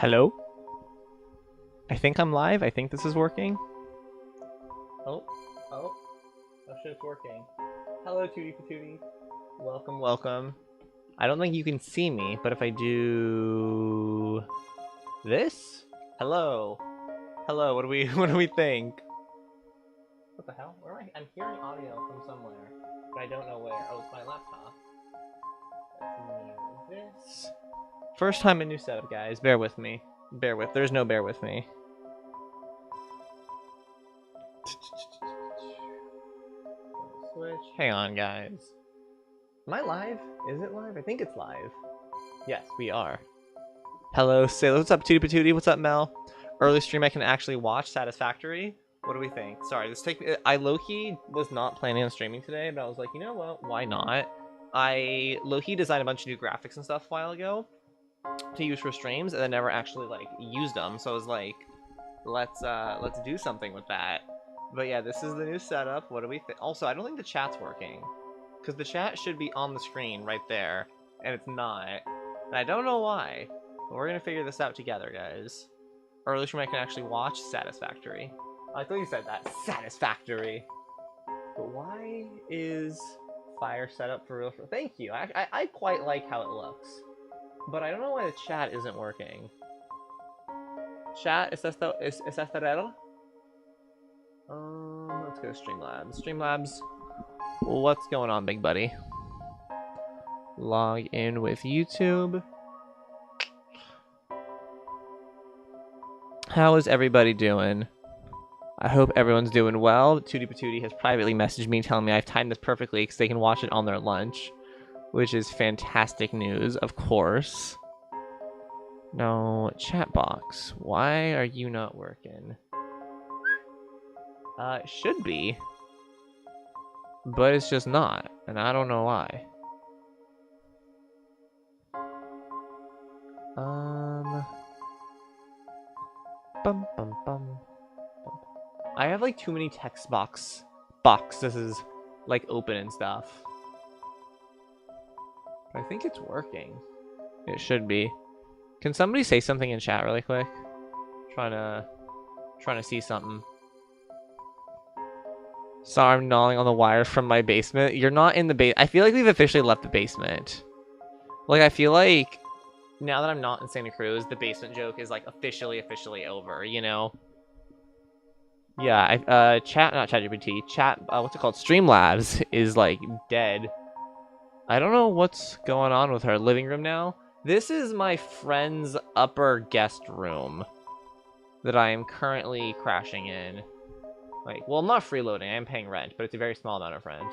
Hello? I think I'm live. I think this is working. Oh, oh shit, it's working. Hello, Tootie Patootie. Welcome, welcome. I don't think you can see me, but if I do this, hello, hello. What do we think? What the hell? Where am I? I'm hearing audio from somewhere, but I don't know where. Oh, it's my laptop. Let's mute this. First time a new setup, guys. Bear with me. There's no bear with me. Switch. Hang on, guys. Am I live? Is it live? I think it's live. Yes, we are. Hello, Sailor. What's up, Tootie Patootie? What's up, Mel? Early stream I can actually watch. Satisfactory. What do we think? Sorry, I low-key was not planning on streaming today, but I was like, you know what? Why not? I low-key designed a bunch of new graphics and stuff a while ago to use for streams, and then never actually like used them. So I was like, let's do something with that. But yeah, this is the new setup. What do we think? Also, I don't think the chat's working, because the chat should be on the screen right there, and it's not. And I don't know why. But we're gonna figure this out together, guys. Early stream I can actually watch. Satisfactory. I thought you said that. Satisfactory. But why is fire set up for real? Thank you. I quite like how it looks. But I don't know why the chat isn't working. Chat, is esto error? Let's go to Streamlabs. Streamlabs, what's going on, big buddy? Log in with YouTube. How is everybody doing? I hope everyone's doing well. Tootie Patootie has privately messaged me telling me I've timed this perfectly because they can watch it on their lunch, which is fantastic news, of course. No, chat box. Why are you not working? It should be, but it's just not, and I don't know why. Bum bum bum. I have like too many text boxes like open and stuff. I think it's working. It should be. Can somebody say something in chat really quick? Trying to see something. Sorry, I'm gnawing on the wires from my basement. You're not in the base. I feel like we've officially left the basement. Like, I feel like now that I'm not in Santa Cruz, the basement joke is like officially over, you know? Yeah, not ChatGPT, what's it called? Streamlabs is like dead. I don't know what's going on with her living room now. This is my friend's upper guest room that I am currently crashing in. Like, well, I'm not freeloading, I am paying rent, but it's a very small amount of rent.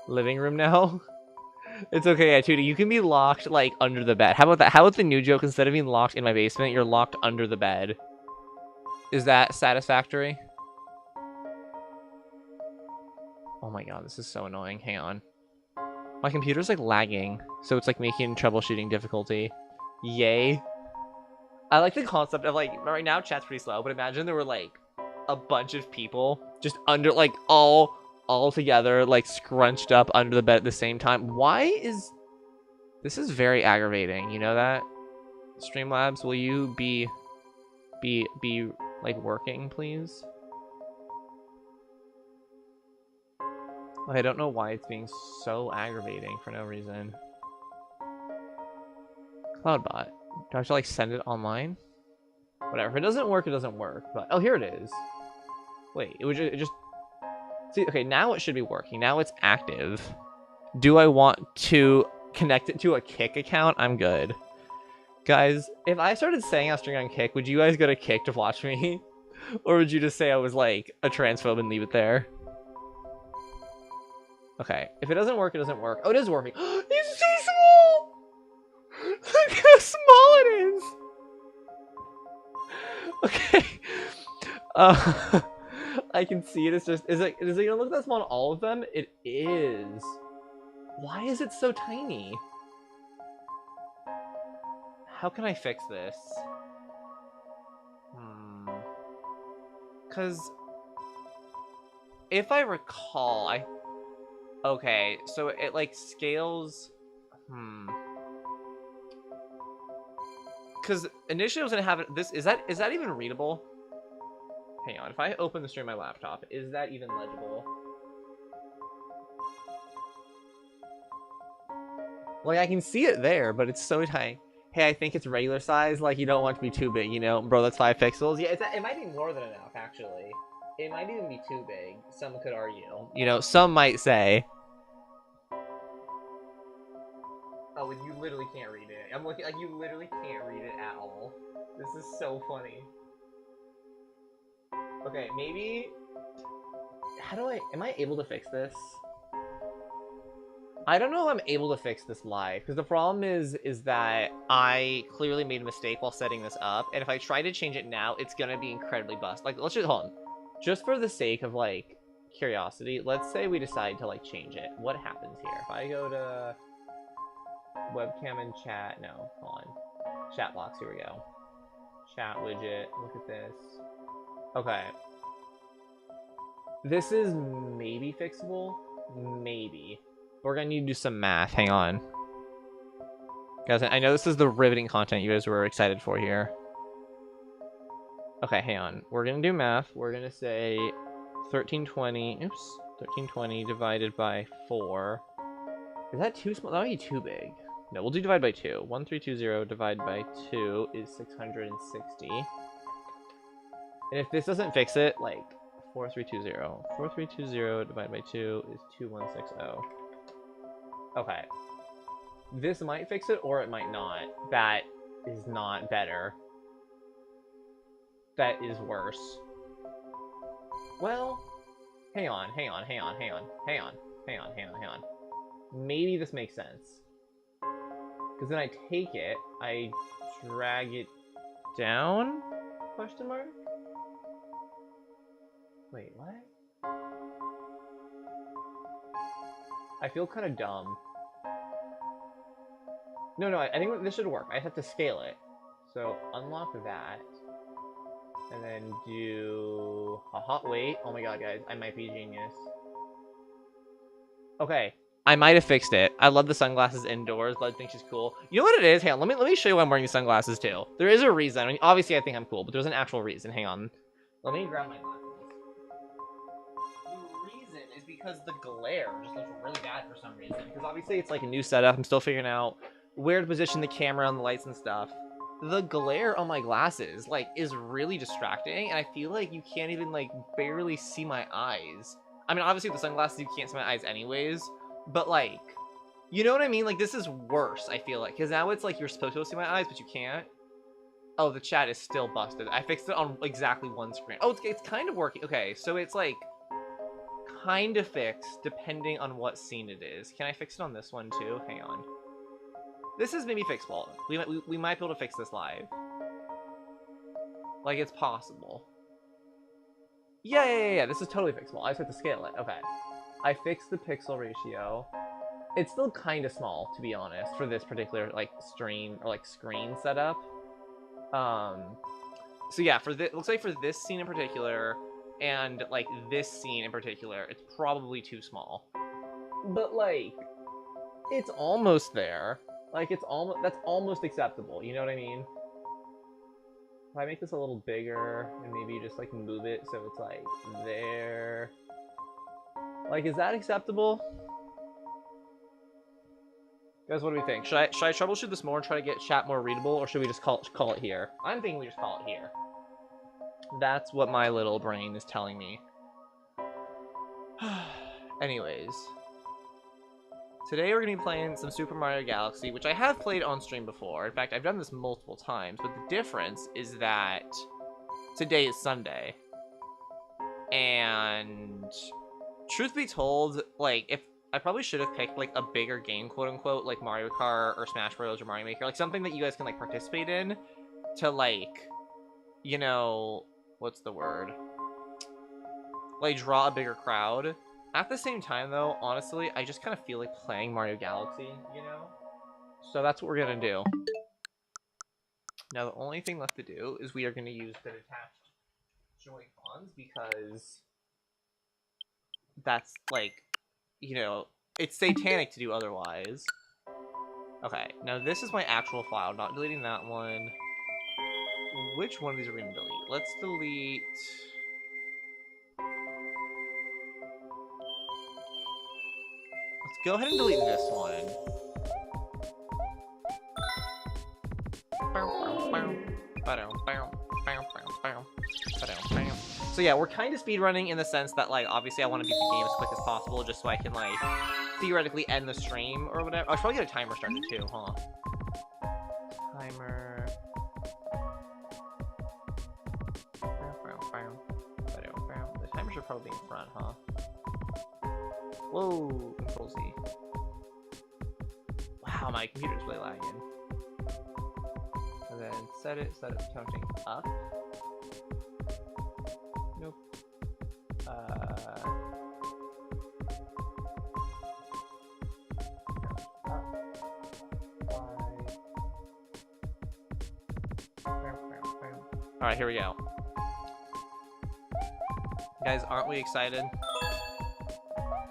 Living room now? It's okay, yeah, Tootie, you can be locked, like, under the bed. How about that? How about the new joke, instead of being locked in my basement, you're locked under the bed? Is that satisfactory? Oh my god, this is so annoying. Hang on. My computer's, like, lagging, so it's, like, making troubleshooting difficulty. Yay. I like the concept of, like, right now chat's pretty slow, but imagine there were, like, a bunch of people just under, like, all together, like, scrunched up under the bed at the same time. Why is... This is very aggravating, you know that? Streamlabs, will you be like, working, please? I don't know why it's being so aggravating for no reason. Cloudbot. Do I have to, like, send it online? Whatever. If it doesn't work, it doesn't work. But oh, here it is. Wait, it just... See, okay, now it should be working. Now it's active. Do I want to connect it to a Kick account? I'm good. Guys, if I started saying I was streaming on Kick, would you guys go to Kick to watch me? Or would you just say I was, like, a transphobe and leave it there? Okay, if it doesn't work, it doesn't work. Oh, it is working. It's so small! Look how small it is! Okay. I can see it. It's just... Is it gonna look that small on all of them? It is. Why is it so tiny? How can I fix this? Because... If I recall, Okay, so it, like, scales... because initially I was gonna have it. This is that even readable? Hang on, if I open the stream on my laptop, is that even legible? Like, I can see it there, but it's so tiny. Hey, I think it's regular size. Like, you don't want it to be too big, you know? Bro, that's 5 pixels. Yeah, it might be more than enough, actually. It might even be too big. Some could argue. You know, some might say. Oh, you literally can't read it. I'm looking, like, you literally can't read it at all. This is so funny. Okay, maybe... am I able to fix this? I don't know if I'm able to fix this live, because the problem is that I clearly made a mistake while setting this up, and if I try to change it now, it's gonna be incredibly bust. Like, let's just, hold on. Just for the sake of, like, curiosity, let's say we decide to, like, change it. What happens here? If I go to webcam and chat, no, hold on. Chat box, here we go. Chat widget, look at this. Okay. This is maybe fixable, maybe. We're gonna need to do some math. Hang on. Guys, I know this is the riveting content you guys were excited for here. Okay, hang on. We're gonna do math. We're gonna say 1320. Oops. 1320 divided by 4. Is that too small? That might be too big. No, we'll do divide by 2. 1320 divided by 2 is 660. And if this doesn't fix it, like 4320. 4320 divided by 2 is 2160. Okay. This might fix it, or it might not. That is not better. That is worse. Well, hang on. Maybe this makes sense. Because then I take it, I drag it down? Question mark? Wait, what? I feel kind of dumb. No, I think this should work. I have to scale it. So, unlock that. And then do... wait. Oh my god, guys. I might be a genius. Okay. I might have fixed it. I love the sunglasses indoors. Blood thinks she's cool. You know what it is? Hang on. Let me show you why I'm wearing these sunglasses, too. There is a reason. I mean, obviously, I think I'm cool, but there's an actual reason. Hang on. Let me grab my glasses. The reason is because the glare just looks really bad for some reason. Because obviously, it's like a new setup. I'm still figuring out where to position the camera and the lights and stuff. The glare on my glasses, like, is really distracting, and I feel like you can't even, like, barely see my eyes. I mean, obviously, with the sunglasses, you can't see my eyes anyways, but, like, you know what I mean? Like, this is worse, I feel like, because now it's like you're supposed to see my eyes, but you can't. Oh, the chat is still busted. I fixed it on exactly one screen. Oh, it's kind of working. Okay, so it's, like, kind of fixed, depending on what scene it is. Can I fix it on this one, too? Hang on. This is maybe fixable. We might be able to fix this live. Like, it's possible. Yeah. This is totally fixable. I just have to scale it. Okay. I fixed the pixel ratio. It's still kind of small, to be honest, for this particular, like, stream or, like, screen setup. So yeah, it looks like for this scene in particular, and, like, this scene in particular, it's probably too small. But, like, it's almost there. Like, that's almost acceptable, you know what I mean? If I make this a little bigger, and maybe just, like, move it so it's, like, there... Like, is that acceptable? Guys, what do we think? Should I troubleshoot this more and try to get chat more readable, or should we just call it here? I'm thinking we just call it here. That's what my little brain is telling me. Anyways... Today we're going to be playing some Super Mario Galaxy, which I have played on stream before. In fact, I've done this multiple times, but the difference is that today is Sunday. And truth be told, like, if I probably should have picked, like, a bigger game, quote-unquote, like Mario Kart or Smash Bros. Or Mario Maker, like, something that you guys can, like, participate in to, like, you know, what's the word? Like, draw a bigger crowd. At the same time, though, honestly, I just kind of feel like playing Mario Galaxy, you know? So that's what we're going to do. Now, the only thing left to do is we are going to use the detached Joy-Cons, because that's, like, you know, it's satanic to do otherwise. Okay, now this is my actual file, not deleting that one. Which one of these are we gonna delete? Let's delete... Let's go ahead and delete this one. So yeah, we're kind of speedrunning in the sense that, like, obviously I want to beat the game as quick as possible just so I can, like, theoretically end the stream or whatever. I should probably get a timer started too, huh? Timer. The timer should probably be in front, huh? Whoa, Control Z. Wow, my computer's really lagging. And then set it counting up. Nope. Alright, here we go. Guys, aren't we excited?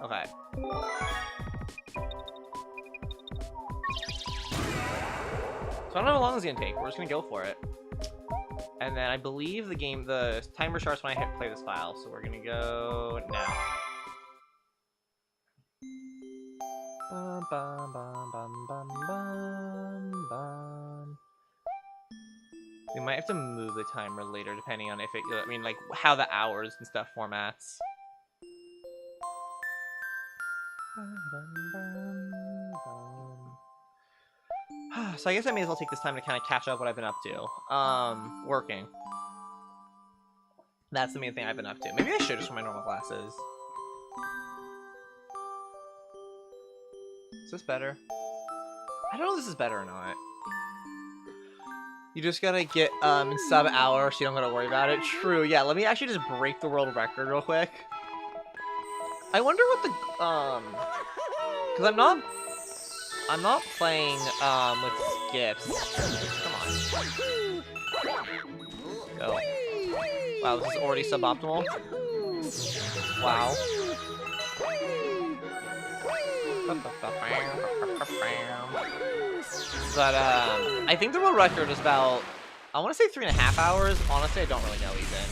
Okay. So I don't know how long it's gonna take. We're just gonna go for it. And then I believe the timer starts when I hit play this file. So we're gonna go now. Bum, bum, bum, bum, bum, bum, bum. We might have to move the timer later, depending on if it, I mean, like, how the hours and stuff formats. So I guess I may as well take this time to kind of catch up what I've been up to. Working. That's the main thing I've been up to. Maybe I should just wear my normal glasses. Is this better? I don't know if this is better or not. You just gotta get in sub-hour so you don't gotta worry about it. True, yeah, let me actually just break the world record real quick. I wonder what the because I'm not playing with skips. Come on. Go. Wow, this is already suboptimal. Wow. But I think the world record is about, I want to say 3.5 hours. Honestly, I don't really know even.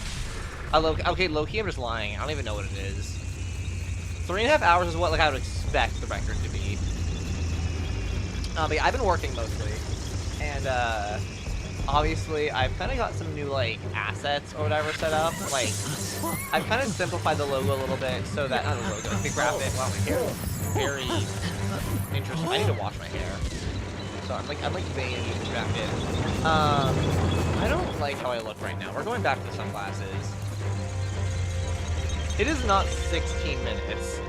Okay, low-key, I'm just lying. I don't even know what it is. 3.5 hours is what, like, I would expect the record to be. But yeah, I've been working mostly, and obviously I've kind of got some new, like, assets or whatever set up. Like, I've kind of simplified the logo a little bit so that, not the logo, the graphic. Wow, my hair is very interesting. I need to wash my hair. So I'm like vain and distracted. I don't like how I look right now. We're going back to the sunglasses. It is not 16 minutes.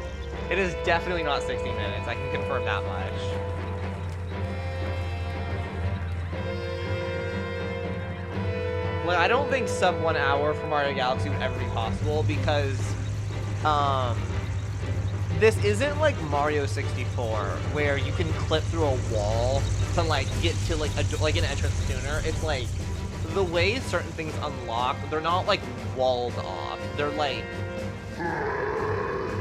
It is definitely not 16 minutes. I can confirm that much. Well, I don't think sub 1 hour for Mario Galaxy would ever be possible because, this isn't like Mario 64 where you can clip through a wall to like get to like an entrance sooner. It's like the way certain things unlock, they're not like walled off. They're like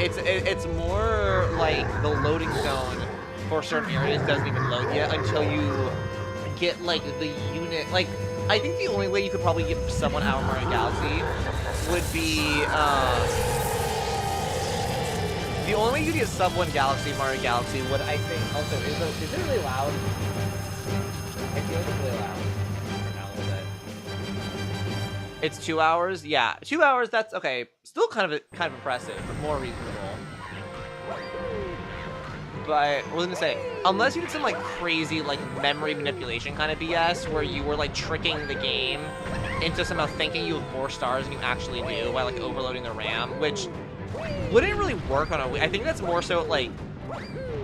it's more like the loading zone for certain areas doesn't even load yet until you get like the unit. Like I think the only way you could probably get someone out of Mario Galaxy would be the only way you could get sub 1 Galaxy, Mario Galaxy, would I think also is it really loud? I feel like it's really loud. Right now a little bit. It's 2 hours? Yeah. 2 hours, that's okay. Still kind of impressive, but more reasonable. But what was I gonna say? Unless you did some like crazy like memory manipulation kind of BS where you were like tricking the game into somehow thinking you have more stars than you actually do by like overloading the RAM, which wouldn't really work on a Wii. I think that's more so like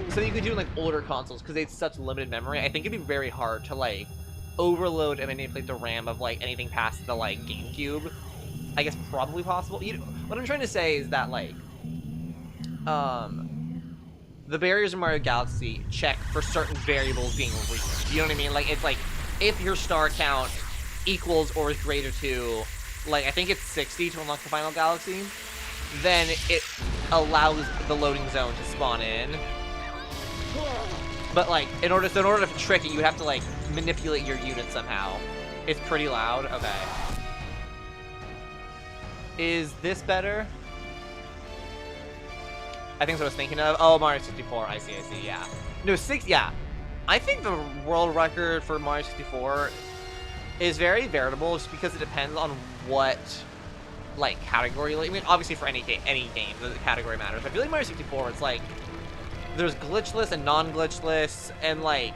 something you could do in like older consoles because they had such limited memory. I think it'd be very hard to like overload and manipulate the RAM of like anything past the like GameCube. I guess probably possible. What I'm trying to say is that like the barriers in Mario Galaxy check for certain variables being reached. You know what I mean? Like it's like if your star count equals or is greater to like I think it's 60 to unlock the final galaxy, then it allows the loading zone to spawn in. But like in order to trick it, you have to like manipulate your unit somehow It's pretty loud? Okay. Is this better? I think that's what I was thinking of. Oh, Mario 64. I see, yeah. No, yeah. I think the world record for Mario 64 is very variable just because it depends on what, like, category. I mean, obviously for any game, the category matters. But I feel like Mario 64, it's like, there's glitchless and non-glitchless, and, like,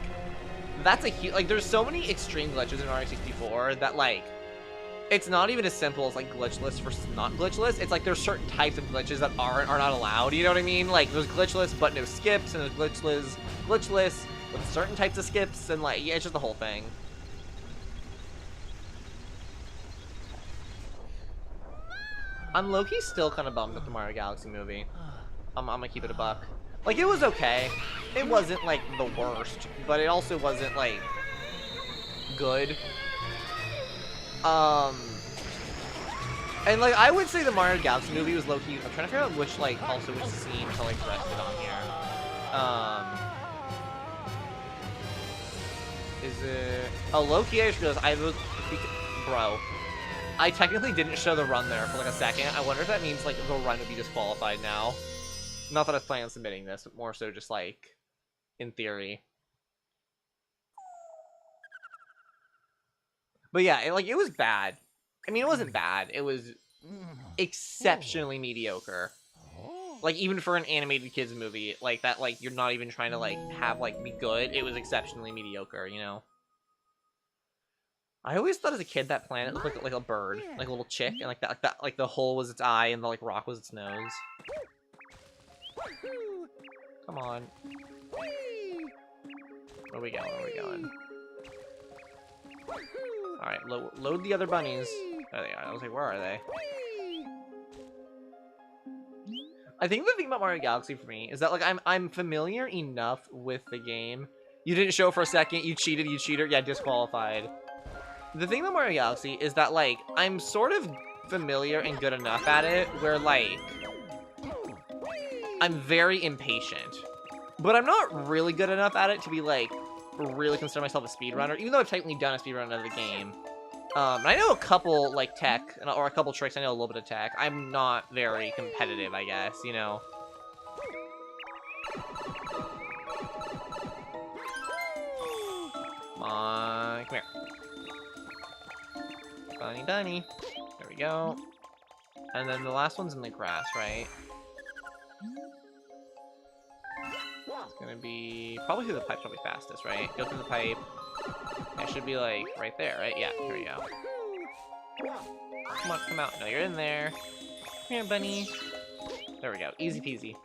that's a huge, like, there's so many extreme glitches in Mario 64 that, like, it's not even as simple as, like, glitchless versus not glitchless. It's like there's certain types of glitches that are not allowed, you know what I mean? Like, there's glitchless but no skips, and there's glitchless with certain types of skips, and, like, yeah, it's just the whole thing. I'm low-key still kind of bummed with the Mario Galaxy movie. I'm gonna keep it a buck. Like, it was okay. It wasn't, like, the worst, but it also wasn't, like, good. And, like, I would say the Mario Galaxy movie was low-key. I'm trying to figure out which, like, also which scene to, like, rest it on here. Is it... Oh, low-key, I just realized bro. I technically didn't show the run there for, like, a second. I wonder if that means, like, the run would be disqualified now. Not that I was planning on submitting this, but more so just, like, in theory. But yeah, it was bad. I mean, it wasn't bad. It was exceptionally mediocre. Like, even for an animated kids movie, like, that, like, you're not even trying to, like, have, like, be good. It was exceptionally mediocre, you know? I always thought as a kid that planet looked like a bird. Like a little chick, and, like, the hole was its eye, and the, like, rock was its nose. Come on. Where are we going? Where are we going? Alright, load the other bunnies. There they are. I was like, where are they? I think the thing about Mario Galaxy for me is that, like, I'm familiar enough with the game. You didn't show for a second. You cheated. You cheater. Yeah, disqualified. The thing about Mario Galaxy is that, like, I'm sort of familiar and good enough at it where, like, I'm very impatient. But I'm not really good enough at it to be, like, really consider myself a speedrunner, even though I've technically done a speedrun of the game. I know a couple, like, tech, or a couple tricks. I know a little bit of tech. I'm not very competitive, I guess, you know? Come on, come here. Bunny. There we go. And then the last one's in the grass, right? It's gonna be probably through the pipe's probably fastest, right? Go through the pipe. It should be like right there, right? Yeah, here we go. Come on, come out. No, you're in there. Come here, bunny. There we go. Easy peasy.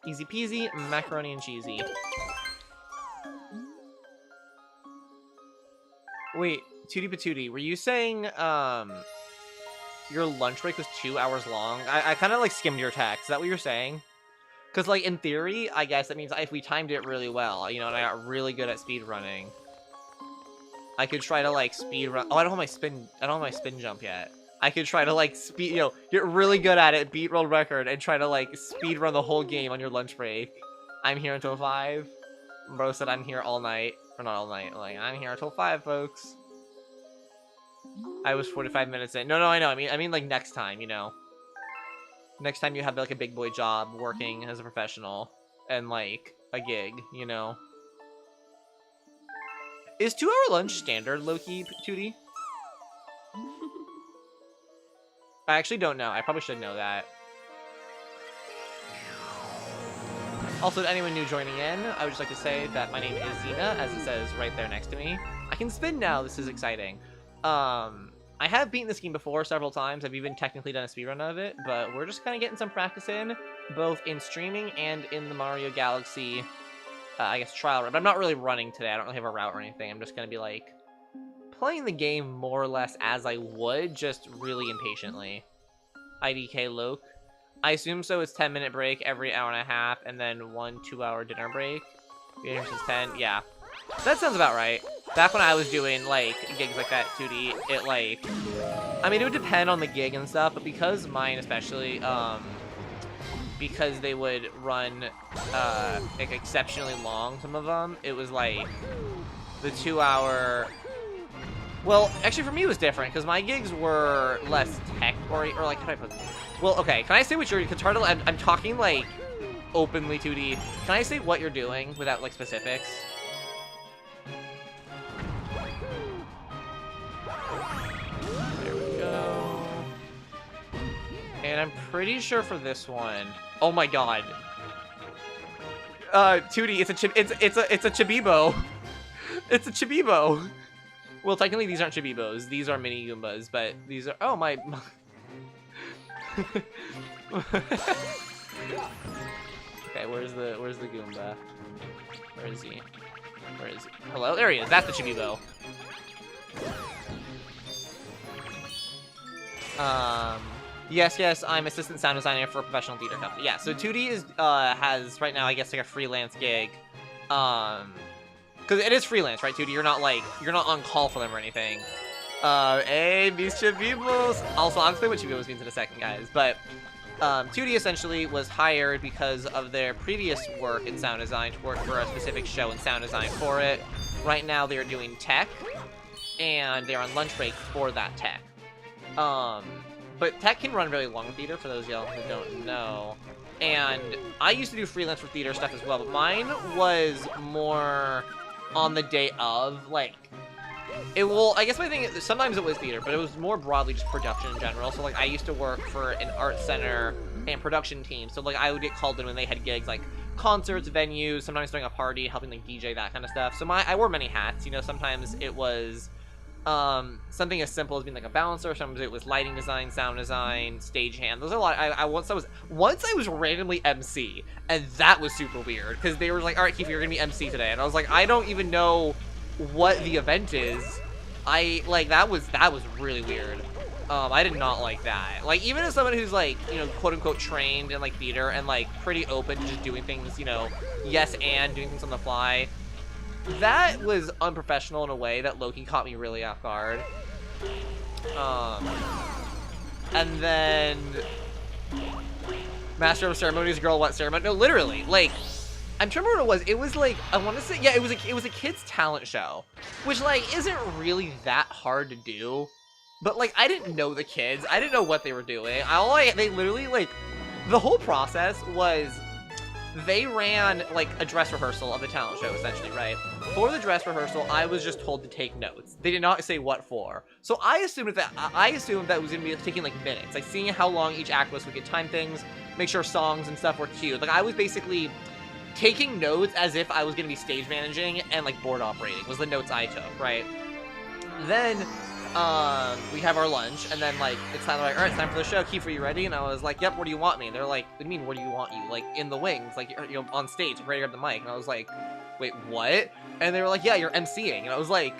Easy peasy, macaroni and cheesy. Wait, Tootie Patootie, were you saying your lunch break was 2 hours long? I kind of like skimmed your text. Is that what you're saying? Because, like, in theory, I guess that means if we timed it really well, you know, and I got really good at speed running, I could try to, like, speed run. Oh, I don't have my spin jump yet. I could try to, like, get really good at it, beat world record, and try to, like, speed run the whole game on your lunch break. I'm here until 5. Bro said I'm here all night. Or not all night. Like, I'm here until 5, folks. I was 45 minutes in. No, I know. I mean, like, next time, you know. Next time you have, like, a big boy job working as a professional and, like, a gig, you know. Is 2-hour lunch standard, low-key, Tootie? I actually don't know. I probably should know that. Also, to anyone new joining in, I would just like to say that my name is Zina, as it says right there next to me. I can spin now. This is exciting. I have beaten this game before several times. I've even technically done a speedrun of it, but we're just kind of getting some practice in, both in streaming and in the Mario Galaxy, I guess, trial run. But I'm not really running today. I don't really have a route or anything. I'm just going to be, like, playing the game more or less as I would, just really impatiently. IDK Loke. I assume so. It's 10-minute break every hour and a half, and then 1 2-hour dinner break. 8 versus 10. Yeah. That sounds about right. Back when I was doing, like, gigs like that, 2D, it, like... I mean, it would depend on the gig and stuff, but because mine especially, because they would run, like, exceptionally long, some of them, it was, like, the 2-hour... Well, actually for me it was different, because my gigs were less tech, or like, how do I put this? Well, okay, can I say what you're, because I'm talking, like, openly 2D. Can I say what you're doing without, like, specifics? There we go. And I'm pretty sure for this one, oh my god. 2D, it's a Chibibo. It's a Chibibo. Well, technically these aren't Chibibos. These are mini Goombas, but these are, oh my. Okay, where's the Goomba? Where is he? Where is he? Hello? There he is. That's the Chibibo. Yes, I'm assistant sound designer for a professional theater company. Yeah, so 2D is has right now, I guess, like a freelance gig. Because it is freelance, right, 2D? You're not on call for them or anything. Hey, these Chibibos. Also, I'll explain what Chibibos means in a second, guys. But 2D essentially was hired because of their previous work in sound design to work for a specific show in sound design for it. Right now, they are doing tech, and they're on lunch break for that tech. But tech can run really long with theater, for those of y'all who don't know. And I used to do freelance for theater stuff as well, but mine was more on the day of, like, I guess my thing is, sometimes it was theater, but it was more broadly just production in general. So, like, I used to work for an art center and production team, so, like, I would get called in when they had gigs, like, concerts, venues, sometimes throwing a party, helping, like, DJ, that kind of stuff. So I wore many hats, you know. Sometimes it was something as simple as being like a balancer. Sometimes it was lighting design, sound design, stagehand. There's a lot. Once I was randomly MC, and that was super weird because they were like, "All right, Kiefer, you're gonna be MC today," and I was like, "I don't even know what the event is." That was really weird. I did not like that. Like, even as someone who's, like, you know, quote unquote trained in, like, theater and, like, pretty open to just doing things, you know, yes, and doing things on the fly. That was unprofessional in a way that low-key caught me really off guard. And then Master of Ceremonies, Girl What Ceremony? No, literally, like, I'm trying to remember what it was. It was like, I want to say, yeah, it was a kids talent show, which, like, isn't really that hard to do. But, like, I didn't know the kids. I didn't know what they were doing. They literally, like, the whole process was, they ran, like, a dress rehearsal of the talent show, essentially, right? For the dress rehearsal, I was just told to take notes. They did not say what for. So I assumed that was going to be taking, like, minutes. Like, seeing how long each act was, we could time things, make sure songs and stuff were cued. Like, I was basically taking notes as if I was going to be stage managing and, like, board operating was the notes I took, right? Then we have our lunch, and then, like, it's time, like, all right, it's time for the show. Kiefer, you ready? And I was like, yep, where do you want me? And they're like, what do you mean, where do you want you? Like, in the wings, like, you know, on stage, ready to grab the mic. And I was like, wait, what? And they were like, yeah, you're MCing. And I was like,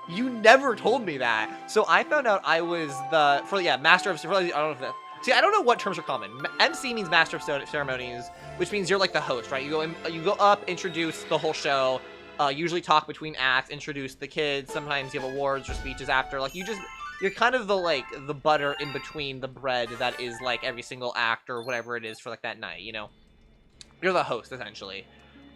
you never told me that. So I found out I was Master of Ceremonies. I don't know I don't know what terms are common. MC means Master of Ceremonies, which means you're, like, the host, right? You go up, introduce the whole show, usually talk between acts, introduce the kids. Sometimes you have awards or speeches after. Like, you're kind of the butter in between the bread that is, like, every single act or whatever it is for, like, that night, you know? You're the host, essentially.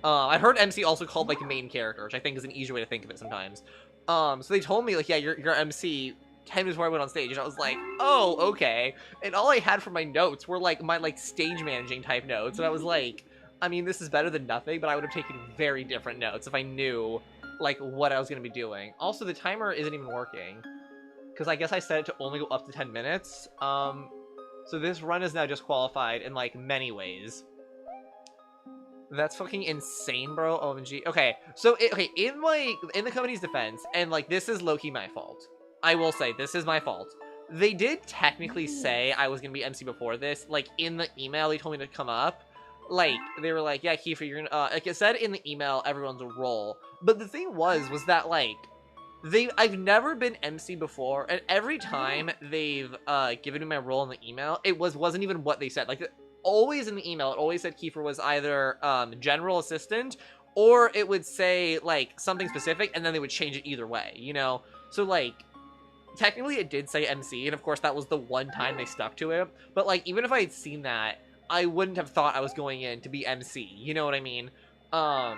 I've heard MC also called, like, main character, which I think is an easier way to think of it sometimes. So they told me, like, yeah, you're MC 10 minutes before I went on stage, and I was like, oh, okay. And all I had for my notes were, like, my, like, stage managing type notes, and I was like, I mean, this is better than nothing, but I would have taken very different notes if I knew, like, what I was going to be doing. Also, the timer isn't even working, because I guess I set it to only go up to 10 minutes. So this run is now disqualified in, like, many ways. That's fucking insane, bro. OMG. Okay, so, in the company's defense, and, like, this is low-key my fault. I will say, this is my fault. They did technically say I was going to be MC before this. Like, in the email, they told me to come up. Like, they were like, yeah, Kiefer, you're gonna, like it said in the email, everyone's a role. But the thing was that, like, I've never been MC before, and every time they've, given me my role in the email, it wasn't even what they said. Like, always in the email, it always said Kiefer was either, general assistant, or it would say, like, something specific, and then they would change it either way, you know? So, like, technically it did say MC, and of course that was the one time they stuck to it, but, like, even if I had seen that, I wouldn't have thought I was going in to be MC, you know what I mean? I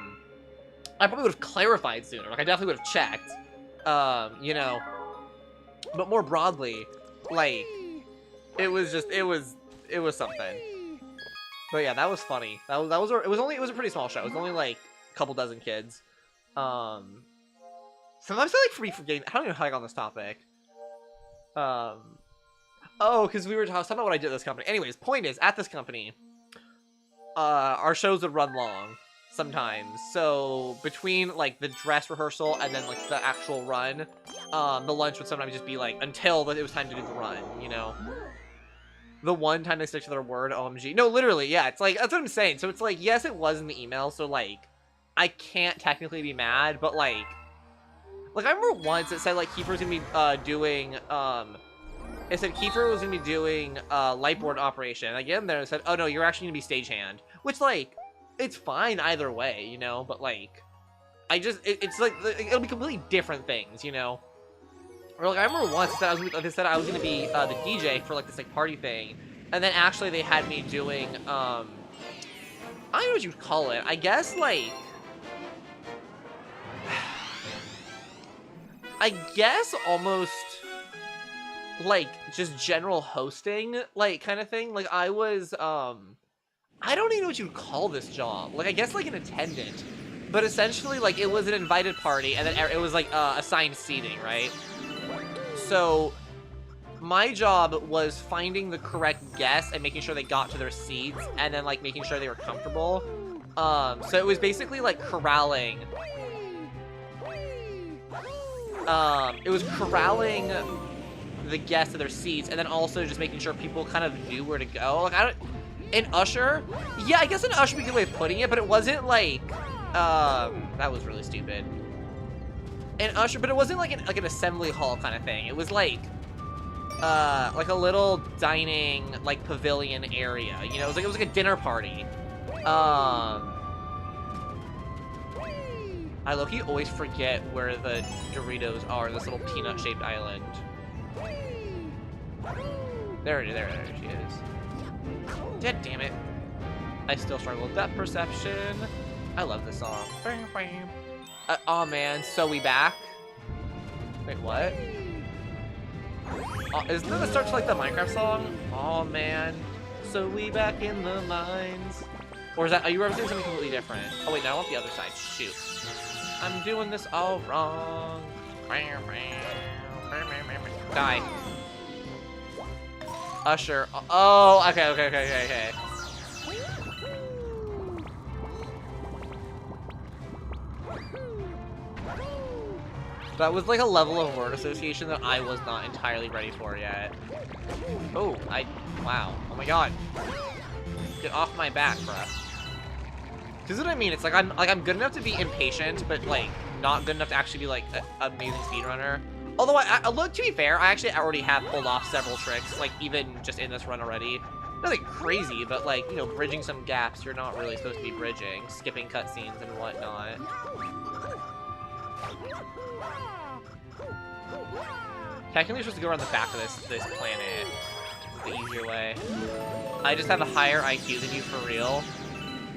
probably would have clarified sooner, like, I definitely would have checked, you know, But more broadly, like, it was something. But yeah, that was funny. It was a pretty small show. It was only like a couple dozen kids. Sometimes I like forgetting. I don't even know how I got on this topic. Oh, because we were talking about what I did at this company. Anyways, point is, at this company, our shows would run long sometimes. So between like the dress rehearsal and then like the actual run, the lunch would sometimes just be like until it was time to do the run, you know? The one time they stick to their word, OMG. No, literally, yeah, it's like, that's what I'm saying. So it's like, yes, it was in the email, so like, I can't technically be mad, but like I remember once it said like Kiefer was gonna be doing it said Kiefer was gonna be doing lightboard operation. And again there it said, oh no, you're actually gonna be stagehand. Which like, it's fine either way, you know, but like, it's like, it'll be completely different things, you know? Or like, I remember once they said I was gonna be the DJ for like this like party thing. And then actually they had me doing, I don't know what you'd call it. I guess like, I guess almost like just general hosting, like kind of thing. Like I was, I don't even know what you'd call this job. Like I guess like an attendant, but essentially like it was an invited party and then it was like assigned seating, right? So my job was finding the correct guests and making sure they got to their seats and then like making sure they were comfortable. So it was basically like corralling. It was corralling the guests to their seats and then also just making sure people kind of knew where to go. Like an usher, yeah, I guess an usher would be a good way of putting it, but it wasn't like, that was really stupid. An usher, but it wasn't like an assembly hall kind of thing. It was like a little dining, like pavilion area. You know, it was like a dinner party. I low-key always forget where the Doritos are. This little peanut-shaped island. There she is. God damn it. I still struggle with that perception. I love this song. Aw, man, so we back? Wait, what? Isn't that the start to like the Minecraft song? Aw, man, so we back in the mines. Or is that, are you representing something completely different? Oh wait, no, I want the other side, shoot. I'm doing this all wrong. Die. Usher, oh, okay. That was like a level of word association that I was not entirely ready for yet. Oh, wow. Oh my god. Get off my back, bruh. Cause what I mean, it's like I'm good enough to be impatient, but like not good enough to actually be like an amazing speedrunner. Although look, to be fair, I actually already have pulled off several tricks, like even just in this run already. Nothing crazy, but like, you know, bridging some gaps you're not really supposed to be bridging, skipping cutscenes and whatnot. Technically, you're supposed to go around the back of this planet the easier way. I just have a higher IQ than you for real.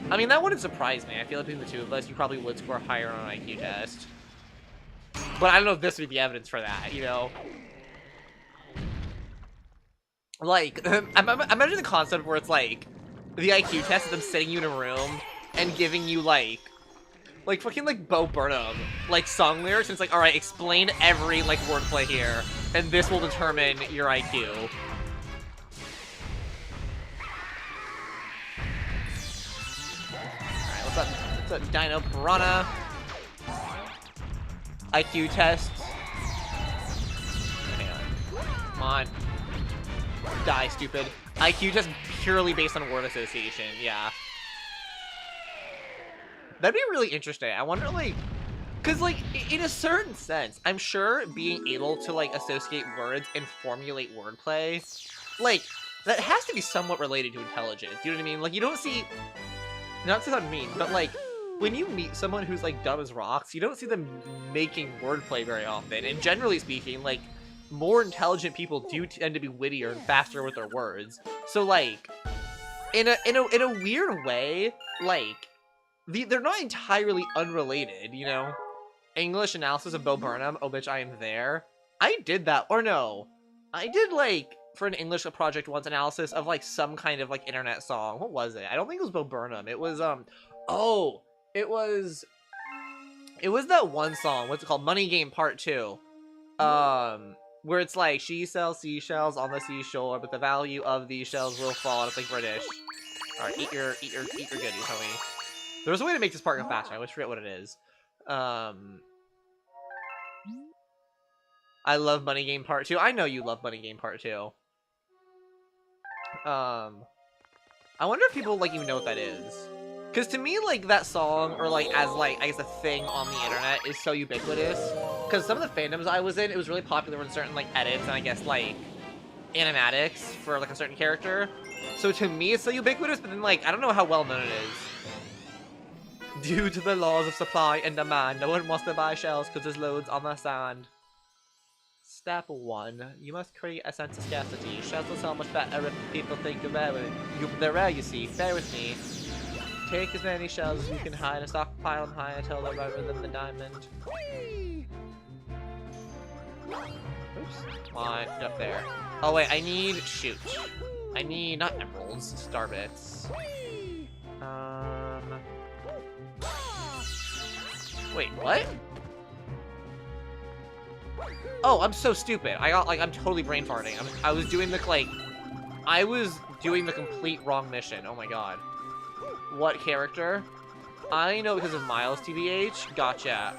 I mean, that wouldn't surprise me. I feel like between the two of us, you probably would score higher on an IQ test. But I don't know if this would be the evidence for that, you know? Like, imagine the concept where it's like, the IQ test is them sitting you in a room and giving you like fucking like Bo Burnham, like song lyrics, and it's like, alright, explain every like wordplay here, and this will determine your IQ. Alright, what's up, Dino Piranha? IQ test. Hang on. Come on. Die, stupid. IQ test purely based on word association, yeah. That'd be really interesting. I wonder, like, because, like, in a certain sense, I'm sure being able to, like, associate words and formulate wordplay, like, that has to be somewhat related to intelligence. You know what I mean? Like, you don't see, not to sound mean, but, like, when you meet someone who's, like, dumb as rocks, you don't see them making wordplay very often. And generally speaking, like, more intelligent people do tend to be wittier and faster with their words. So, like, in a weird way, like, they're not entirely unrelated, you know? English analysis of Bo Burnham, oh bitch, I am there. I did that, or no. I did, like, for an English project once, analysis of, like, some kind of, like, internet song. What was it? I don't think it was Bo Burnham. It was, oh, it was that one song. What's it called? Money Game Part 2. Where it's like, she sells seashells on the seashore, but the value of these shells will fall. And it's like British. Alright, eat your goodies, homie. There was a way to make this part go faster. I always forget what it is. I love Money Game Part 2. I know you love Money Game Part 2. I wonder if people, like, even know what that is. Because to me, like, that song, or, like, as, like, I guess a thing on the internet is so ubiquitous. Because some of the fandoms I was in, it was really popular in certain, like, edits and, I guess, like, animatics for, like, a certain character. So to me, it's so ubiquitous, but then, like, I don't know how well known it is. Due to the laws of supply and demand, no one wants to buy shells because there's loads on the sand. Step 1. You must create a sense of scarcity. Shells will sell much better if people think you're rare. They're rare, you see. Bear with me. Take as many shells as you can hide and stockpile them high until they're rarer than the diamond. Oops. Come on, get up there. Oh wait, I need... shoot. I need... not emeralds, star bits. Wait, what? Oh, I'm so stupid. I got, like, I'm totally brain farting. I was doing the, like... I was doing the complete wrong mission. Oh my god. What character? I know because of Miles, TBH. Gotcha.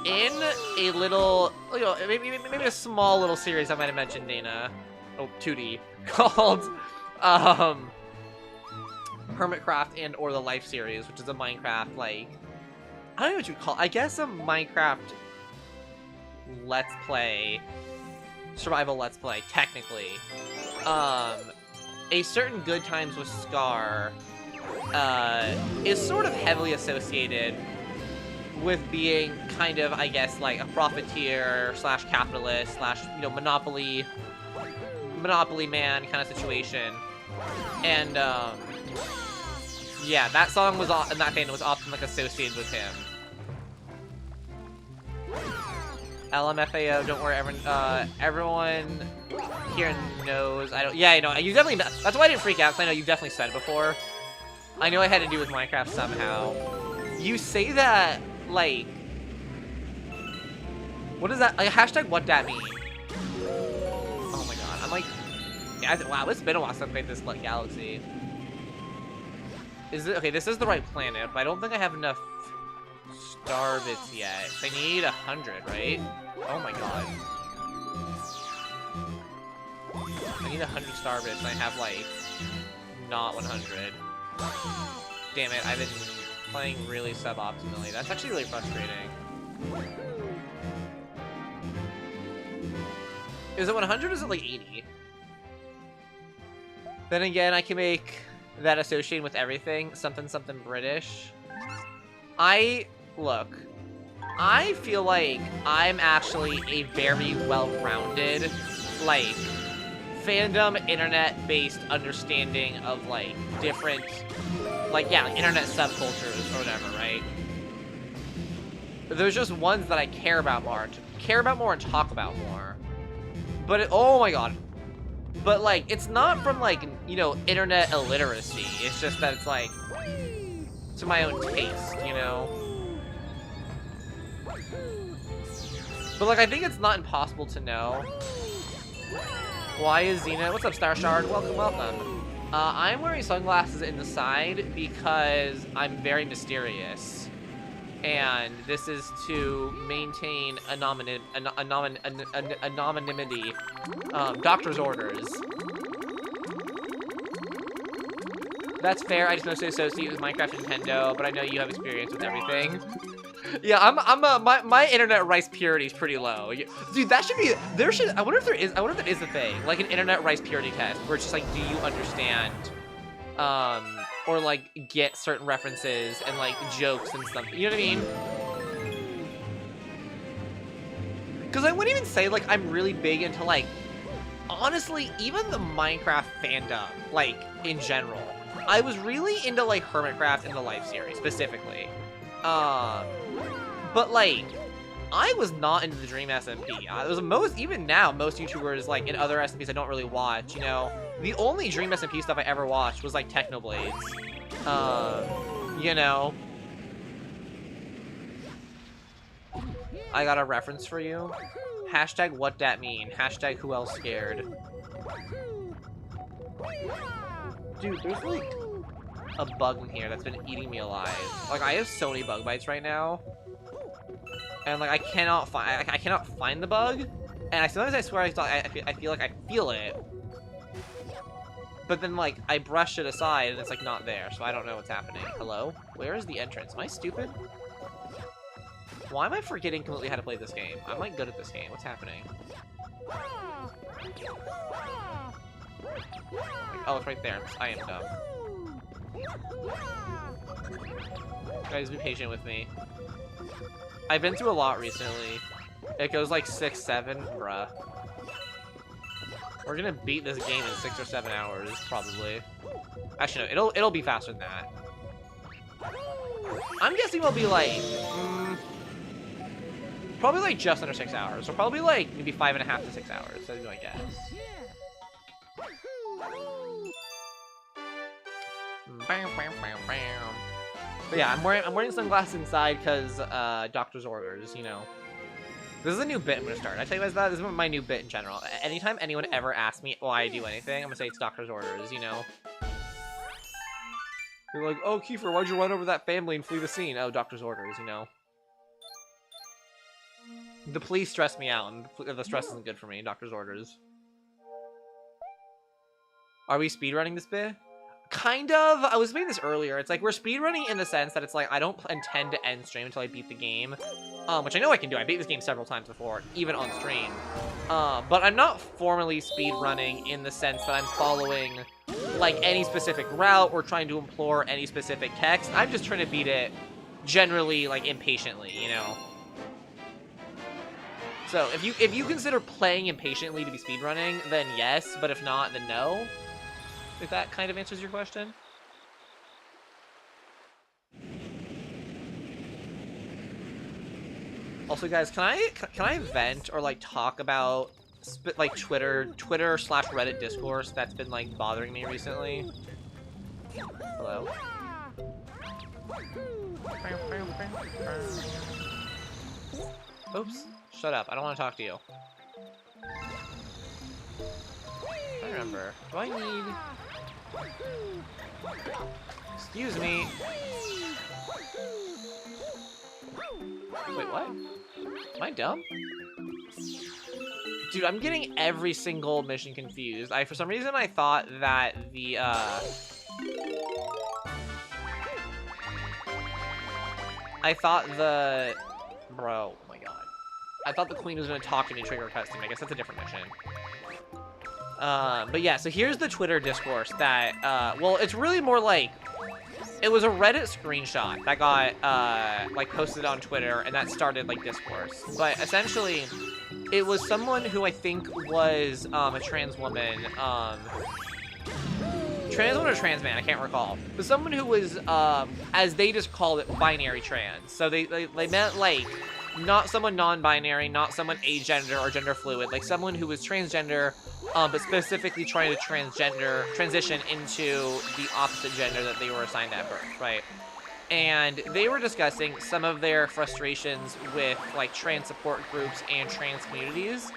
In a little, you know, maybe a small little series I might have mentioned, Dana. Oh, 2D. Called, Hermitcraft and or the Life series, which is a Minecraft, like... I don't know what you call it. I guess a Minecraft Let's Play. Survival Let's Play, technically. A certain Good Times with Scar is sort of heavily associated with being kind of, I guess, like a profiteer slash capitalist slash, you know, monopoly man kind of situation. And yeah, that song was and that fandom was often like associated with him. LMFAO, don't worry, everyone here knows. I don't. Yeah, you know, you definitely. That's why I didn't freak out, because I know you've definitely said it before. I know I had to do with Minecraft somehow. You say that, like, what is that? Like, hashtag what that mean? Oh my god, I'm like, yeah, wow, it's been a while since I played this galaxy. Is it okay? This is the right planet, but I don't think I have enough star bits yet. I need 100, right? Oh my god. I need 100 star bits, and I have, like, not 100. Damn it, I've been playing really suboptimally. That's actually really frustrating. Is it 100 or is it, like, 80? Then again, I can make that associated with everything. Something, something British. Look, I feel like I'm actually a very well-rounded, like, fandom, internet-based understanding of, like, different, like, yeah, like internet subcultures or whatever, right? But there's just ones that I care about more and talk about more. But, oh my god. But, like, it's not from, like, you know, internet illiteracy. It's just that it's, like, to my own taste, you know? But, like, I think it's not impossible to know. Why is Zina? What's up, Star Shard? Welcome, welcome. I'm wearing sunglasses in the side because I'm very mysterious. And this is to maintain anonymity. Doctor's orders. That's fair. I just mostly associate with Minecraft and Nintendo, but I know you have experience with everything. Yeah, my internet rice purity is pretty low. Dude, that should be, I wonder if that is a thing, like an internet rice purity test, where it's just like, do you understand, or like get certain references and like jokes and stuff, you know what I mean? Because I wouldn't even say like I'm really big into like, honestly, even the Minecraft fandom, like in general. I was really into like Hermitcraft and the Life series specifically. But like, I was not into the Dream SMP. It was most, even now, most YouTubers, like, in other SMPs I don't really watch, you know? The only Dream SMP stuff I ever watched was, like, Technoblades. You know? I got a reference for you. Hashtag what that mean? Hashtag who else scared? Dude, there's, like, a bug in here that's been eating me alive. Like, I have so many bug bites right now. And like I cannot find the bug, and sometimes I swear I feel like I feel it, but then like I brush it aside and it's like not there, so I don't know what's happening. Hello? Where is the entrance? Am I stupid? Why am I forgetting completely how to play this game? I'm like good at this game. What's happening? Like, oh, it's right there. I am dumb. Guys, be patient with me. I've been through a lot recently. It goes like 6, 7, bruh. We're gonna beat this game in 6 or 7 hours, probably. Actually, no, it'll be faster than that. I'm guessing it'll be like, probably like just under 6 hours, or probably like maybe 5.5 to 6 hours. That'd be my guess. But yeah, I'm wearing sunglasses inside because doctor's orders, you know. This is a new bit I'm gonna start. I tell you guys that this is my new bit in general. Anytime anyone ever asks me why I do anything, I'm gonna say it's doctor's orders, you know. They're like, oh Kiefer, why'd you run over that family and flee the scene? Oh, doctor's orders, you know. The police stress me out, and the stress isn't good for me. Doctor's orders. Are we speedrunning this bit? Kind of. I was saying this earlier. It's like we're speedrunning in the sense that it's like I don't intend to end stream until I beat the game, which I know I can do. I beat this game several times before, even on stream. But I'm not formally speedrunning in the sense that I'm following like any specific route or trying to implore any specific text. I'm just trying to beat it generally, like impatiently, you know. So if you consider playing impatiently to be speedrunning, then yes. But if not, then no. If that kind of answers your question. Also, guys, can I vent or like talk about like Twitter / Reddit discourse that's been like bothering me recently? Hello. Oops. Shut up. I don't want to talk to you. I remember. Do I need... Excuse me. Wait, what? Am I dumb? Dude, I'm getting every single mission confused. For some reason, I thought that the, Bro, oh my god. I thought the queen was going to talk to me, trigger a cutscene. I guess that's a different mission. But yeah, so here's the Twitter discourse that, well, it's really more like, it was a Reddit screenshot that got, like, posted on Twitter, and that started, like, discourse. But essentially, it was someone who I think was, a trans woman, trans woman or trans man, I can't recall. But someone who was, as they just called it, binary trans. So they meant, like, not someone non-binary, not someone agender or gender fluid, like someone who was transgender, but specifically trying to transition into the opposite gender that they were assigned at birth, right? And they were discussing some of their frustrations with like trans support groups and trans communities,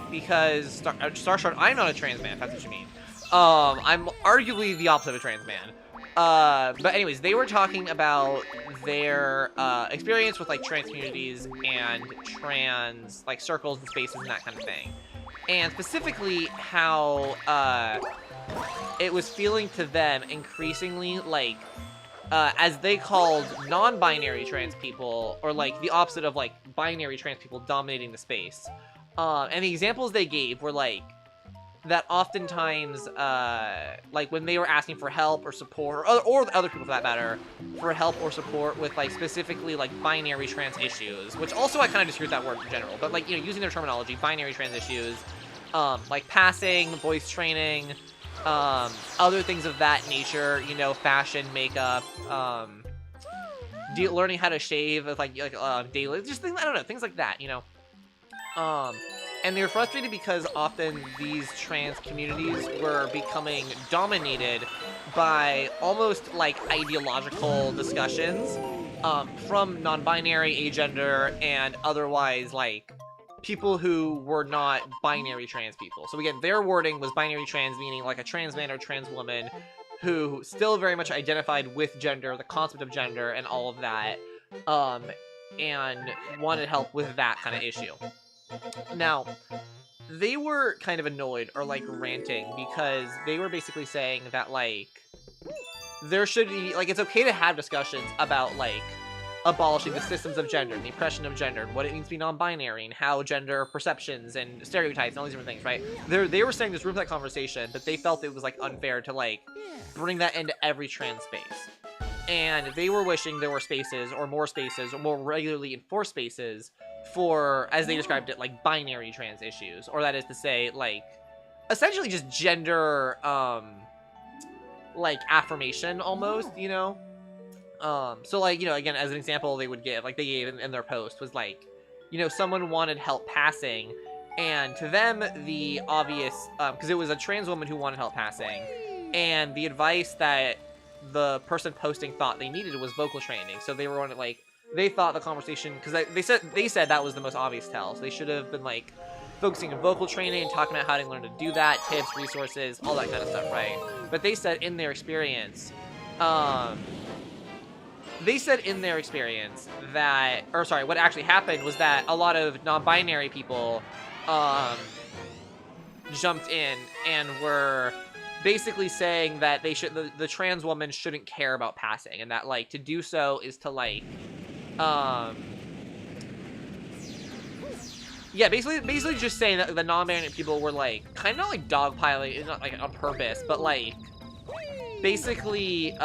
because I'm not a trans man, if that's what you mean. I'm arguably the opposite of a trans man. But anyways, they were talking about their experience with like trans communities and trans like circles and spaces and that kind of thing, and specifically how it was feeling to them increasingly like as they called non-binary trans people, or like the opposite of like binary trans people, dominating the space. And the examples they gave were like that oftentimes, like when they were asking for help or support, or other people for that matter, for help or support with like specifically like binary trans issues, which also I kind of disagree with that word in general, but like, you know, using their terminology, binary trans issues, like passing, voice training, other things of that nature, you know, fashion, makeup, learning how to shave, like daily, just things, I don't know, things like that, you know. And they were frustrated because often these trans communities were becoming dominated by almost like ideological discussions from non-binary, agender, and otherwise like people who were not binary trans people. So again, their wording was binary trans, meaning like a trans man or trans woman who still very much identified with gender, the concept of gender, and all of that, and wanted help with that kind of issue. Now, they were kind of annoyed or like ranting because they were basically saying that like there should be like it's okay to have discussions about like abolishing the systems of gender and the oppression of gender and what it means to be non-binary and how gender perceptions and stereotypes and all these different things, right? They were saying there's room for that conversation, but they felt it was like unfair to like bring that into every trans space. And they were wishing there were spaces or more regularly enforced spaces for, as they described it, like binary trans issues, or that is to say, like essentially just gender, like affirmation almost, you know. So like, you know, again, as an example, they would give, like they gave in their post was like, you know, someone wanted help passing, and to them the obvious, because it was a trans woman who wanted help passing, and the advice that the person posting thought they needed was vocal training. So they were on it like they thought the conversation, because they said that was the most obvious tell. So they should have been like focusing on vocal training and talking about how to learn to do that, tips, resources, all that kind of stuff, right? But they said in their experience, that, or sorry, what actually happened was that a lot of non-binary people jumped in and were basically saying that they should, the trans woman shouldn't care about passing, and that like to do so is to like yeah, basically just saying that the non-binary people were like kind of like dogpiling, not like on purpose, but like basically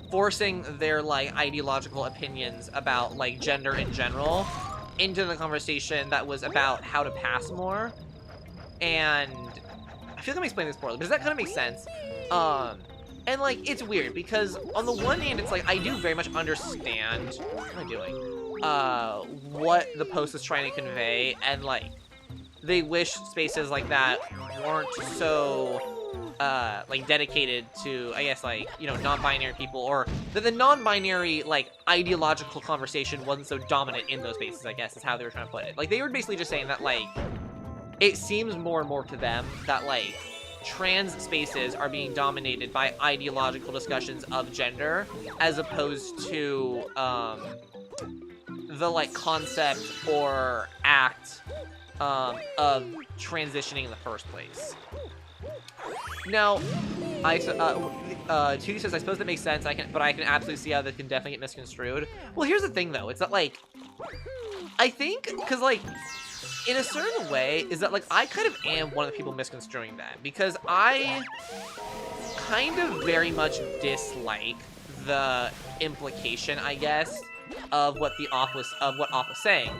forcing their like ideological opinions about like gender in general into the conversation that was about how to pass more. And I feel like I'm explaining this poorly, but does that kind of make sense? And like it's weird because on the one hand it's like I do very much understand what am I doing? What the post is trying to convey, and like they wish spaces like that weren't so like dedicated to, I guess, like, you know, non-binary people, or that the non-binary like ideological conversation wasn't so dominant in those spaces, I guess is how they were trying to put it. Like they were basically just saying that like it seems more and more to them that like trans spaces are being dominated by ideological discussions of gender as opposed to the like concept or act of transitioning in the first place. Now, Tootie says, I suppose that makes sense, but I can absolutely see how that can definitely get misconstrued. Well, here's the thing, though. It's that, like, I think, because, like, in a certain way, is that, like, I kind of am one of the people misconstruing that, because I kind of very much dislike the implication, I guess, of what Off was saying.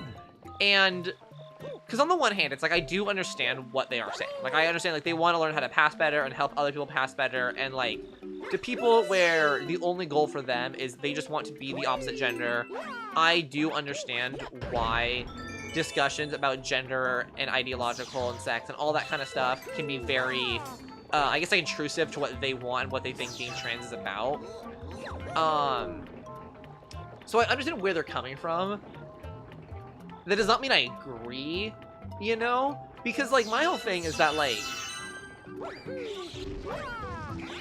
And because on the one hand, it's like I do understand what they are saying. Like I understand like they want to learn how to pass better and help other people pass better, and like to people where the only goal for them is they just want to be the opposite gender. I do understand why discussions about gender and ideological and sex and all that kind of stuff can be very, I guess, like intrusive to what they want and what they think being trans is about. So I understand where they're coming from. That does not mean I agree, you know? Because, like, my whole thing is that, like,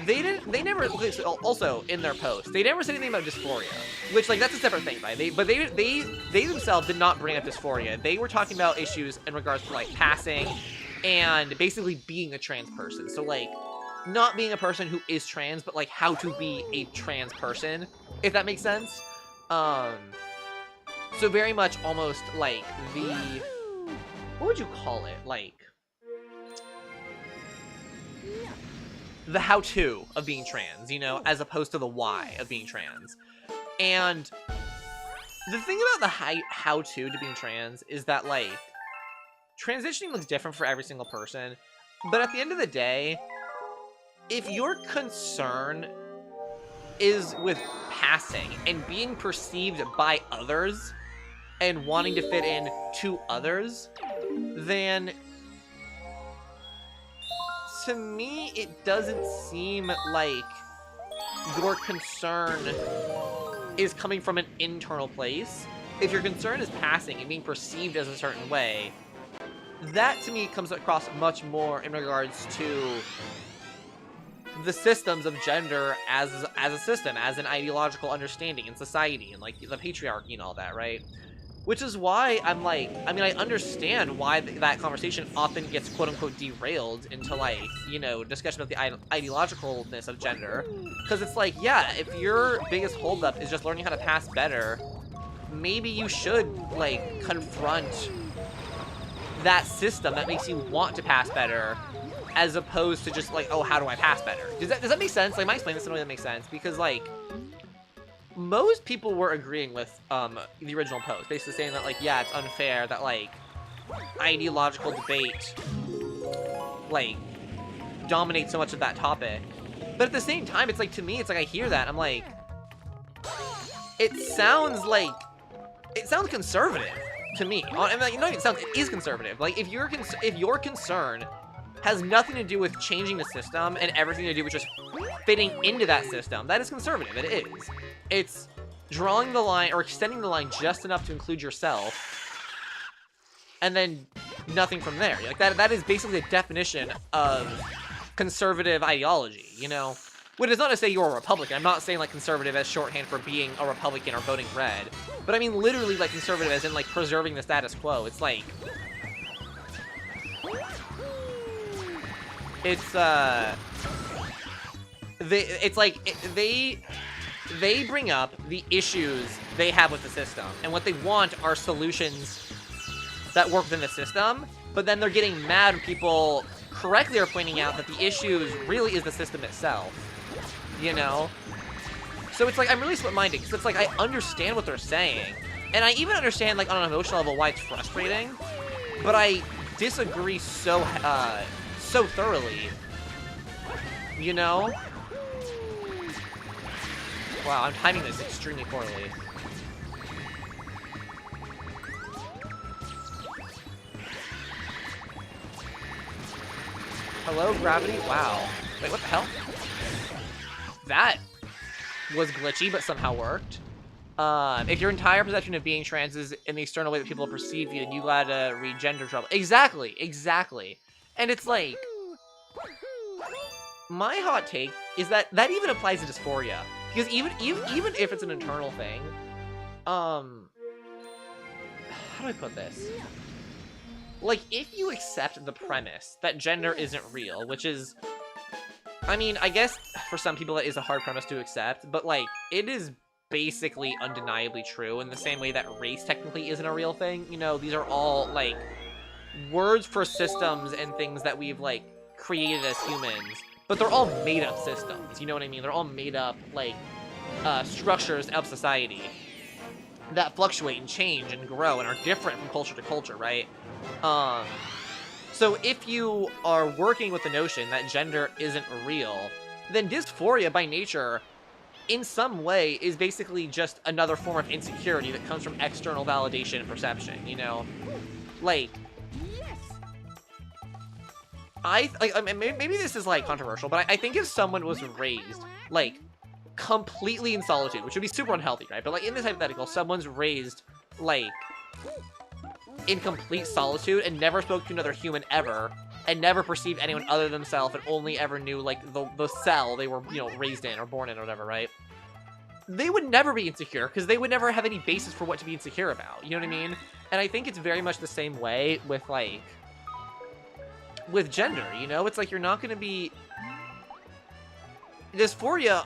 they never, also, in their post, they never said anything about dysphoria, which, like, that's a separate thing, right? They themselves did not bring up dysphoria. They were talking about issues in regards to, like, passing and basically being a trans person. So, like, not being a person who is trans, but, like, how to be a trans person, if that makes sense. So very much almost like the, what would you call it? Like, the how-to of being trans, you know, as opposed to the why of being trans. And the thing about the how-to to being trans is that, like, transitioning looks different for every single person. But at the end of the day, if your concern is with passing and being perceived by others and wanting to fit in to others, then to me it doesn't seem like your concern is coming from an internal place. If your concern is passing and being perceived as a certain way, that to me comes across much more in regards to the systems of gender as a system, as an ideological understanding in society, and like the patriarchy and all that, right? Which is why I'm like, I mean, I understand why that conversation often gets quote-unquote derailed into, like, you know, discussion about the ideologicalness of gender. Because it's like, yeah, if your biggest holdup is just learning how to pass better, maybe you should, like, confront that system that makes you want to pass better, as opposed to just, like, oh, how do I pass better? Does that make sense? Like, am I explaining this in a way that makes sense? Because, like, most people were agreeing with the original post, basically saying that, like, yeah, it's unfair that, like, ideological debate, like, dominates so much of that topic. But at the same time, it's like, to me, it's like, I hear that, I'm like, it sounds conservative to me. I mean, like, you know, it is conservative. Like, if your concern has nothing to do with changing the system and everything to do with just fitting into that system, that is conservative. It is. It's drawing the line or extending the line just enough to include yourself, and then nothing from there. Like, that is basically the definition of conservative ideology, you know? Which is not to say you're a Republican. I'm not saying, like, conservative as shorthand for being a Republican or voting red. But I mean literally, like, conservative as in, like, preserving the status quo. It's like, they bring up the issues they have with the system, and what they want are solutions that work within the system, but then they're getting mad when people correctly are pointing out that the issues really is the system itself, you know? So it's like, I'm really split-minded, because it's like, I understand what they're saying, and I even understand, like, on an emotional level why it's frustrating, but I disagree so thoroughly, you know? Wow, I'm timing this extremely poorly. Hello, gravity? Wow. Wait, what the hell? That was glitchy, but somehow worked. If your entire perception of being trans is in the external way that people perceive you, then you gotta read gender trouble. Exactly, exactly. And it's like, my hot take is that even applies to dysphoria. Because even if it's an internal thing, how do I put this? Like, if you accept the premise that gender isn't real, which is, I mean, I guess for some people that is a hard premise to accept, but, like, it is basically undeniably true in the same way that race technically isn't a real thing. You know, these are all, like, words for systems and things that we've, like, created as humans. But they're all made-up systems, you know what I mean? They're all made-up, like, structures of society that fluctuate and change and grow and are different from culture to culture, right? So if you are working with the notion that gender isn't real, then dysphoria by nature, in some way, is basically just another form of insecurity that comes from external validation and perception, you know? Like, I mean, maybe this is, like, controversial, but I think if someone was raised, like, completely in solitude, which would be super unhealthy, right? But, like, in this hypothetical, someone's raised, like, in complete solitude and never spoke to another human ever, and never perceived anyone other than themselves, and only ever knew, like, the cell they were, you know, raised in or born in or whatever, right? They would never be insecure, because they would never have any basis for what to be insecure about, you know what I mean? And I think it's very much the same way with, like, with gender, you know? It's like, you're not going to be... Dysphoria,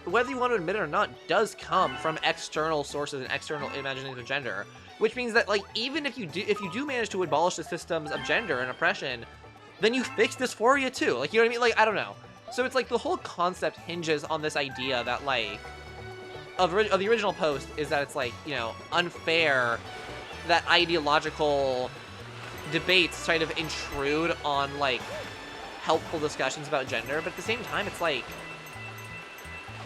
whether you want to admit it or not, does come from external sources and external imaginations of gender, which means that, like, even if you do manage to abolish the systems of gender and oppression, then you fix dysphoria too, like, you know what I mean? Like, I don't know. So it's like the whole concept hinges on this idea that, like, of the original post is that it's, like, you know, unfair that ideological debates try to intrude on, like, helpful discussions about gender, but at the same time, it's like,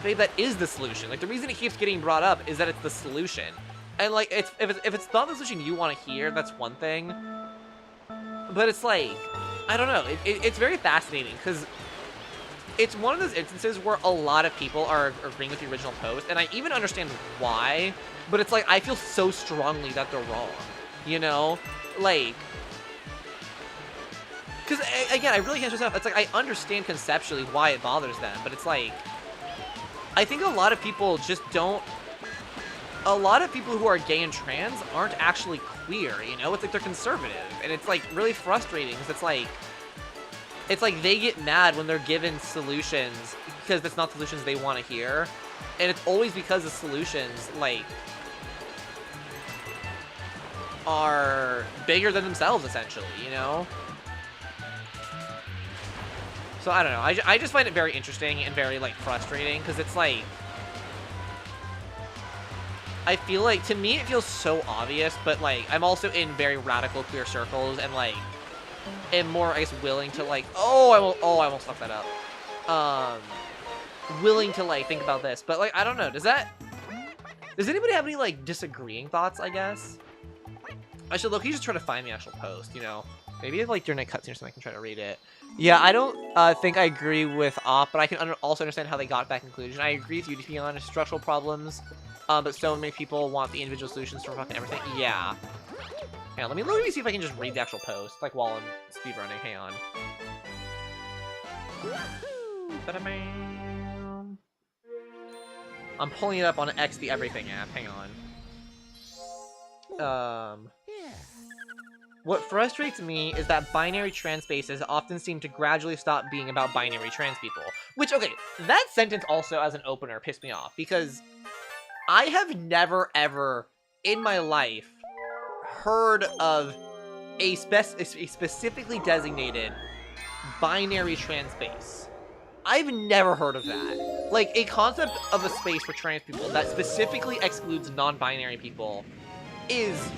babe, that is the solution. Like, the reason it keeps getting brought up is that it's the solution. And, like, if it's not the solution you want to hear, that's one thing. But it's like, I don't know. It's very fascinating, because it's one of those instances where a lot of people are agreeing with the original post, and I even understand why, but it's like, I feel so strongly that they're wrong, you know? Like, because, again, I really can't stress enough, it's like, I understand conceptually why it bothers them, but it's like, I think a lot of people just don't, a lot of people who are gay and trans aren't actually queer, you know? It's like they're conservative, and it's like really frustrating, because it's like they get mad when they're given solutions because that's not the solutions they want to hear, and it's always because the solutions, like, are bigger than themselves, essentially, you know? So, I don't know. I just find it very interesting and very, like, frustrating, because it's like, I feel like, to me, it feels so obvious, but, like, I'm also in very radical queer circles, and, like, am more, I guess, willing to, like, I almost fucked that up. Willing to, like, think about this, but, like, I don't know, does anybody have any, like, disagreeing thoughts, I guess? I should look, you just try to find the actual post, you know? Maybe if, like, during a cutscene or something, I can try to read it. Yeah, I don't think I agree with Op, but I can also understand how they got that conclusion. I agree with you, to be honest, structural problems, but so many people want the individual solutions for fucking everything. Yeah. Hang on, let me see if I can just read the actual post, like, while I'm speedrunning. Hang on. I'm pulling it up on X the Everything app. Hang on. What frustrates me is that binary trans spaces often seem to gradually stop being about binary trans people. Which, okay, that sentence also as an opener pissed me off, because I have never, ever, in my life, heard of a specifically designated binary trans space. I've never heard of that. Like, a concept of a space for trans people that specifically excludes non-binary people is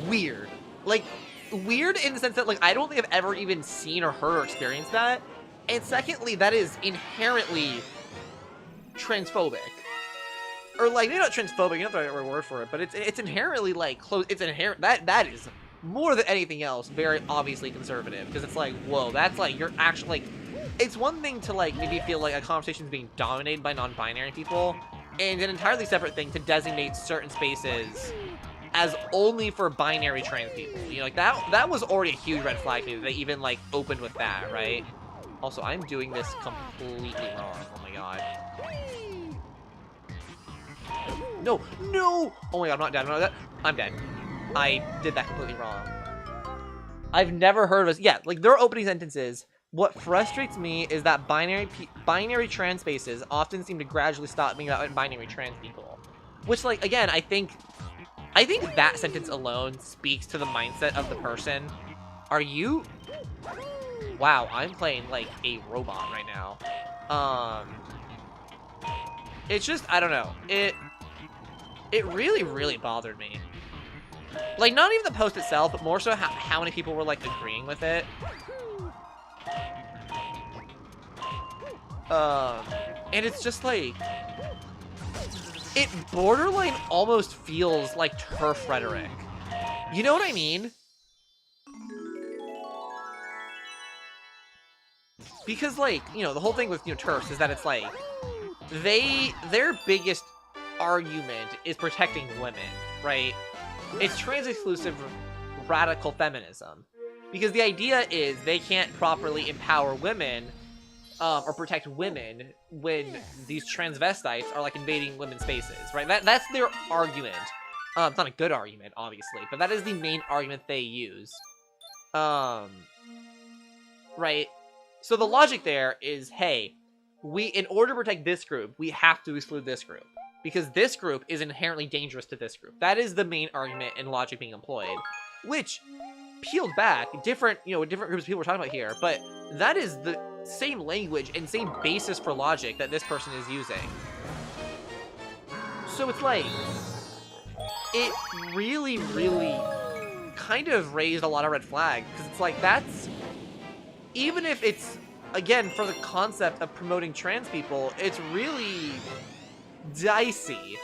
weird. Like, weird in the sense that, like, I don't think I've ever even seen or heard or experienced that. And secondly, that is inherently transphobic. Or, like, maybe not transphobic, you don't have the right word for it, but it's inherently, like, close, it's inherent, that is, more than anything else, very obviously conservative, because it's like, whoa, that's, like, you're actually, like, it's one thing to, like, maybe feel like a conversation is being dominated by non-binary people, and an entirely separate thing to designate certain spaces as only for binary trans people. You know, like, that was already a huge red flag to me, that they even, like, opened with that, right? Also, I'm doing this completely wrong, oh my god. No, no! Oh my god, I'm not dead, I'm dead. I did that completely wrong. I've never heard of this. Yeah, like, their opening sentences, what frustrates me is that binary trans spaces often seem to gradually stop being about binary trans people. Which, like, again, I think that sentence alone speaks to the mindset of the person. Are you... Wow, I'm playing, like, a robot right now. It's just, I don't know. It really, really bothered me. Like, not even the post itself, but more so how many people were, like, agreeing with it. And it's just, like... It borderline almost feels like TERF rhetoric. You know what I mean? Because, like, you know, the whole thing with, you know, TERFs is that it's, like... Their biggest argument is protecting women, right? It's trans-exclusive radical feminism. Because the idea is they can't properly empower women, or protect women when these transvestites are, like, invading women's spaces, right? That's their argument. It's not a good argument, obviously, but that is the main argument they use. Right? So the logic there is, hey, in order to protect this group, we have to exclude this group. Because this group is inherently dangerous to this group. That is the main argument and logic being employed. Which, peeled back, different groups of people we're talking about here, but that is the same language and same basis for logic that this person is using. So it's like, it really, really kind of raised a lot of red flags, because it's like, that's, even if it's, again, for the concept of promoting trans people, it's really Dicey.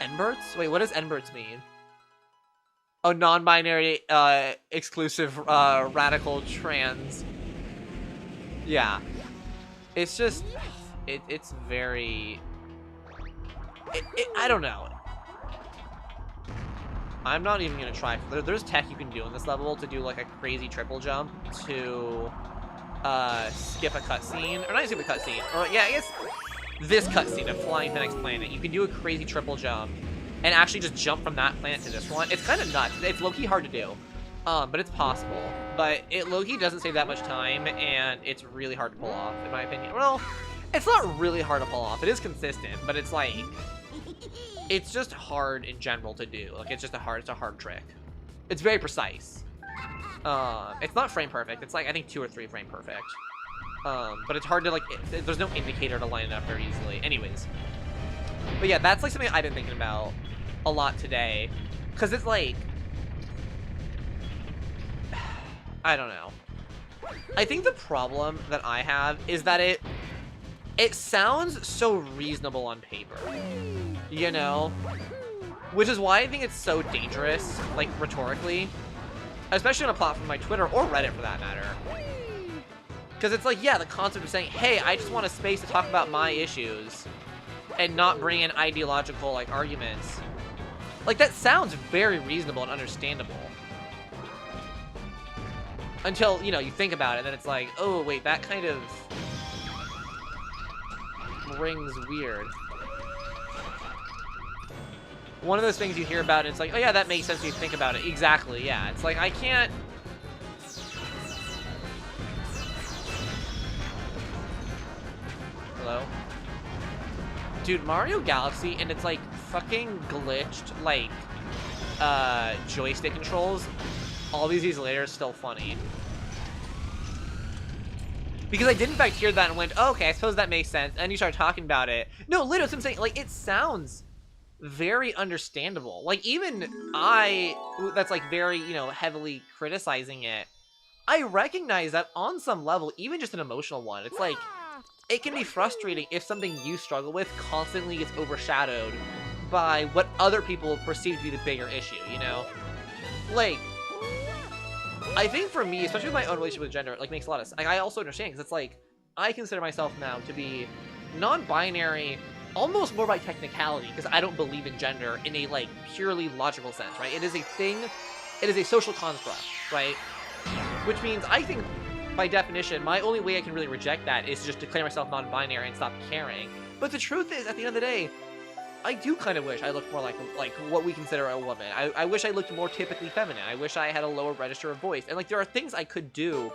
Nberts? Wait, what does Nberts mean? Oh, non-binary, exclusive, radical trans. Yeah. It's just, it's very, I don't know. I'm not even gonna try. There's tech you can do in this level to do like a crazy triple jump to skip a cutscene, or not skip a cutscene, or yeah, I guess this cutscene of flying to the next planet. You can do a crazy triple jump and actually just jump from that planet to this one. It's kind of nuts. It's low-key hard to do, but it's possible. But it low-key doesn't save that much time, and it's really hard to pull off, in my opinion. Well, it's not really hard to pull off. It is consistent, but it's like, it's just hard in general to do. Like, it's a hard trick. It's very precise. It's not frame perfect. It's like, I think 2 or 3 frame perfect. But it's hard to, like, there's no indicator to line it up very easily. Anyways. But yeah, that's like something I've been thinking about a lot today. Because it's like, I don't know. I think the problem that I have is that it sounds so reasonable on paper. You know? Which is why I think it's so dangerous, like, rhetorically. Especially on a platform like Twitter, or Reddit for that matter. Because it's like, yeah, the concept of saying, hey, I just want a space to talk about my issues and not bring in ideological, like, arguments. Like, that sounds very reasonable and understandable. Until, you know, you think about it, and then it's like, oh, wait, that kind of rings weird. One of those things you hear about, and it's like, oh yeah, that makes sense when you think about it. Exactly, yeah. It's like, I can't... Hello? Dude, Mario Galaxy, and it's like fucking glitched, like, joystick controls, all these years later is still funny. Because I did in fact hear that and went, oh, okay, I suppose that makes sense. And you start talking about it. No, literally, that's what I'm saying. Like, it sounds very understandable. Like, even I, that's like very, you know, heavily criticizing it, I recognize that on some level, even just an emotional one, it's like, it can be frustrating if something you struggle with constantly gets overshadowed by what other people perceive to be the bigger issue, you know? Like, I think for me, especially with my own relationship with gender, it, like, makes a lot of sense. Like, I also understand, because it's like, I consider myself now to be non-binary, almost more by technicality, because I don't believe in gender in a, like, purely logical sense, right? It is a thing, it is a social construct, right? Which means, I think, by definition, my only way I can really reject that is to just declare myself non-binary and stop caring. But the truth is, at the end of the day, I do kind of wish I looked more like what we consider a woman. I wish I looked more typically feminine. I wish I had a lower register of voice. And, like, there are things I could do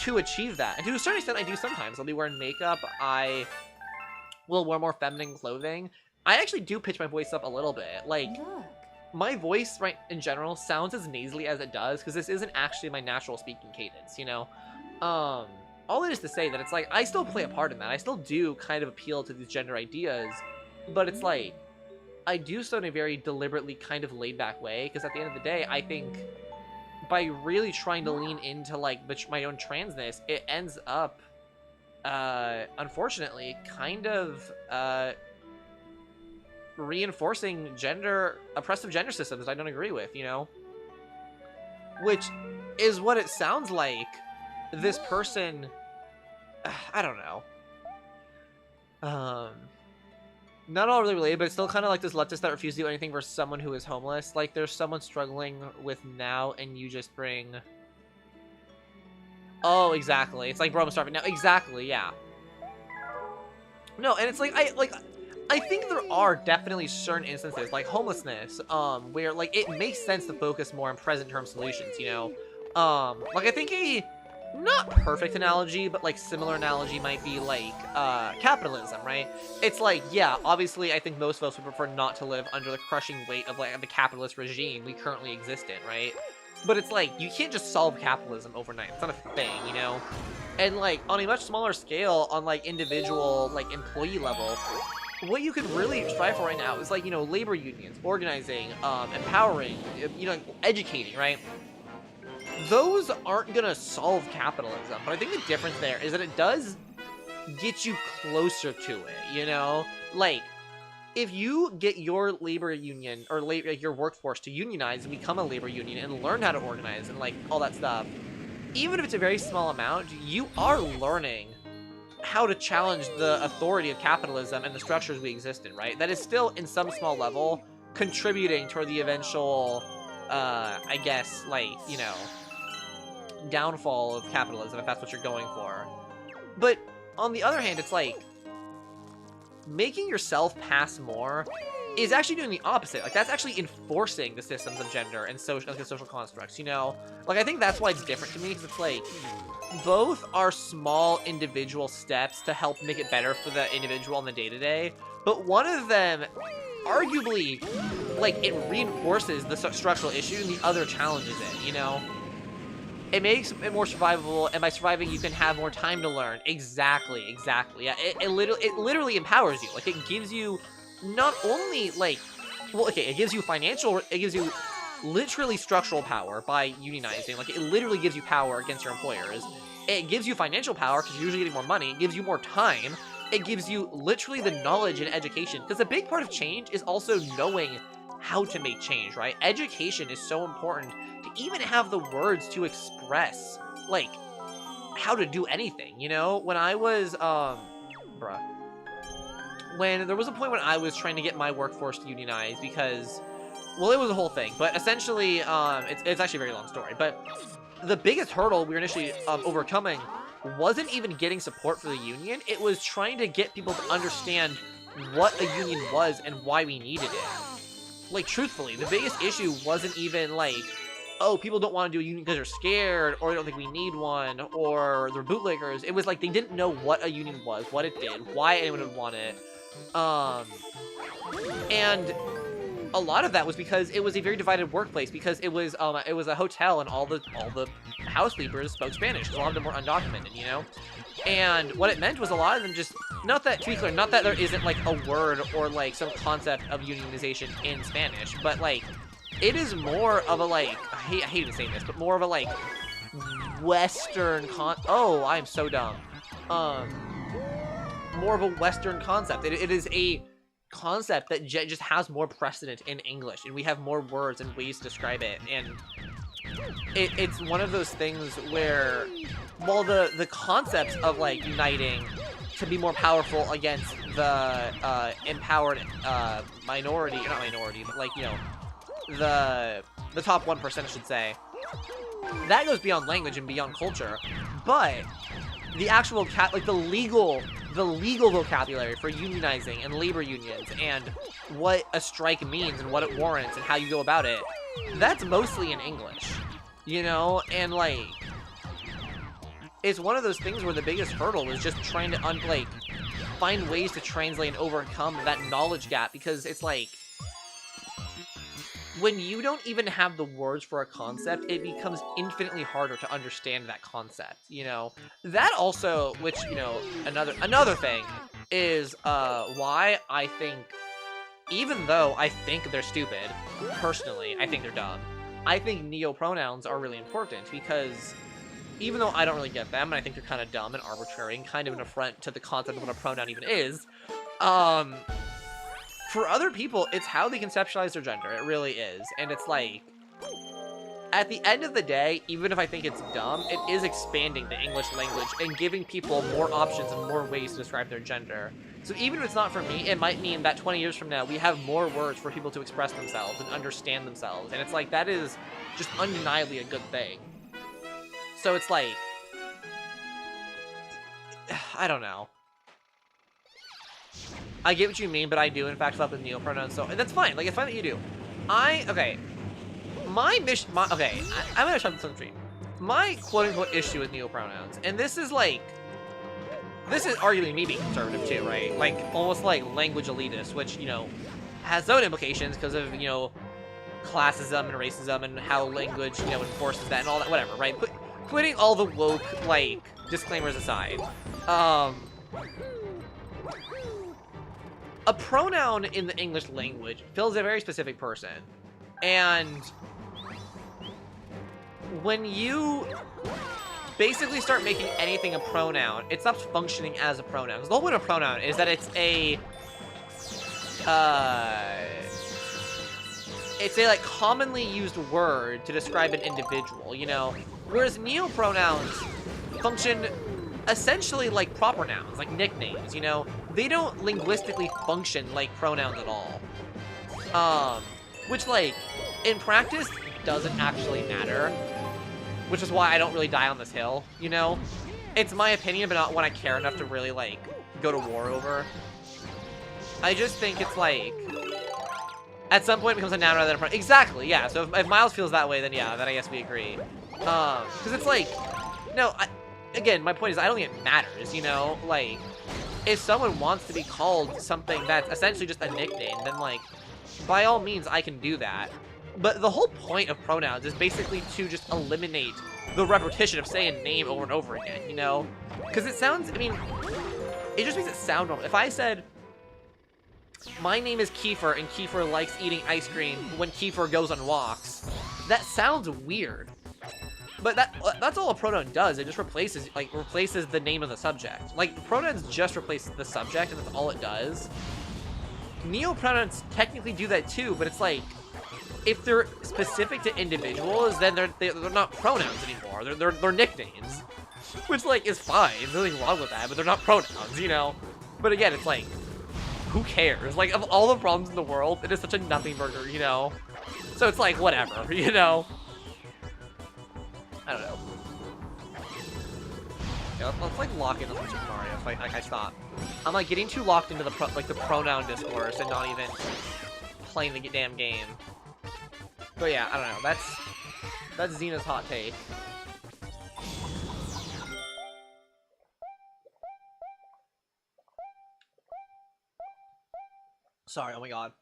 to achieve that. And to a certain extent, I do sometimes. I'll be wearing makeup. I will wear more feminine clothing. I actually do pitch my voice up a little bit. Like, my voice, right, in general, sounds as nasally as it does, because this isn't actually my natural speaking cadence, you know? All it is to say that it's like, I still play a part in that. I still do kind of appeal to these gender ideas, but it's like, I do so in a very deliberately kind of laid-back way, because at the end of the day, I think by really trying to lean into, like, my own transness, it ends up, unfortunately, kind of, reinforcing oppressive gender systems I don't agree with, you know? Which is what it sounds like this person, I don't know. Not all really related, but it's still kind of like this leftist that refuses to do anything for someone who is homeless. Like, there's someone struggling with now, and you just bring... Oh, exactly. It's like, bro, I'm starving now. Exactly, yeah. No, and it's like, I think there are definitely certain instances, like homelessness, where, like, it makes sense to focus more on present-term solutions, you know? Like, I think a not perfect analogy, but, like, similar analogy might be, like, capitalism, right? It's like, yeah, obviously, I think most of us would prefer not to live under the crushing weight of, like, the capitalist regime we currently exist in, right? But it's like, you can't just solve capitalism overnight. It's not a thing, you know? And, like, on a much smaller scale, on, like, individual, like, employee level, what you could really strive for right now is, like, you know, labor unions, organizing, empowering, you know, educating, right? Those aren't gonna solve capitalism, but I think the difference there is that it does get you closer to it, you know? Like, if you get your labor union or like your workforce to unionize and become a labor union and learn how to organize and like all that stuff, even if it's a very small amount, you are learning how to challenge the authority of capitalism and the structures we exist in, right? That is still, in some small level, contributing toward the eventual, I guess, like, you know, downfall of capitalism, if that's what you're going for. But on the other hand, it's like, making yourself pass more is actually doing the opposite. Like, that's actually enforcing the systems of gender and social constructs, you know? Like, I think that's why it's different to me, because it's like, both are small individual steps to help make it better for the individual in the day-to-day, but one of them, arguably, like, it reinforces the structural issue, and the other challenges it, you know? It makes it more survivable, and by surviving, you can have more time to learn. Exactly. Yeah, it literally empowers you. Like, it gives you not only, like, well, okay, it gives you literally structural power by unionizing. Like, it literally gives you power against your employers. It gives you financial power because you're usually getting more money. It gives you more time. It gives you literally the knowledge and education. Because a big part of change is also knowing how to make change, right? Education is so important to even have the words to express, like, how to do anything, you know? When I was, when there was a point when I was trying to get my workforce to unionize because, well, it was a whole thing, but essentially, it's actually a very long story, but the biggest hurdle we were initially overcoming wasn't even getting support for the union. It was trying to get people to understand what a union was and why we needed it. Like, truthfully, the biggest issue wasn't even like, oh, people don't want to do a union because they're scared, or they don't think we need one, or they're bootlickers. It was like they didn't know what a union was, what it did, why anyone would want it. And a lot of that was because it was a very divided workplace, because it was a hotel, and all the housekeepers spoke Spanish. A lot of them were undocumented, you know? And what it meant was a lot of them just, not that, to be clear, not that there isn't, like, a word or, like, some concept of unionization in Spanish, but, like, it is more of a, like, I hate even saying this, but more of a, like, Western oh, I'm so dumb. More of a Western concept. It is a concept that just has more precedent in English, and we have more words and ways to describe it, and it's one of those things where, while the concepts of, like, uniting to be more powerful against the empowered minority, not minority, but, like, you know, the top 1%, I should say, that goes beyond language and beyond culture, but the actual like the legal vocabulary for unionizing and labor unions and what a strike means and what it warrants and how you go about it, that's mostly in English, you know? And, like, it's one of those things where the biggest hurdle is just trying to find ways to translate and overcome that knowledge gap, because it's like, when you don't even have the words for a concept, it becomes infinitely harder to understand that concept, you know? That also, which, you know, another thing is why I think, even though I think they're stupid, personally, I think they're dumb, I think neo-pronouns are really important, because even though I don't really get them, and I think they're kind of dumb and arbitrary and kind of an affront to the concept of what a pronoun even is, for other people, it's how they conceptualize their gender. It really is. And it's like, at the end of the day, even if I think it's dumb, it is expanding the English language and giving people more options and more ways to describe their gender. So even if it's not for me, it might mean that 20 years from now, we have more words for people to express themselves and understand themselves. And it's like, that is just undeniably a good thing. So it's like, I don't know. I get what you mean, but I do, in fact, fuck with neo-pronouns, so that's fine. Like, it's fine that you do. Okay. I'm gonna shove this on the stream. My quote-unquote issue with neo-pronouns, and this is arguably me being conservative, too, right? Like, almost like language elitist, which, you know, has its own implications because of, you know, classism and racism and how language, you know, enforces that and all that, whatever, right? Putting all the woke, like, disclaimers aside, a pronoun in the English language fills a very specific person. And when you basically start making anything a pronoun, it stops functioning as a pronoun. Because the whole point of pronoun is that it's a like commonly used word to describe an individual, you know? Whereas neopronouns function essentially like proper nouns, like nicknames, you know? They don't linguistically function like pronouns at all. Which, like, in practice, doesn't actually matter. Which is why I don't really die on this hill, you know? It's my opinion, but not one I care enough to really, like, go to war over. I just think it's, like, at some point it becomes a noun rather than a pronoun. Exactly, yeah. So if Miles feels that way, then yeah, then I guess we agree. Because it's like, no, again, my point is I don't think it matters, you know? Like, if someone wants to be called something that's essentially just a nickname, then, like, by all means, I can do that. But the whole point of pronouns is basically to just eliminate the repetition of saying name over and over again, you know? Because it sounds, I mean, it just makes it sound normal. If I said, my name is Kiefer, and Kiefer likes eating ice cream when Kiefer goes on walks, that sounds weird. But that's all a pronoun does. It just replaces the name of the subject. Like, pronouns just replace the subject, and that's all it does. Neopronouns technically do that too, but it's like, if they're specific to individuals, then they're not pronouns anymore. They're nicknames, which, like, is fine. There's nothing wrong with that, but they're not pronouns, you know. But again, it's like, who cares? Like, of all the problems in the world, it is such a nothing burger, you know. So it's like, whatever, you know. I don't know. Yeah, let's like lock in on Super Mario. If I stop. I'm like getting too locked into the pronoun discourse and not even playing the damn game. But yeah, I don't know. That's Zina's hot take. Sorry. Oh my god.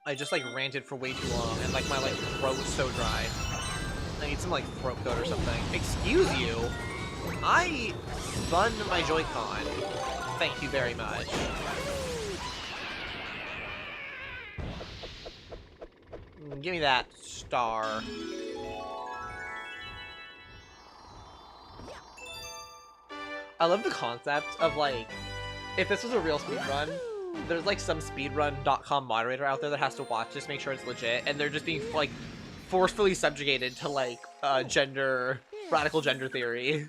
I just like ranted for way too long and like my like throat was so dry. I need some like throat coat or something. Excuse you. I spun my Joy-Con. Thank you very much. Give me that star. I love the concept of like, if this was a real speedrun, there's like some speedrun.com moderator out there that has to watch this, make sure it's legit, and they're just being like forcefully subjugated to like radical gender theory.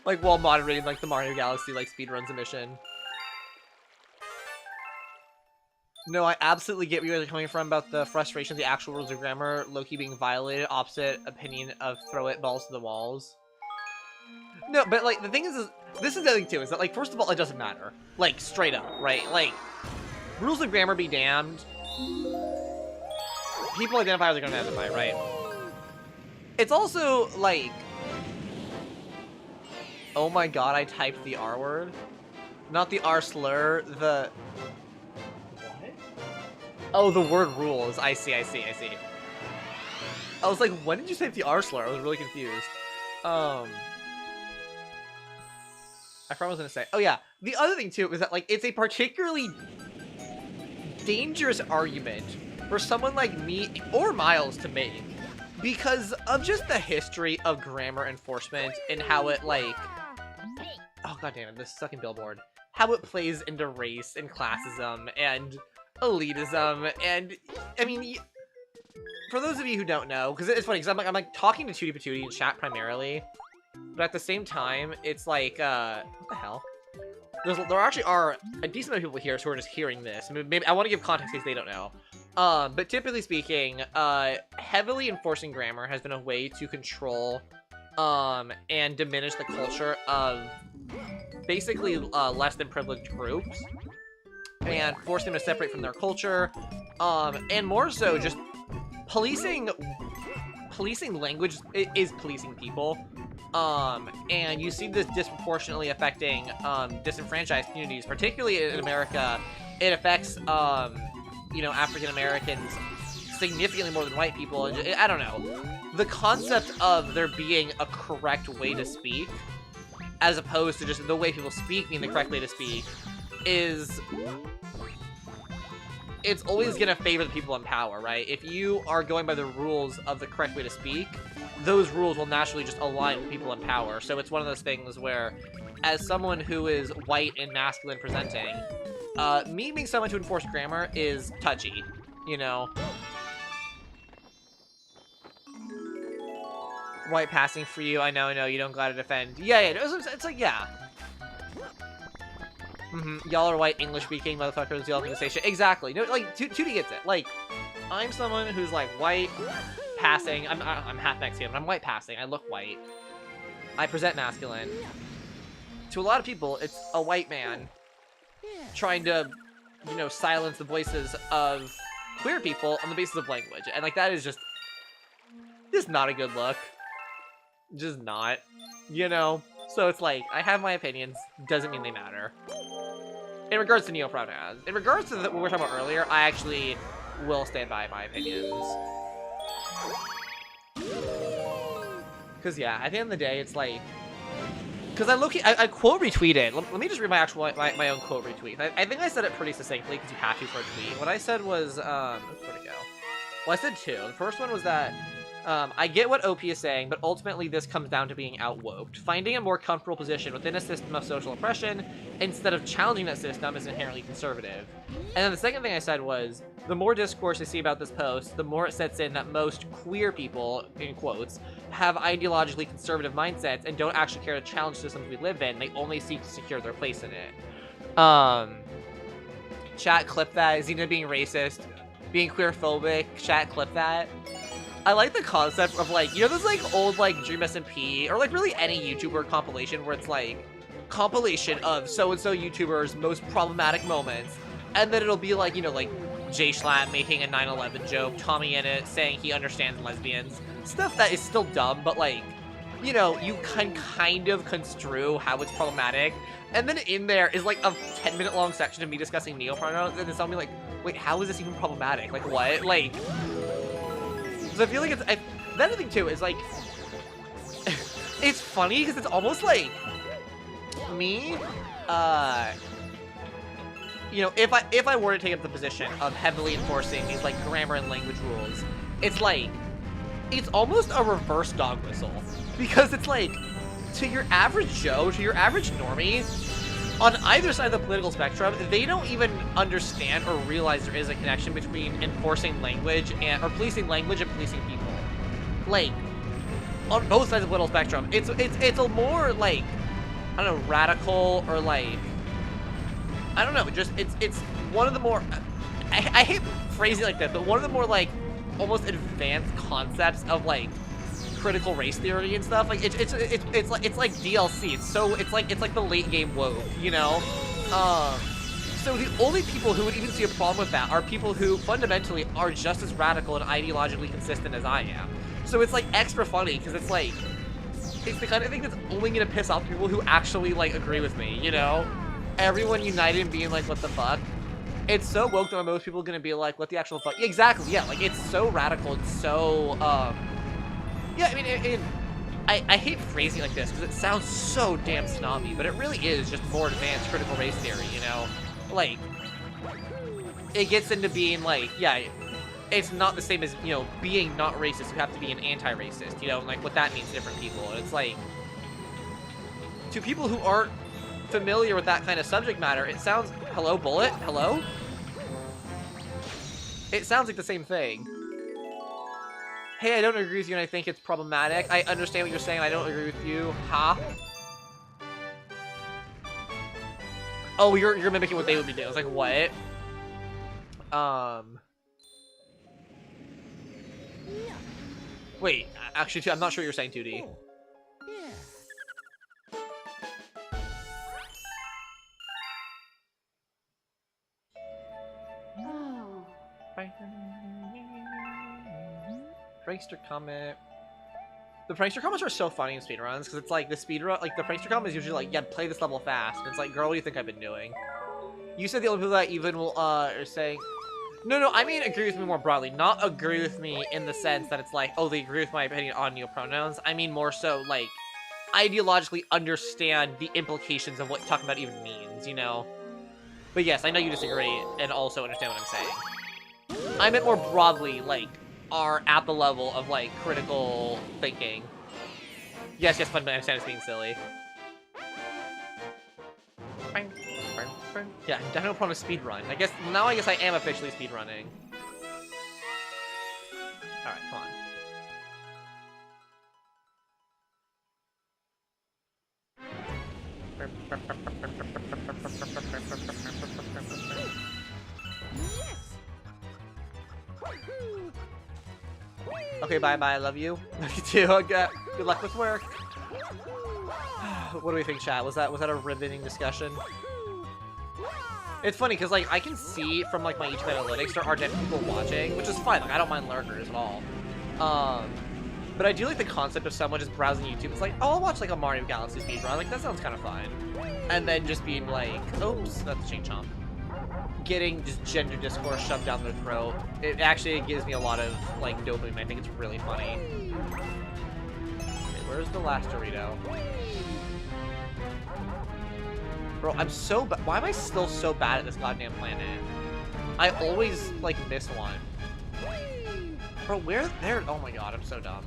Like, while moderating, like, the Mario Galaxy, like, speedruns a mission. No, I absolutely get where you guys are coming from about the frustration of the actual rules of grammar, Loki being violated, opposite opinion of throw it balls to the walls. No, but, like, the thing is this is the thing, too, is that, like, first of all, it doesn't matter. Like, straight up, right? Like, rules of grammar be damned. People identify how they're gonna identify, right? It's also, like... Oh my god, I typed the R word. Not the R slur, the... What? Oh, the word rules. I see. I was like, when did you type the R slur? I was really confused. I forgot what I was gonna say. Oh yeah, the other thing too is that, like, it's a particularly dangerous argument for someone like me or Miles to make. Because of just the history of grammar enforcement and how it, like... Oh, goddammit, this sucking billboard. How it plays into race and classism and elitism and... I mean, for those of you who don't know, because it's funny, because I'm like talking to Tootie Patootie in chat primarily, but at the same time, it's like, what the hell? There actually are a decent amount of people here who are just hearing this. Maybe I want to give context in case they don't know. But typically speaking, heavily enforcing grammar has been a way to control and diminish the culture of basically less than privileged groups and force them to separate from their culture, and more so just policing language is policing people, and you see this disproportionately affecting disenfranchised communities, particularly in America. It affects you know, African Americans significantly more than white people. And I don't know, the concept of there being a correct way to speak as opposed to just the way people speak being the correct way to speak is, it's always gonna favor the people in power, right? If you are going by the rules of the correct way to speak, those rules will naturally just align with people in power. So it's one of those things where, as someone who is white and masculine presenting, me being someone to enforce grammar is touchy, you know? White passing for you, I know, you don't gotta defend. Yeah, it's like, yeah. Y'all are white, English-speaking motherfuckers, y'all can say shit. Exactly. No, like, 2D gets it. Like, I'm someone who's, like, white, passing. I'm half Mexican, but I'm white passing. I look white. I present masculine. To a lot of people, it's a white man trying to, you know, silence the voices of queer people on the basis of language. And, like, that is just not a good look. Just not. You know? So it's like, I have my opinions, doesn't mean they matter. In regards to neopronouns, in regards to what we were talking about earlier, I actually will stand by my opinions. Because, yeah, at the end of the day, it's like... Because I quote retweeted. Let me just read my own quote retweet. I think I said it pretty succinctly, because you have to for a tweet. What I said was, where'd it go? Well, I said two. The first one was that, I get what OP is saying, but ultimately this comes down to being outwoked. Finding a more comfortable position within a system of social oppression, instead of challenging that system, is inherently conservative. And then the second thing I said was, the more discourse I see about this post, the more it sets in that most queer people, in quotes, have ideologically conservative mindsets and don't actually care to challenge systems we live in. They only seek to secure their place in it. Chat, clip that. Zina being racist, being queerphobic. Chat, clip that. I like the concept of, like, you know those, like, old, like, Dream SMP, or, like, really any YouTuber compilation where it's, like, compilation of so-and-so YouTuber's most problematic moments, and then it'll be, like, you know, like, Jay Schlatt making a 9/11 joke, Tommy in it saying he understands lesbians, stuff that is still dumb, but, like, you know, you can kind of construe how it's problematic, and then in there is, like, a 10-minute long section of me discussing neopronouns, and then somebody like, wait, how is this even problematic? Like, what? Like... So I feel like it's... the other thing, too, is, like... it's funny, because it's almost like... me... you know, if I were to take up the position of heavily enforcing these, like, grammar and language rules, it's like... it's almost a reverse dog whistle. Because it's like... to your average Joe, to your average normie... on either side of the political spectrum, they don't even understand or realize there is a connection between enforcing language or policing language and policing people. Like, on both sides of the political spectrum, it's a more, like, I don't know, radical or, like, I don't know, just, it's one of the more, I hate phrasing it like that, but one of the more, like, almost advanced concepts of, like, critical race theory and stuff. Like, it's like DLC. It's like the late game woke, you know? So the only people who would even see a problem with that are people who fundamentally are just as radical and ideologically consistent as I am. So it's, like, extra funny, because it's, like, it's the kind of thing that's only gonna piss off people who actually, like, agree with me, you know? Everyone united in being like, what the fuck? It's so woke that most people are gonna be like, what the actual fuck? Yeah, exactly, yeah, like, it's so radical, it's so, yeah, I mean, I hate phrasing like this, because it sounds so damn snobby, but it really is just more advanced critical race theory, you know? Like, it gets into being, like, yeah, it's not the same as, you know, being not racist, you have to be an anti-racist, you know, and, like, what that means to different people, and it's like, to people who aren't familiar with that kind of subject matter, it sounds, hello, Bullet, hello? It sounds like the same thing. Hey, I don't agree with you and I think it's problematic. I understand what you're saying, I don't agree with you. Ha? Oh, you're mimicking what they would be doing. I was like, what? Wait, actually, I'm not sure what you're saying, 2D. Prankster comment. The prankster comments are so funny in speedruns, because it's like the speedrun, like the prankster comment is usually like, yeah, play this level fast. And it's like, girl, what do you think I've been doing? You said the only people that even will, are saying, no, I mean agree with me more broadly. Not agree with me in the sense that it's like, oh, they agree with my opinion on neopronouns. I mean more so, like, ideologically understand the implications of what talking about even means, you know? But yes, I know you disagree, and also understand what I'm saying. I meant more broadly, like, are at the level of, like, critical thinking. Yes, fun, but I understand it's being silly. Yeah, definitely prone to speedrun. I guess I am officially speedrunning. Alright, come on. Okay, bye, I love you. Love you too. Good luck with work. What do we think, chat? Was that a riveting discussion? It's funny because, like, I can see from, like, my YouTube analytics there are definitely people watching, which is fine. Like, I don't mind lurkers at all. But I do like the concept of someone just browsing YouTube. It's like, oh, I'll watch, like, a Mario Galaxy speedrun. Like, that sounds kind of fun. And then just being like, oops, that's a chain chomp. Getting just gender discourse shoved down their throat. It gives me a lot of, like, dopamine. I think it's really funny. Okay, where's the last Dorito? Bro, I'm so bad. Why am I still so bad at this goddamn planet? I always, like, miss one. Bro, where? There? Oh my god, I'm so dumb.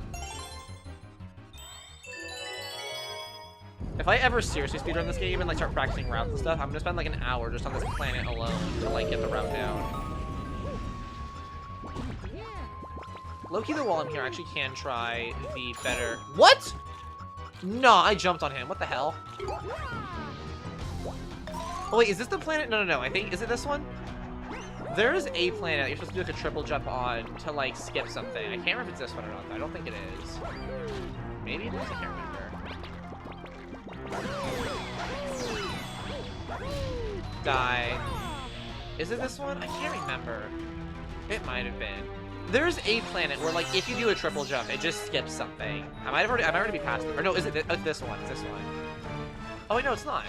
If I ever seriously speedrun this game and, like, start practicing routes and stuff, I'm gonna spend, like, an hour just on this planet alone to, like, get the route down. Low-key, though, while I'm here, I actually can try the better... What?! Nah, I jumped on him. What the hell? Oh, wait, is this the planet? No. I think... Is it this one? There is a planet you're supposed to do, like, a triple jump on to, like, skip something. I can't remember if it's this one or not. I don't think it is. Maybe it is? I can't remember. Die. Is it this one? I can't remember. It might have been. There's a planet where, like, if you do a triple jump, it just skips something. I might already be past it. Or no, is it this one? It's this one. Oh, wait, no, it's not.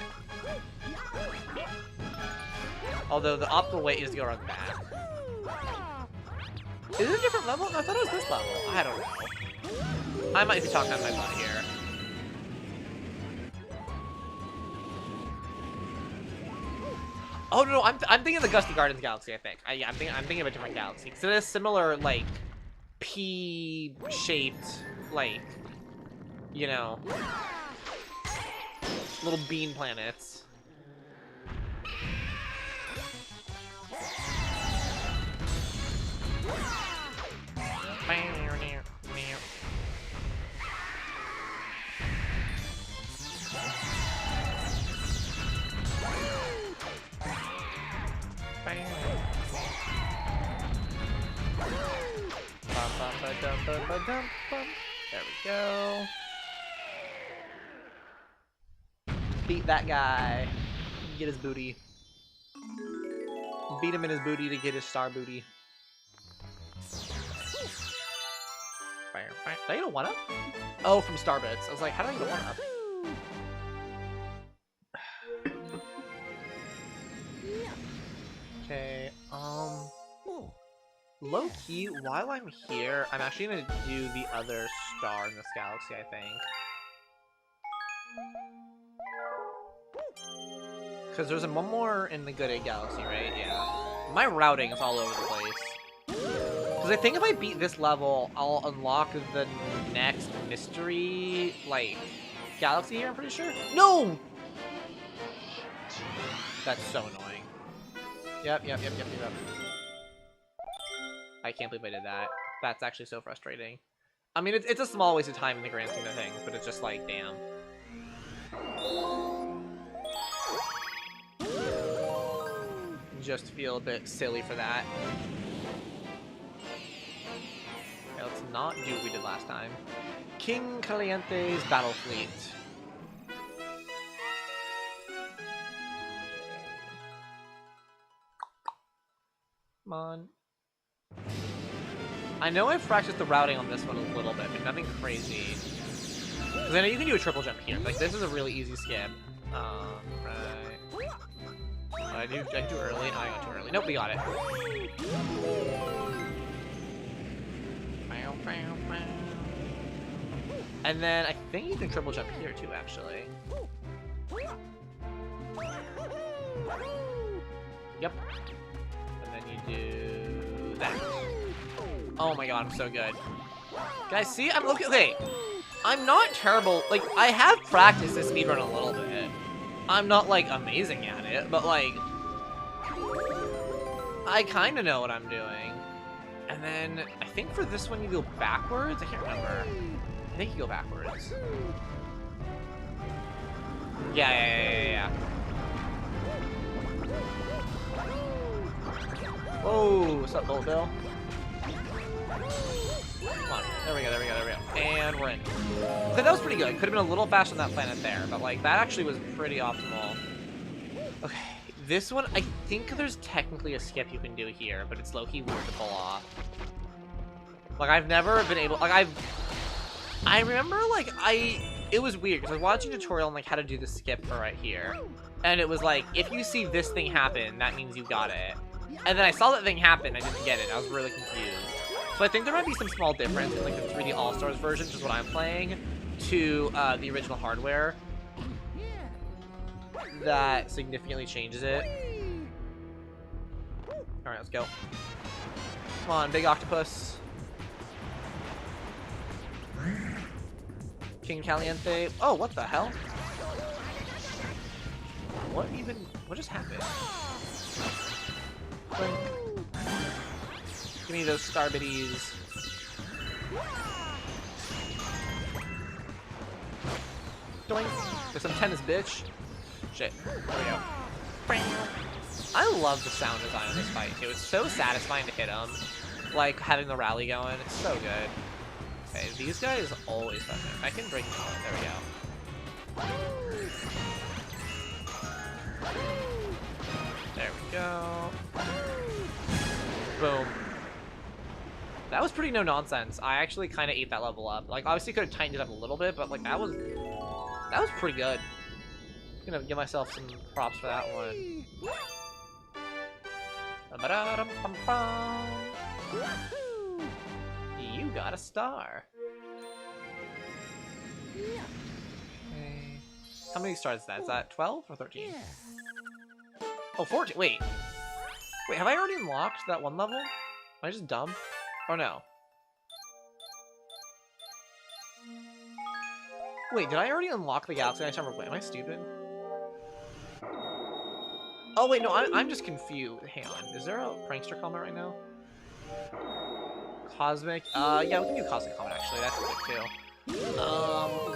Although the optimal way is to go around the back. Is it a different level? No, I thought it was this level. I don't know. I might be talking out of my butt here. Oh no, I'm thinking of the Gusty Gardens galaxy. I think. I'm thinking of a different galaxy. So there's similar, like, pea-shaped, like, you know, little bean planets. There we go. Beat that guy. Get his booty. Beat him in his booty to get his star booty. Did I get a 1-up? Oh, from Starbits. I was like, how did I get a 1-up? Okay, low-key, while I'm here, I'm actually gonna do the other star in this galaxy, I think. Because there's one more in the Good Egg Galaxy, right? Yeah. My routing is all over the place. Because I think if I beat this level, I'll unlock the next mystery, like, galaxy here, I'm pretty sure. No! That's so annoying. Yep. I can't believe I did that. That's actually so frustrating. I mean, it's a small waste of time in the grand scheme of things, but it's just like, damn. Just feel a bit silly for that. Okay, let's not do what we did last time. King Caliente's battle fleet. Come on. I know I've practiced the routing on this one a little bit, but nothing crazy. Because I know you can do a triple jump here. Like, this is a really easy skip. Right. I do early. No, I got too early. Nope, we got it. And then I think you can triple jump here too, actually. Yep. And then you do that. Oh my god, I'm so good. Guys, see? I'm looking. Okay. I'm not terrible. Like, I have practiced this speedrun a little bit. I'm not, like, amazing at it, but, like, I kind of know what I'm doing. And then, I think for this one you go backwards? I can't remember. I think you go backwards. Yeah. Whoa, what's up, Bullet Bill? Come on, there we go. And we're in. Okay, that was pretty good. Could have been a little faster on that planet there, but, like, that actually was pretty optimal. Okay, this one, I think there's technically a skip you can do here, but it's low-key weird to pull off. Like, I've never been able, like, I remember, like, it was weird, because I was watching a tutorial on, like, how to do the skip for right here, and it was like, if you see this thing happen, that means you got it. And then I saw that thing happen, I didn't get it, I was really confused. So I think there might be some small difference in, like, the 3D All-Stars version, which is what I'm playing, to the original hardware, that significantly changes it. Alright, let's go. Come on, big octopus. King Caliente. Oh, what the hell? What just happened? Give me those star biddies. Doink. There's some tennis, bitch. Shit. There we go. I love the sound design of this fight, too. It's so satisfying to hit them. Like, having the rally going. It's so good. Okay, these guys always fuck me. I can break them out. There we go. There we go. Boom. That was pretty no nonsense. I actually kind of ate that level up. Like, obviously could have tightened it up a little bit, but like that was pretty good. I'm gonna give myself some props for that one. You got a star. Okay. How many stars is that? Is that 12 or 13? Oh, 14. Wait, have I already unlocked that one level? Am I just dumb? Oh no. Wait, did I already unlock the Galaxy? I remember. Wait, am I stupid? Oh wait, no, I'm just confused. Hang on, is there a prankster comment right now? Cosmic? Yeah, we can do Cosmic comment actually. That's good too.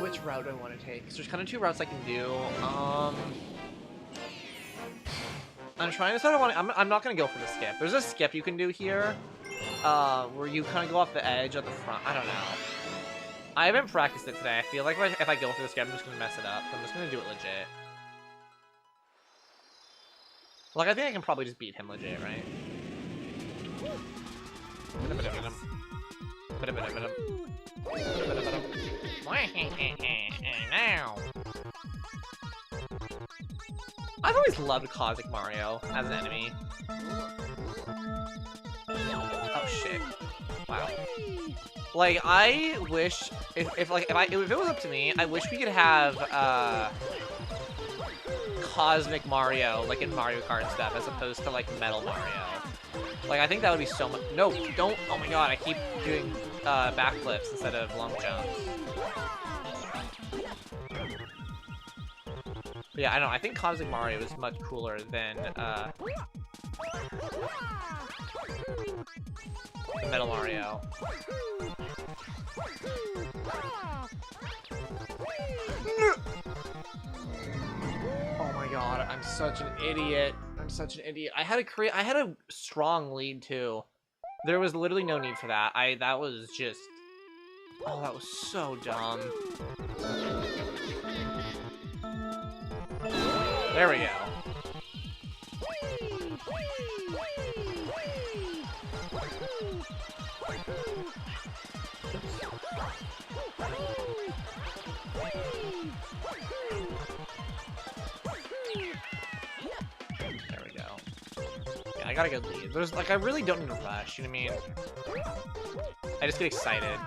Which route do I want to take? Because there's kind of two routes I can do. I'm trying to decide. I'm not gonna go for the skip. There's a skip you can do here, where you kind of go off the edge at the front. I don't know. I haven't practiced it today. I feel like if I go for the skip, I'm just gonna mess it up. So I'm just gonna do it legit. Like, I think I can probably just beat him legit, right? Now. I've always loved Cosmic Mario as an enemy. Oh shit! Wow. Like, I wish if it was up to me, I wish we could have Cosmic Mario like in Mario Kart and stuff, as opposed to like Metal Mario. Like, I think that would be so much. No, don't! Oh my god, I keep doing backflips instead of long jumps. But yeah, I don't know. I think Cosmic Mario is much cooler than Metal Mario. Oh my god, I'm such an idiot. I'm such an idiot. I had a strong lead too. There was literally no need for that. That was just, oh, that was so dumb. There we go. There we go. Yeah, I got a good lead. There's like, I really don't need to rush, you know what I mean? I just get excited.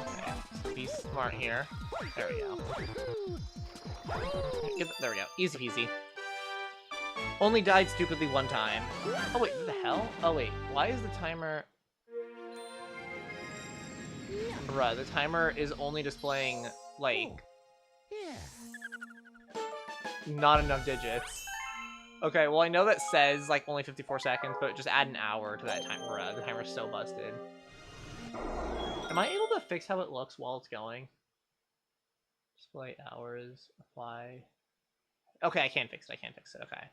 Okay, be smart here. There we go. There we go. Easy peasy. Only died stupidly one time. Oh wait, what the hell? Oh wait, why is the timer... Bruh, the timer is only displaying, like... not enough digits. Okay, well I know that says, like, only 54 seconds, but just add an hour to that time. Bruh, the timer's so busted. Am I able to fix how it looks while it's going? Display hours, apply... Okay, I can fix it, okay.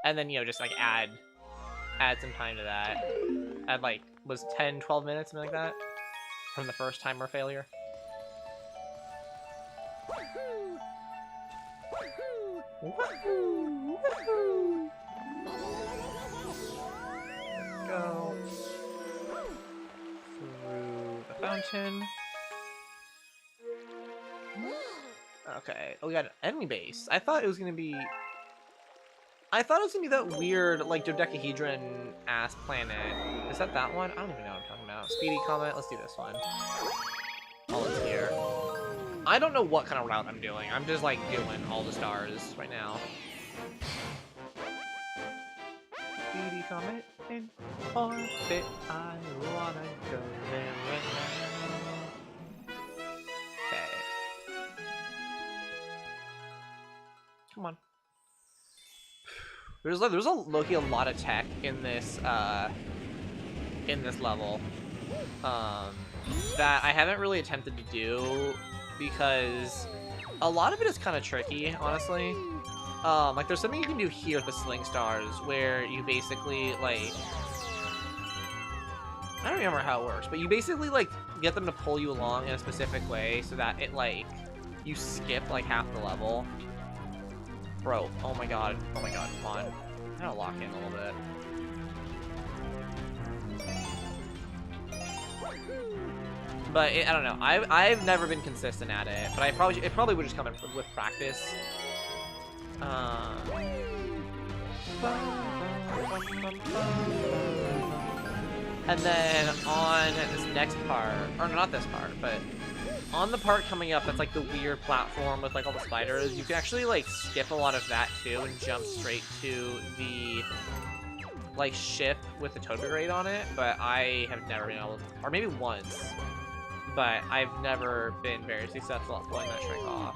And then, you know, just, like, add some time to that. Add, like, was 10, 12 minutes, something like that? From the first timer failure? Woohoo! Woohoo! Let's go through the fountain. Okay. Oh, we got an enemy base. I thought it was gonna be that weird, like, dodecahedron-ass planet. Is that one? I don't even know what I'm talking about. Speedy Comet. Let's do this one. All it's here. I don't know what kind of route I'm doing. I'm just, like, doing all the stars right now. Speedy Comet in orbit. I wanna go there right now. Okay. Come on. There's a low-key a lot of tech in this level that I haven't really attempted to do because a lot of it is kind of tricky, honestly. Like there's something you can do here with the Sling Stars where you basically like I don't remember how it works, but you basically like get them to pull you along in a specific way so that it like you skip like half the level. Bro, oh my god, come on. I'm gonna lock in a little bit. But I don't know. I've never been consistent at it, but it probably would just come with practice. And then on this next part, or not this part, but on the part coming up that's like the weird platform with like all the spiders, you can actually like skip a lot of that too and jump straight to the like ship with the Toad on it, but I have never been able to, or maybe once, but I've never been very successful at pulling that trick off.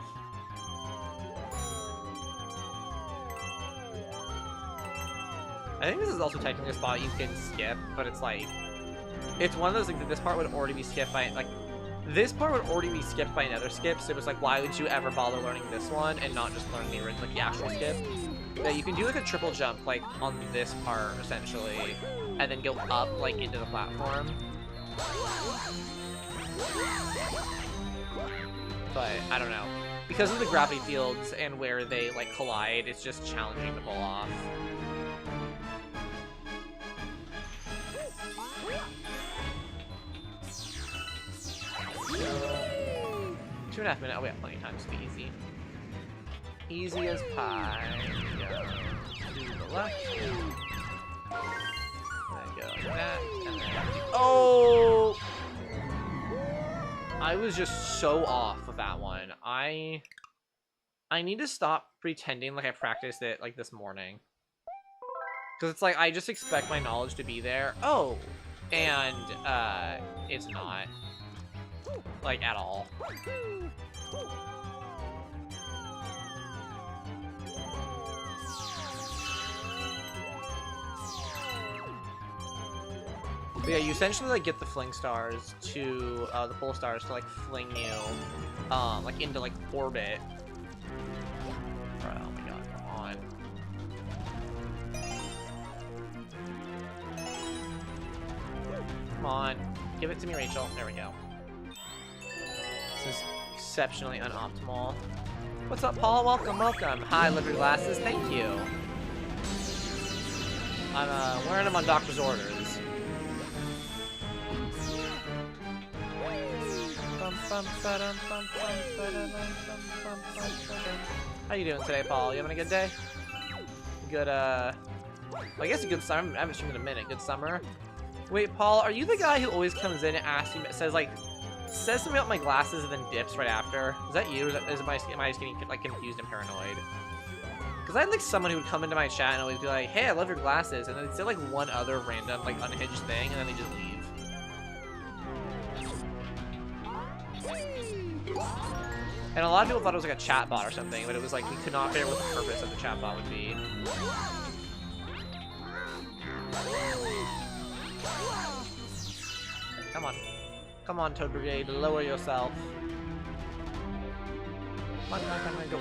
I think this is also technically a spot you can skip, but it's like, it's one of those things that this part would already be skipped by, like, this part would already be skipped by another skip, so it was like, why would you ever bother learning this one and not just learn the original, like, the actual skip? Yeah, you can do, like, a triple jump, like, on this part, essentially, and then go up, like, into the platform. But, I don't know. Because of the gravity fields and where they, like, collide, it's just challenging to pull off. 2.5 minutes. Oh, we have plenty of time to be easy. Easy as pie. Go to the left. Then go like that. And then... Oh! I was just so off with that one. I need to stop pretending like I practiced it like this morning. Because it's like, I just expect my knowledge to be there. Oh! And, it's not. Like, at all. But yeah, you essentially, like, get the fling stars to, the pole stars to, like, fling you, like, into, like, orbit. Oh my god, come on. Come on. Give it to me, Rachel. There we go. This is exceptionally unoptimal. What's up, Paul? Welcome, welcome. Hi, Livery Glasses. Thank you. I'm wearing them on doctor's orders. How you doing today, Paul? You having a good day? Good, well, I guess a good summer. I haven't streamed in a minute. Good summer. Wait, Paul, are you the guy who always comes in and asks me, says something about my glasses and then dips right after? Is that you? Or am I just getting like confused and paranoid? Because I had like someone who would come into my chat and always be like, hey, I love your glasses, and then they'd say like one other random like unhinged thing, and then they just leave. And a lot of people thought it was like a chatbot or something, but it was like we could not figure out what the purpose of the chatbot would be. Come on. Come on, Toad Brigade, lower yourself. Come on, go.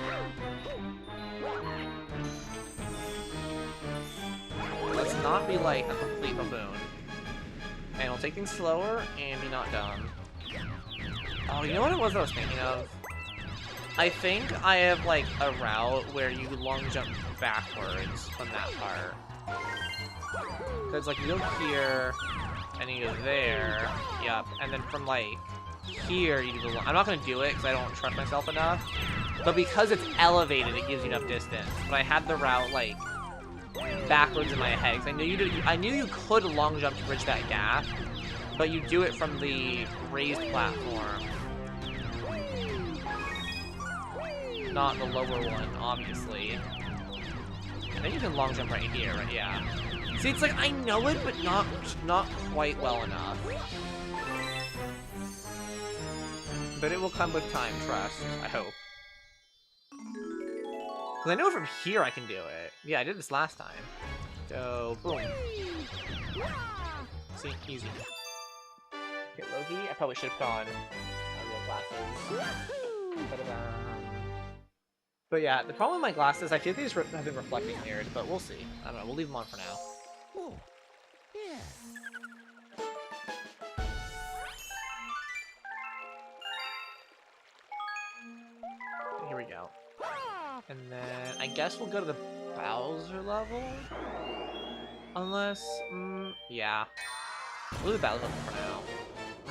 Let's not be like a complete buffoon. And we'll take things slower and be not dumb. Oh, you know what it was that I was thinking of? I think I have like a route where you long jump backwards from that part. Because like you go here, and you go there, yep, and then from like here you do the I'm not gonna do it because I don't trust myself enough. But because it's elevated, it gives you enough distance. But I had the route like backwards in my head. 'Cause I knew you could long jump to bridge that gap, but you do it from the raised platform. Not the lower one, obviously. And then you can long jump right here, right? Yeah. See, it's like I know it, but not quite well enough. But it will come with time, trust. I hope. Because I know from here I can do it. Yeah, I did this last time. So, boom. See, easy. Okay, Loki, I probably should have put on real glasses. But yeah, the problem with my glasses, I feel these have been reflecting weird, but we'll see. I don't know, we'll leave them on for now. Oh, yeah. Here we go. And then I guess we'll go to the Bowser level? Unless, yeah. We'll do the Bowser level for now.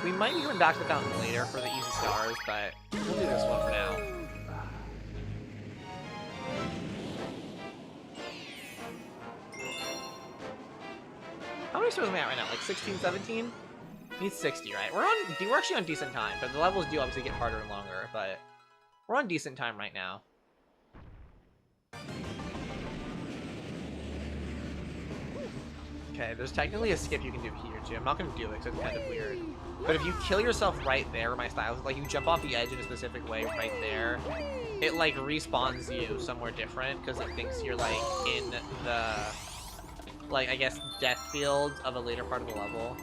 We might be going back to the fountain later for the easy stars, but we'll do this one for now. How many stars am I at right now? Like 16, 17? Need 60, right? We're actually on decent time, but the levels do obviously get harder and longer, but we're on decent time right now. Okay, there's technically a skip you can do here too. I'm not gonna do it because it's kind of weird. But if you kill yourself right there, my style is like you jump off the edge in a specific way right there, it like respawns you somewhere different because it thinks you're like in the, like, I guess death field of a later part of the level.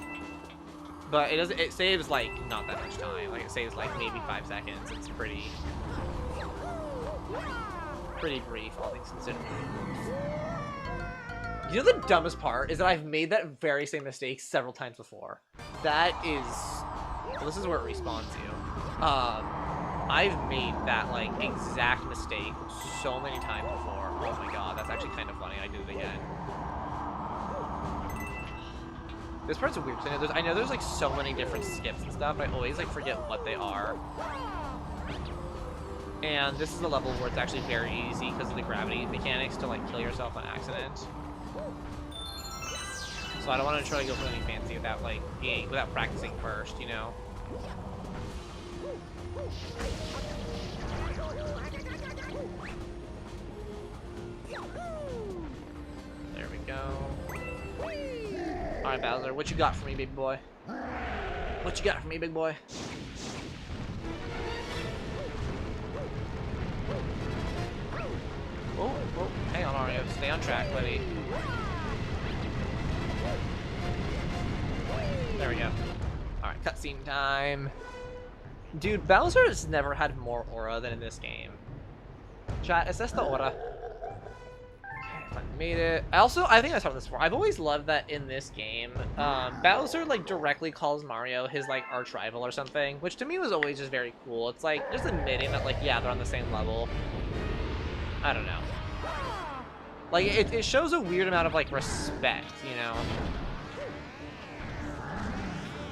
But it saves like not that much time. Like it saves like maybe 5 seconds. It's pretty brief, all things considered. You know the dumbest part is that I've made that very same mistake several times before. That is, well, this is where it respawns you. I've made that like exact mistake so many times before. Oh my god, that's actually kind of funny. I did it again. This part's weird because I know there's like so many different skips and stuff. I always like forget what they are. And this is a level where it's actually very easy because of the gravity mechanics to like kill yourself on accident. So I don't want to try to go for anything fancy without practicing first, you know. There we go. Alright, Bowser, what you got for me, big boy? What you got for me, big boy? Oh, hang on, Mario. Stay on track, buddy. There we go. Alright, cutscene time. Dude, Bowser has never had more aura than in this game. Chat, is this the aura? I made it. I think I saw this before. I've always loved that in this game, Bowser like directly calls Mario his like arch rival or something, which to me was always just very cool. It's like just admitting that like yeah, they're on the same level. I don't know. Like it shows a weird amount of like respect, you know.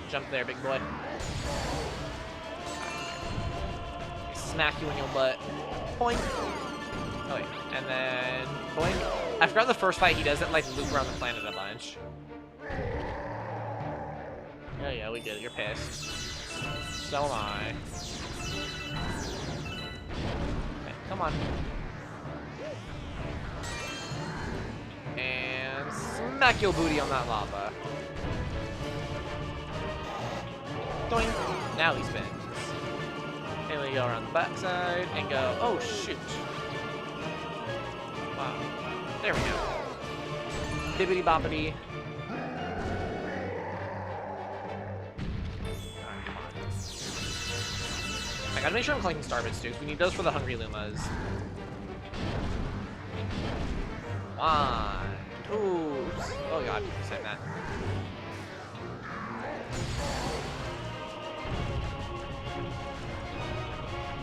Jump there, big boy. Smack you in your butt. Point. Oh wait, and then point. I forgot the first fight he doesn't like loop around the planet a bunch. Oh yeah, we did it. You're pissed. So am I. Okay, come on. Smack your booty on that lava. Doink. Now he spins. And we go around the backside and go, oh shoot. Wow. There we go. Bibbity boppity. I gotta make sure I'm collecting starbits too, because we need those for the hungry lumas. One. Ooh. Oh god, you said that.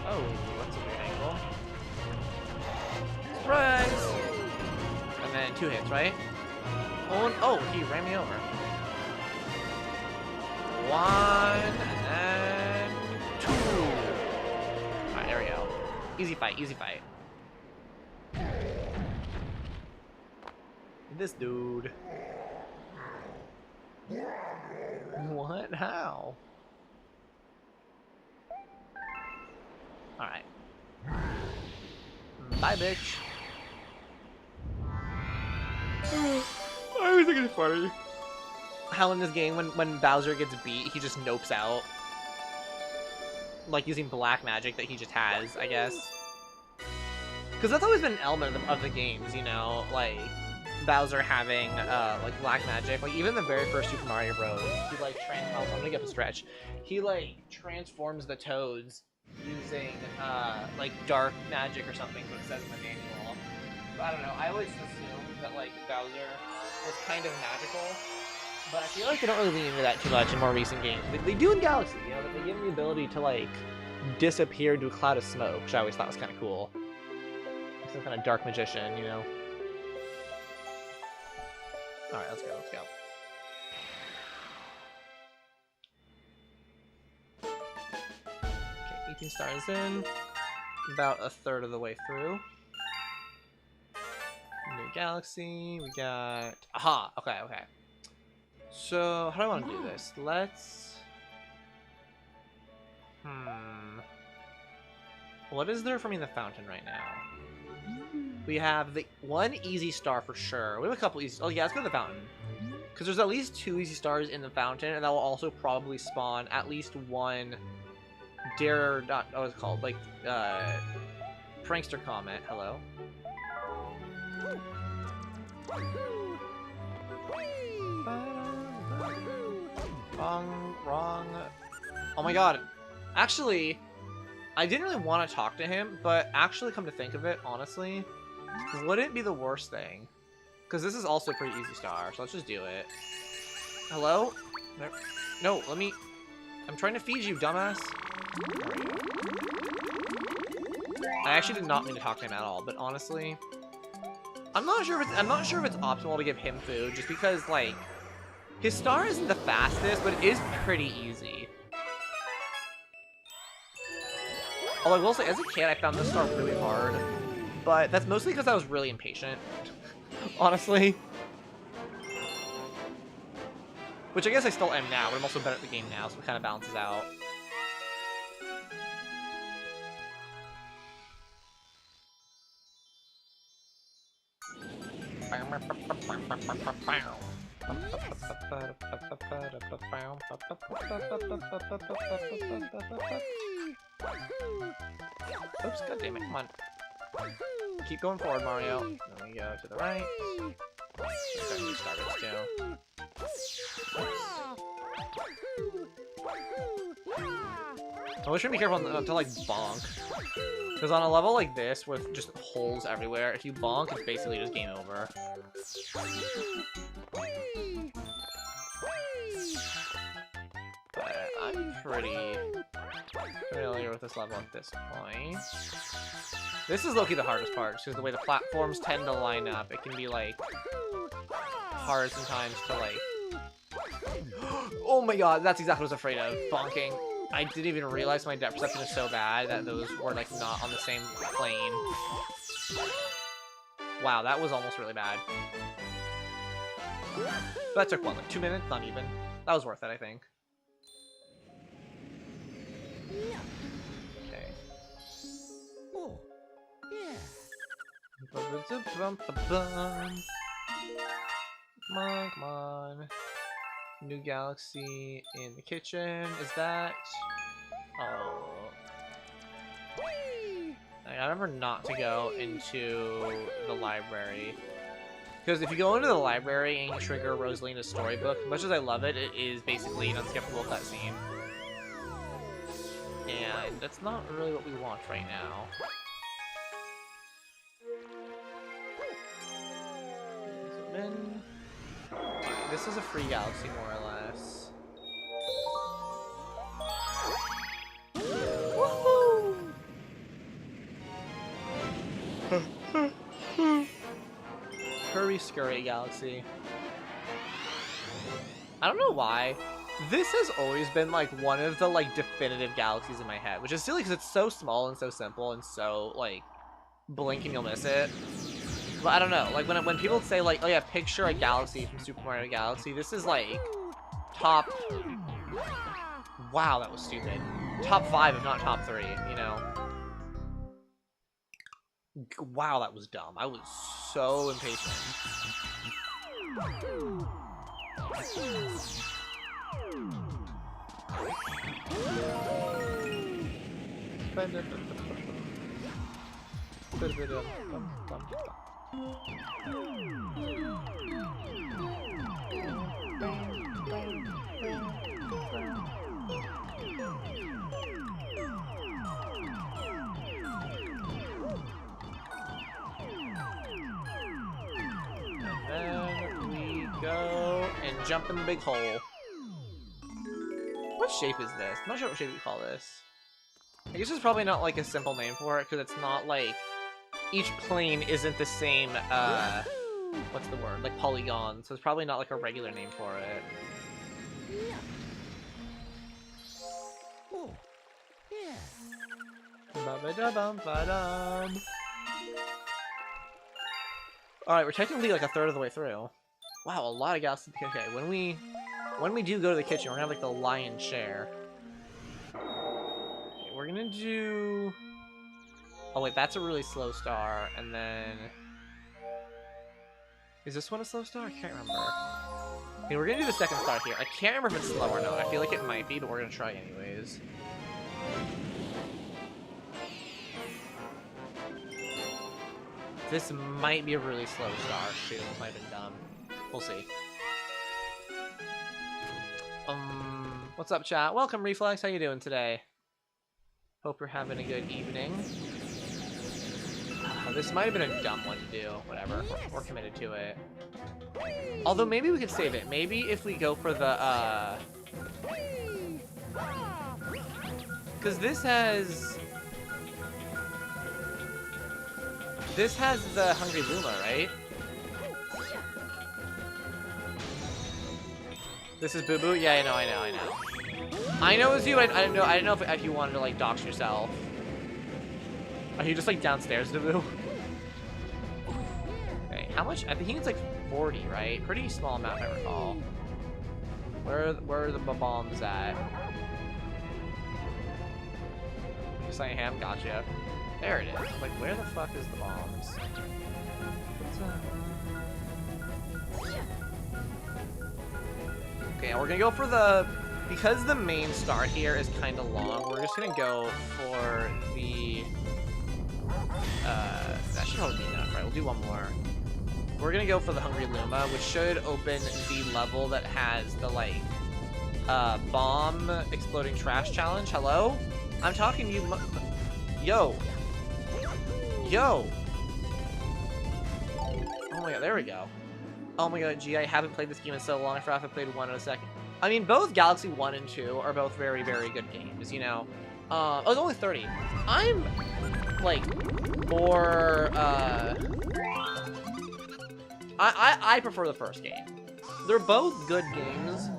Oh, that's a weird angle. Surprise! And then 2 hits, right? Oh, he ran me over. 1, and then 2. Alright, there we go. Easy fight, easy fight. This dude. What? How? Alright. Bye, bitch. I always think it's funny how in this game, when Bowser gets beat, he just nopes out. Like, using black magic that he just has, I guess. Because that's always been an element of the games, you know? Like, Bowser having, like, black magic. Like, even the very first Super Mario Bros. He, like, I'm gonna get up a stretch. He, like, transforms the Toads using, like, dark magic or something, what it says in the manual. But I don't know, I always assumed that, like, Bowser was kind of magical. But I feel like they don't really lean into that too much in more recent games. They do in Galaxy, you know, that they give him the ability to, like, disappear into a cloud of smoke, which I always thought was kind of cool. Some kind of dark magician, you know? Alright, let's go, let's go. Okay, 18 stars in. About a third of the way through. New Galaxy, we got... Aha! Okay, okay. So, how do I want to do this? Let's... What is there for me in the fountain right now? We have the 1 easy star for sure. We have a couple easy... Oh yeah, let's go to the fountain. Because there's at least 2 easy stars in the fountain, and that will also probably spawn at least 1 not... Oh, it's called? Like, Prankster Comet. Hello? Wrong. Oh my god. Actually, I didn't really want to talk to him, but actually come to think of it, honestly, wouldn't be the worst thing. Because this is also a pretty easy star, so let's just do it. Hello? No, let me... I'm trying to feed you, dumbass. I actually did not mean to talk to him at all, but honestly... I'm not sure if it's optimal to give him food, just because, like... His star isn't the fastest, but it is pretty easy. Although I will say, as a kid, I found this star really hard. But that's mostly because I was really impatient. Honestly. Which I guess I still am now, but I'm also better at the game now, so it kind of balances out. Oops, god damn it, come on. Keep going forward, Mario. Then we go to the right. Starbits too. I wish we'd be careful not to like bonk. Because on a level like this, with just holes everywhere, if you bonk, it's basically just game over. But I'm pretty familiar with this level at this point. This is low-key the hardest part, because the way the platforms tend to line up, it can be, like, hard sometimes to, like... Oh my god, that's exactly what I was afraid of, bonking. I didn't even realize my depth perception is so bad that those were, like, not on the same plane. Wow, that was almost really bad. But that took, what, like 2 minutes? Not even. That was worth it, I think. Okay. Oh, yeah. Come on, come on. New galaxy in the kitchen. Is that... Oh. I remember not to go into the library. Because if you go into the library and you trigger Rosalina's storybook, as much as I love it, it is basically an unskippable cutscene. And that's not really what we want right now. Zoom in. Alright, this is a free galaxy, more or less. Woohoo! Hurry, scurry, galaxy. I don't know why. This has always been like one of the like definitive galaxies in my head, which is silly because it's so small and so simple and so like blink and you'll miss it. But I don't know, like when people say like, oh yeah, picture a galaxy from Super Mario Galaxy, this is like top. Wow, that was stupid. Top 5, if not top 3, you know. Wow, that was dumb. I was so impatient. Go and jump in the big hole. What shape is this? I'm not sure what shape we call this. I guess there's probably not like a simple name for it because it's not like each plane isn't the same. What's the word? Like polygon. So it's probably not like a regular name for it. Oh, yeah. Ba-ba-da-bum-ba-dum. All right, we're technically like a third of the way through. Wow, a lot of galaxies. Okay, when we do go to the kitchen, we're gonna have like the lion's share. Okay, we're gonna do. Oh wait, that's a really slow star, and then is this one a slow star? I can't remember. Okay, we're gonna do the second star here. I can't remember if it's slow or not. I feel like it might be, but we're gonna try anyways. This might be a really slow star. Shoot, this might have been dumb. We'll see. What's up, chat? Welcome, Reflex. How you doing today? Hope you're having a good evening. This might have been a dumb one to do. Whatever. We're committed to it. Although maybe we could save it. Maybe if we go for the because this has the Hungry Luma, right? This is Boo Boo? Yeah, I know. I know it's you. I didn't know if you wanted to like dox yourself. Are you just like downstairs, Boo Boo? Okay, how much? I think it's like 40, right? Pretty small amount, if I recall. Where are the bombs at? Just like ham, gotcha. There it is. Like, where the fuck is the bombs? Okay, we're gonna go for the... Because the main star here is kind of long, we're just gonna go for the... that should probably be enough, right? We'll do one more. We're gonna go for the Hungry Luma, which should open the level that has the, like, bomb exploding trash challenge. Hello? I'm talking to you... Yo! Yo! Oh my god, there we go. Oh my god, gee, I haven't played this game in so long, I forgot if I played 1 in a second. I mean, both Galaxy 1 and 2 are both very, very good games, you know? Oh, it's only 30. I'm, like, more, I prefer the first game. They're both good games,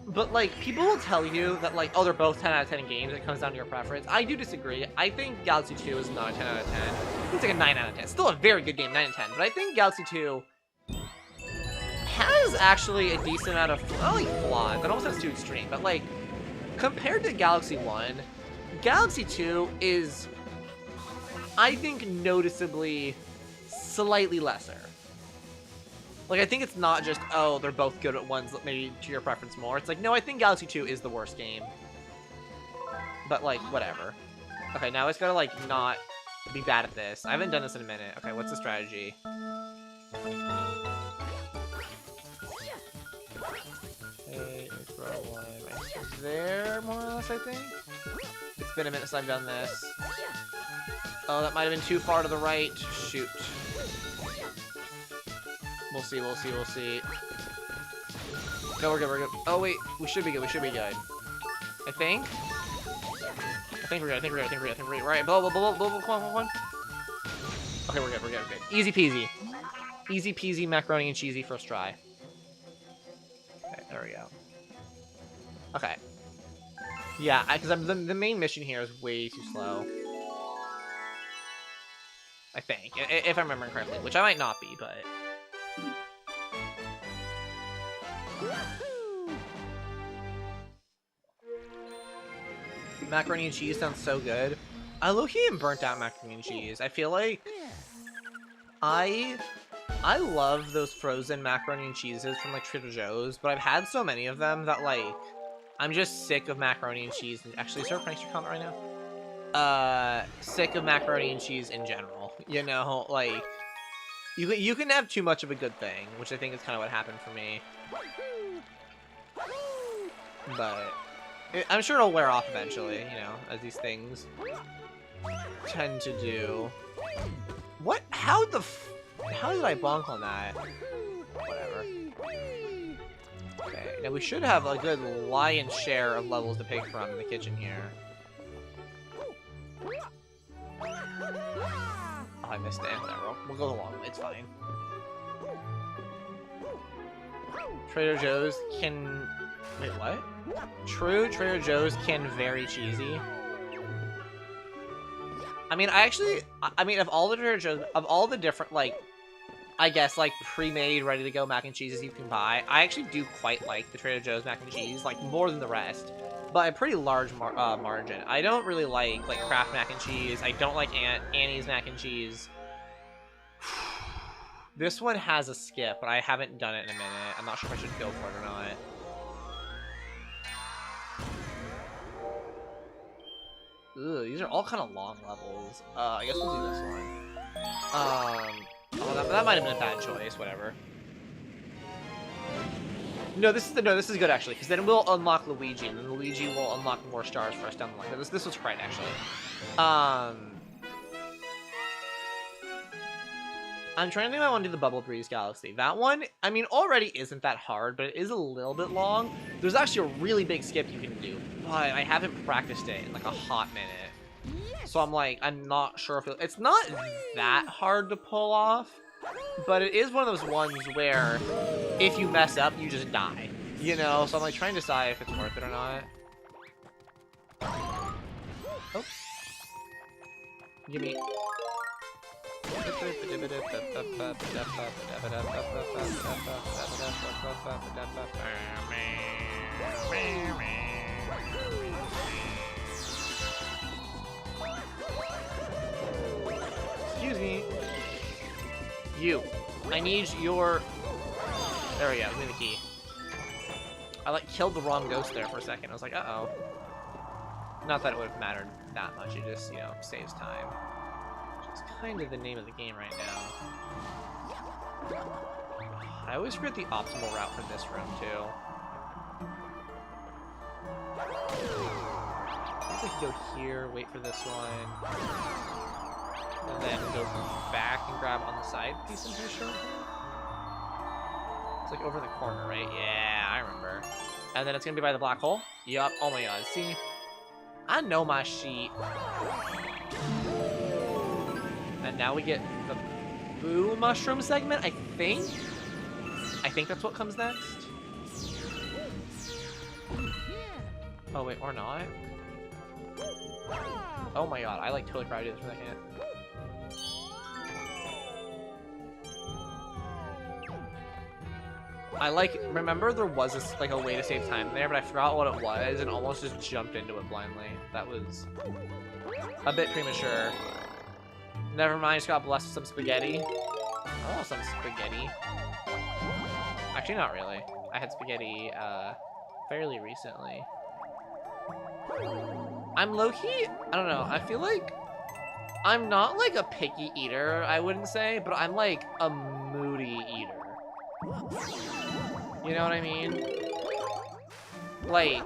but, like, people will tell you that, like, oh, they're both 10 out of 10 games, it comes down to your preference. I do disagree. I think Galaxy 2 is not a 10 out of 10. It's like a 9 out of 10. Still a very good game, 9 out of 10, but I think Galaxy 2 has actually a decent amount of, not like flaws, that almost sounds too extreme, but like, compared to Galaxy 1, Galaxy 2 is, I think, noticeably slightly lesser. Like, I think it's not just, oh, they're both good at ones, maybe to your preference more. It's like, no, I think Galaxy 2 is the worst game. But, like, whatever. Okay, now it's gotta, like, not be bad at this. I haven't done this in a minute. Okay, what's the strategy? Okay, throw one right there, more or less, I think. It's been a minute since I've done this. Oh, that might have been too far to the right. Shoot. We'll see, we'll see, we'll see. No, we're good, we're good. Oh, wait. We should be good, we should be good. I think. I think we're good, I think we're good, I think we're good, I think we're good. Right, blow, blow, blow, blow, blow, come on, come on. Okay, we're good, we're good, we're good. Easy peasy. Easy peasy macaroni and cheesy first try. Okay, there we go. Okay. Yeah, because the main mission here is way too slow. I think, if I'm remembering correctly, which I might not be, but... Macaroni and cheese sounds so good. I low-key am burnt out macaroni and cheese. I feel like I love those frozen macaroni and cheeses from like Trader Joe's, but I've had so many of them that like I'm just sick of macaroni and cheese. Actually, is there a prankster comment right now? Sick of macaroni and cheese in general. You know, like you can have too much of a good thing, which I think is kind of what happened for me. But I'm sure it'll wear off eventually, you know, as these things tend to do. What? How did I bonk on that? Whatever. Okay, now we should have a good lion's share of levels to pick from in the kitchen here. Oh, I missed it. Whatever. We'll go along. It's fine. Trader Joe's can... Wait, what? True, Trader Joe's can very cheesy. I mean, of all the Trader Joe's, of all the different, like, I guess, like, pre-made, ready-to-go mac and cheeses you can buy, I actually do quite like the Trader Joe's mac and cheese, like, more than the rest. By a pretty large margin. I don't really like Kraft mac and cheese. I don't like Annie's mac and cheese. This one has a skip, but I haven't done it in a minute. I'm not sure if I should go for it or not. Ugh, these are all kind of long levels. I guess we'll do this one. Oh, that might have been a bad choice. Whatever. No, this is good actually, because then we'll unlock Luigi, and then Luigi will unlock more stars for us down the line. This was right actually. I'm trying to think if I want to do the Bubble Breeze Galaxy. That one, I mean, already isn't that hard, but it is a little bit long. There's actually a really big skip you can do, but I haven't practiced it in like a hot minute. So I'm like, I'm not sure if it's not that hard to pull off, but it is one of those ones where if you mess up, you just die, you know? So I'm like trying to decide if it's worth it or not. Oops. Give me... Excuse me. You. I need your... There we go. Give me the key. I like killed the wrong ghost there for a second. I was like, uh-oh. Not that it would have mattered that much. It just, you know, saves time. It's kind of the name of the game right now. I always forget the optimal route for this room, too. I think I can go here, wait for this one, and then go back and grab on the side piece, I'm pretty sure. It's like over the corner, right? Yeah, I remember. And then it's gonna be by the black hole? Yup. Oh my god, see? I know my sheet. And now we get the Boo Mushroom segment, I think? I think that's what comes next. Oh wait, or not. Oh my god, I like totally forgot to do this for a second. I like, remember there was this, like a way to save time there, but I forgot what it was and almost just jumped into it blindly. That was a bit premature. Never mind, just got blessed with some spaghetti. Oh, some spaghetti. Actually, not really. I had spaghetti fairly recently. I'm low-key, I don't know, I feel like I'm not like a picky eater, I wouldn't say, but I'm like a moody eater. You know what I mean? Like,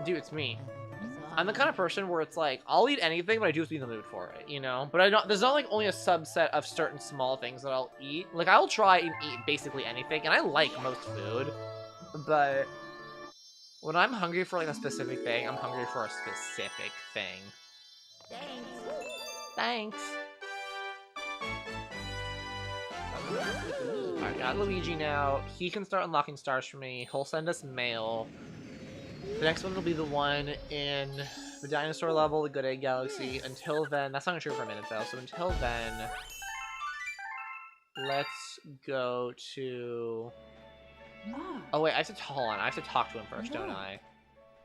dude, it's me. I'm the kind of person where it's like, I'll eat anything, but I do have to be in the mood for it, you know? But there's not like only a subset of certain small things that I'll eat. Like, I'll try and eat basically anything, and I like most food, but when I'm hungry for like a specific thing, I'm hungry for a specific thing. Thanks. Alright, got Luigi now. He can start unlocking stars for me. He'll send us mail. The next one will be the one in the dinosaur level, the Good Egg Galaxy. Until then, that's not gonna true for a minute though, so until then, let's go to... Oh wait, I have to hold on. I have to talk to him first, don't I?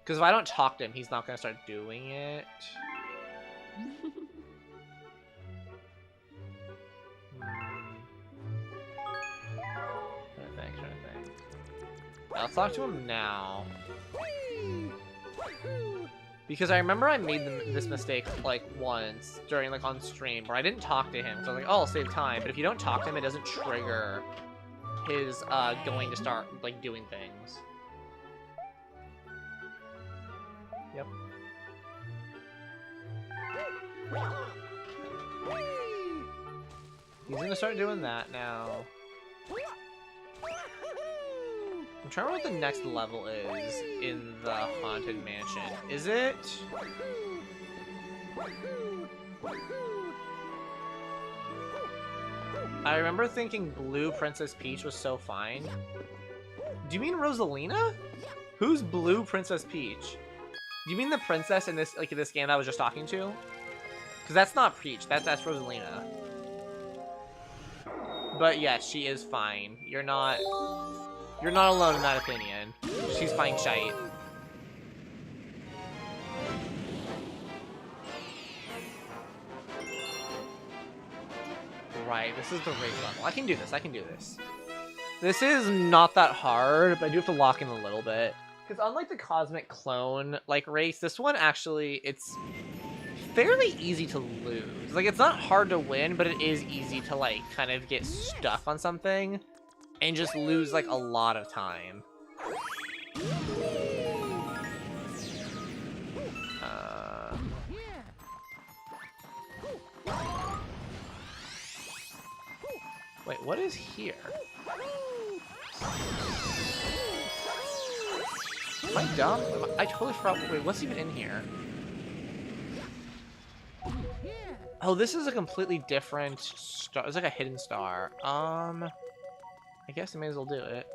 Because if I don't talk to him, he's not gonna start doing it. Trying to think. I'll talk to him now. Because I remember I made this mistake like once during like on stream where I didn't talk to him. So I was like, oh, I'll save time. But if you don't talk to him, it doesn't trigger his going to start like doing things. Yep. He's gonna start doing that now. I'm trying to remember what the next level is in the Haunted Mansion. Is it? I remember thinking Blue Princess Peach was so fine. Do you mean Rosalina? Who's Blue Princess Peach? Do you mean the princess in this this game that I was just talking to? Because that's not Peach. That's Rosalina. But yes, she is fine. You're not alone in that opinion. She's fine shite. Right, this is the race level. I can do this, I can do this. This is not that hard, but I do have to lock in a little bit. Because unlike the Cosmic Clone race, this one actually, it's fairly easy to lose. Like, it's not hard to win, but it is easy to kind of get stuck on something and just lose a lot of time. Wait, what is here? Am I dumb? I totally forgot. Wait, what's even in here? Oh, this is a completely different star. It's like a hidden star. I guess I may as well do it.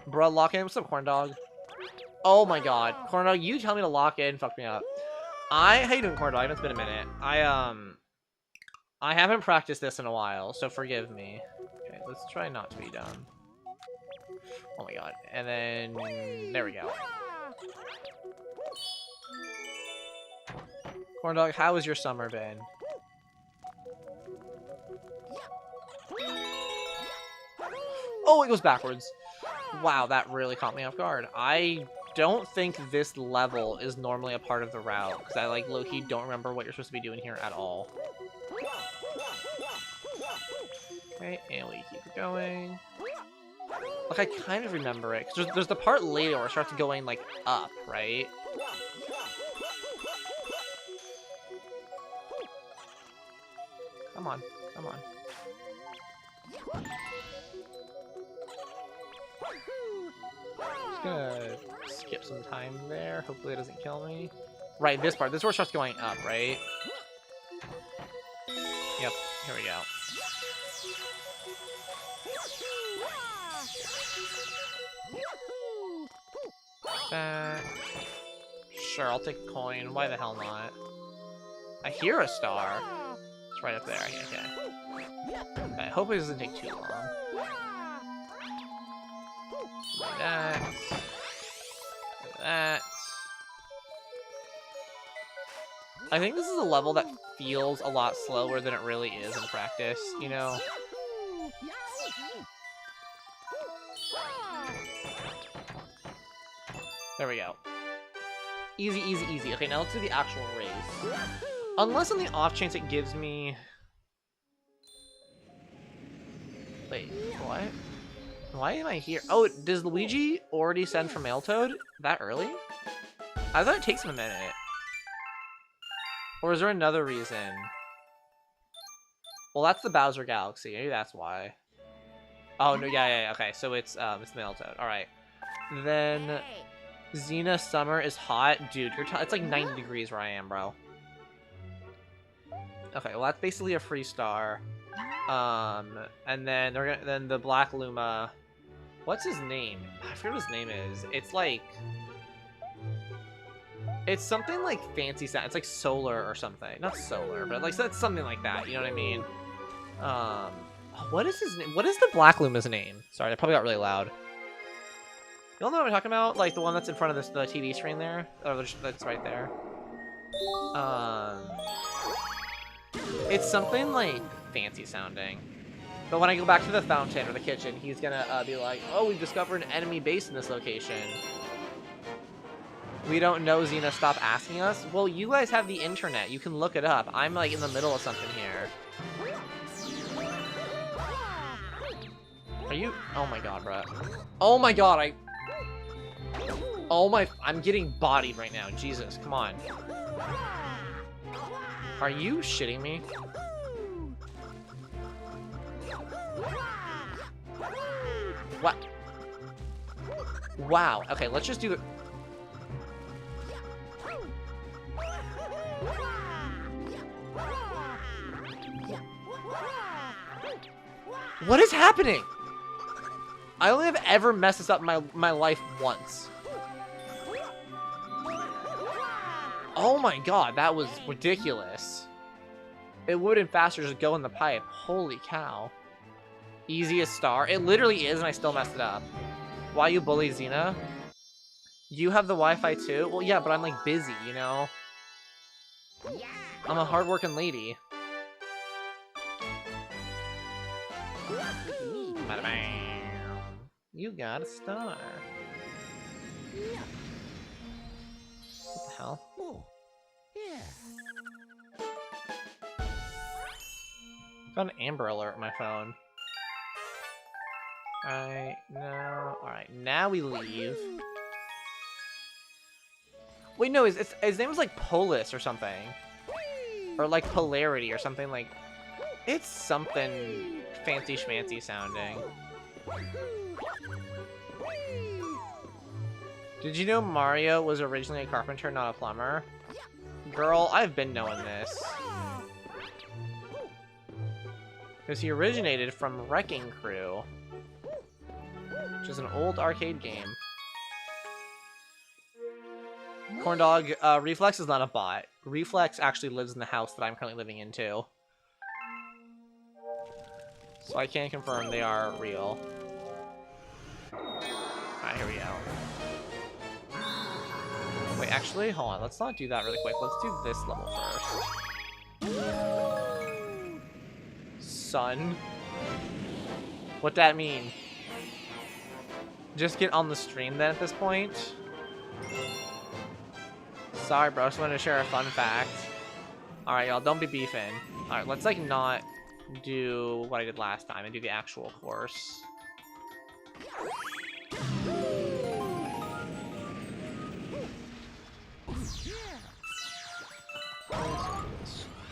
Bruh, lock in. What's up, corn dog? Oh my god. Corn dog, you tell me to lock in, fuck me up. How you doing, corn dog? It's been a minute. I haven't practiced this in a while, so forgive me. Okay, let's try not to be dumb. Oh my god. And then there we go. Corn dog, how has your summer been? Oh, it goes backwards. Wow, that really caught me off guard. I don't think this level is normally a part of the route, because I low-key don't remember what you're supposed to be doing here at all. Okay, and we keep it going. I kind of remember it, because there's the part later where it starts going, up, right? Come on, come on. Just gonna skip some time there. Hopefully it doesn't kill me. Right, this part. This is where it starts going up, right? Yep, here we go. That. Sure, I'll take a coin. Why the hell not? I hear a star. It's right up there. Okay. I hope it doesn't take too long. Like that. Like that. I think this is a level that feels a lot slower than it really is in practice, you know? There we go. Easy, easy, easy. Okay, now let's do the actual race. Unless on the off chance it gives me... Wait, what? Why am I here? Oh, does Luigi already send for Mailtoad that early? I thought it takes him a minute. Or is there another reason? Well, that's the Bowser Galaxy. Maybe that's why. Oh, no, yeah, okay. So it's Mailtoad. All right. Then Zina Summer is hot. Dude, it's like 90 degrees where I am, bro. Okay, well, that's basically a free star. And then then the Black Luma. What's his name? I forget what his name is. It's like... It's something like fancy sound. It's like solar or something. Not solar, but like that's something like that. You know what I mean? What is his name? What is the Black Luma's name? Sorry, I probably got really loud. You all know what I'm talking about? Like the one that's in front of the TV screen there? Or that's right there. It's something like fancy sounding. But when I go back to the fountain or the kitchen, he's gonna be like, oh, we've discovered an enemy base in this location. We don't know, Zina, stop asking us. Well, you guys have the internet. You can look it up. I'm like in the middle of something here. Are you? Oh my god, bro. Oh my god, I'm getting bodied right now. Jesus, come on. Are you shitting me? What? Wow. Okay, let's just do it. What is happening? I only have ever messed this up in my life once. Oh my god, that was ridiculous. It would have been faster just go in the pipe. Holy cow. Easiest star. It literally is, and I still messed it up. Why you bully Zina? You have the Wi-Fi too? Well, yeah, but I'm like busy, you know? I'm a hardworking lady. You got a star. What the hell? Oh, yeah. Got an Amber Alert on my phone. Alright, now... Alright, now we leave. Wait, no, his name was like Polis or something. Or like Polarity or something like... It's something fancy schmancy sounding. Did you know Mario was originally a carpenter, not a plumber? Girl, I've been knowing this. Because he originated from Wrecking Crew, which is an old arcade game. Corndog, Reflex is not a bot. Reflex actually lives in the house that I'm currently living in too. So I can confirm they are real. Alright, here we go. Wait, actually, hold on. Let's not do that really quick. Let's do this level first. Son? What that mean? Just get on the stream then at this point? Sorry, bro. Just wanted to share a fun fact. Alright, y'all. Don't be beefing. Alright, let's, like, not do what I did last time and do the actual course.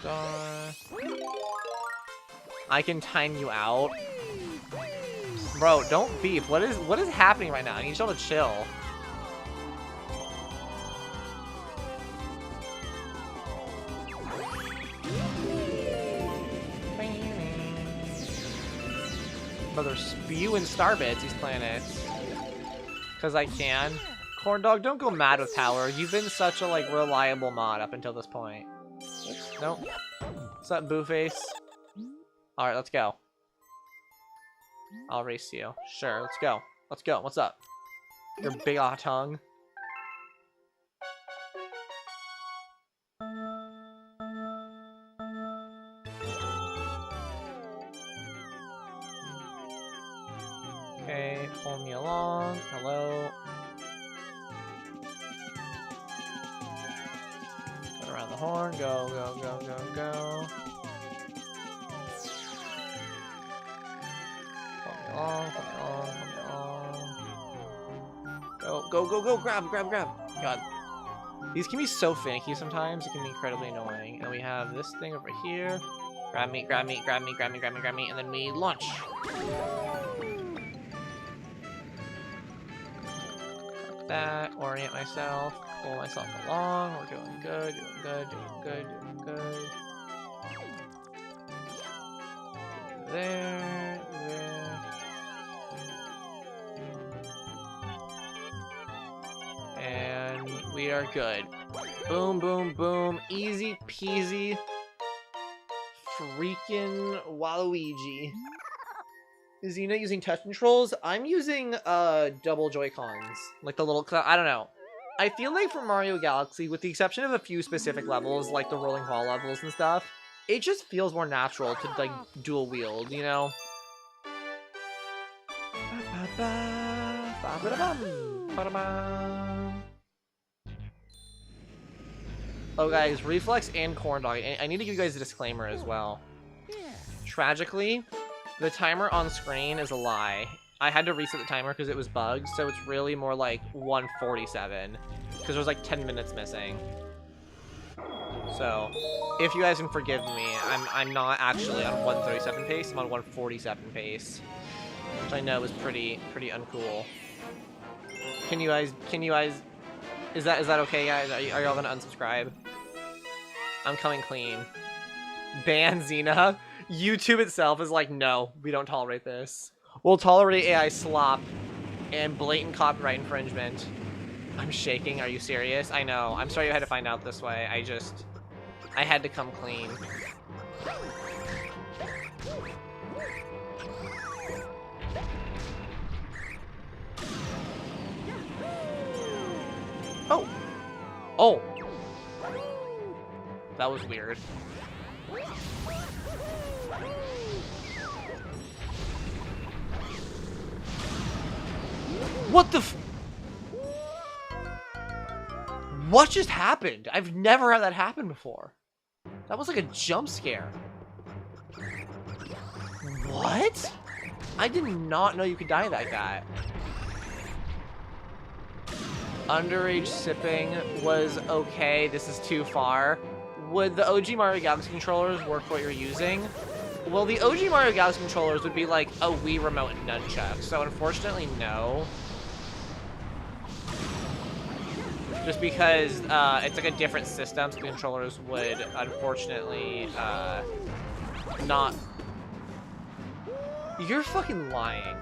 Star. I can time you out. Bro, don't beef. What is happening right now? I need y'all to chill. Brother, spewing starbits, these planets. Cause I can. Corndog, don't go mad with power. You've been such a like reliable mod up until this point. Oops, nope. What's up, Booface? Alright, let's go. I'll race you. Sure, let's go. Let's go. What's up? Your big tongue. Okay, pull me along. Hello. Go around the horn. Go, go, go, go, go. Pull me along, pull me along, pull me along. Go, go, go, go. Grab, grab, grab. God. These can be so finicky sometimes. It can be incredibly annoying. And we have this thing over here. Grab me, grab me, grab me, grab me, grab me, grab me, and then we launch. Like that, orient myself, pull myself along. We're doing good, doing good, doing good, doing good. There, there. And we are good. Boom, boom, boom. Easy peasy. Freaking Waluigi. Is Zina using touch controls? I'm using double Joy-Cons. Like the little, I don't know. I feel like for Mario Galaxy, with the exception of a few specific levels, like the rolling ball levels and stuff, it just feels more natural to like dual wield, you know? Oh guys, Reflex and Corndog. I need to give you guys a disclaimer as well. Tragically, the timer on screen is a lie. I had to reset the timer because it was bugged, so it's really more like 1:47 because there's like 10 minutes missing. So, if you guys can forgive me, I'm not actually on 1:37 pace. I'm on 1:47 pace, which I know is pretty uncool. Can you guys? Is that okay, guys? Are y'all gonna unsubscribe? I'm coming clean. Ban Zina. YouTube itself is like, no, we don't tolerate this. We'll tolerate AI slop and blatant copyright infringement. I'm shaking. Are you serious? I know. I'm sorry you had to find out this way. I had to come clean. Oh. Oh. That was weird. What the f- What just happened? I've never had that happen before. That was like a jump scare. What? I did not know you could die like that. Underage sipping was okay. This is too far. Would the OG Mario Galaxy controllers work for what you're using? Well, the OG Mario Galaxy controllers would be like a Wii remote and nunchuck. So unfortunately, no. Just because it's like a different system, so the controllers would unfortunately not. You're fucking lying.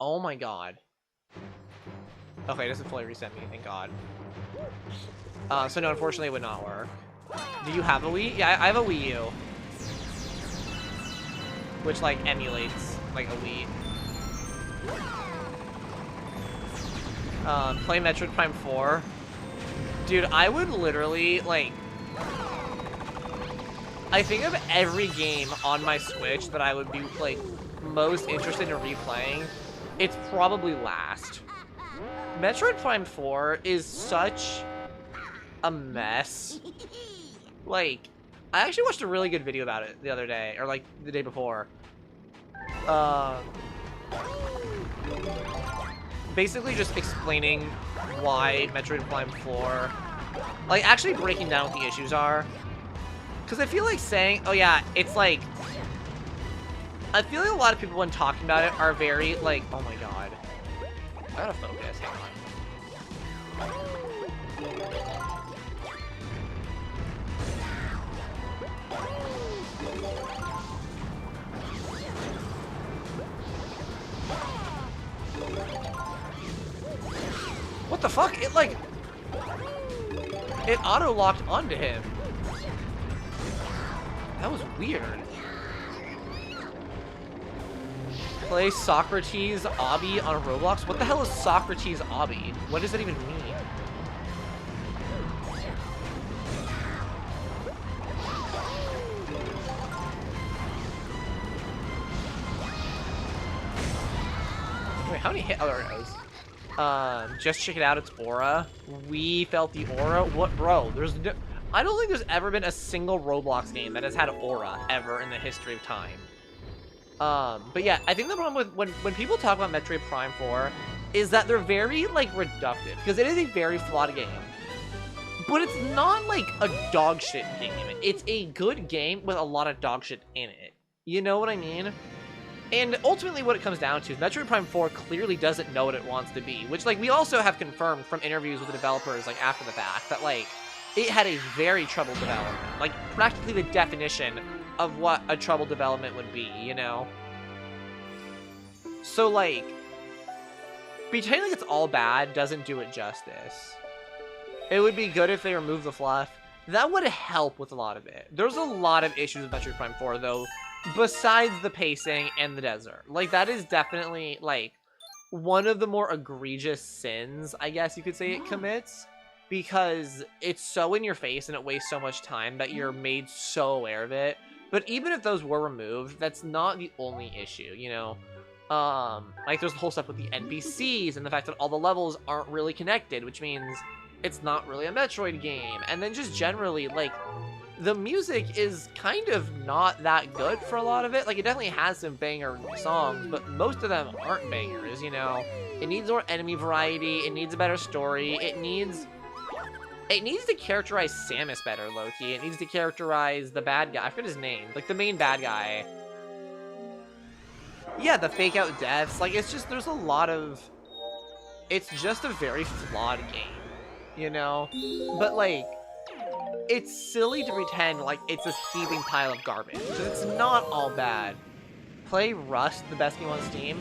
Oh my god. Okay, it doesn't fully reset me, thank god. So no, unfortunately it would not work. Do you have a Wii? Yeah, I have a Wii U. Which, like, emulates, like, a Wii. Play Metroid Prime 4. Dude, I would literally, like... I think of every game on my Switch that I would be, like, most interested in replaying. It's probably last. Metroid Prime 4 is such a mess. Like, I actually watched a really good video about it the other day, or like the day before. Basically just explaining why Metroid Prime 4, like actually breaking down what the issues are. Because I feel like saying, oh yeah, it's like, I feel like a lot of people when talking about it are very like, oh my god. I gotta focus, hang on. What the fuck? It like... It auto-locked onto him. That was weird. Play Socrates Obby on Roblox? What the hell is Socrates Obby? What does that even mean? any hit? Oh, there it goes. Just check it out. It's aura. We felt the aura. What, bro? There's no, I don't think there's ever been a single Roblox game that has had aura ever in the history of time. But yeah, I think the problem with when people talk about Metroid Prime 4 is that they're very like reductive because it is a very flawed game. But it's not like a dog shit game. It's a good game with a lot of dog shit in it. You know what I mean? And ultimately what it comes down to is Metroid Prime 4 clearly doesn't know what it wants to be, which like we also have confirmed from interviews with the developers like after the fact that like it had a very troubled development. Like practically the definition of what a troubled development would be, you know? So like pretending like it's all bad doesn't do it justice. It would be good if they removed the fluff. That would help with a lot of it. There's a lot of issues with Metroid Prime 4 though, besides the pacing and the desert. Like that is definitely like one of the more egregious sins, I guess you could say it commits, because it's so in your face and it wastes so much time that you're made so aware of it. But even if those were removed, that's not the only issue, you know? Like there's the whole stuff with the NPCs and the fact that all the levels aren't really connected, which means it's not really a Metroid game. And then just generally, like, the music is kind of not that good for a lot of it. Like, it definitely has some banger songs, but most of them aren't bangers, you know? It needs more enemy variety, it needs a better story, it needs to characterize Samus better, low-key. It needs to characterize the bad guy. I forget his name. Like, the main bad guy. Yeah, the fake-out deaths. Like, it's just, there's a lot of... It's just a very flawed game, you know? But, like, it's silly to pretend like it's this heaving pile of garbage. It's not all bad. Play Rust, the best game on Steam.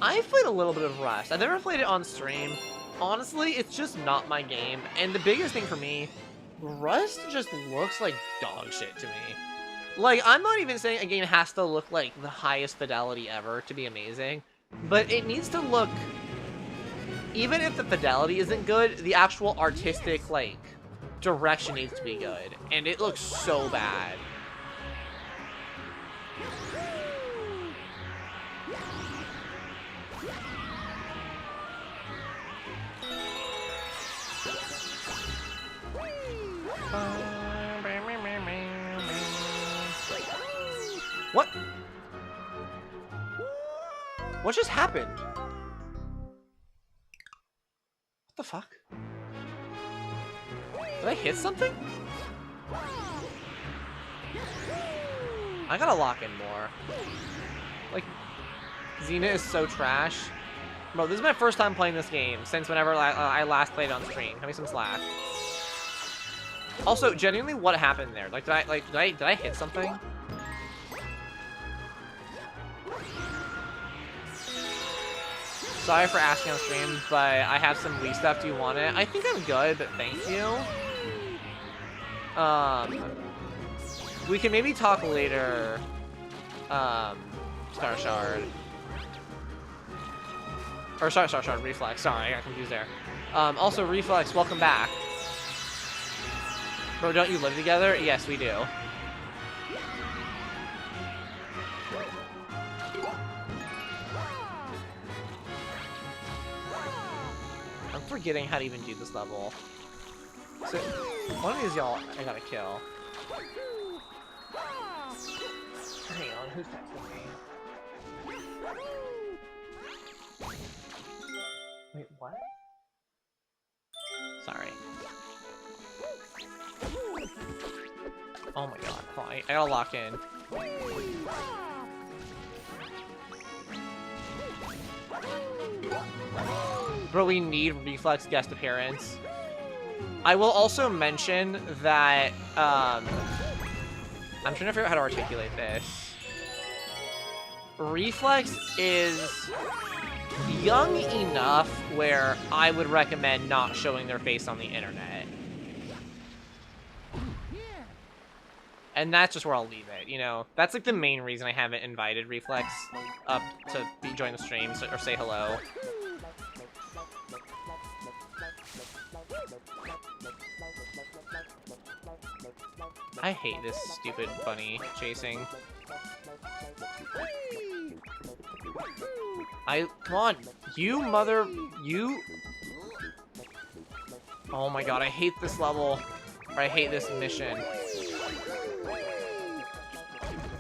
I've played a little bit of Rust. I've never played it on stream. Honestly, it's just not my game. And the biggest thing for me, Rust just looks like dog shit to me. Like, I'm not even saying a game has to look like the highest fidelity ever to be amazing, but it needs to look, even if the fidelity isn't good, the actual artistic, like, direction needs to be good. And it looks so bad. What? What just happened? What the fuck? Did I hit something? I gotta lock in more. Like, Zina is so trash. Bro, this is my first time playing this game since whenever I last played on stream. Give me some slack. Also, genuinely, what happened there? Like, did I hit something? Sorry for asking on stream, but I have some Wii stuff. Do you want it? I think I'm good, but thank you. We can maybe talk later. Star Shard. Or Star Shard, Reflex. Sorry, I got confused there. Also, Reflex, welcome back. Bro, don't you live together? Yes, we do. I'm forgetting how to even do this level. So, one of these y'all I gotta kill. Hang on, who's texting me? Wait, what? Sorry. Oh my god, hold on, I gotta lock in. Bro, we need Reflex guest appearance. I will also mention that, I'm trying to figure out how to articulate this. Reflex is young enough where I would recommend not showing their face on the internet. And that's just where I'll leave it, you know? That's like the main reason I haven't invited Reflex up to join the stream or say hello. I hate this stupid bunny chasing. Come on, you mother, you. Oh my god, I hate this level. Or I hate this mission.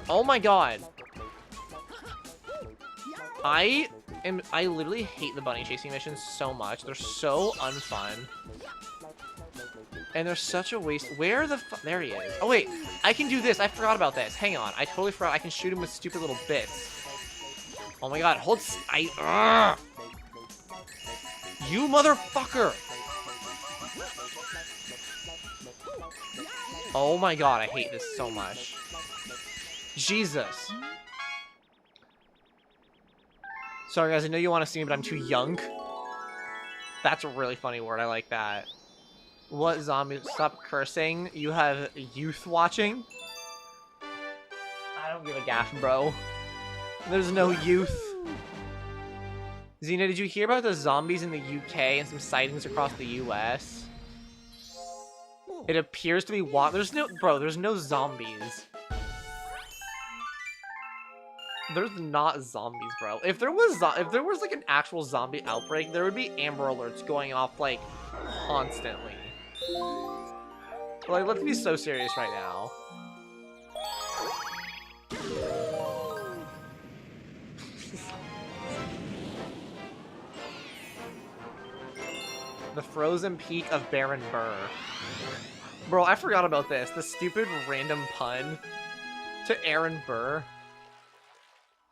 Oh my god. I literally hate the bunny chasing missions so much. They're so unfun. And they're such a waste. Where the fuck? There he is. Oh wait, I can do this. I forgot about this. Hang on. I totally forgot. I can shoot him with stupid little bits. Oh my god, hold. You motherfucker! Oh my god, I hate this so much. Jesus. Sorry guys, I know you want to see me, but I'm too young. That's a really funny word. I like that. What zombie? Stop cursing. You have youth watching? I don't give a gaff, bro. There's no youth. Zina, did you hear about the zombies in the UK and some sightings across the US? It appears to be there's no zombies. There's not zombies, bro. If there was like an actual zombie outbreak, there would be Amber Alerts going off like constantly. Like, let's be so serious right now. The frozen peak of Baron Burr. Bro, I forgot about this. The stupid random pun to Aaron Burr.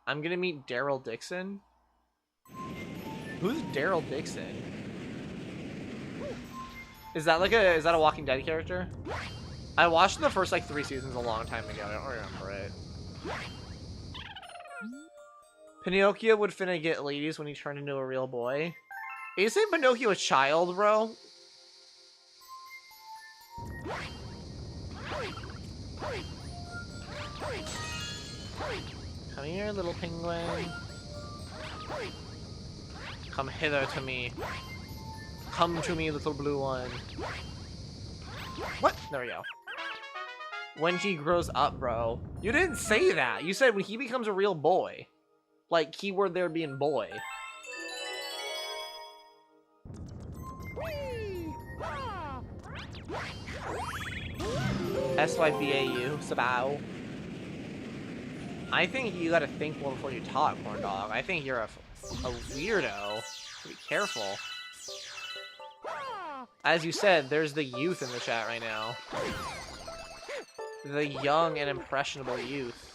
I'm gonna meet Daryl Dixon. Who's Daryl Dixon? Is that a Walking Dead character? I watched the first like 3 seasons a long time ago. I don't remember it. Pinocchio would finna get ladies when he turned into a real boy. Isn't Pinocchio a child, bro? Come here, little penguin. Come hither to me. Come to me, little blue one. What? There we go. When he grows up, bro. You didn't say that. You said when he becomes a real boy. Like, keyword there being boy. SYBAU, Sabao. I think you gotta think more before you talk, corn dog. I think you're a weirdo. Be careful. As you said, there's the youth in the chat right now. The young and impressionable youth.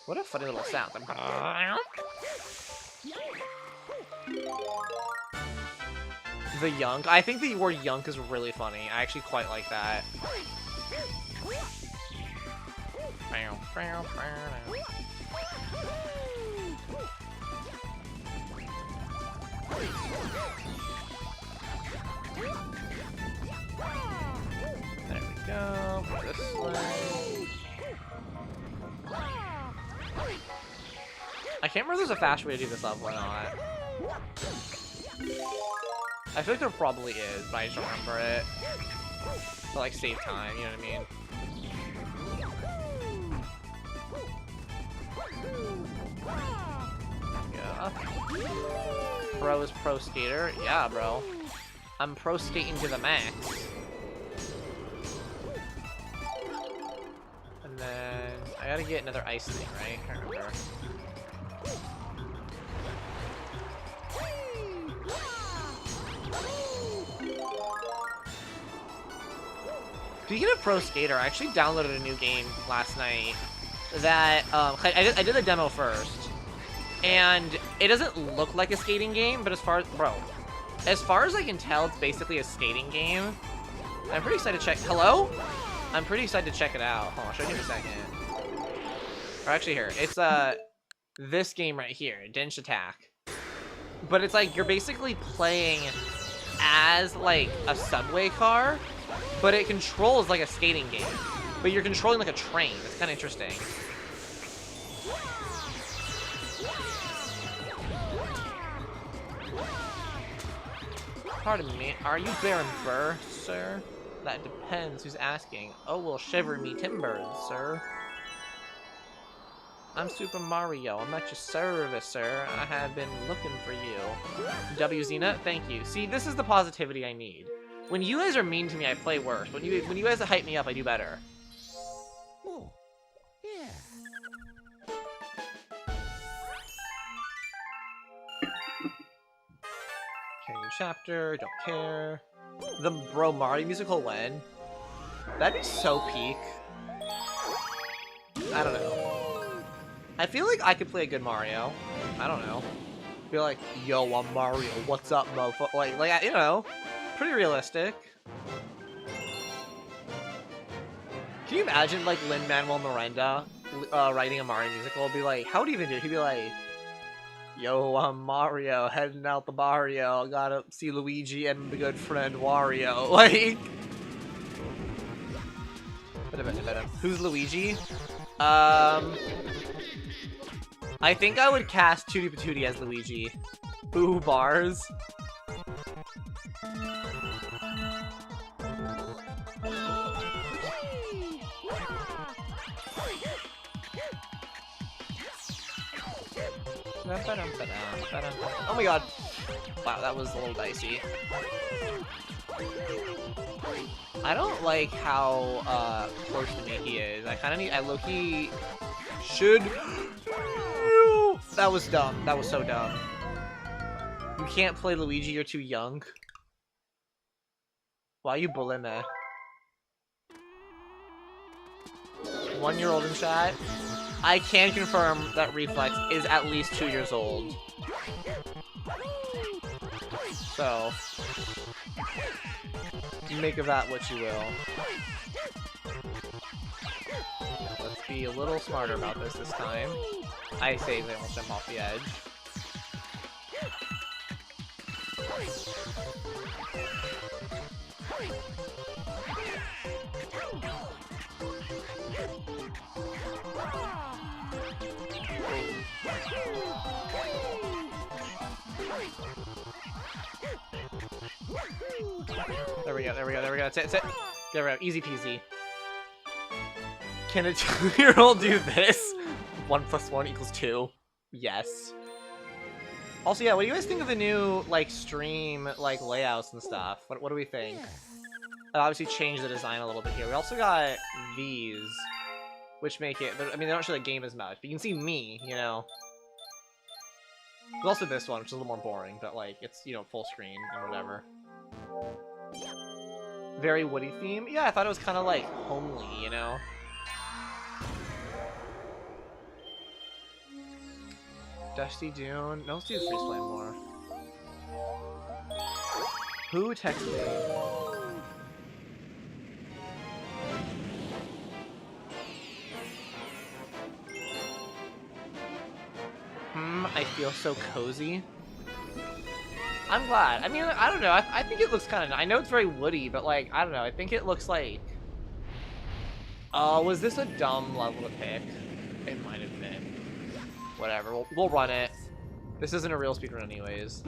What a funny little sound. The young. I think the word young is really funny. I actually quite like that. There we go. This way. I can't remember if there's a faster way to do this level or not. I feel like there probably is, but I just don't remember it. To like save time, you know what I mean? Yeah. Bro is pro skater. Yeah, bro. I'm pro skating to the max. And then I gotta get another ice thing, right? I can't remember. Speaking of Pro Skater, I actually downloaded a new game last night that, I did the demo first, and it doesn't look like a skating game, but as far as I can tell, it's basically a skating game. I'm pretty excited to check, hello? I'm pretty excited to check it out. Hold on, I'll show you in a second. Or actually here, it's, this game right here, Dench Attack. But it's like, you're basically playing as, like, a subway car, but it controls like a skating game. But you're controlling like a train. It's kind of interesting. Pardon me, are you Baron Burr, sir? That depends who's asking. Oh, well, shiver me timbers, sir. I'm Super Mario. I'm at your service, sir. I have been looking for you. GreatZina, thank you. See, this is the positivity I need. When you guys are mean to me, I play worse. When you guys hype me up, I do better. Oh, yeah. Okay, new chapter. Don't care. The Bro Mario musical when? That'd be so peak. I don't know. I feel like I could play a good Mario. I don't know. Be like, yo, I'm Mario. What's up, mofo? Like, you know, pretty realistic. Can you imagine, like, Lin-Manuel Miranda writing a Mario musical? Be like, how would he even do it? He'd be like, yo, I'm Mario, heading out the barrio. Gotta see Luigi and my good friend Wario. Like, who's Luigi? I think I would cast Tootie Patootie as Luigi. Ooh, bars. Oh my god. Wow, that was a little dicey. I don't like how close to me he is. I low-key should... That was dumb. That was so dumb. You can't play Luigi, you're too young. Why are you bullying me? 1-year-old in chat. I can confirm that Reflex is at least 2 years old. So, make of that what you will. Let's be a little smarter about this time. I say they won't jump off the edge. There we go, there we go, there we go. That's it. There we go, easy peasy. Can a 2-year-old do this? 1 + 1 = 2. Yes. Also, yeah, what do you guys think of the new, like, stream, like, layouts and stuff? What do we think? I obviously changed the design a little bit here. We also got these, which make it, I mean, they don't show the game as much, but you can see me, you know? There's also this one, which is a little more boring, but, like, it's, you know, full screen and whatever. Very Woody theme. Yeah, I thought it was kind of, like, homely, you know? Dusty Dune. No, let's do Freeze Flame more. Who texted me? I feel so cozy. I'm glad. I mean, I don't know. I think it looks kind of... I know it's very woody, but, like, I don't know. I think it looks like... was this a dumb level to pick? It might have been. Whatever. We'll run it. This isn't a real speedrun anyways.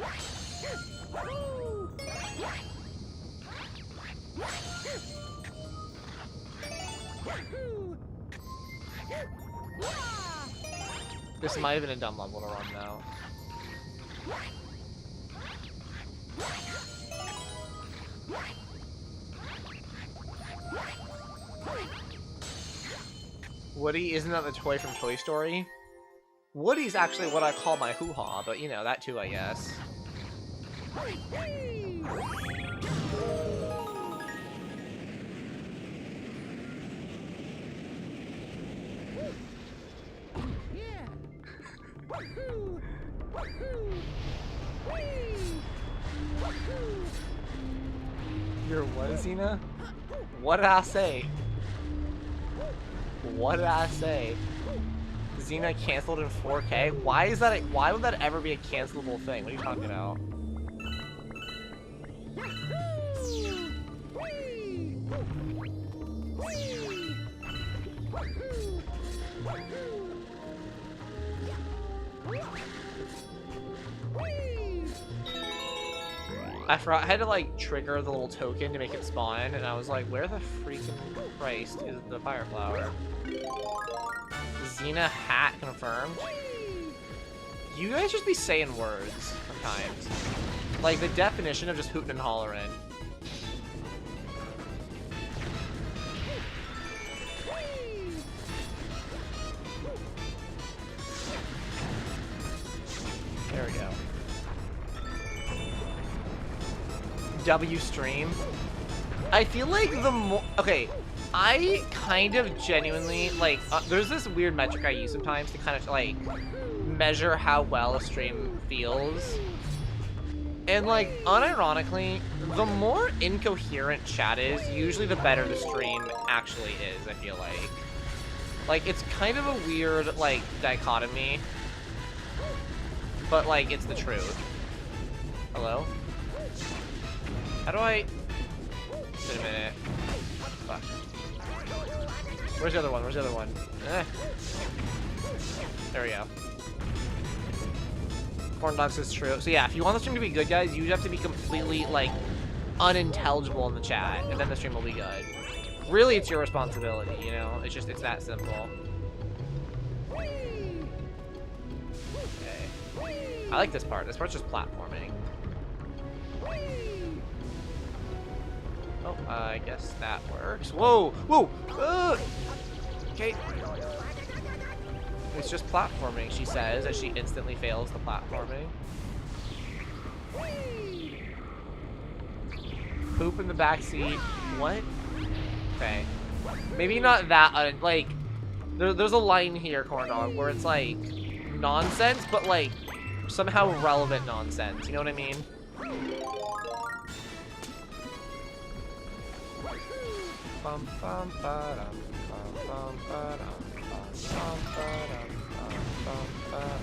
This might have been a dumb level to run, though. Woody, isn't that the toy from Toy Story? Woody's actually what I call my hoo-ha, but you know, that too, I guess. You're what, Zina? What did I say? What did I say? Zina canceled in 4K? Why is that? Why would that ever be a cancelable thing? What are you talking about? I forgot I had to like trigger the little token to make it spawn, and I was like, where the freaking Christ is the fire flower? Zina hat confirmed. You guys just be saying words sometimes. Like the definition of just hooting and hollering. There we go. W stream. I feel like the more... Okay, I kind of genuinely, like, there's this weird metric I use sometimes to kind of, like, measure how well a stream feels. And, like, unironically, the more incoherent chat is, usually the better the stream actually is, I feel like. Like, it's kind of a weird, like, dichotomy. But, like, it's the truth. Hello? How do I... Wait a minute. Fuck. Where's the other one? Where's the other one? There we go. Corn dogs is true. So yeah, if you want the stream to be good, guys, you have to be completely, like, unintelligible in the chat, and then the stream will be good. Really, it's your responsibility, you know? It's just, it's that simple. Okay. I like this part. This part's just platforming. Oh, I guess that works. Whoa! Whoa! Okay. It's just platforming, she says, as she instantly fails the platforming. Poop in the backseat. What? Okay. Maybe not that, like, there's a line here, Corn Dog, where it's, like, nonsense, but, like, somehow relevant nonsense. You know what I mean? Bum, bum, ba-dum, bum, bum, ba-dum, bum, ba-dum, bum, ba-dum.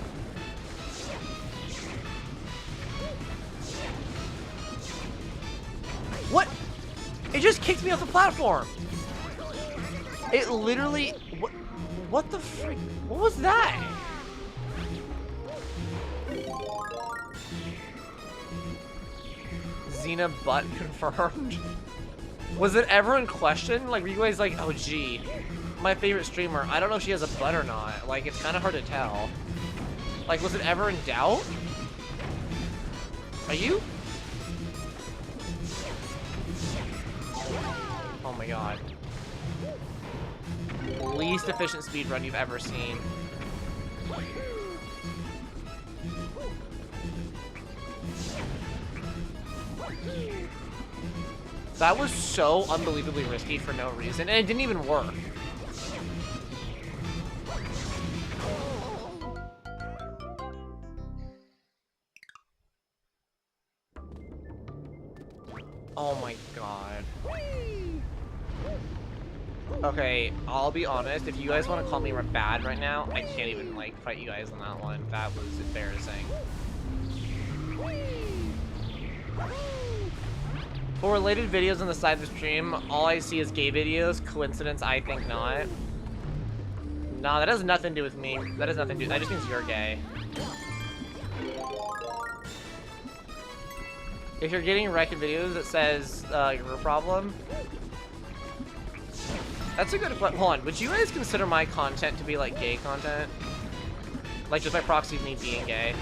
What? It just kicked me off the platform. It literally... What the frick? What was that? Zina butt confirmed. Was it ever in question? Like, were you guys like, oh gee, my favorite streamer, I don't know if she has a butt or not. Like, it's kind of hard to tell. Like, was it ever in doubt? Are you? Oh my god. Least efficient speedrun you've ever seen. That was so unbelievably risky for no reason, and it didn't even work. Oh my god. Okay, I'll be honest, if you guys want to call me bad right now, I can't even, like, fight you guys on that one. That was embarrassing. For related videos on the side of the stream, all I see is gay videos. Coincidence? I think not. Nah, that has nothing to do with me. That has nothing to do. That just means you're gay. If you're getting record videos that says you're a problem, that's a good question. Hold on. Would you guys consider my content to be like gay content? Like just by proxy of me being gay?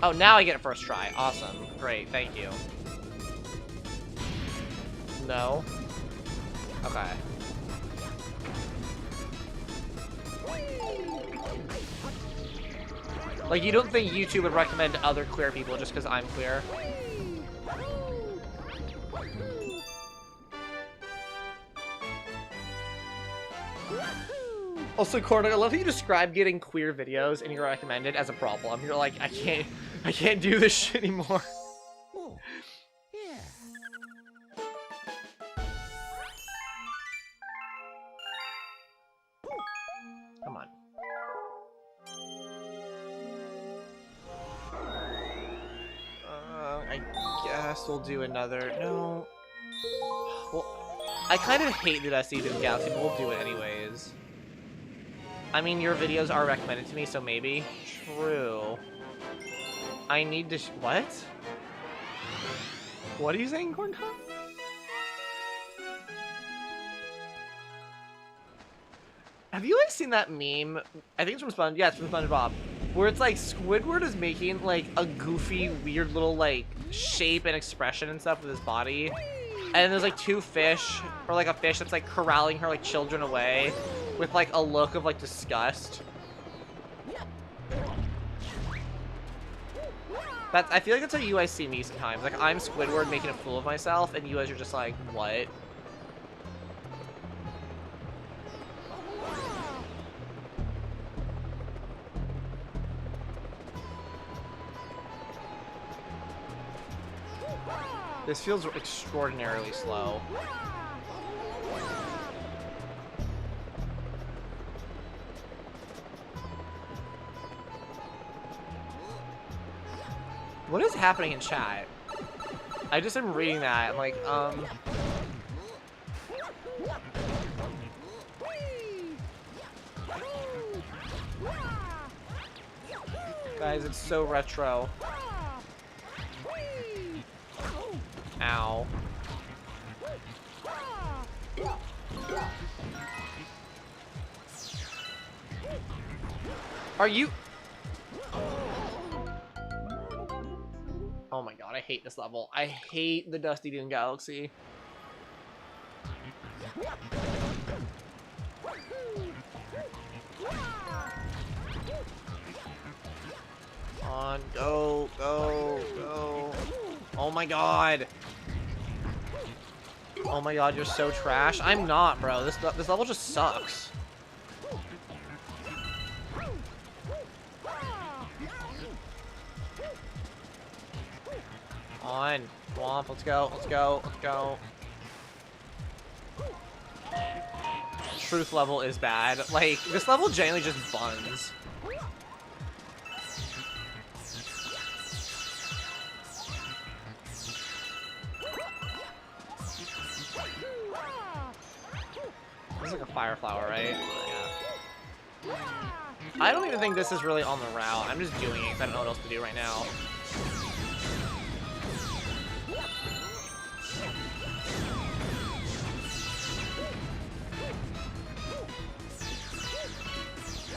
Oh, now I get it first try. Awesome. Great. Thank you. No? Okay. Like, you don't think YouTube would recommend other queer people just because I'm queer? Also, Corda, I love how you describe getting queer videos and you recommend it as a problem. You're like, I can't do this shit anymore. Oh, yeah. Come on. I guess we'll do another. No. Well, I kind of hate that I see this Galaxy, but we'll do it anyways. I mean, your videos are recommended to me, so maybe. True. I need to. What? What are you saying, Corncom? Have you guys seen that meme? I think it's from SpongeBob. Yeah, it's from SpongeBob. Where it's like Squidward is making like a goofy, weird little like shape and expression and stuff with his body. And there's like two fish, or like a fish that's like corralling her like children away with like a look of like disgust. I feel like that's how you guys see me sometimes. Like I'm Squidward making a fool of myself, and you guys are just like, what? This feels extraordinarily slow. What is happening in chat? I just am reading that. I'm like, Guys, it's so retro. Ow. Are you... Oh my god, I hate this level. I hate the Dusty Dune Galaxy. On, go, go, go. Oh my god. Oh my god, you're so trash. I'm not, bro. This level just sucks. On. Womp, let's go, let's go, let's go. Truth level is bad. Like, this level genuinely just buns. This is like a fire flower, right? Yeah. I don't even think this is really on the route. I'm just doing it because I don't know what else to do right now.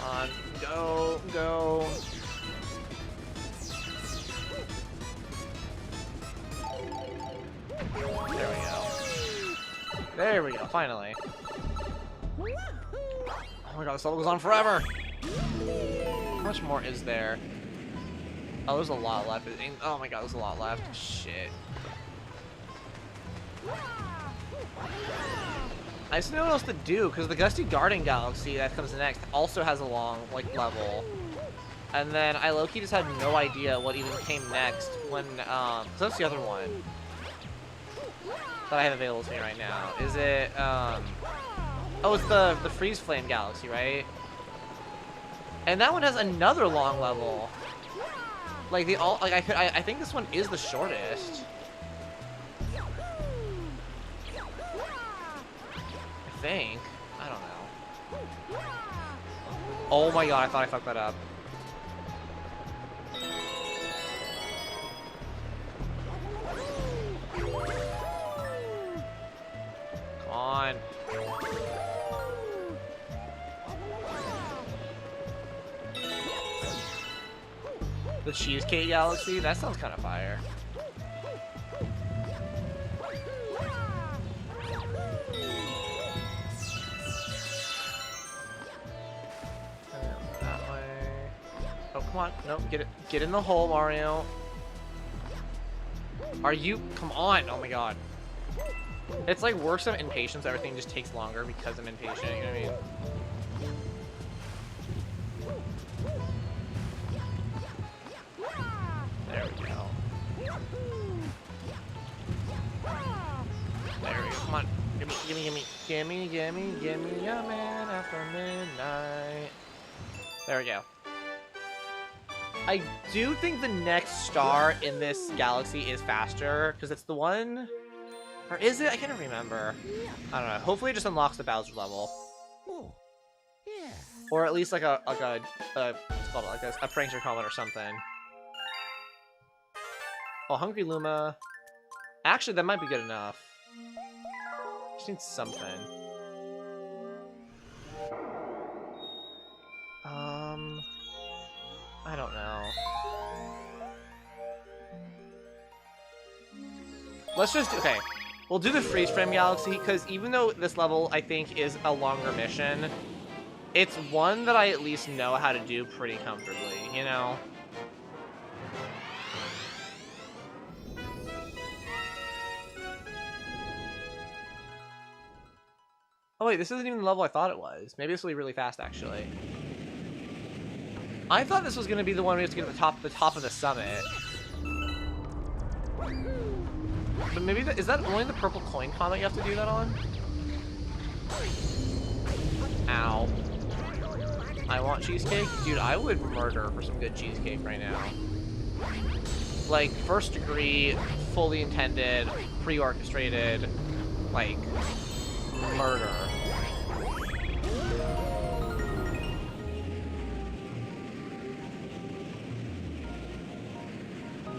On, go, go. There we go. There we go, finally. Oh my god, this level goes on forever! How much more is there? Oh, there's a lot left. Oh my god, there's a lot left. Shit. I just don't know what else to do, because the Gusty Garden Galaxy that comes next also has a long, like, level. And then I low-key just had no idea what even came next when, so that's the other one that I have available to me right now. Is it, oh, it's the Freeze Flame Galaxy, right? And that one has another long level. Like, I think this one is the shortest. I think. I don't know. Oh my god, I thought I fucked that up. Come on. The Cheesecake Galaxy? That sounds kind of fire. That way. Oh, come on. Nope, get in the hole, Mario. Are you? Come on. Oh my god. It's like worse than impatience. Everything just takes longer because I'm impatient. You know what I mean? There we go. There we go. Come on. Gimme, your man after midnight. There we go. I do think the next star in this galaxy is faster, because it's the one... Or is it? I can't remember. I don't know. Hopefully it just unlocks the Bowser level. Oh, yeah. Or at least like a what's called, like a prankster comment or something. Oh, Hungry Luma. Actually, that might be good enough. Just need something. I don't know. Let's just do, okay. We'll do the freeze frame galaxy because even though this level I think is a longer mission, it's one that I at least know how to do pretty comfortably, you know? Oh wait, this isn't even the level I thought it was. Maybe this will be really fast actually. I thought this was gonna be the one we have to get to the top of the summit. But maybe is that only the purple coin comet you have to do that on? Ow. I want cheesecake? Dude, I would murder for some good cheesecake right now. Like, first degree, fully intended, pre-orchestrated, like, murder.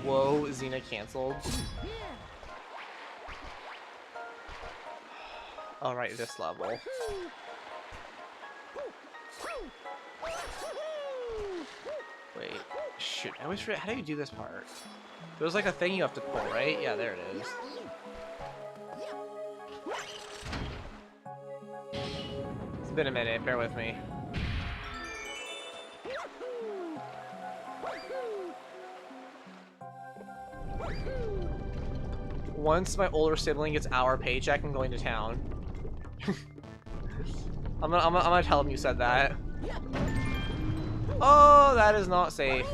Whoa, Zina canceled. Alright, this level. Wait, shoot, I always forget, how do you do this part? There's like a thing you have to pull, right? Yeah, there it is. It's been a minute, bear with me. Once my older sibling gets our paycheck, I'm going to town. I'm gonna tell him you said that. Oh, that is not safe.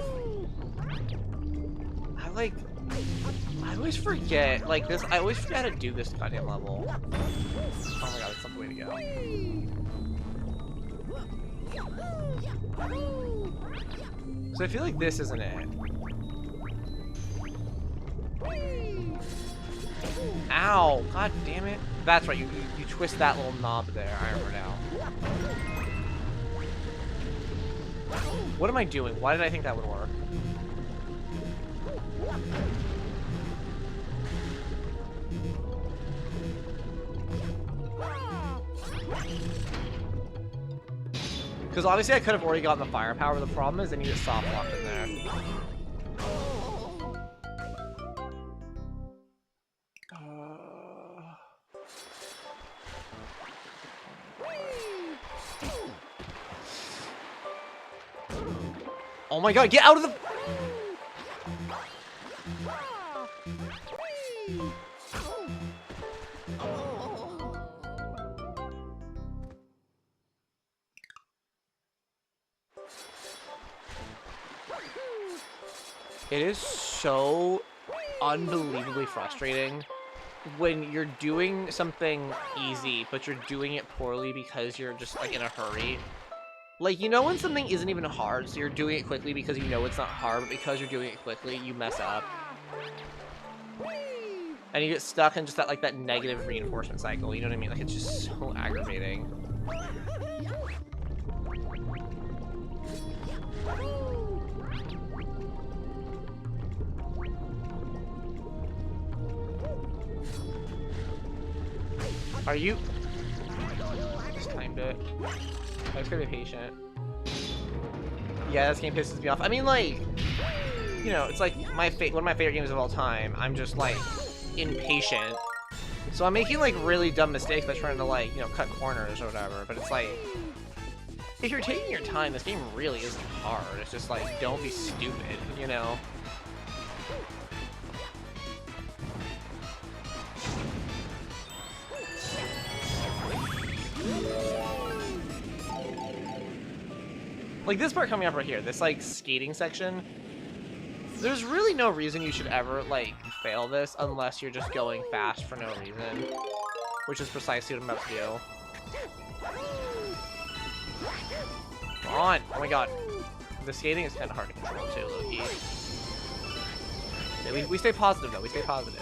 I always forget, like this, I always forget how to do this goddamn level. Oh my god, that's not the way to go. So I feel like this isn't it. Ow! God damn it. That's right, you twist that little knob there, I remember now. What am I doing? Why did I think that would work? Because obviously I could have already gotten the firepower. The problem is I need it soft locked in there. Oh my god, get out of the... It is so unbelievably frustrating when you're doing something easy, but you're doing it poorly because you're just, like, in a hurry. Like, you know when something isn't even hard, so you're doing it quickly because you know it's not hard, but because you're doing it quickly, you mess up. And you get stuck in just that, like, that negative reinforcement cycle, you know what I mean? Like, it's just so aggravating. Are you... Just timed it. I was gonna be patient. Yeah, this game pisses me off. I mean, like, you know, it's like one of my favorite games of all time. I'm just, like, impatient. So I'm making, like, really dumb mistakes by trying to, like, you know, cut corners or whatever. But it's like, if you're taking your time, this game really isn't hard. It's just like, don't be stupid, you know? Like, this part coming up right here, this, like, skating section, there's really no reason you should ever, like, fail this unless you're just going fast for no reason, which is precisely what I'm about to do. Come on! Oh my god. The skating is kind of hard to control, too, low-key. Yeah, we stay positive, though. We stay positive.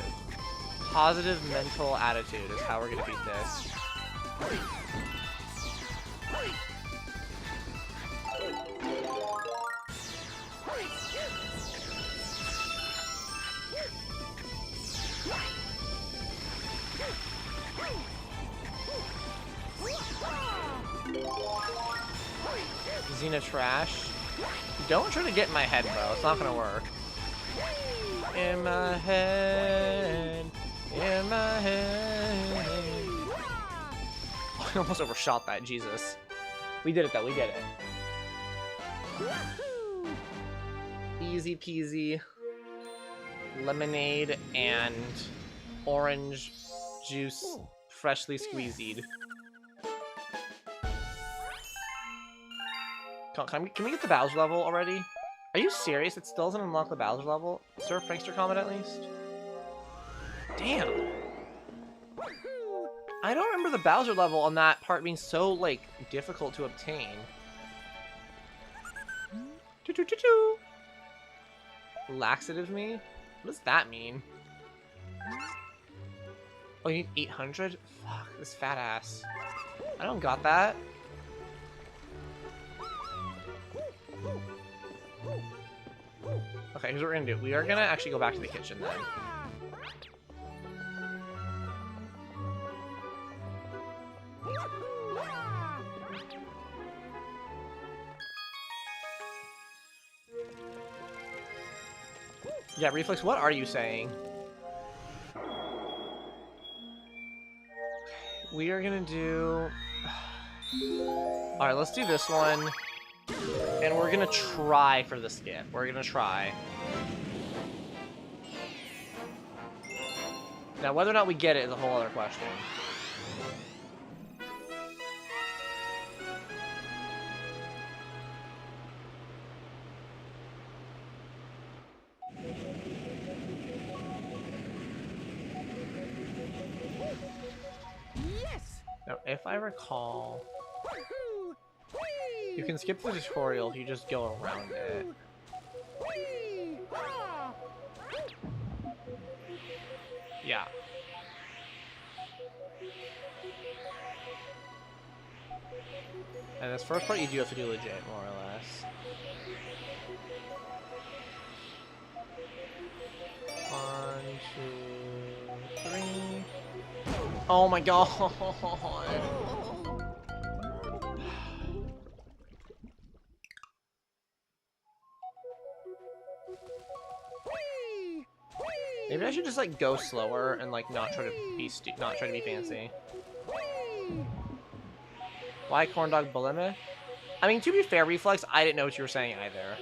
Positive mental attitude is how we're gonna beat this. Zina trash. Don't try to get in my head, bro. It's not gonna work. In my head. In my head. I almost overshot that, Jesus. We did it though, we did it. Easy peasy. Lemonade and orange juice freshly squeezied. Can we get the Bowser level already? Are you serious? It still doesn't unlock the Bowser level? Is there a prankster comment at least? Damn! I don't remember the Bowser level on that part being so, like, difficult to obtain. Choo-choo-choo-choo! Laxative me? What does that mean? Oh, you need 800? Fuck, this fat ass. I don't got that. Okay, here's what we're gonna do. We are gonna actually go back to the kitchen then. Yeah, Reflex, what are you saying? We are gonna do... Alright, let's do this one. And we're gonna try for the skip. We're gonna try. Now, whether or not we get it is a whole other question. Yes. Now, if I recall... You can skip the tutorial if you just go around it. Yeah. And this first part you do have to do legit, more or less. One, two, three. Oh my god! Maybe I should just like go slower and like not try to be fancy. Why corndog bulimic? I mean, to be fair, Reflex, I didn't know what you were saying either.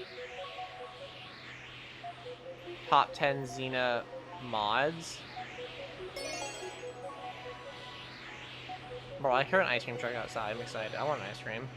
Top 10 Zina mods. Bro, I heard an ice cream truck outside. I'm excited. I want an ice cream.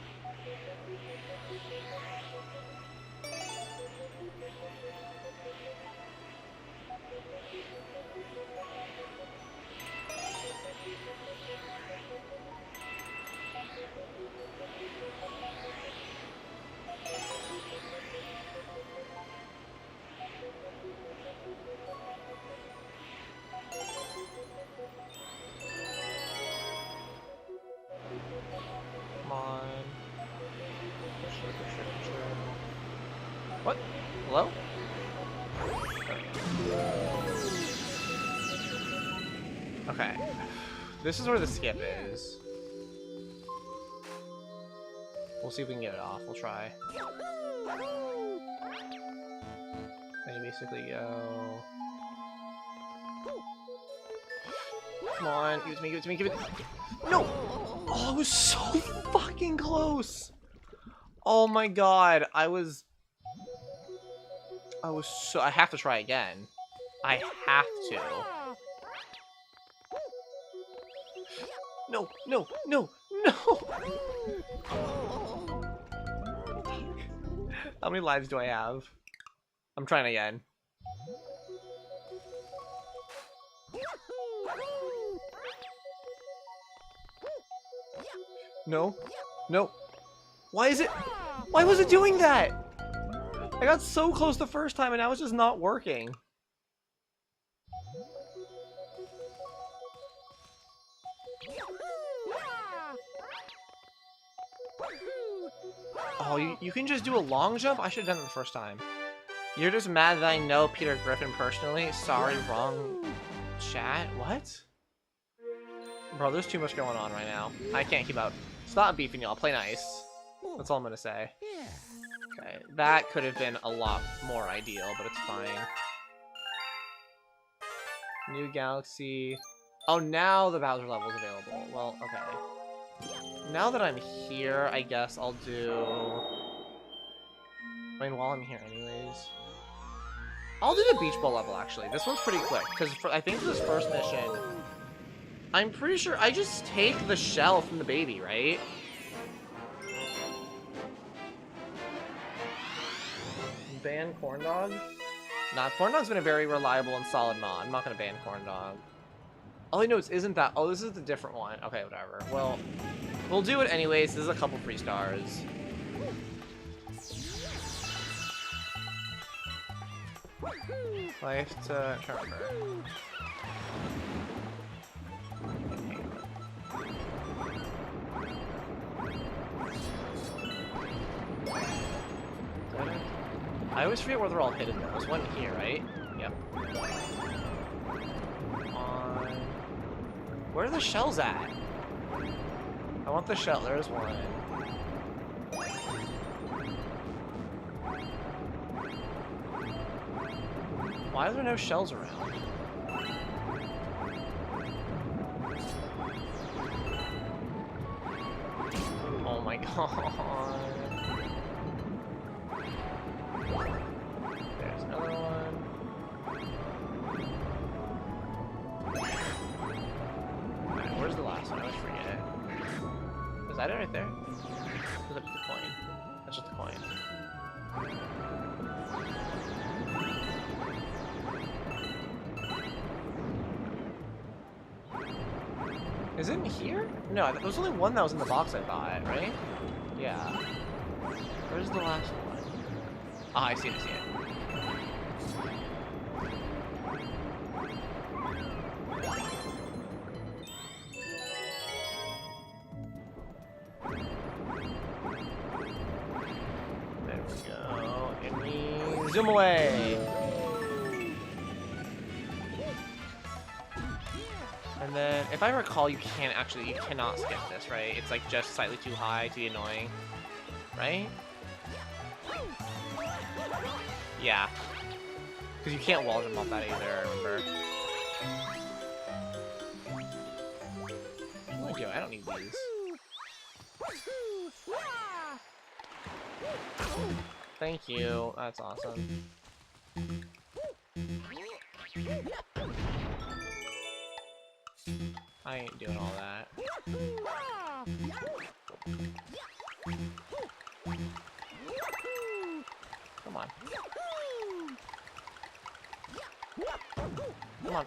What? Hello? Okay. This is where the skip is. We'll see if we can get it off. We'll try. And you basically go... Come on, give it to me, give it to me, give it... No! Oh, it was so fucking close! Oh my god, I have to try again. I have to. No, no, no, no! How many lives do I have? I'm trying again. No, no. Why was it doing that? I got so close the first time and now it's just not working. Oh, you can just do a long jump? I should have done it the first time. You're just mad that I know Peter Griffin personally? Sorry, wrong chat? What? Bro, there's too much going on right now. I can't keep up. Stop beefing y'all. Play nice. That's all I'm gonna say. Okay, that could have been a lot more ideal, but it's fine. New galaxy. Oh, now the Bowser level is available. Well, okay. Now that I'm here, I guess I'll do... I mean, while I'm here anyways. I'll do the Beach Ball level, actually. This one's pretty quick, because I think for this first mission, I'm pretty sure I just take the shell from the baby, right? Ban Corn Dog? Nah, Corn Dog's been a very reliable and solid mod. I'm not gonna ban Corn Dog. All I know isn't that... Oh, this is the different one. Okay, whatever. Well, we'll do it anyways. This is a couple free stars. I have to try to remember. I always forget where they're all hidden though. There's one here, right? Yep. Where are the shells at? I want the shell. There's one. Why are there no shells around? Oh my god. There's another one. Alright, where's the last one? I always forget. Is that it right there? Or is that just the coin? That's just the coin. Is it in here? No, there was only one that was in the box, I thought, right? Yeah. Where's the last one? Ah, I see it, I see it. There we go. And we zoom away. And then, if I recall, you cannot skip this, right? It's like just slightly too high to be annoying, right? Yeah. Because you can't wall jump off that either, I remember. What do I do? I don't need these. Thank you. That's awesome. I ain't doing all that. Come on. Come on.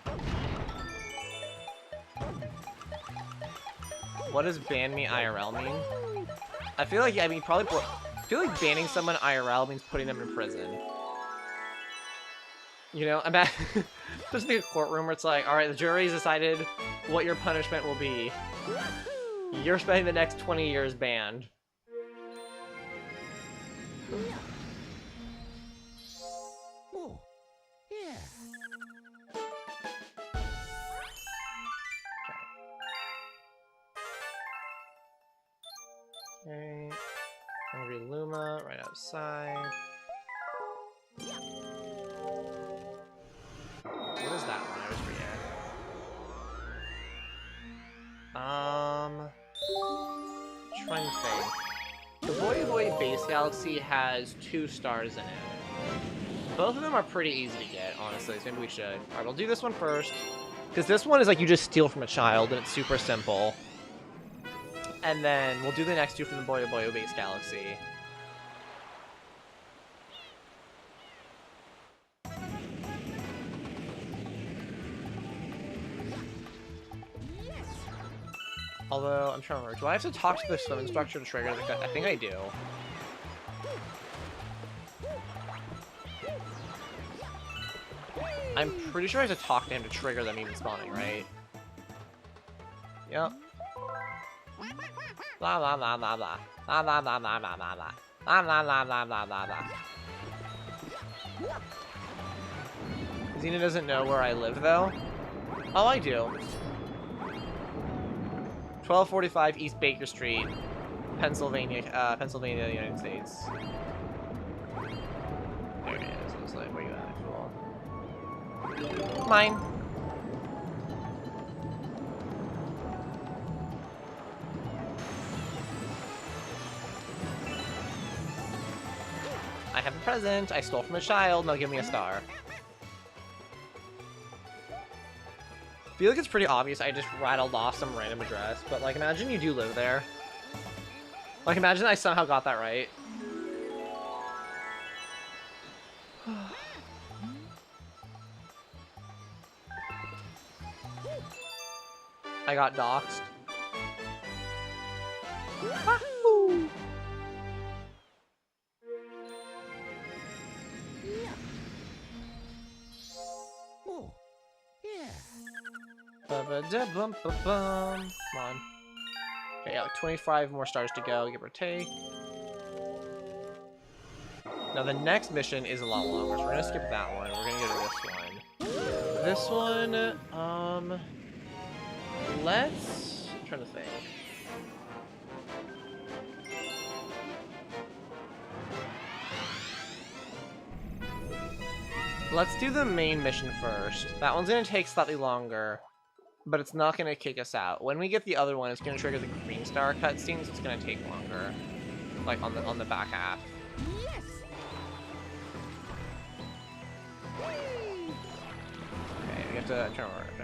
What does ban me IRL mean? I feel like, yeah, I mean, I feel like banning someone IRL means putting them in prison. You know, I'm at just like a courtroom where it's like, alright, the jury's decided what your punishment will be. You're spending the next 20 years banned. Oh, yeah. Okay. Hungry Luma, right outside. What is that one? I always forget. Trying to think. The Boy Base Galaxy has 2 stars in it. Both of them are pretty easy to get, honestly, so maybe we should. Alright, we'll do this one first. Because this one is like you just steal from a child, and it's super simple. And then we'll do the next 2 from the Boy Base Galaxy. Although, I'm trying to remember, do I have to talk to the swim instructor to trigger the cut? I think I do. I'm pretty sure I have to talk to him to trigger them even spawning, right? Yep. Blah blah blah blah blah. Blah blah blah blah blah blah blah. Blah blah blah blah blah blah blah. Zina doesn't know where I live though. Oh, I do. 1245 East Baker Street, Pennsylvania, United States. like, where you at, fool? Mine. I have a present. I stole from a child. Now give me a star. I feel like it's pretty obvious I just rattled off some random address, but like imagine you do live there. Like imagine I somehow got that right. I got doxxed. Wahoo! Oh, yeah. Ba-ba-da-bum-ba-bum. Come on. Okay, yeah, 25 more stars to go, give or take. Now the next mission is a lot longer, so we're gonna skip that one. We're gonna go to this one. This one, let's... I'm trying to think. Let's do the main mission first. That one's gonna take slightly longer, but it's not gonna kick us out. When we get the other one, it's gonna trigger the green star cutscene, so it's gonna take longer. Like on the back half. Yes. Okay, we have to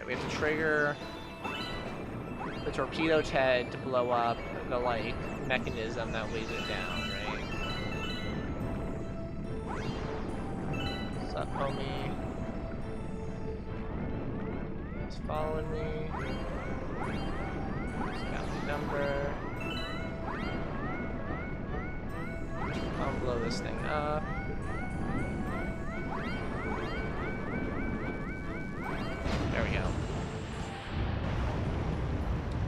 we have to trigger the torpedo head to blow up the like mechanism that weighs it down, right? What's up, homie? Just following me. Just got the number. I'll blow this thing up. There we go.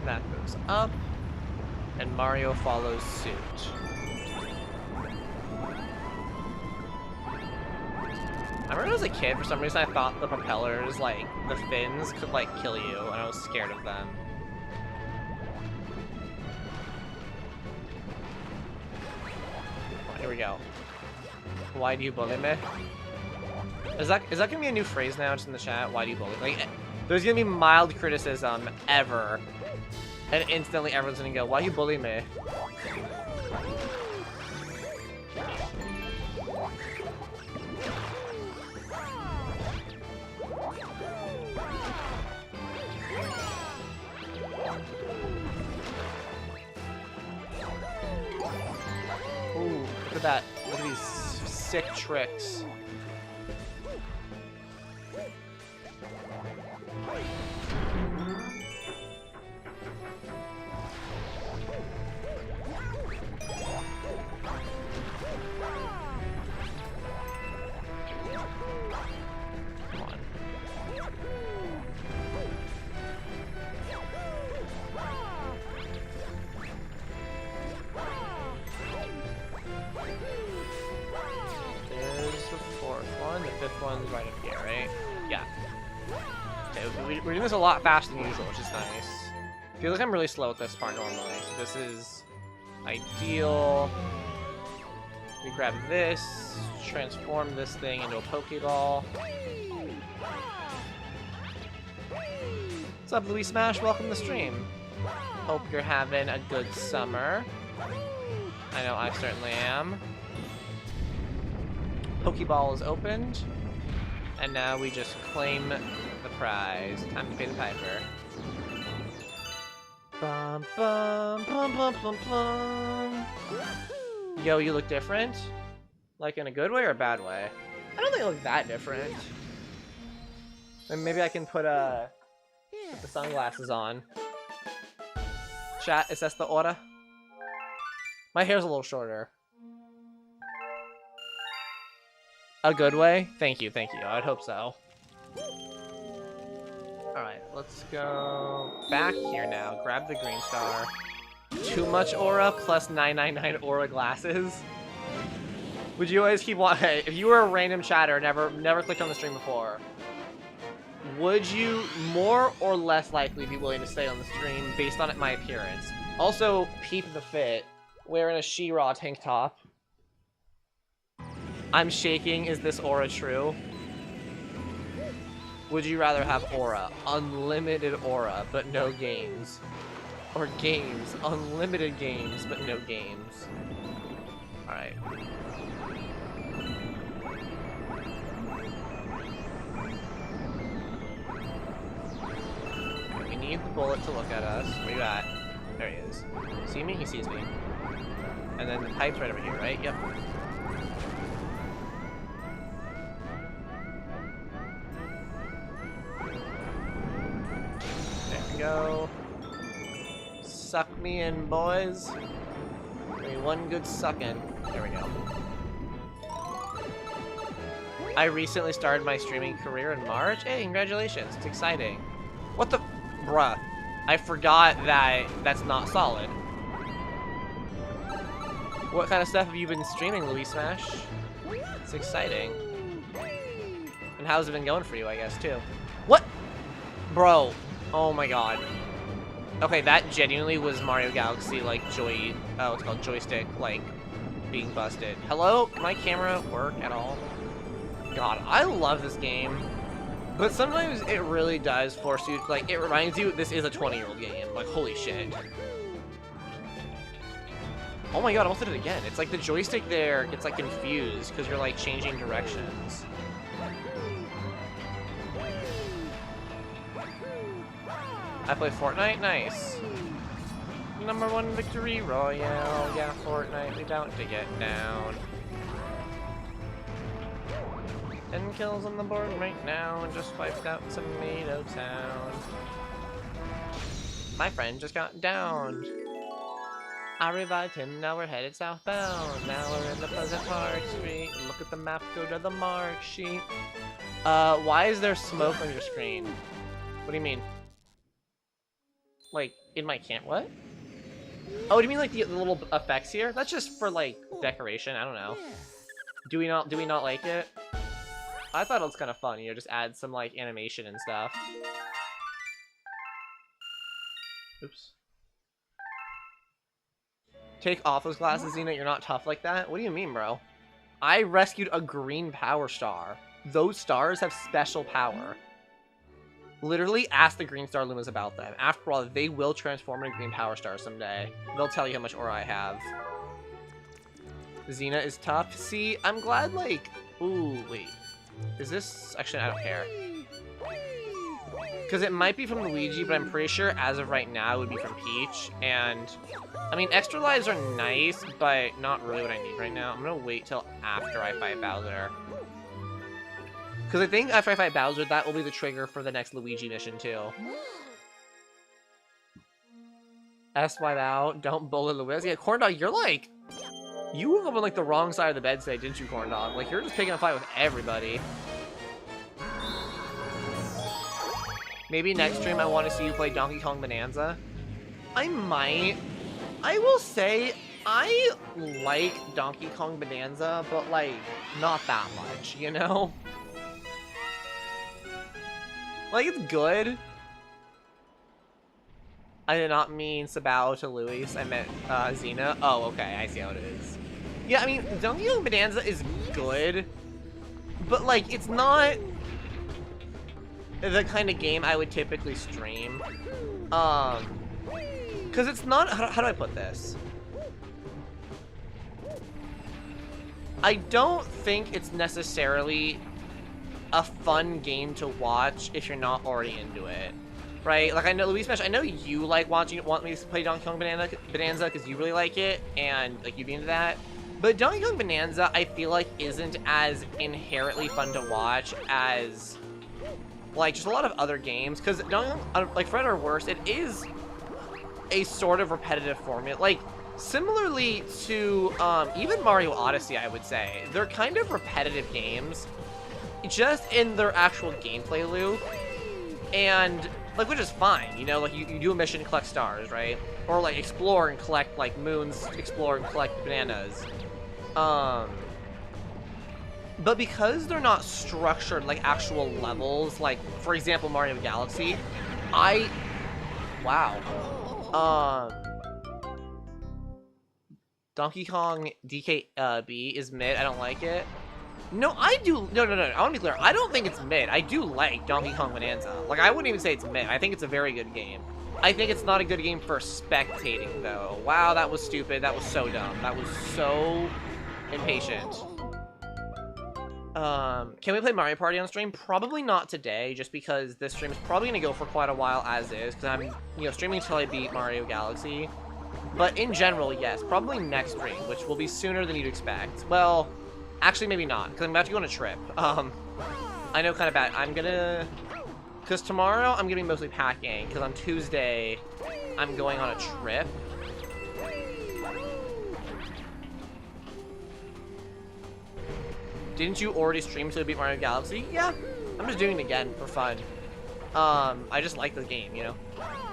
That goes up, and Mario follows suit. I remember as a kid, for some reason I thought the propellers, like, the fins could, like, kill you, and I was scared of them. Oh, here we go. Why do you bully me? Is that gonna be a new phrase now, just in the chat? Why do you bully? Like, there's gonna be mild criticism ever, and instantly everyone's gonna go, "Why you bully me?" Ooh, look at that! Look at these sick tricks. One's right up here, right? Yeah. Okay, we're doing this a lot faster than usual, which is nice. I feel like I'm really slow at this part normally, so this is ideal. We grab this, transform this thing into a Pokeball. What's up, Louis Smash? Welcome to the stream. Hope you're having a good summer. I know I certainly am. Pokeball is opened. And now we just claim the prize. Time to pay the piper. Bum, bum, bum, bum, bum, bum. Yo, you look different? Like in a good way or a bad way? I don't think I look that different. And maybe I can put the sunglasses on. Chat, is that the order? My hair's a little shorter. A good way? Thank you, thank you. I'd hope so. Alright, let's go back here now. Grab the green star. Too much aura plus 999 aura glasses. Would you always keep watching? Hey, if you were a random chatter, never clicked on the stream before, would you more or less likely be willing to stay on the stream based on my appearance? Also, peep the fit. Wearing a She-Ra tank top. I'm shaking. Is this aura true? Would you rather have aura, unlimited aura, but no games? Or games, unlimited games, but no games? Alright. We need the bullet to look at us. Where you at? There he is. See me? He sees me. And then the pipe's right over here, right? Yep. There we go. Suck me in, boys. Give me one good sucking. There we go. I recently started my streaming career in March. Hey, congratulations. It's exciting. What the... Bruh. I forgot that that's not solid. What kind of stuff have you been streaming, Louis Smash? It's exciting. And how's it been going for you, I guess, too? What? Bro. Oh my god. Okay, that genuinely was Mario Galaxy, like, what's called joystick, like, being busted. Hello? Can my camera work at all? God, I love this game. But sometimes it really does force you, like, it reminds you this is a 20-year-old game. Like, holy shit. Oh my god, I almost did it again. It's like the joystick there gets, like, confused because you're, like, changing directions. I play Fortnite? Nice. #1 victory royale. Yeah, Fortnite, we bout to get down. 10 kills on the board right now and just wiped out Tomato Town. My friend just got downed. I revived him, now we're headed southbound. Now we're in the Pleasant Park Street. Look at the map, go to the mark sheet. Why is there smoke on your screen? What do you mean? Like, in my camp, what? Oh, do you mean like the little effects here? That's just for like decoration, I don't know. Do we not like it? I thought it was kind of fun, you know, just add some like animation and stuff. Oops. Take off those glasses, Zina, you're not tough like that? What do you mean, bro? I rescued a green power star. Those stars have special power. Literally ask the Green Star Lumas about them. After all, they will transform into green power stars someday. They'll tell you how much aura I have. Zina is tough. See, I'm glad, like... Ooh, wait. Is this... Actually, I don't care. Because it might be from Luigi, but I'm pretty sure as of right now it would be from Peach. And, I mean, extra lives are nice, but not really what I need right now. I'm going to wait till after I fight Bowser. Because I think after I fight Bowser, that will be the trigger for the next Luigi mission, too. S-wipe out, don't bully Luis. Yeah, Corndog, you're like... You woke up on, like, the wrong side of the bed today, didn't you, Corndog? Like, you're just picking a fight with everybody. Maybe next stream I want to see you play Donkey Kong Bonanza. I might. I will say, I like Donkey Kong Bonanza, but, like, not that much, you know? Like, it's good. I did not mean Sabao to Luis. I meant Zina. Oh, okay. I see how it is. Yeah, I mean, Donkey Kong Bonanza is good, but, like, it's not the kind of game I would typically stream. Because it's not... How do I put this? I don't think it's necessarily a fun game to watch if you're not already into it, right? Like, I know, Louis Smash, I know you like want me to play Donkey Kong Bonanza because you really like it, and, like, you'd be into that. But Donkey Kong Bonanza, I feel like, isn't as inherently fun to watch as, like, just a lot of other games. Because, like, for better or worse, it is a sort of repetitive formula. Like, similarly to even Mario Odyssey, I would say. They're kind of repetitive games, just in their actual gameplay loop. And, like, which is fine, you know? Like, you do a mission and collect stars, right? Or, like, explore and collect, like, moons, explore and collect bananas. But because they're not structured like actual levels, like, for example, Mario Galaxy, wow. Donkey Kong DKB is mid, I don't like it. No, I do. No. I want to be clear. I don't think it's mid. I do like Donkey Kong Bonanza. Like, I wouldn't even say it's mid. I think it's a very good game. I think it's not a good game for spectating, though. Wow, that was stupid. That was so dumb. That was so impatient. Can we play Mario Party on stream? Probably not today, just because this stream is probably going to go for quite a while as is, because I'm, you know, streaming until I beat Mario Galaxy. But in general, yes, probably next stream, which will be sooner than you'd expect. Well, actually, maybe not, because I'm about to go on a trip. I know kind of bad. I'm gonna... Because tomorrow, I'm gonna be mostly packing, because on Tuesday, I'm going on a trip. Didn't you already stream to beat Mario Galaxy? Yeah, I'm just doing it again for fun. I just like the game, you know?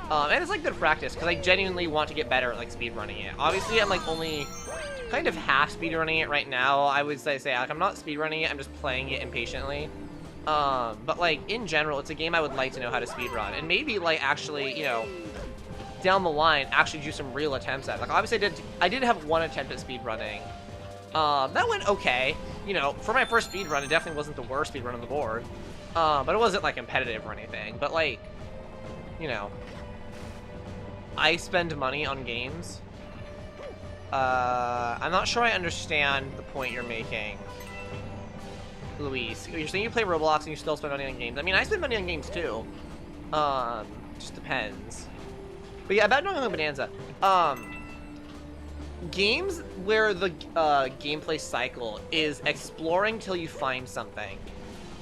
And it's like good practice, because I genuinely want to get better at like speedrunning it. Obviously, I'm like only kind of half speedrunning it right now. I would say like I'm not speedrunning it, I'm just playing it impatiently. But like in general, it's a game I would like to know how to speedrun, and maybe like actually, you know, down the line, actually do some real attempts at it. Like obviously I did have one attempt at speedrunning. That went okay. You know, for my first speedrun, it definitely wasn't the worst speedrun on the board. But it wasn't like competitive or anything. But like, you know, I spend money on games. I'm not sure I understand the point you're making, Luis. You're saying you play Roblox and you still spend money on games. I mean, I spend money on games too. Just depends. But yeah, about Donkey Kong Bonanza. Games where the gameplay cycle is exploring till you find something,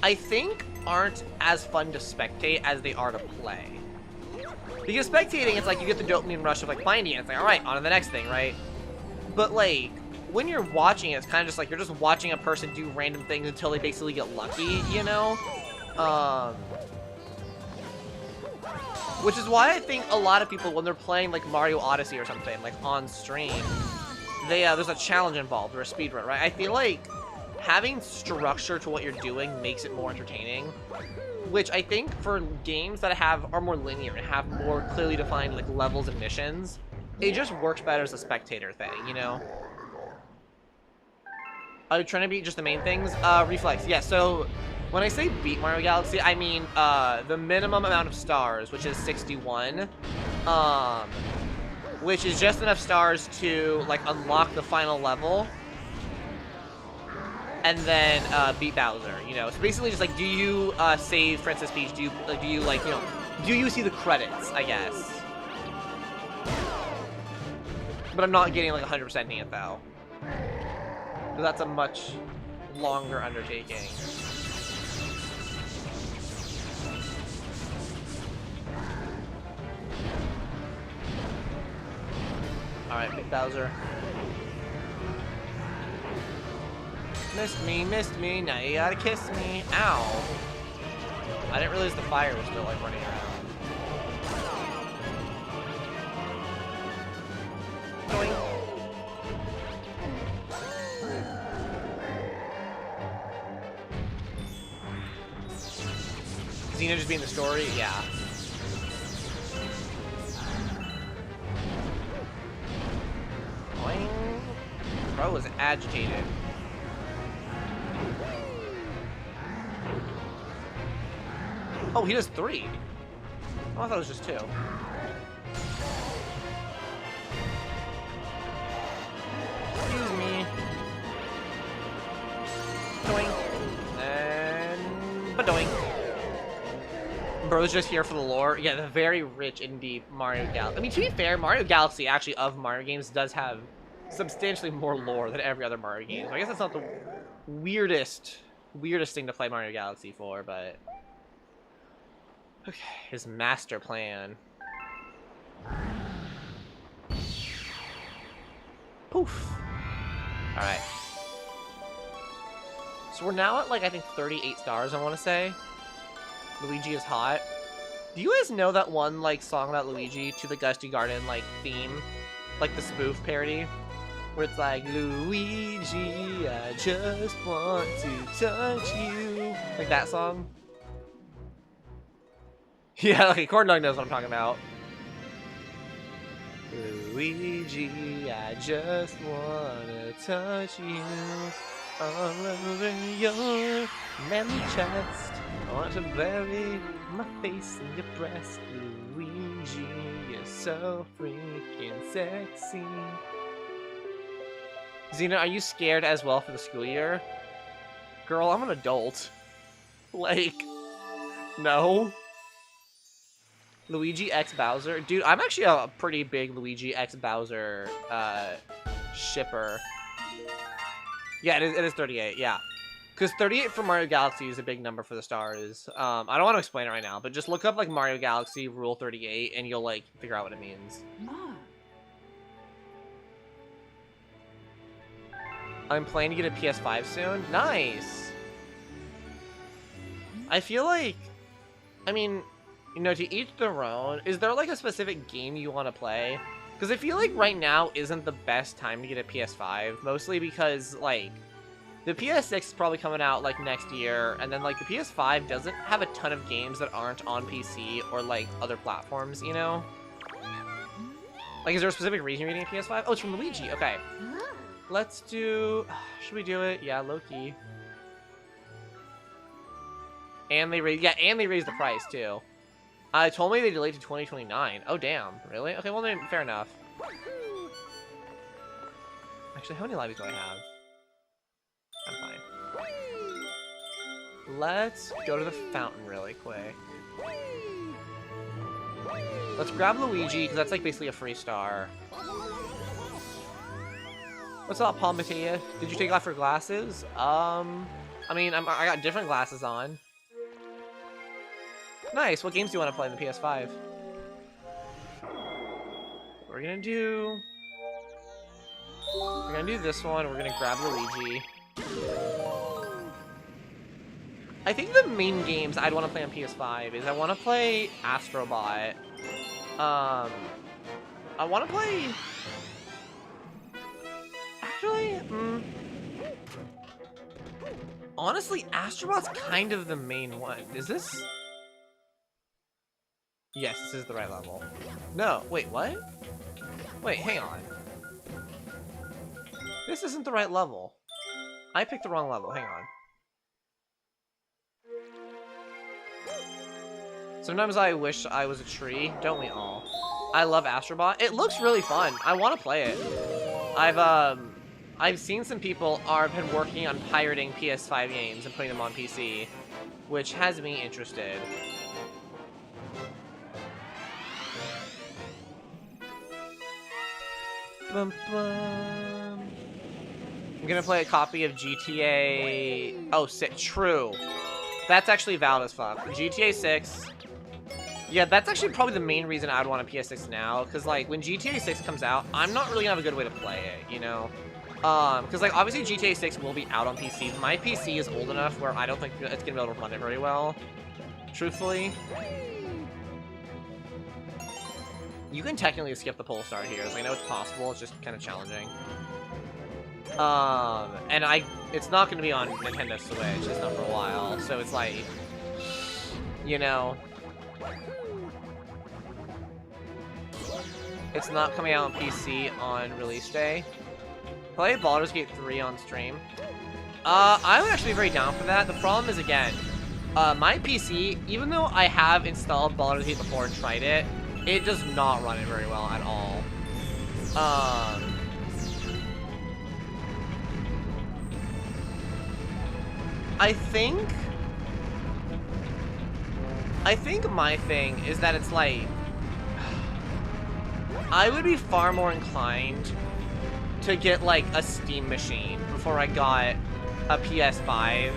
I think aren't as fun to spectate as they are to play. Because spectating, it's like you get the dopamine rush of like finding it. It's like, all right, on to the next thing, right? But like, when you're watching it, it's kind of just like you're just watching a person do random things until they basically get lucky, you know? Which is why I think a lot of people, when they're playing like Mario Odyssey or something, like on stream, there's a challenge involved or a speedrun, right? I feel like having structure to what you're doing makes it more entertaining. Which I think for games that are more linear and have more clearly defined like levels and missions, it just works better as a spectator thing, you know? Are you trying to beat just the main things? Reflex, yeah, so when I say beat Mario Galaxy, I mean the minimum amount of stars, which is 61. Which is just enough stars to like unlock the final level. And then beat Bowser, you know. So basically just like, do you save Princess Peach? Do you like, you know, do you see the credits, I guess? But I'm not getting like 100%ing it though. So that's a much longer undertaking. Alright, Big Bowser. Missed me, now you gotta kiss me. Ow. I didn't realize the fire was still like running around. Doink. Zina just being the story? Yeah. Boing. Bro is agitated. Oh, he does 3. Oh, I thought it was just 2. Excuse me. Doink. And... Ba-doink. Bro's just here for the lore. Yeah, the very rich and deep Mario Galaxy. I mean, to be fair, Mario Galaxy, actually, of Mario games, does have substantially more lore than every other Mario game. So I guess that's not the weirdest thing to play Mario Galaxy for, but... Okay, his master plan. Poof. Alright. So we're now at, like, I think 38 stars, I want to say. Luigi is hot. Do you guys know that one, like, song about Luigi to the Gusty Garden, like, theme? Like, the spoof parody? Where it's like, Luigi, I just want to touch you. Like that song? Yeah, okay, Corn Dog knows what I'm talking about. Luigi, I just wanna touch you. all over your manly chest. I want to bury my face in your breast. Luigi, you're so freaking sexy. Zina, are you scared as well for the school year? Girl, I'm an adult. Like, no. Luigi X Bowser? Dude, I'm actually a pretty big Luigi X Bowser shipper. Yeah, it is 38, yeah. Because 38 for Mario Galaxy is a big number for the stars. I don't want to explain it right now, but just look up, like, Mario Galaxy Rule 38, and you'll, like, figure out what it means. I'm planning to get a PS5 soon. Nice! I feel like... I mean, you know, to each their own. Is there, like, a specific game you want to play? Because I feel like right now isn't the best time to get a PS5. Mostly because, like... The PS6 is probably coming out, like, next year, and then, like, the PS5 doesn't have a ton of games that aren't on PC or, like, other platforms, you know? Like, is there a specific reason you're getting a PS5? Oh, it's from Luigi, okay. Let's do... Should we do it? Yeah, low-key. And they raised... Yeah, and they raised the price, too. Told me they delayed to 2029. Oh, damn. Really? Okay, well, then, fair enough. Actually, how many lives do I have? I'm fine. Let's go to the fountain really quick. Let's grab Luigi, because that's like basically a free star. What's up, Paul Mattea? Did you take off your glasses? I mean, I got different glasses on. Nice. What games do you want to play on the PS5? We're gonna do this one. We're gonna grab Luigi. I think the main games I'd want to play on PS5 is I want to play Astrobot. I want to play... Actually, honestly, Astrobot's kind of the main one. Is this... Yes, this is the right level. No, wait, what? Wait, hang on. This isn't the right level. I picked the wrong level, hang on. Sometimes I wish I was a tree, don't we all? I love Astrobot. It looks really fun. I want to play it. I've seen some people have been working on pirating PS5 games and putting them on PC, which has me interested. Bum, bum. I'm gonna play a copy of GTA... Oh, true. That's actually valid as fuck. GTA 6. Yeah, that's actually probably the main reason I'd want a PS6 now, because, like, when GTA 6 comes out, I'm not really gonna have a good way to play it, you know? Because, like, obviously GTA 6 will be out on PC. My PC is old enough where I don't think it's gonna be able to run it very well, truthfully. You can technically skip the pole star here, so I know it's possible, it's just kind of challenging. And it's not gonna be on Nintendo Switch, it's not for a while, so it's like, you know, it's not coming out on PC on release day. Play Baldur's Gate 3 on stream. I would actually be very down for that. The problem is, again, my PC, even though I have installed Baldur's Gate before and tried it, it does not run it very well at all. I think my thing is that it's like, I would be far more inclined to get like a Steam machine before I got a PS5.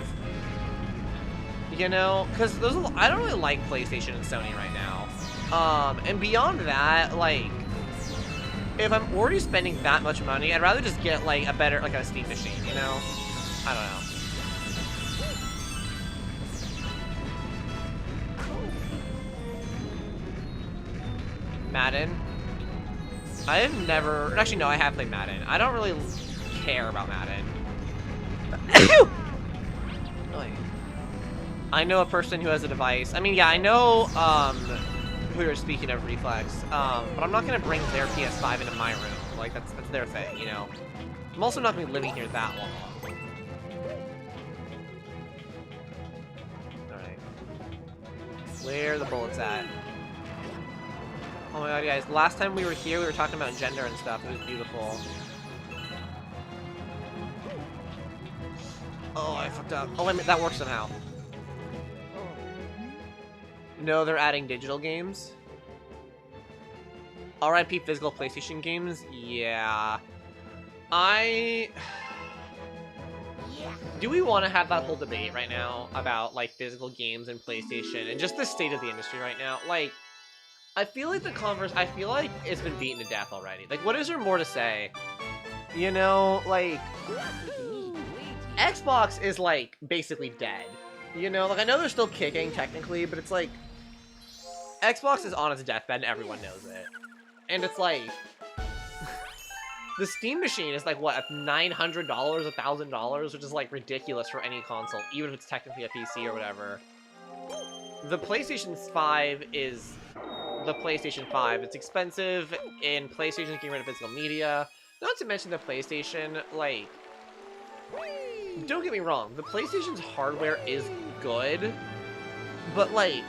You know, because I don't really like PlayStation and Sony right now. And beyond that, like, if I'm already spending that much money, I'd rather just get like a better, like a Steam machine, you know? I don't know. Madden. I have never... Actually, no, I have played Madden. I don't really care about Madden. I know a person who has a device. I mean, yeah, I know who you're speaking of, Reflex. But I'm not going to bring their PS5 into my room. Like, that's their thing, you know? I'm also not going to be living here that long. Where are the bullets at? Oh my god, guys. Last time we were here, we were talking about gender and stuff. It was beautiful. Oh, I fucked up. Oh, wait a minute. That works somehow. No, they're adding digital games. RIP physical PlayStation games? Yeah. Do we want to have that whole debate right now about, like, physical games and PlayStation and just the state of the industry right now? Like, I feel like I feel like it's been beaten to death already. Like, what is there more to say? You know, like, Xbox is, like, basically dead. You know, like, I know they're still kicking, technically, but it's like, Xbox is on its deathbed and everyone knows it. And it's like, the Steam machine is like, what, $900, $1,000, which is like ridiculous for any console, even if it's technically a PC or whatever. The PlayStation 5 is the PlayStation 5. It's expensive, and PlayStation's getting rid of physical media. Not to mention the PlayStation, like, don't get me wrong, the PlayStation's hardware is good, but like,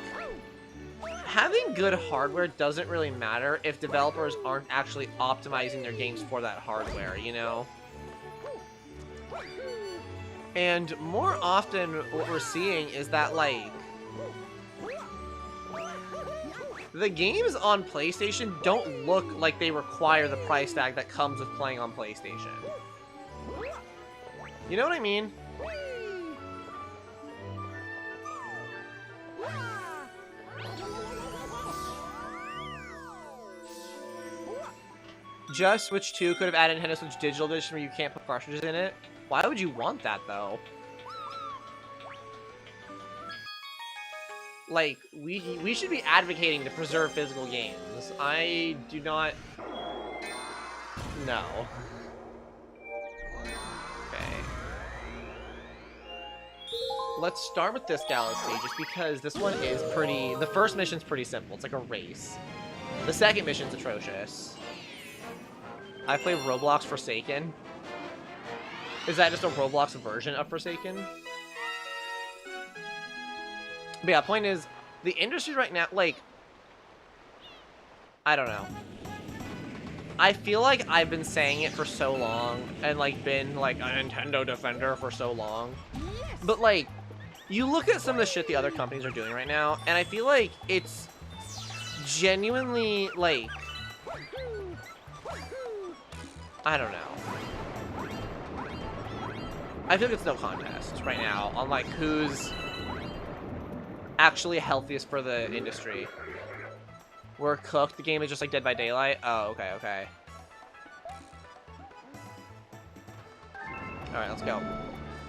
having good hardware doesn't really matter if developers aren't actually optimizing their games for that hardware, you know? And more often, what we're seeing is that, like, the games on PlayStation don't look like they require the price tag that comes with playing on PlayStation. You know what I mean? Just Switch 2 could have added Nintendo Switch Digital Edition where you can't put cartridges in it. Why would you want that, though? Like, we should be advocating to preserve physical games. I do not... No. Okay. Let's start with this galaxy, just because this one is pretty... The first mission's pretty simple. It's like a race. The second mission's atrocious. I play Roblox Forsaken. Is that just a Roblox version of Forsaken? But yeah, point is, the industry right now, like, I don't know. I feel like I've been saying it for so long, and, like, been, like, a Nintendo defender for so long. But, like, you look at some of the shit the other companies are doing right now, and I feel like it's genuinely, like, I don't know. I feel like it's no contest right now on, like, who's actually healthiest for the industry. We're cooked. The game is just like Dead by Daylight. Oh, okay, okay. Alright, let's go.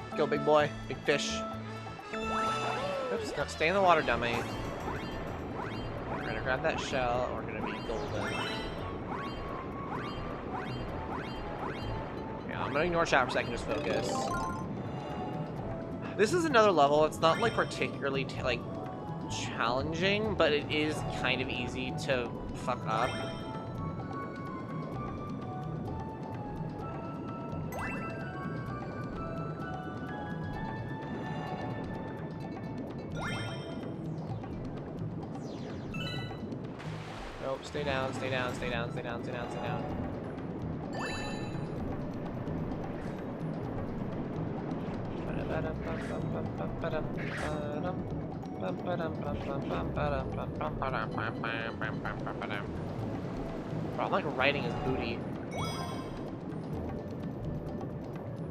Let's go, big boy. Big fish. Oops, no, stay in the water, dummy. We're gonna grab that shell, and we're gonna be golden. Yeah, I'm gonna ignore chat for a second, just focus. This is another level. It's not, like, particularly, like, challenging, but it is kind of easy to fuck up. Nope, stay down, stay down, stay down, stay down, stay down, stay down. Bro, I'm like riding his booty.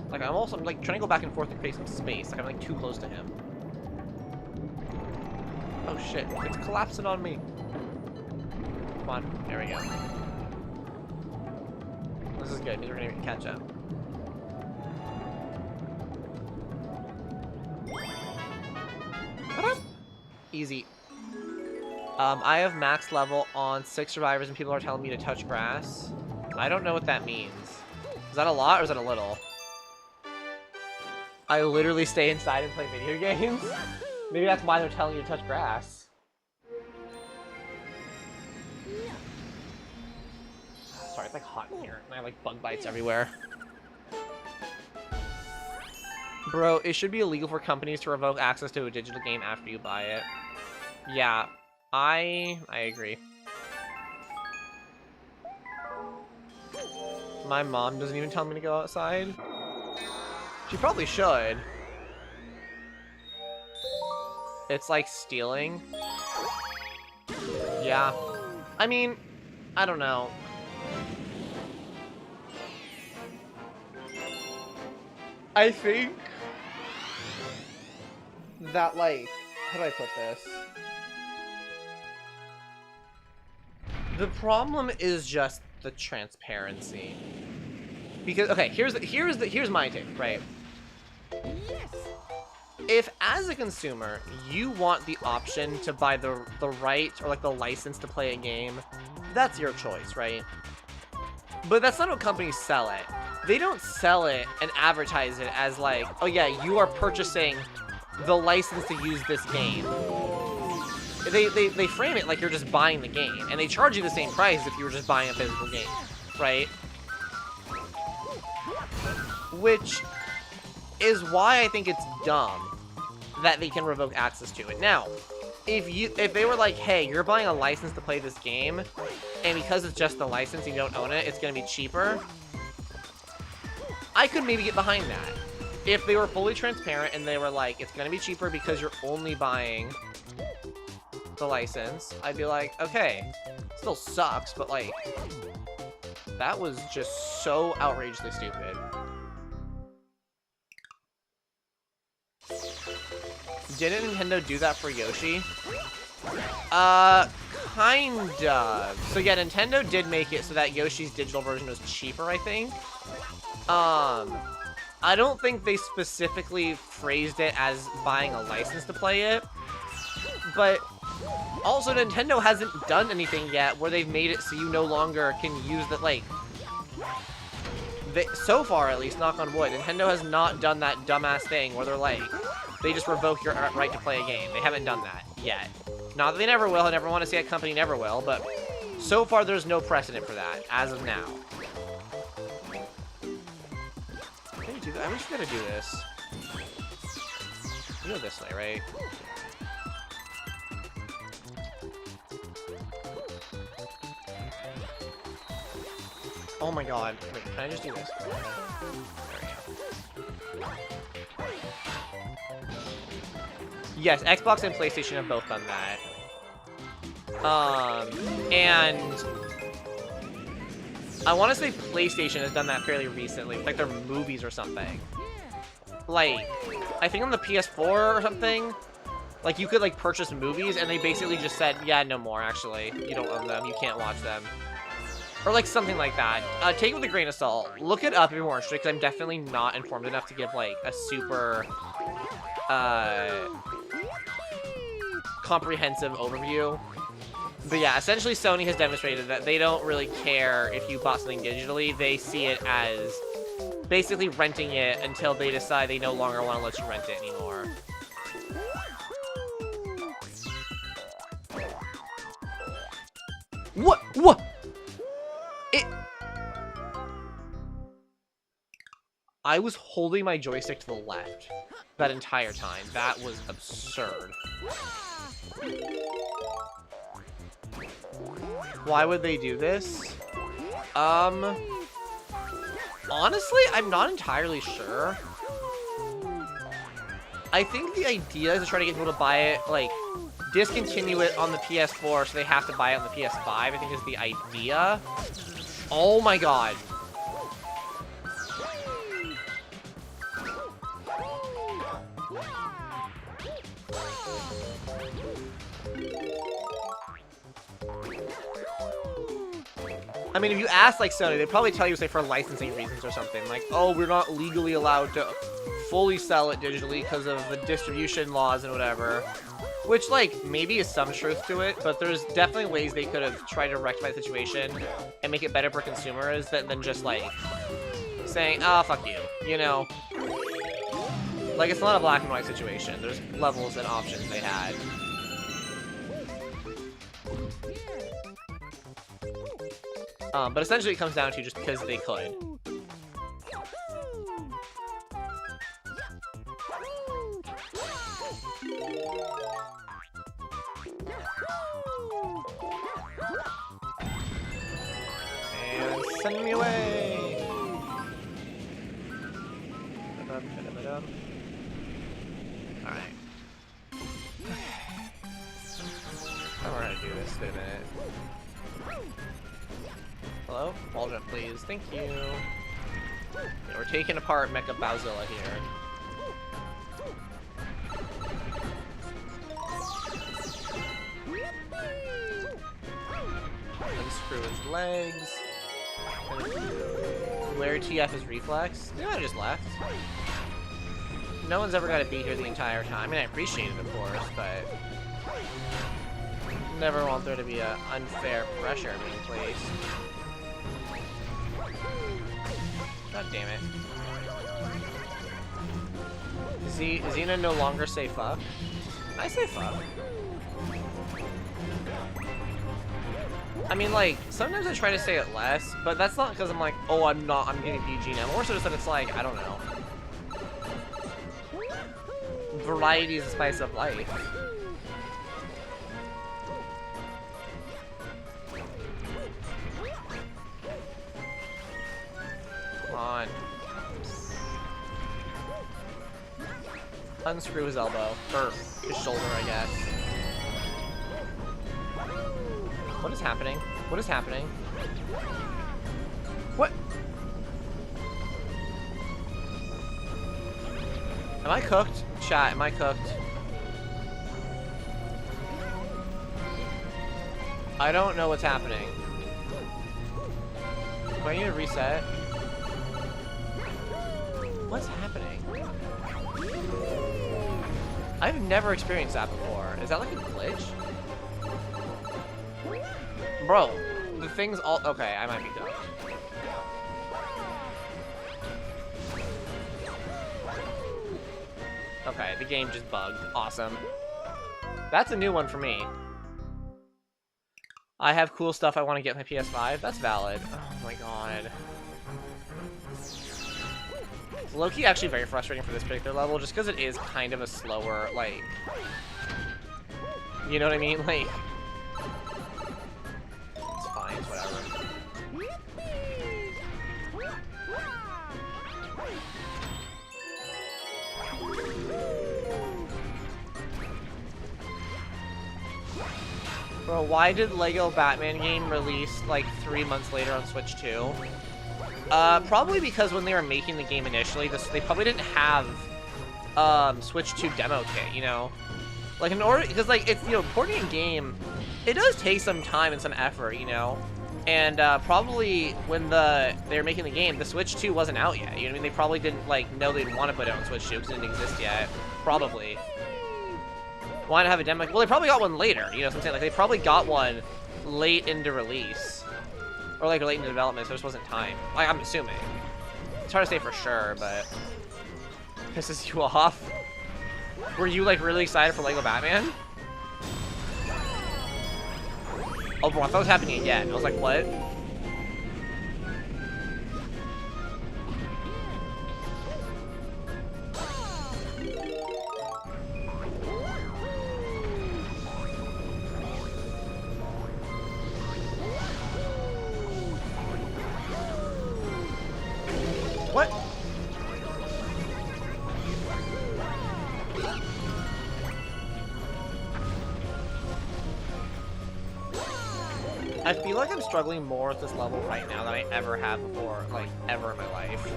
Like I'm like trying to go back and forth and create some space. Like I'm like too close to him. Oh shit, it's collapsing on me. Come on, there we go. This is good, because we're gonna catch up. Easy. I have max level on 6 survivors and people are telling me to touch grass. I don't know what that means. Is that a lot or is that a little? I literally stay inside and play video games? Maybe that's why they're telling you to touch grass. Sorry, it's like hot in here and I have like bug bites everywhere. Bro, it should be illegal for companies to revoke access to a digital game after you buy it. Yeah, I agree. My mom doesn't even tell me to go outside. She probably should. It's like stealing. Yeah. I mean, I don't know. I think that, like, how do I put this? The problem is just the transparency. Because, okay, here's my take, right? Yes. If, as a consumer, you want the option to buy the right or, like, the license to play a game, that's your choice, right? But that's not how companies sell it. They don't sell it and advertise it as, like, oh yeah, you are purchasing the license to use this game. They frame it like you're just buying the game, and they charge you the same price if you were just buying a physical game, right? Which is why I think it's dumb that they can revoke access to it. Now, if they were like, hey, you're buying a license to play this game, and because it's just the license, you don't own it, it's gonna be cheaper, I could maybe get behind that. If they were fully transparent and they were like, it's gonna be cheaper because you're only buying the license, I'd be like, okay, still sucks, but like, that was just so outrageously stupid. Didn't Nintendo do that for Yoshi? Kind of. So yeah, Nintendo did make it so that Yoshi's digital version was cheaper, I think. I don't think they specifically phrased it as buying a license to play it, but also Nintendo hasn't done anything yet where they've made it so you no longer can use that, like, so far at least, knock on wood, Nintendo has not done that dumbass thing where they're like, they just revoke your right to play a game. They haven't done that yet. Not that they never will, I never want to see a company never will, but so far there's no precedent for that, as of now. I wish we could do this. We go this way, right? Oh my god. Wait, can I just do this? There we go. Yes, Xbox and PlayStation have both done that. And I want to say PlayStation has done that fairly recently, like their movies or something. Like, I think on the PS4 or something, like you could like purchase movies and they basically just said, yeah, no more actually. You don't own them, you can't watch them. Or like something like that. Take it with a grain of salt. Look it up if you're more interested, because I'm definitely not informed enough to give like a super comprehensive overview. But yeah, essentially Sony has demonstrated that they don't really care if you bought something digitally. They see it as basically renting it until they decide they no longer want to let you rent it anymore. What? I was holding my joystick to the left that entire time. That was absurd. Why would they do this? Honestly, I'm not entirely sure. I think the idea is to try to get people to buy it, like, discontinue it on the PS4 so they have to buy it on the PS5, I think is the idea. Oh my god. I mean, if you ask, like, Sony, they'd probably tell you, say, for licensing reasons or something. Like, oh, we're not legally allowed to fully sell it digitally because of the distribution laws and whatever. Which, like, maybe is some truth to it, but there's definitely ways they could have tried to rectify the situation and make it better for consumers than just, like, saying, ah, fuck you, you know? Like, it's not a black and white situation. There's levels and options they had. But essentially it comes down to just because they could. Send me away! Alright. I don't know how to do this. Wait a minute. Hello? Waldron, please. Thank you. Yeah, we're taking apart Mecha Bowzilla here. Unscrew his legs. Where TF is reflex? Yeah, I just left. No one's ever got to be here the entire time. I mean, I appreciate it, of course, but never want there to be a unfair pressure being placed. God damn it. Zina no longer say fuck? I say fuck. I mean, like, sometimes I try to say it less, but that's not because I'm like, oh, I'm getting PG now. More so just that it's like, I don't know. Variety is the spice of life. Come on. Unscrew his elbow. Or his shoulder, I guess. What is happening? What is happening? What? Am I cooked? Chat, am I cooked? I don't know what's happening. Do I need to reset? What's happening? I've never experienced that before. Is that like a glitch? Bro, the thing's all... Okay, I might be dumb. Okay, the game just bugged. Awesome. That's a new one for me. I have cool stuff I want to get my PS5. That's valid. Oh my god. It's low-key actually very frustrating for this particular level, just because it is kind of a slower, like... You know what I mean? Like... It's fine, it's whatever. Bro, why did Lego Batman game release like 3 months later on Switch 2? Probably because when they were making the game initially, they probably didn't have Switch 2 demo kit, you know? Like in order, because like it's, you know, porting a game, it does take some time and some effort, you know? And probably when they were making the game, the Switch 2 wasn't out yet, you know what I mean? They probably didn't like know they'd want to put it on Switch 2 because it didn't exist yet. Probably. Why not have a demo? Well, they probably got one later, you know what I'm saying? Like, they probably got one late into release. Or, like, late into development, so there just wasn't time. Like, I'm assuming. It's hard to say for sure, but... Pisses you off? Were you, like, really excited for Lego Batman? Oh, bro, I thought it was happening again. I was like, what? What? I feel like I'm struggling more at this level right now than I ever have before, like, ever in my life.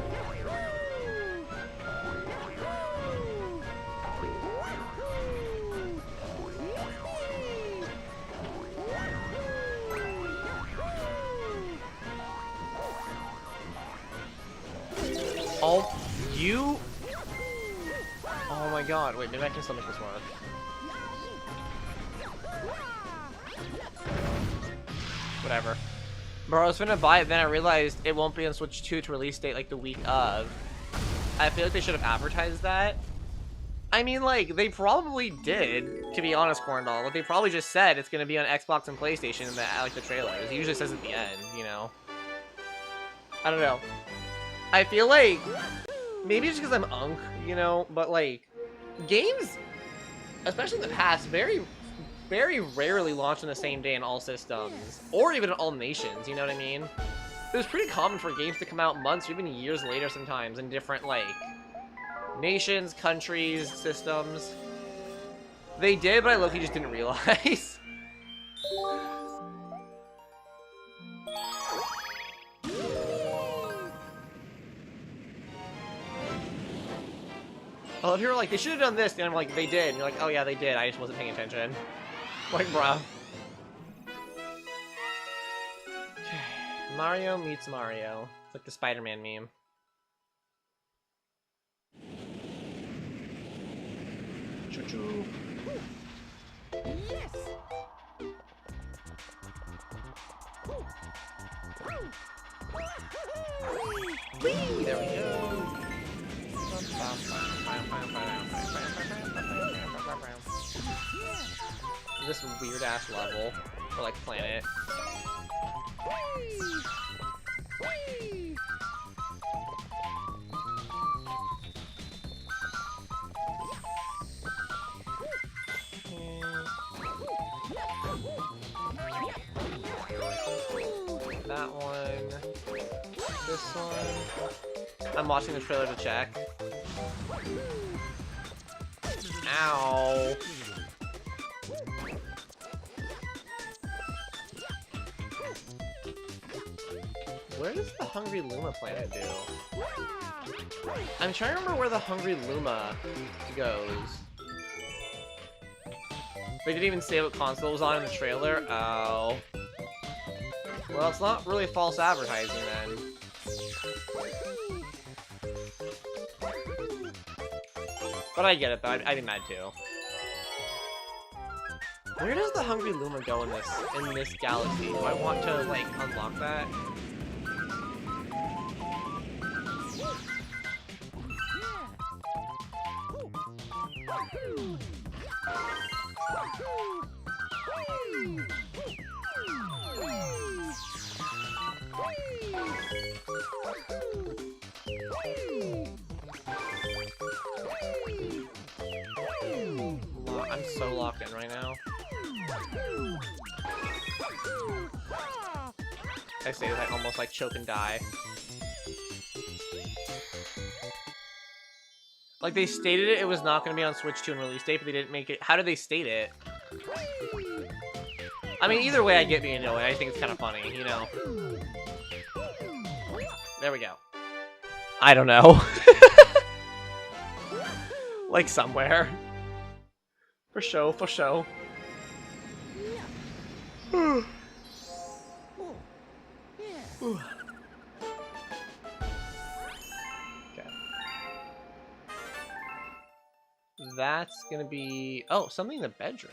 Oh, you... Oh my god, wait, maybe I can still make this work. Whatever. Bro, I was gonna buy it, then I realized it won't be on Switch 2 to release date like the week of. I feel like they should have advertised that. I mean, like, they probably did, to be honest, Corndall. But they probably just said it's gonna be on Xbox and PlayStation in the, like, the trailer. It usually says at the end, you know? I don't know. I feel like, maybe it's because I'm unk, you know, but like, games, especially in the past, very rarely launch on the same day in all systems, or even in all nations, you know what I mean? it was pretty common for games to come out months or even years later sometimes in different, like, nations, countries, systems. They did, but I low-key just didn't realize. I love you're like, they should have done this, and I'm like, they did. And you're like, oh yeah, they did, I just wasn't paying attention. Like, bruh. Okay. Mario meets Mario. It's like the Spider-Man meme. Choo-choo. Yes. Whee! There we go. This weird ass level, or like planet. That one. This one. I'm watching the trailer to check. Ow. Where does the Hungry Luma planet do? I'm trying to remember where the Hungry Luma goes. They didn't even say what console it was on in the trailer? Oh. Well, it's not really false advertising then. But I get it though, I'd be mad too. Where does the Hungry Luma go in this galaxy? Do I want to, like, unlock that? I'm so locked in right now. I say that I almost like choke and die. Like they stated it was not going to be on Switch 2 in release date, but they didn't make it. How did they state it? I mean, either way, I get being annoyed. I think it's kind of funny, you know. There we go. I don't know. Like somewhere. For show, for show. Okay. That's gonna be... Oh, something in the bedroom.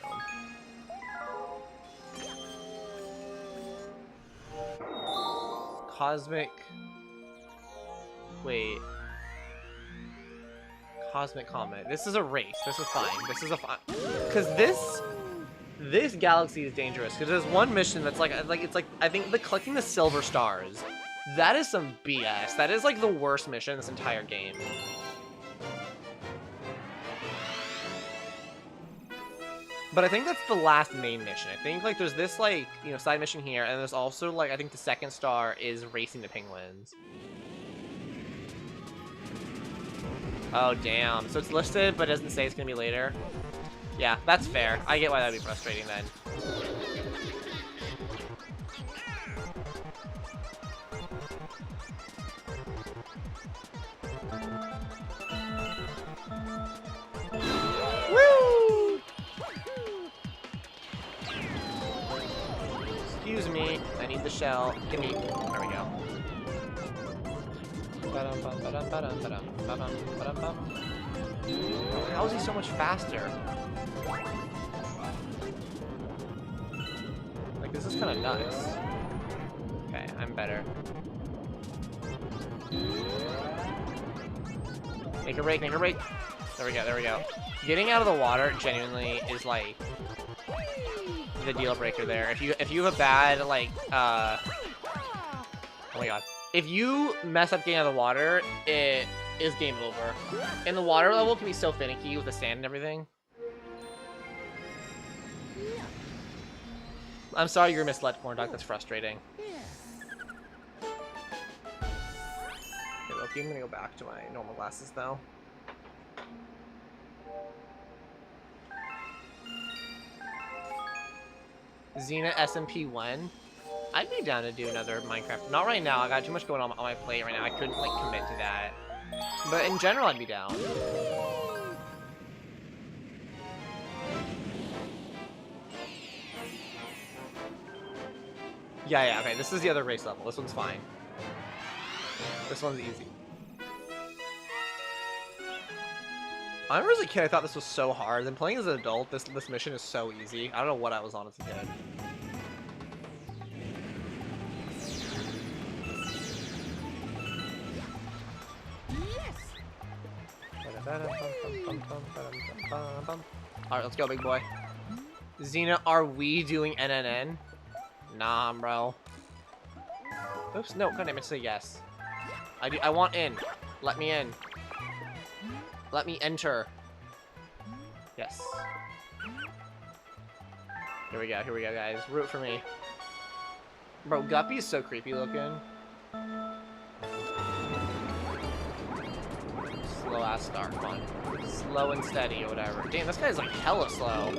Cosmic... Wait. Cosmic Comet. This is a race. This is fine. This is a fine... Because this galaxy is dangerous. Because there's one mission that's it's like I think collecting the silver stars. That is some BS. That is like the worst mission in this entire game. But I think that's the last main mission. I think like there's this like, you know, side mission here, and there's also like I think the second star is racing the penguins. Oh damn. So it's listed but it doesn't say it's gonna be later. Yeah, that's fair. I get why that'd be frustrating then. Woo! Excuse me, I need the shell. Give me. There we go. How is he so much faster? Like, this is kind of nuts. Okay, I'm better. Make a rake, make a rake. There we go, there we go. Getting out of the water genuinely is like the deal breaker there. If you have a bad like oh my god. If you mess up getting out of the water, it is game over. And the water level can be so finicky with the sand and everything. I'm sorry you're misled, Corn Dog. That's frustrating. creepy. I'm gonna go back to my normal glasses though. Zina SMP 1. I'd be down to do another Minecraft. Not right now. I got too much going on my plate right now. I couldn't like commit to that. But in general, I'd be down. Yeah, okay. This is the other race level. This one's fine. This one's easy. I remember as a kid, I thought this was so hard. Then playing as an adult, this mission is so easy. I don't know what I was on as a kid. Alright, let's go, big boy. Zina, are we doing NNN? Nah, bro. Oops, no, goddamn it, say yes. I want in. Let me in. Let me enter. Yes. Here we go, guys. Root for me. Bro, Guppy is so creepy looking. Slow ass start, come on. Slow and steady or whatever. Damn, this guy's like hella slow.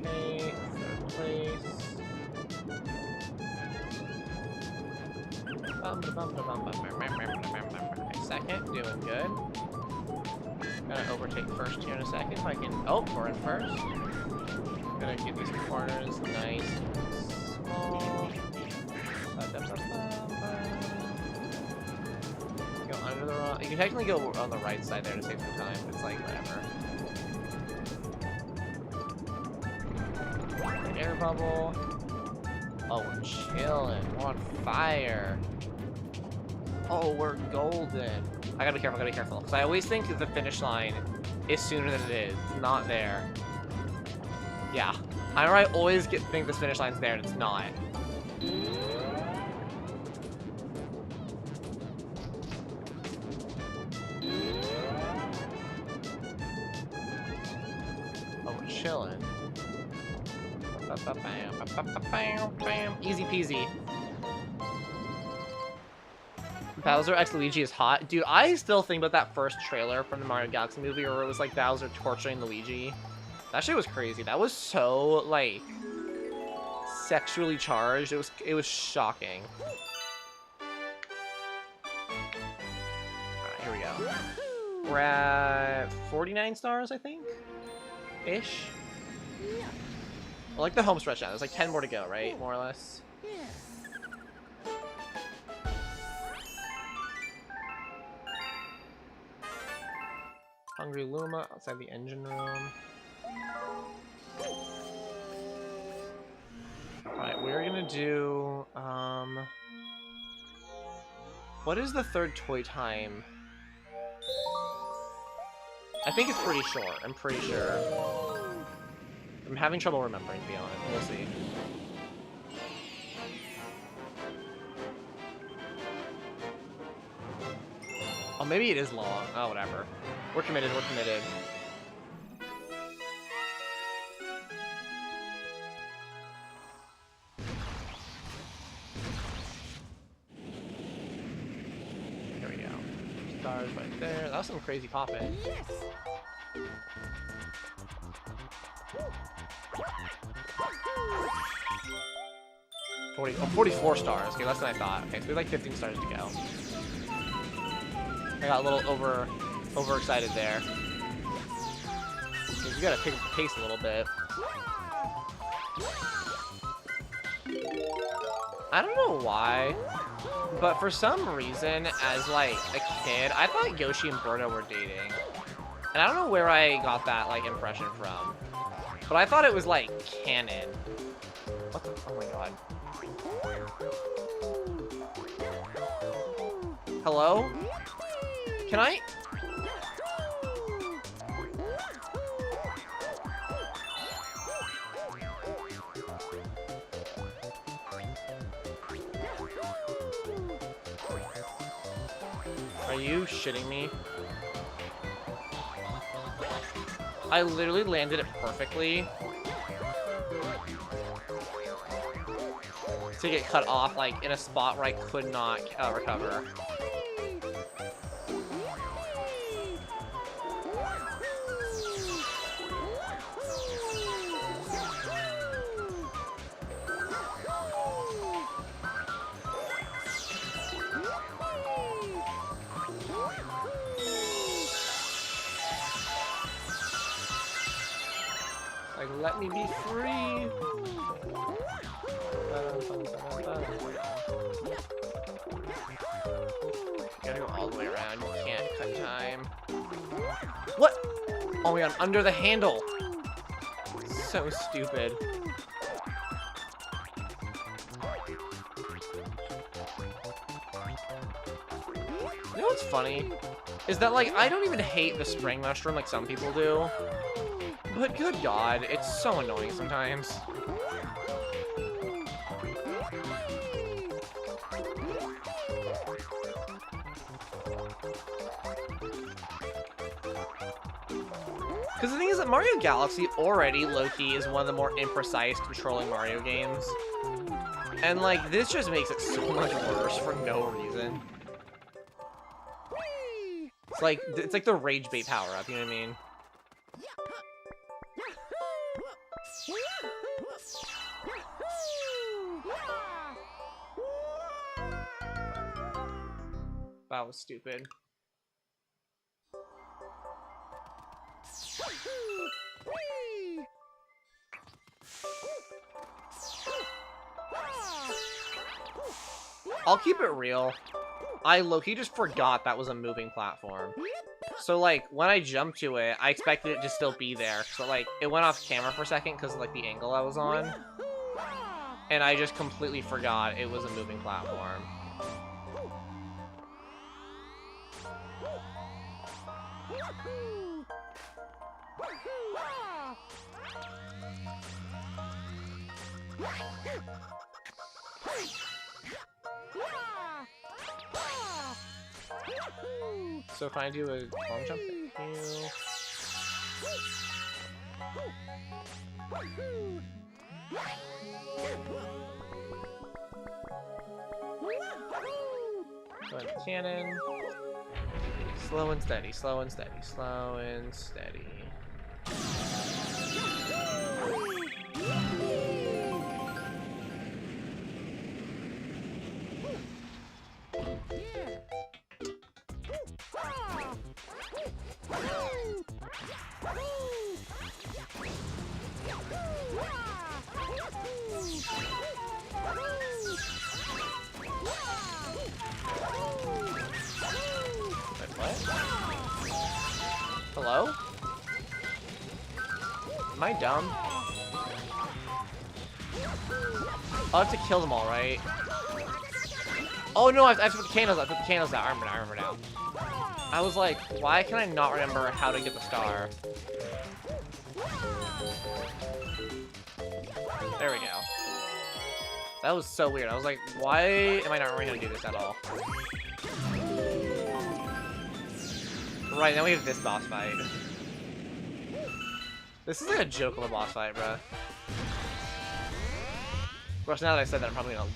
Okay, third place. Second, doing good. Gonna overtake first here in a second if I can. Oh, we're in first. Gonna get these corners nice and small. Go under the rock. You can technically go on the right side there to save some time. It's like whatever. Air bubble. Oh, we're chilling. We're on fire. Oh, we're golden. I gotta be careful, because I always think the finish line is sooner than it is. It's not there. Yeah. I always think this finish line's there, and it's not. Oh, we're chilling. Easy peasy. Bowser x Luigi is hot. Dude, I still think about that first trailer from the Mario Galaxy movie where it was like Bowser torturing Luigi. That shit was crazy. That was so, like, sexually charged. It was shocking. Alright, here we go. We're at 49 stars, I think? Ish. I like the home stretch now. There's like 10 more to go, right? More or less. Hungry Luma outside the engine room. Alright, we're gonna do, what is the third toy time? I think it's pretty short, I'm pretty sure. I'm having trouble remembering, to be honest. We'll see. Oh, maybe it is long. Oh, whatever. We're committed, we're committed. There we go. Stars right there. That was some crazy popping. Yes. 44 stars. Okay, less than I thought. Okay, so we have like 15 stars to go. I got a little overexcited there. You gotta pick up the pace a little bit. I don't know why, but for some reason, as like a kid, I thought Yoshi and Birdo were dating. And I don't know where I got that like impression from. But I thought it was like canon. What the, oh my god. Hello? Can I? Are you shitting me? I literally landed it perfectly. to get cut off, like, in a spot where I could not recover. Like, let me be free. You gotta go all the way around. You can't cut time. What? Oh my god, I'm under the handle. So stupid. You know what's funny? Is that, like, I don't even hate the spring mushroom like some people do. But good god, it's so annoying sometimes. Because the thing is that Mario Galaxy already, low-key, is one of the more imprecise controlling Mario games. And, like, this just makes it so much worse for no reason. It's like the Rage Bait power-up, you know what I mean? That was stupid. I'll keep it real. I low-key just forgot that was a moving platform. So, like, when I jumped to it, I expected it to still be there. So, like, it went off camera for a second because of, like, the angle I was on. And I just completely forgot it was a moving platform. So can I do a long jump? Thank you. Go ahead, cannon. Slow and steady, slow and steady, slow and steady. Hello? Am I dumb? I'll have to kill them all, right? Oh no, I have to put the candles out. I put the candles out. I remember now. I was like, why can I not remember how to get the star? There we go. That was so weird. I was like, why am I not remembering how to do this at all? Right, now we have this boss fight. This is like a joke of a boss fight, bruh. Of course, now that I said that, I'm probably gonna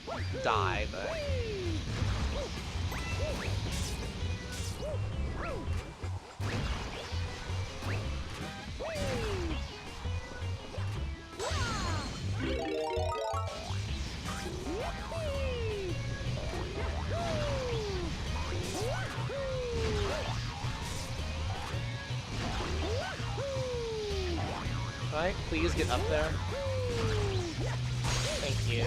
die, but... Right, please get up there. Thank you.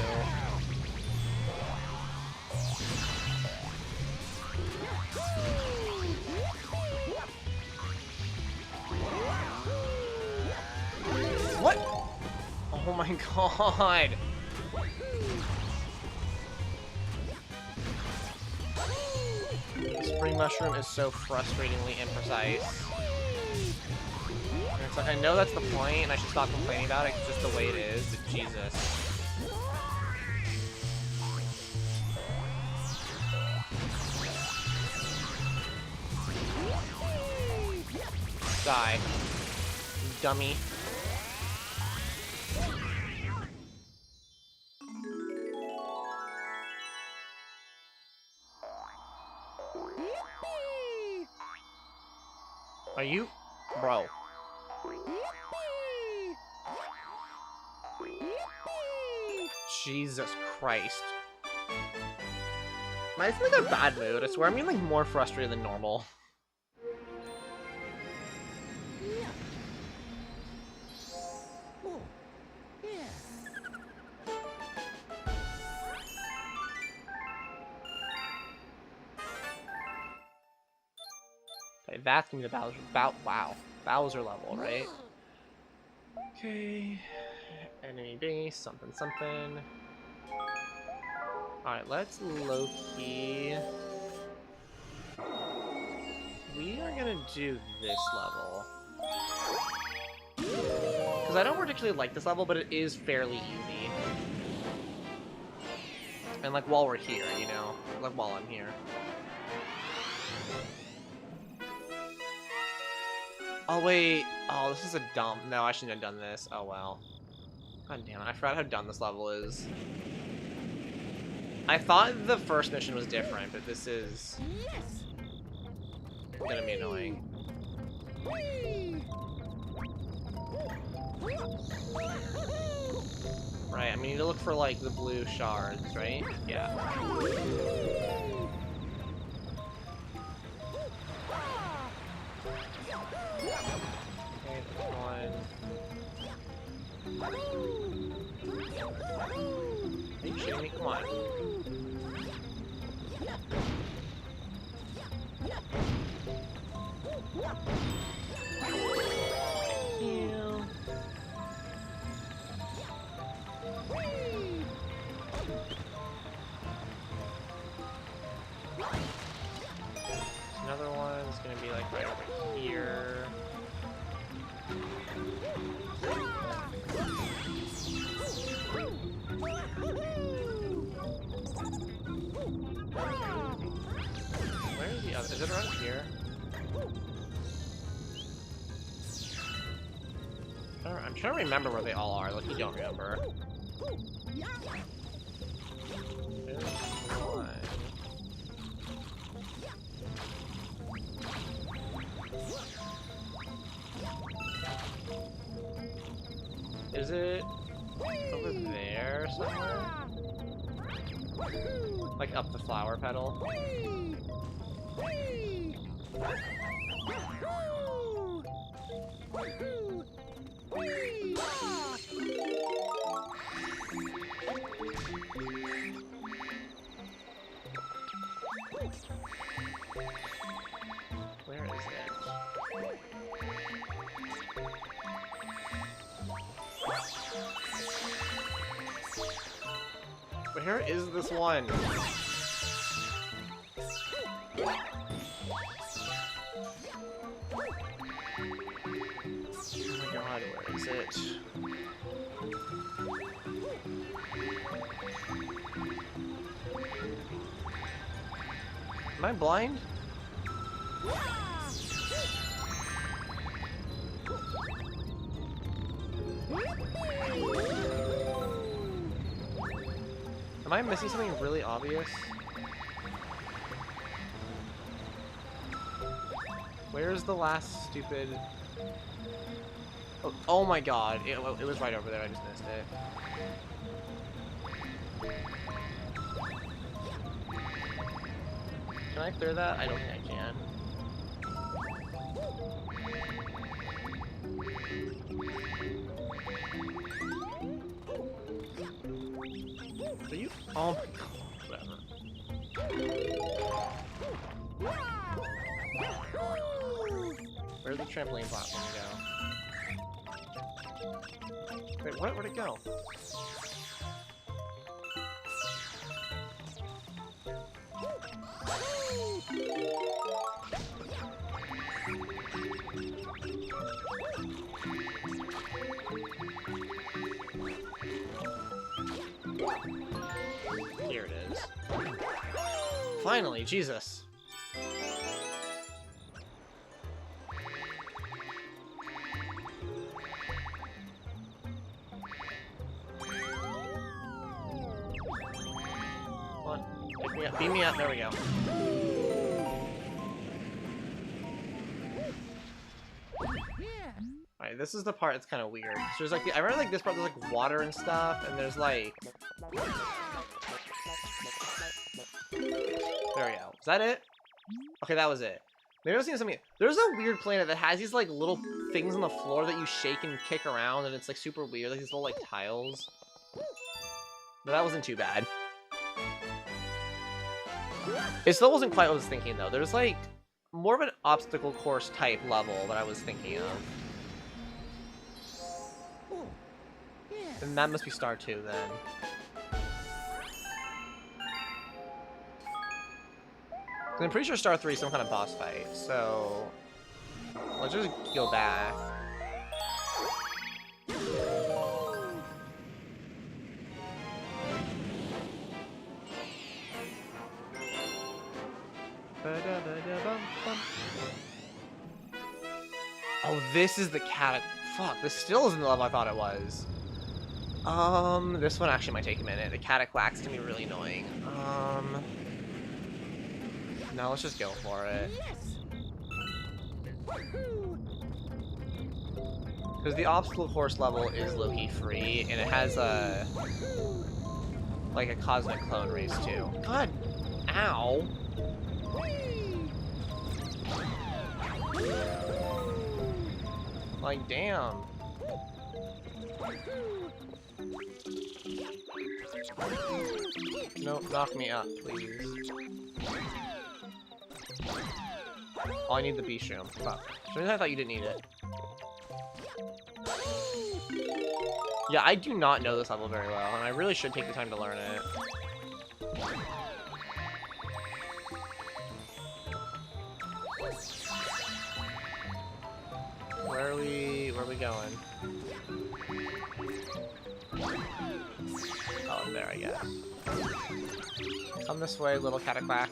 What? Oh my god. The spring mushroom is so frustratingly imprecise. It's like, I know that's the point, and I should stop complaining about it, it's just the way it is, but Jesus. Die. Dummy. Are you... Bro. Yippee! Yippee! Jesus Christ. Am I in like a bad mood? I swear I'm getting like more frustrated than normal. Yeah. Oh, yeah. Okay, that's gonna be the wow. Bowser level, right? Okay. Enemy base, something, something. Alright, let's low-key... We are gonna do this level. Because I don't particularly like this level, but it is fairly easy. And like while we're here, you know? Like while I'm here. Oh wait, oh this is a dumb, no I shouldn't have done this, oh well. God damn it, I forgot how done this level is. I thought the first mission was different, but this is Yes. gonna be annoying. Right, I mean, you need to look for like the blue shards, right? Yeah. Okay, this one. Are you shitting me? Come on. Heal. Another one's gonna be like right over here. Where is the other? Is it around here? I'm trying to remember where they all are. Like you don't remember. There's one. Is it over there somewhere? Like up the flower petal? Where is it? Where is this one? Oh my god, where is it? Am I blind? Am I missing something really obvious? Where's the last stupid... Oh my god, it was right over there, I just missed it. Can I clear that? I don't think I can. Are you? Oh my god, whatever. Where'd the trampoline platform go? Wait, where'd it go? Here it is. Finally, Jesus. Come on, pick me up, beam me up, there we go. Okay, this is the part that's kind of weird. So there's like, I remember like this part, there's like water and stuff, and there's like... There we go. Is that it? Okay, that was it. Maybe I was seeing something. There's a weird planet that has these like little things on the floor that you shake and kick around, and it's like super weird, like these little like tiles. But that wasn't too bad. It still wasn't quite what I was thinking though. There's like more of an obstacle course type level that I was thinking of. And that must be Star 2 then. I'm pretty sure Star 3 is some kind of boss fight, so let's just go back. Oh, this is the cat. Fuck, this still isn't the level I thought it was. This one actually might take a minute. The cataclax can be really annoying. No, let's just go for it. Because the obstacle course level is low-key free, and it has a like a cosmic clone race too. God, ow! Like, damn. No, knock me up, please. Oh, I need the beast room. Fuck. I thought you didn't need it. Yeah, I do not know this level very well, and I really should take the time to learn it. Where are we going? Oh, there, I guess. Come this way, little cataclack.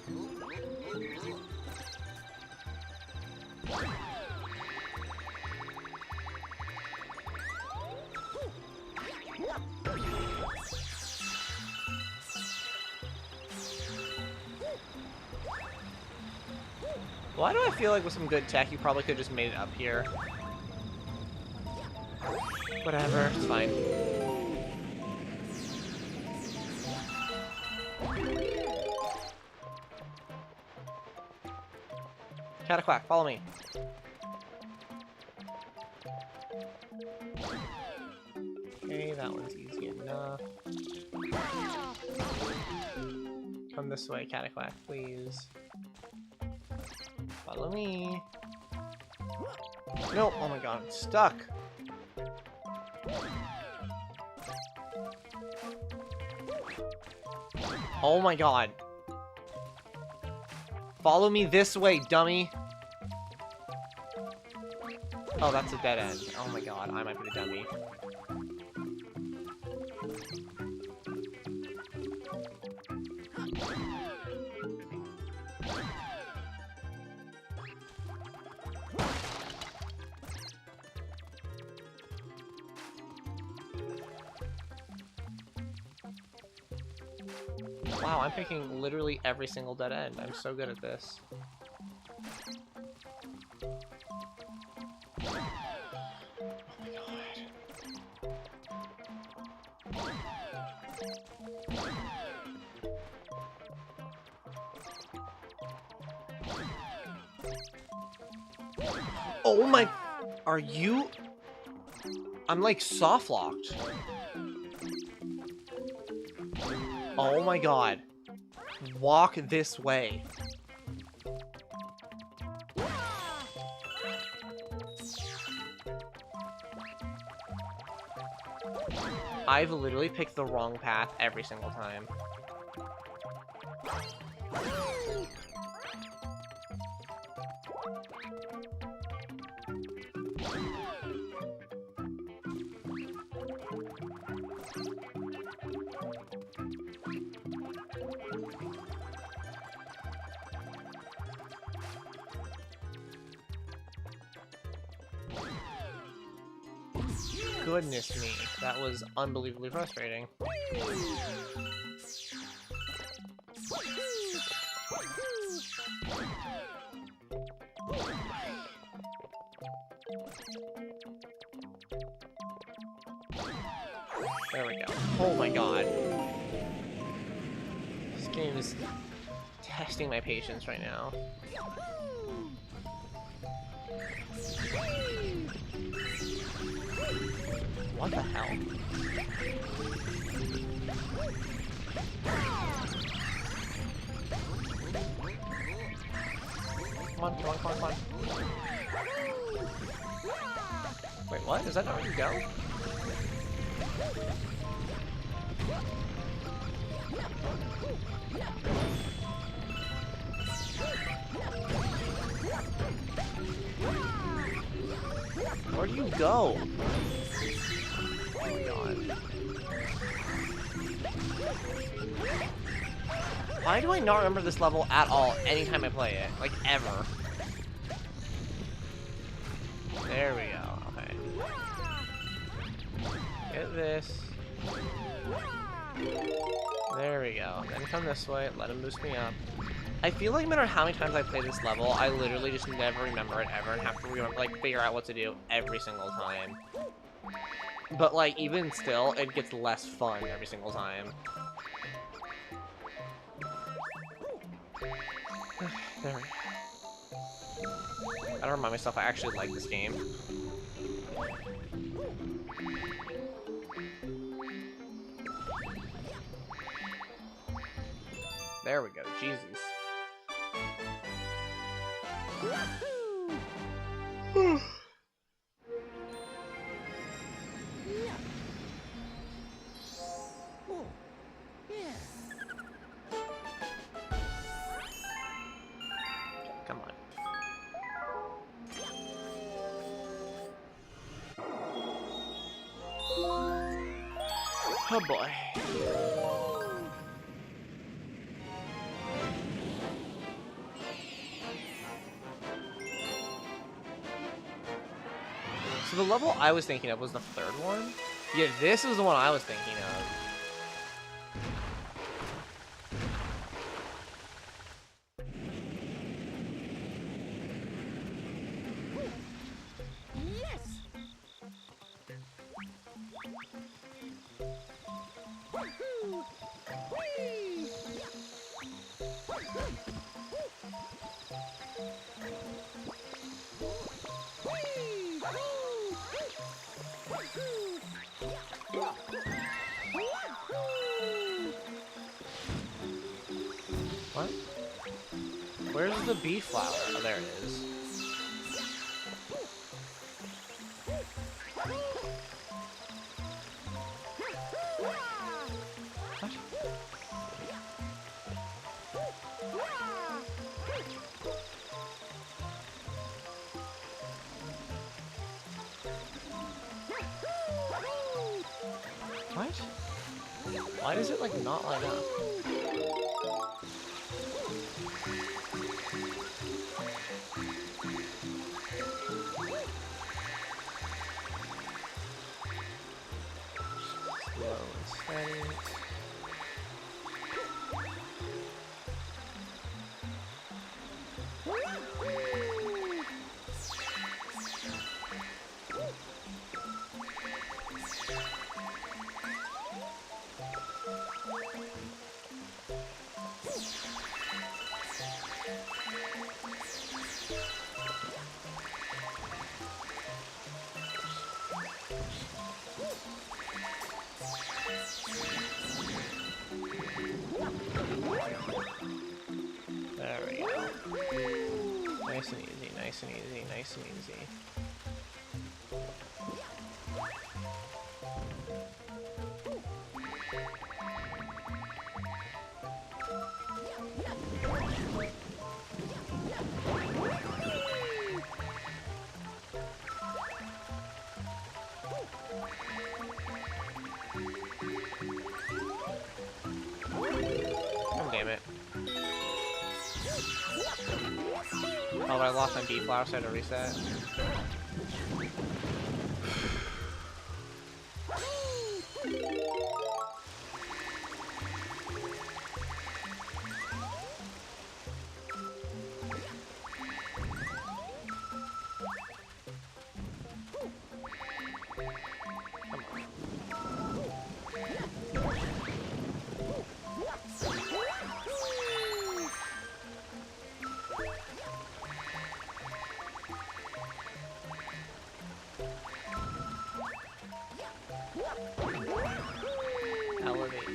Why do I feel like with some good tech, you probably could have just made it up here? Whatever, it's fine. Cataclack, follow me. Okay, that one's easy enough. Come this way, Cataclack, please. Follow me. No, oh my god, I'm stuck. Oh my god. Follow me this way, dummy. Oh, that's a dead end. Oh my god, I might be the dummy. Wow, I'm picking literally every single dead end. I'm so good at this. Oh my... Are you... I'm like soft locked. Oh my god. Walk this way. I've literally picked the wrong path every single time. Goodness me, that was unbelievably frustrating. There we go. Oh my god. This game is testing my patience right now. What the hell? Come on, come on, come on, come on. Wait, what? Is that not where you go? Where do you go? Oh my god. Why do I not remember this level at all anytime I play it? Like, ever. There we go. Okay. Get this. There we go. Then come this way. Let him boost me up. I feel like no matter how many times I play this level, I literally just never remember it ever and have to remember, like, figure out what to do every single time. But, like, even still, it gets less fun every single time. There we go. I gotta remind myself I actually like this game. There we go. Jesus. Oh, yeah. Come on. Oh boy. So the level I was thinking of was the third one? Yeah, this was the one I was thinking of. Yes. Woohoo! Whee! What? Where's the bee flower? Oh, there it is. What? What? Why does it, like, not line up? Slow and steady. There we go. Nice and easy, nice and easy, nice and easy. Oh, damn it. Oh, I lost my bee flower, so I had to reset. Come on.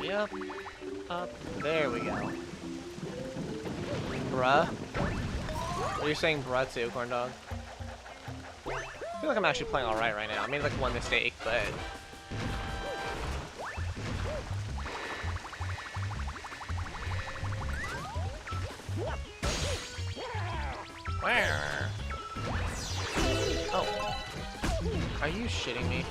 Hurry up. Up. There we go. Bruh. Are you saying bruh too, corn dog? I feel like I'm actually playing alright right now. I made like one mistake, but... Where? Oh. Are you shitting me?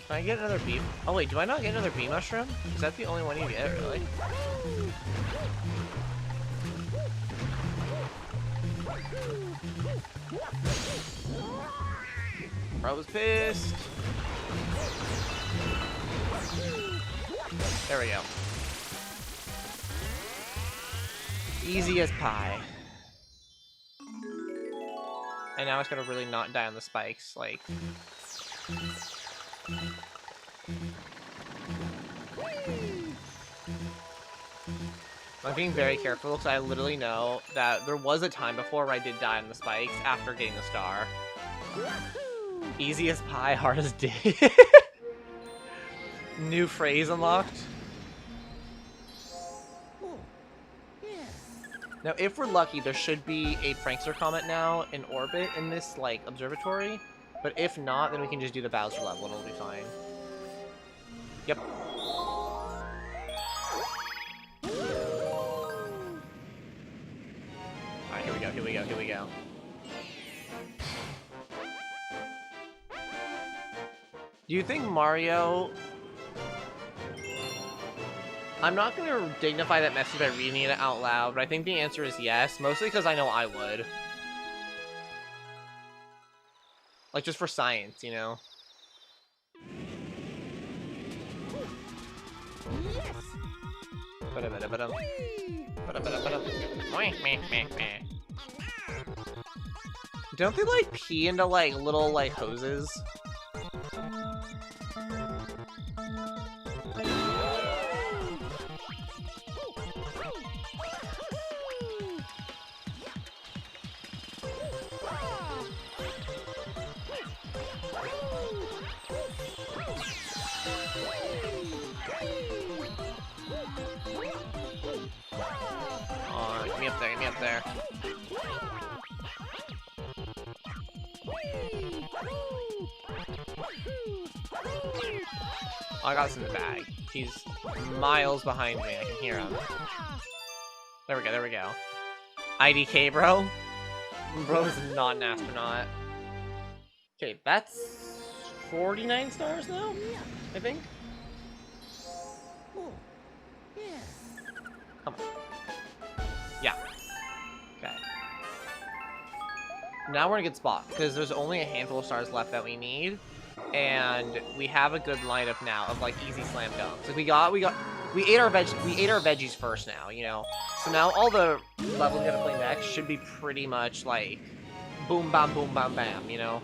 Can I get another bee? Oh wait, do I not get another bee mushroom? Is that the only one you get, really? Bro was pissed. There we go. Easy as pie. And now it's gotta really not die on the spikes, like... I'm being very careful because I literally know that there was a time before where I did die on the spikes after getting the star. Easy as pie, hard as dick. New phrase unlocked. Now, if we're lucky, there should be a Prankster comment now in orbit in this, like, observatory. But if not, then we can just do the Bowser level and it'll be fine. Yep. Alright, here we go, here we go, here we go. Do you think Mario... I'm not going to dignify that message by reading it out loud, but I think the answer is yes, mostly because I know I would. Like, just for science, you know? Don't they, like, pee into, like, little, like, hoses? Get me up there, get me up there. Oh, I got this in the bag. He's miles behind me, I can hear him. There we go, there we go. IDK, bro. Bro is not an astronaut. Okay, that's 49 stars now, I think. Come on. Yeah. Okay. Now we're in a good spot, because there's only a handful of stars left that we need, and we have a good lineup now of like easy slam dunks. Like we ate our veggies first now, you know. So now all the levels we gotta play next should be pretty much like boom bam boom bam bam, you know.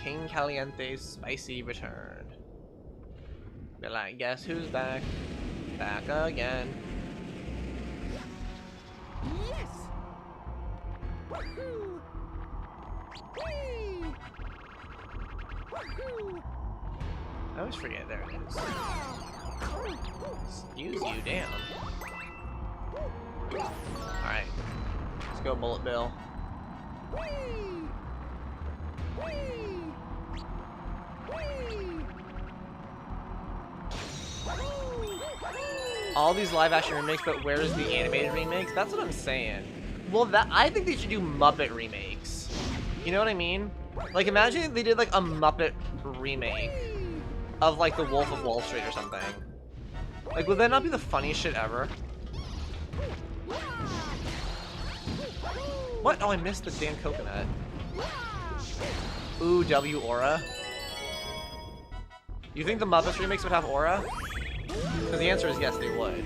King Caliente's spicy return. Be like, guess who's back? Back again. Yes. Woohoo! Whee! Woohoo! I always forget. There it is. Excuse you, damn. Alright. Let's go, Bullet Bill. Whee! Whee! All these live action remakes, but where's the animated remakes? That's what I'm saying. Well, I think they should do Muppet remakes. You know what I mean? Like, imagine if they did like a Muppet remake of like The Wolf of Wall Street or something. Like, would that not be the funniest shit ever? What? Oh, I missed the damn coconut. Ooh, W aura. You think the Muppets remakes would have aura? Because the answer is yes, they would.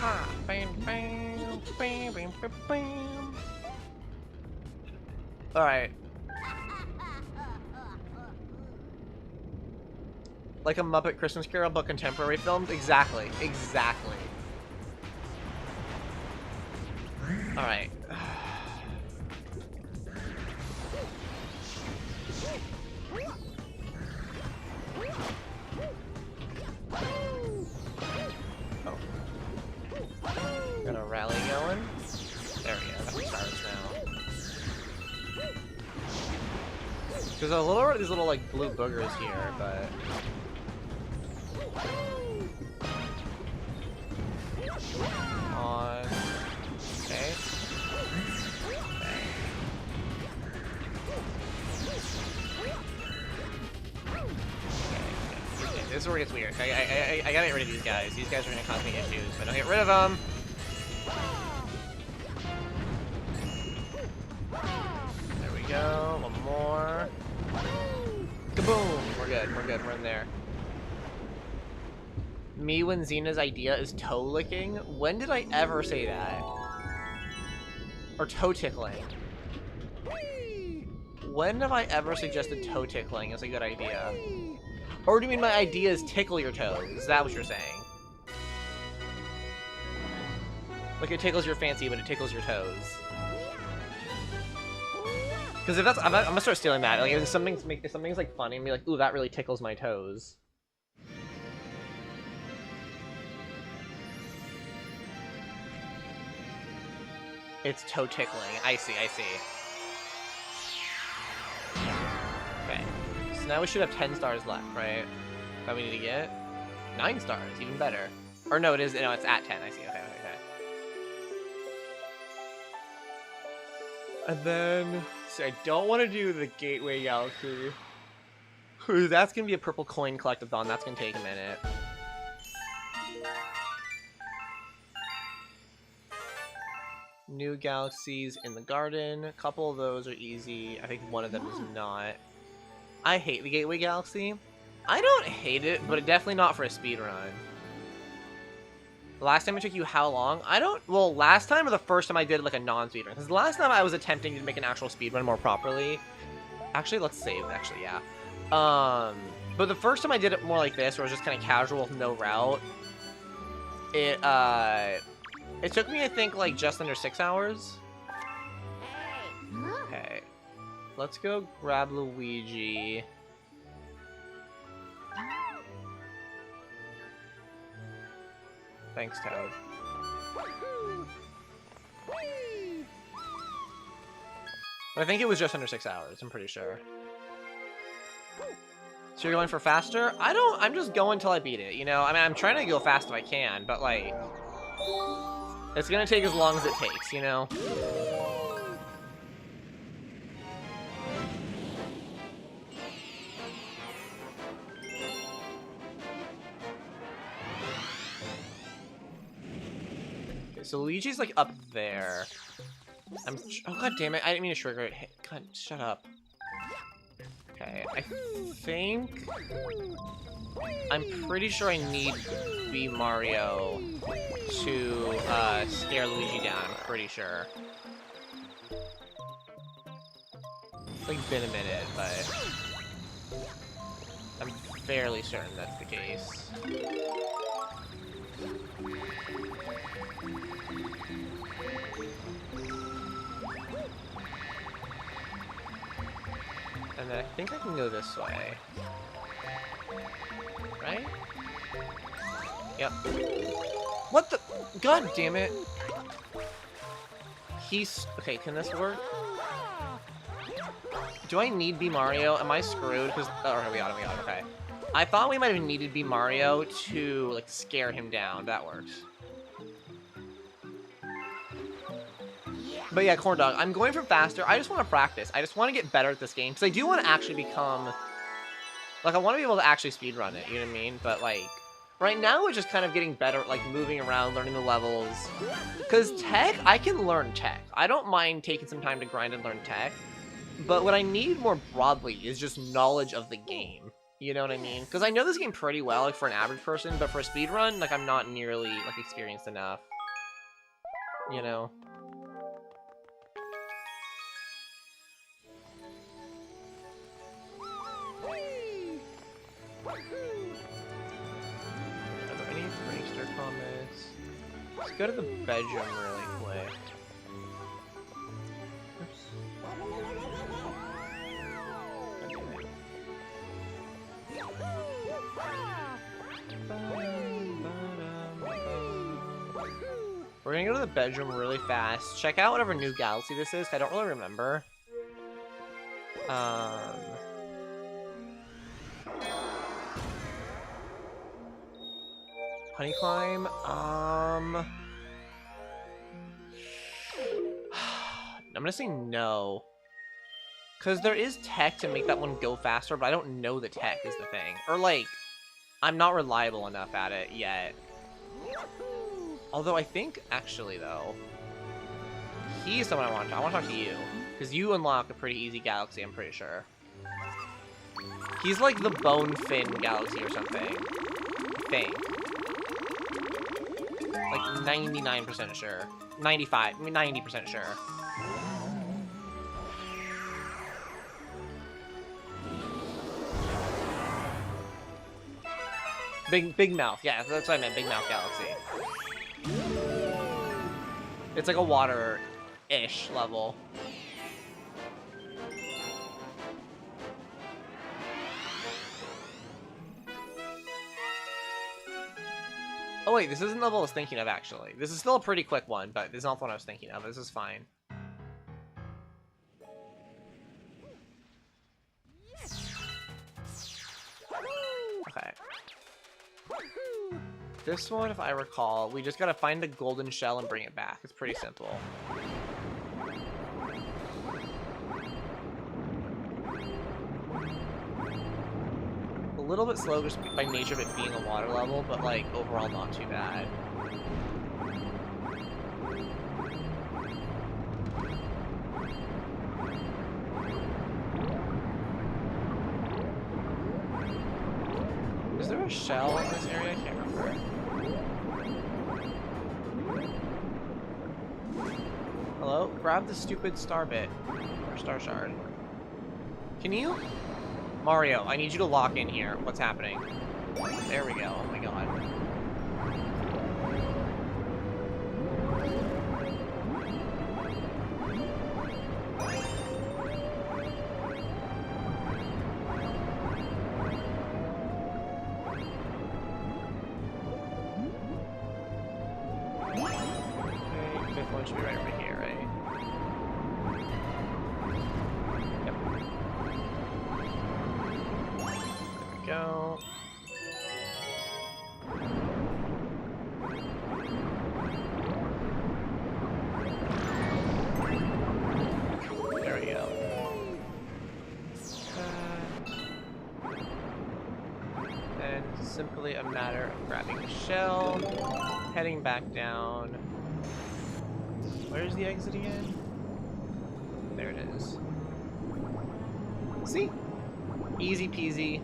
Ha, bam, bam. Alright. Like a Muppet Christmas Carol, but contemporary films? Exactly. Exactly. Alright. Oh. Got a rally going. There we go. That starts now. There's a little these little like blue boogers here, but on. Okay. Okay, this is where it gets weird. I gotta get rid of these guys. These guys are gonna cause me issues, but I'll get rid of them. There we go. One more. Kaboom! We're good. We're good. We're in there. Me when Zina's idea is toe licking? When did I ever say that? Or toe tickling? When have I ever suggested toe tickling as a good idea? Or do you mean my idea is tickle your toes? Is that what you're saying? Like it tickles your fancy, but it tickles your toes. Because if that's, I'm gonna start stealing that. Like if something's like funny, and be like, ooh, that really tickles my toes. It's toe tickling. I see, I see. Okay. So now we should have 10 stars left, right? That we need to get? 9 stars, even better. Or no, it is, no, it's at 10. I see, okay, okay, okay. And then, so I don't want to do the Gateway Galaxy. That's going to be a purple coin collectathon. That's going to take a minute. New galaxies in the garden. A couple of those are easy. I think one of them is not. I hate the Gateway Galaxy. I don't hate it, but definitely not for a speedrun. Last time it took you how long? I don't... Well, last time or the first time I did like a non-speedrun? Because the last time I was attempting to make an actual speedrun more properly. Actually, let's save, actually, yeah. But the first time I did it more like this, where it was just kind of casual with no route, it took me, I think, like, just under 6 hours. Okay. Let's go grab Luigi. Thanks, Toad. But I think it was just under 6 hours, I'm pretty sure. So you're going for faster? I'm just going till I beat it, you know? I mean, I'm trying to go fast if I can, but, like... It's gonna take as long as it takes, you know? Okay, so Luigi's like up there. Oh god damn it, I didn't mean to trigger it. God, shut up. Okay, I think... I'm pretty sure I need B Mario to scare Luigi down, I'm pretty sure. It's like been a minute, but I'm fairly certain that's the case. And then I think I can go this way. Right? Yep. What the? God damn it. He's... Okay, can this work? Do I need B Mario? Am I screwed? Because... Oh, we got it, okay. I thought we might have needed B Mario to, like, scare him down. That works. But yeah, Corn Dog, I'm going for faster. I just want to practice. I just want to get better at this game. Because I do want to actually become... Like, I want to be able to actually speedrun it, you know what I mean? But, like, right now we're just kind of getting better, like, moving around, learning the levels. Because tech, I can learn tech. I don't mind taking some time to grind and learn tech. But what I need more broadly is just knowledge of the game. You know what I mean? Because I know this game pretty well, like, for an average person, but for a speedrun, like, I'm not nearly, like, experienced enough. you know. Whee! Woohoo! Are there any prankster comments? Let's go to the bedroom really quick. Oops. We're gonna go to the bedroom really fast. Check out whatever new galaxy this is. I don't really remember. Honey climb. I'm gonna say no. Because there is tech to make that one go faster, but I don't know the tech is the thing. Or, like, I'm not reliable enough at it yet. Although I think, actually, though, he's someone I want to talk to. I want to talk to you. Because you unlock a pretty easy galaxy, I'm pretty sure. He's like the Bone Fin galaxy or something. I think. Like 99% sure. 95, I mean 90% sure. Big Mouth, yeah, that's what I meant, Big Mouth Galaxy. It's like a water-ish level. Oh wait, this isn't the level I was thinking of, actually. This is still a pretty quick one, but this is not the one I was thinking of. This is fine. Okay. This one, if I recall, we just gotta find the golden shell and bring it back. It's pretty simple. A little bit slow just by nature of it being a water level, but like overall not too bad. Is there a shell in this area? I can't remember. Hello? Grab the stupid star bit. Or star shard. Can you? Mario, I need you to lock in here. What's happening? There we go. Oh my god. Okay, fifth one should be right over here, right? Yep. There we go. There we go. Then it's simply a matter of grabbing the shell, heading back down. Where's the exit again? There it is. See? Easy peasy.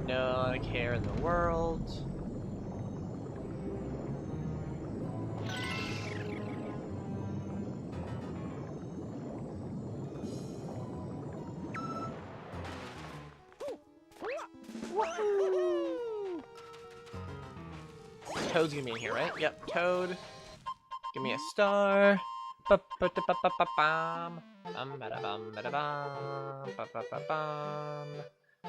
No care in the world. Toad's gonna be in here, right? Yep, Toad. Give me a star. Ba-ba-da-ba-ba-ba-bam. Bum-ba-da-bum-ba-da-bum. Ba-ba-ba-bum.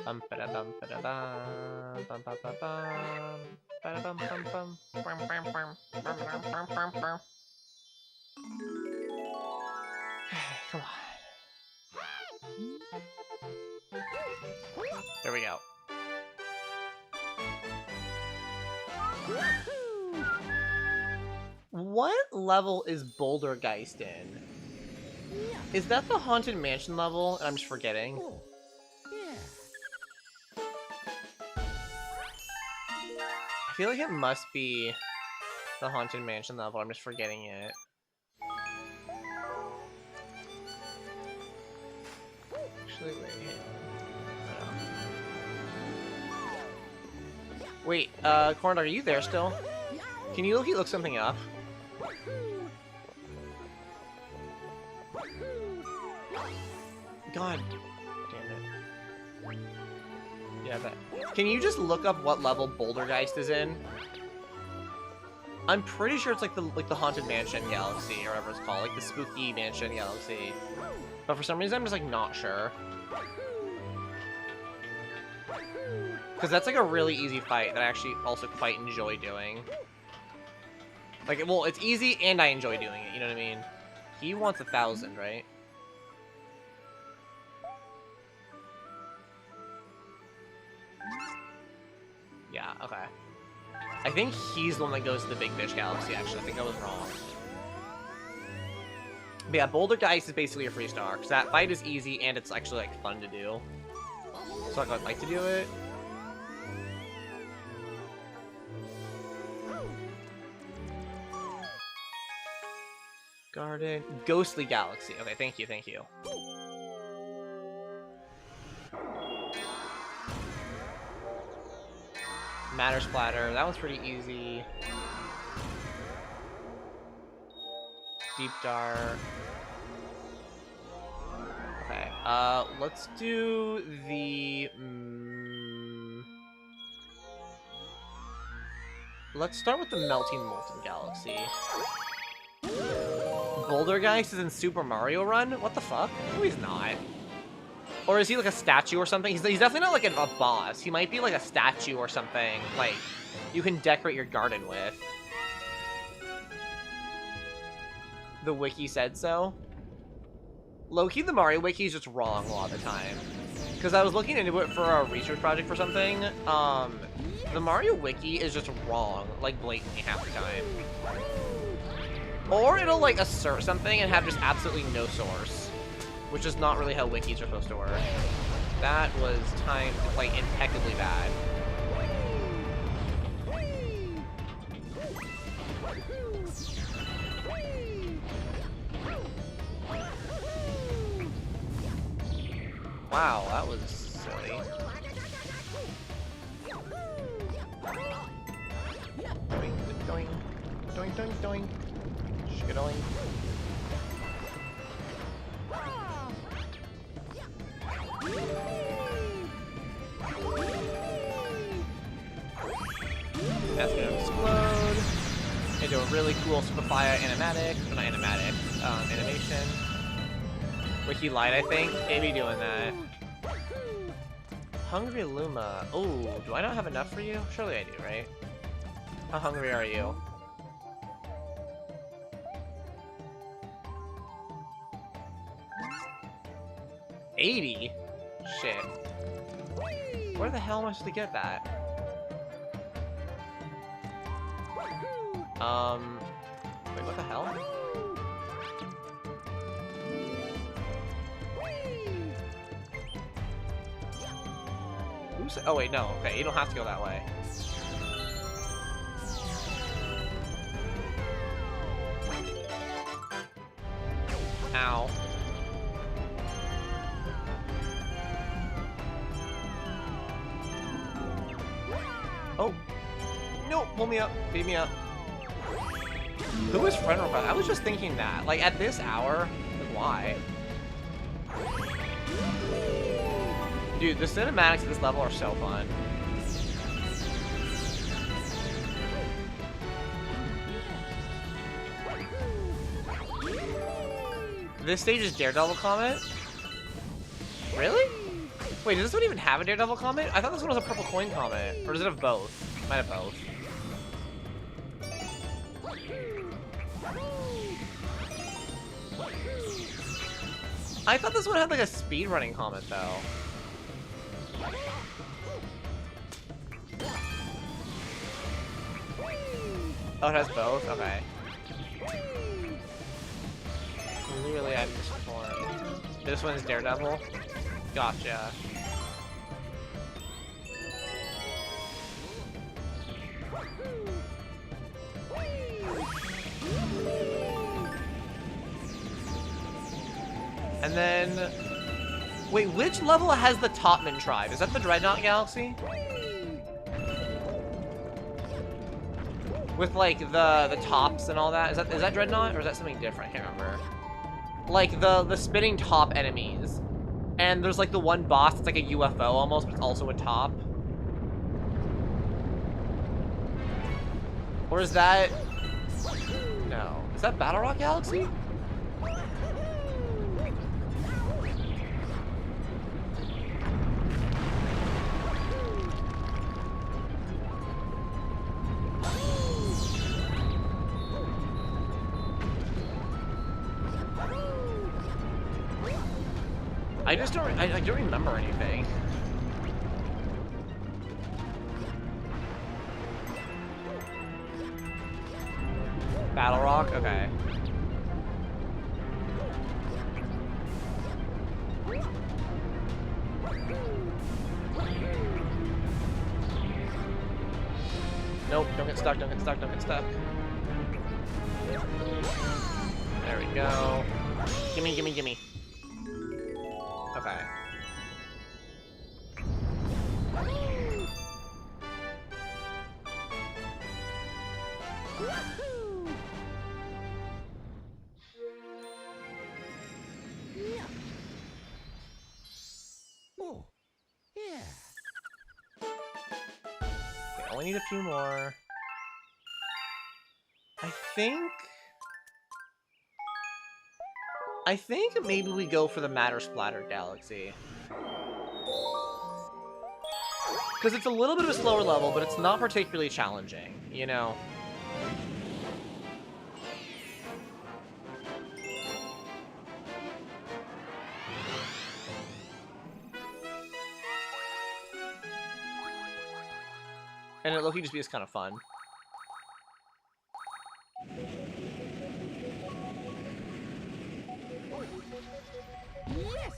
Bum-ba-da-bum-ba-da-bum. Bum-ba-ba-bum. Ba-da-bum-bum-bum. Bum-bum-bum. Bum-bum-bum-bum. Come on. There we go. What level is Bouldergeist in? Is that the Haunted Mansion level? And I'm just forgetting. I feel like it must be the Haunted Mansion level. I'm just forgetting it. Actually, wait, hang on. Wait, Corndog, are you there still? Can you look something up? God damn it. Yeah, that. Can you just look up what level Bouldergeist is in? I'm pretty sure it's like the Haunted Mansion Galaxy, or whatever it's called, like the Spooky Mansion Galaxy. But for some reason, I'm just like not sure. Because that's like a really easy fight that I actually also quite enjoy doing. Like, well, it's easy and I enjoy doing it, you know what I mean? He wants 1,000, right? Yeah, okay. I think he's the one that goes to the Big Fish Galaxy, actually. I think I was wrong. But yeah, Bouldergeist is basically a free star, because that fight is easy and it's actually, like, fun to do. So I'd like to do it. Garden. Ghostly Galaxy. Okay, thank you, thank you. Matter Splatter. That one's pretty easy. Deep Dark. Okay, let's do the... let's start with the Melting Molten Galaxy. Bouldergeist is in Super Mario Run? What the fuck? No, he's not. Or is he like a statue or something? He's definitely not like a boss. He might be like a statue or something. Like, you can decorate your garden with. The wiki said so. Low-key, the Mario wiki is just wrong a lot of the time. Because I was looking into it for a research project for something. The Mario wiki is just wrong, like blatantly half the time. Or it'll like assert something and have just absolutely no source. Which is not really how wikis are supposed to work. That was timed like impeccably bad. Wow, that was silly. Doink, doink, doink, doink, doink. Skidoink. That's gonna explode into a really cool Superfire animatic, or not animatic, animation. Wiki light, I think. Maybe doing that. Hungry Luma. Oh, do I not have enough for you? Surely I do, right? How hungry are you? $80? Shit. Where the hell am I supposed to get that? Wait, what the hell? Who's... oh wait, no. Okay, you don't have to go that way. Ow. Oh. No, pull me up. Beat me up. Who is friend request? I was just thinking that. Like, at this hour, like, why? Dude, the cinematics at this level are so fun. This stage is Daredevil Comet? Really? Wait, does this one even have a Daredevil Comet? I thought this one was a Purple Coin Comet. Or does it have both? Might have both. I thought this one had like a speedrunning comet though. Oh, it has both? Okay. Clearly I'm misinformed. This one is Daredevil? Gotcha. And then... wait, which level has the Topman tribe? Is that the Dreadnought Galaxy? with like the tops and all that. Is that Dreadnought or is that something different? I can't remember. Like the spinning top enemies, and there's like the one boss that's like a UFO almost, but it's also a top. Or is that? No. Is that Battle Rock Galaxy? I just don't. I don't remember anything. Battle Rock? Okay. Nope, don't get stuck, don't get stuck, don't get stuck. There we go. Gimme, gimme, gimme. Okay. Oh, yeah. Okay, only need a few more. I think maybe we go for the Matter Splatter Galaxy. Because it's a little bit of a slower level, but it's not particularly challenging, you know? And it low-key just be kind of fun. Yes.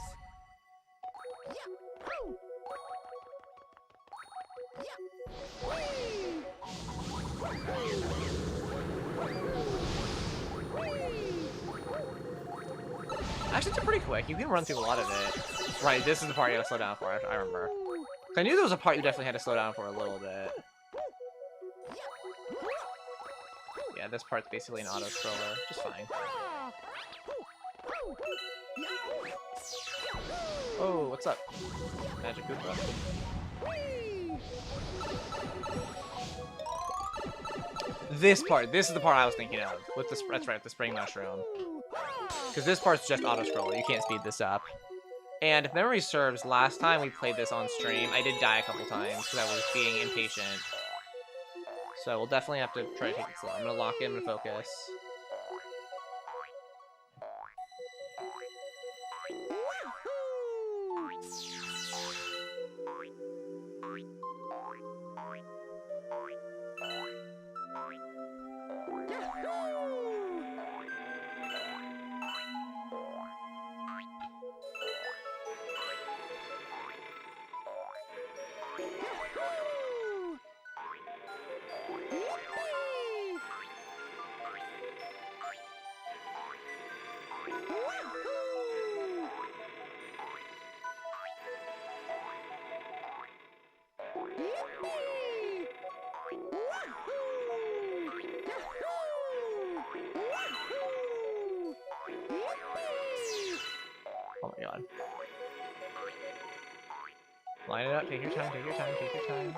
Actually, it's pretty quick. You can run through a lot of it. Right, this is the part you gotta slow down for, I remember. I knew there was a part you definitely had to slow down for a little bit. Yeah, this part's basically an auto-scroller, which is fine. Oh, what's up? Magic Koopa? This is the part I was thinking of. With the, that's right, the spring mushroom. Because this part's just auto-scroller, you can't speed this up. And if memory serves, last time we played this on stream, I did die a couple times because I was being impatient. So we'll definitely have to try to take it slow. I'm gonna lock in and focus. Oh my god. Line it up, take your time, take your time, take your time.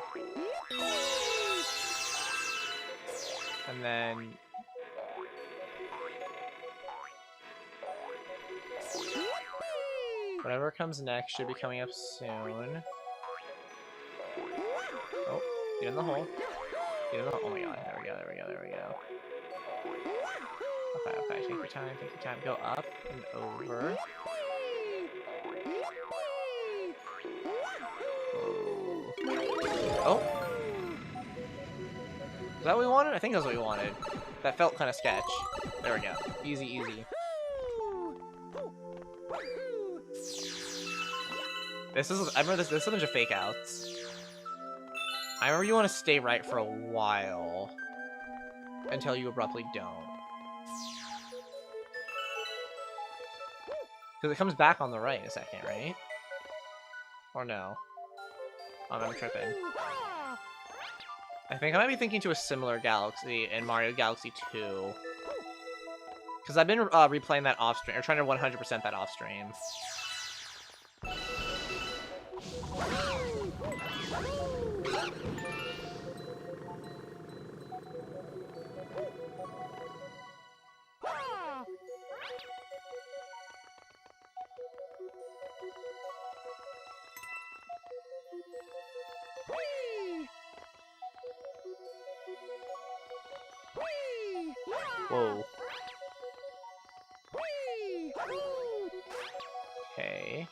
And then... whatever comes next should be coming up soon. Oh, get in the hole. Get in the hole. Oh my god, there we go, there we go, there we go. Okay, okay, take your time, take your time. Go up and over. Oh. Is that what we wanted? I think that's what we wanted. That felt kind of sketch. There we go. Easy, easy. This is, I remember this is a bunch of fake outs. I remember you want to stay right for a while. Until you abruptly don't. Because it comes back on the right in a second, right? Or no? Oh, I'm tripping. I think I might be thinking to a similar galaxy in Mario Galaxy 2. Because I've been replaying that off stream, or trying to 100% that off stream. Whoa. Okay.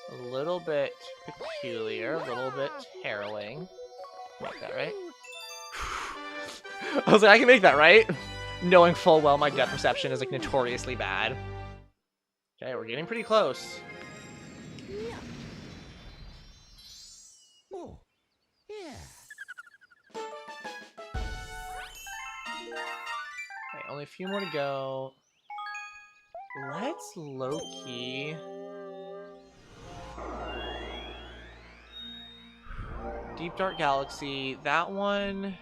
It's a little bit peculiar, a little bit harrowing. Make that right? I was like, I can make that right? Knowing full well my depth perception is like notoriously bad. Okay, we're getting pretty close. Oh, yeah. Okay, only a few more to go. Let's low-key... Deep Dark Galaxy, that one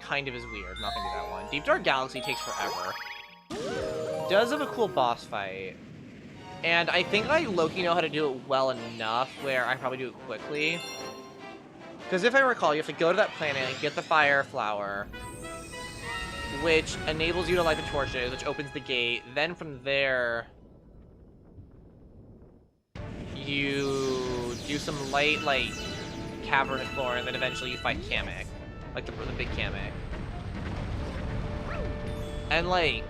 kind of is weird. Not gonna do that one. Deep Dark Galaxy takes forever. Does have a cool boss fight. And I think I low-key know how to do it well enough where I probably do it quickly. Because if I recall, you have to go to that planet and get the fire flower, which enables you to light the torches, which opens the gate. Then from there, you do some light, like, cavern exploring, and then eventually you fight Kamek. Like, the big Kamek. And, like,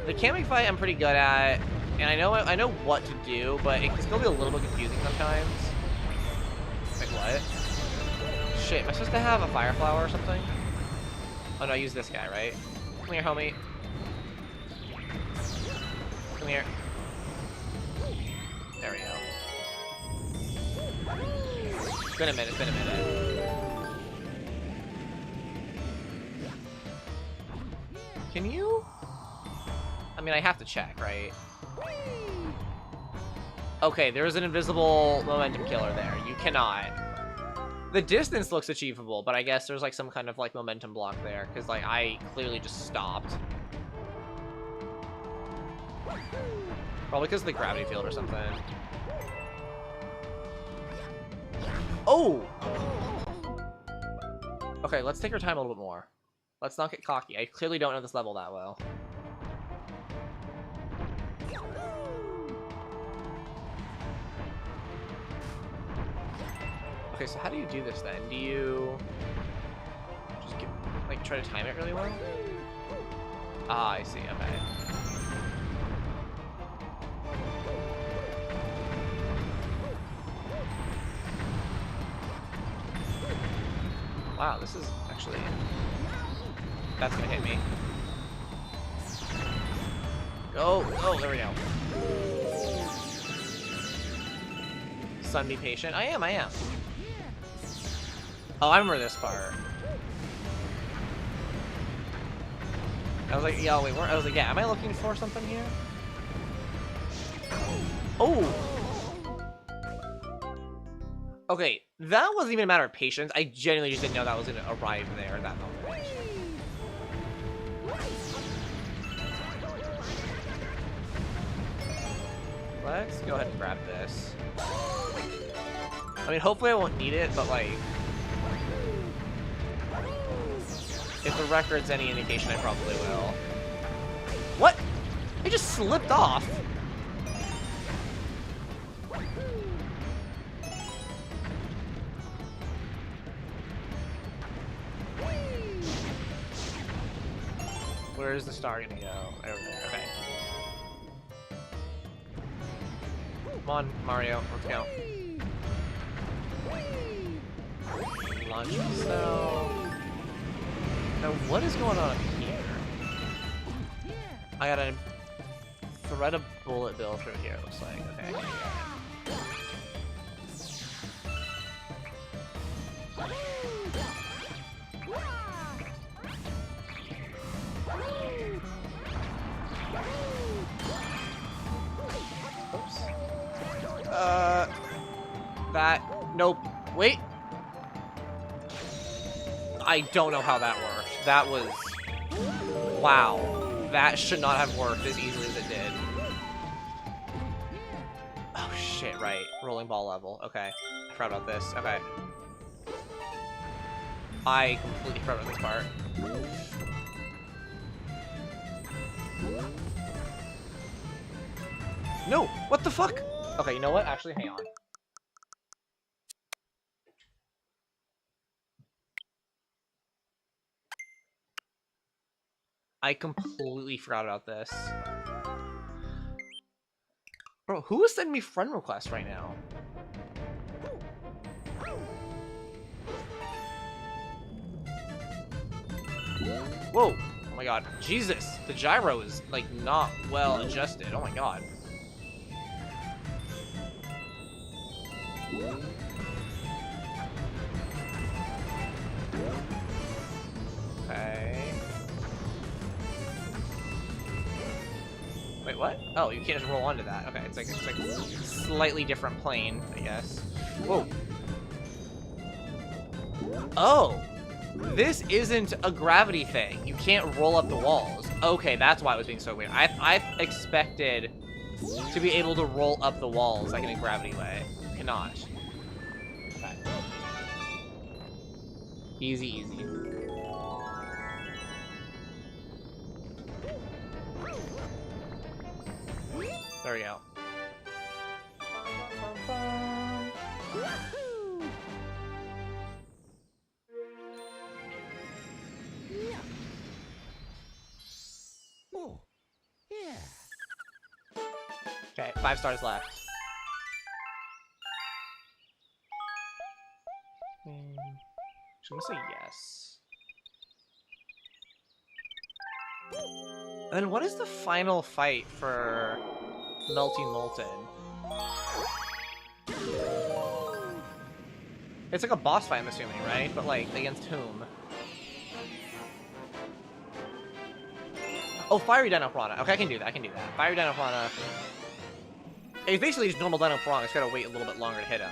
the Kamek fight I'm pretty good at, and I know what to do, but it can still be a little bit confusing sometimes. Like, what? Shit, am I supposed to have a fire flower or something? Oh no, I use this guy, right? Come here, homie. Come here. There we go. It's been a minute, it's been a minute. Can you? I mean, I have to check, right? Okay, there's an invisible momentum killer there. You cannot. The distance looks achievable, but I guess there's like some kind of like momentum block there, because like I clearly just stopped. Probably because of the gravity field or something. Oh! Okay, let's take our time a little bit more. Let's not get cocky. I clearly don't know this level that well. Okay, so how do you do this then? Do you just get, like, try to time it really well? Ah, I see, okay. Wow, this is actually... That's gonna hit me. Oh, there we go. Son, be patient. I am. Oh, I remember this part. I was like, yo, wait, I was like, yeah, am I looking for something here? Oh! Okay, that wasn't even a matter of patience. I genuinely just didn't know that was gonna arrive there at that moment. Let's go ahead and grab this. I mean, hopefully I won't need it, but like... If the record's any indication, I probably will. What? It just slipped off. Where's the star gonna go? Over there, okay. Come on, Mario, let's go. Launch cell. Now, what is going on up here? I gotta thread a bullet bill through here, it looks like. Okay, Oops. That... Nope. Wait! I don't know how that worked. That was... Wow. That should not have worked as easily as it did. Oh, shit, right. Rolling ball level. Okay. I forgot about this. Okay. I completely forgot about this part. No! What the fuck? Okay, you know what? Actually, hang on. I completely forgot about this. Bro, who is sending me friend requests right now? Whoa! Oh my god. Jesus! The gyro is, like, not well adjusted. Oh my god. Okay. Wait, what? Oh, you can't just roll onto that. Okay, it's like a slightly different plane, I guess. Whoa. Oh! This isn't a gravity thing. You can't roll up the walls. Okay, that's why it was being so weird. I expected to be able to roll up the walls like in a gravity way. You cannot. Okay. Easy, easy. There we go. Oh, yeah. Okay, 5 stars left. I'm gonna say yes. And then what is the final fight for Melty Molten? It's like a boss fight, I'm assuming, right? But like, against whom? Oh, Fiery Dino Piranha. Okay, I can do that, I can do that. Fiery Dino Piranha. It's basically just normal Dino Piranha, just gotta wait a little bit longer to hit him.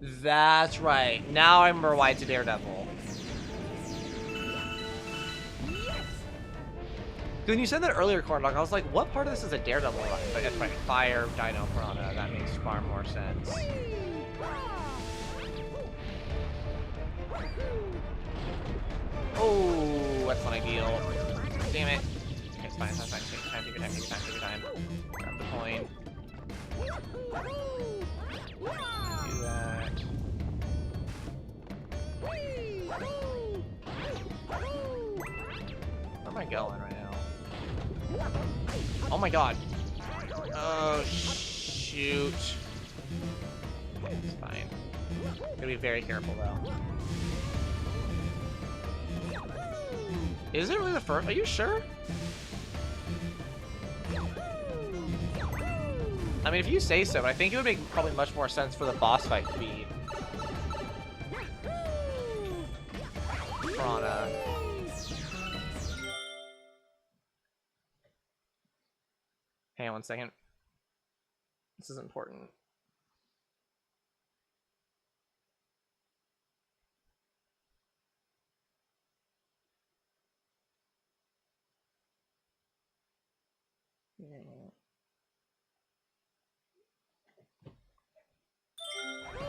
That's right. Now I remember why it's a Daredevil. When you said that earlier, Corndog, I was like, what part of this is a Daredevil run? But that's right, Fire Dino Piranha. That makes far more sense. Oh, that's not ideal. Damn it. Okay, it's fine, it's fine. Take your time, take your time, take your time, take your time. Grab the coin. Do that. Where am I going right now? Oh my god. Oh, shoot. It's fine. Gotta be very careful, though. Is it really the first? Are you sure? I mean, if you say so, but I think it would make probably much more sense for the boss fight to be Piranha. Hang on one second. This is important.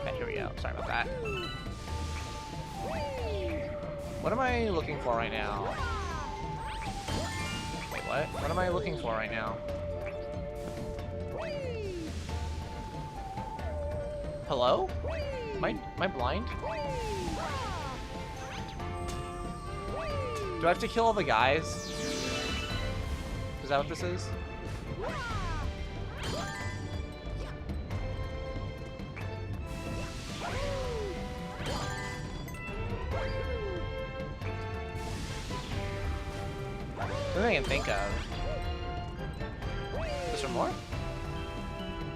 Okay, here we go. Sorry about that. What am I looking for right now? Wait, what? What am I looking for right now? Hello? Am I blind? Do I have to kill all the guys? Is that what this is? Nothing I can think of. Is there more?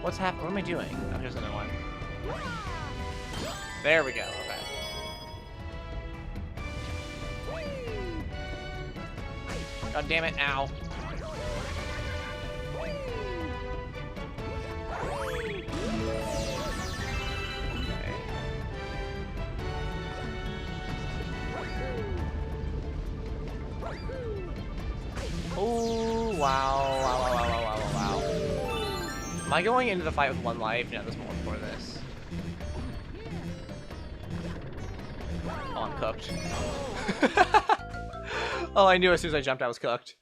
What's happening? What am I doing? Oh, here's another one. There we go. Okay. God damn it! Ow. Okay. Wow, wow, wow, wow, wow, wow, wow. Am I going into the fight with 1 life? No, there's more for this. Oh, I'm cooked. Oh, I knew as soon as I jumped I was cooked.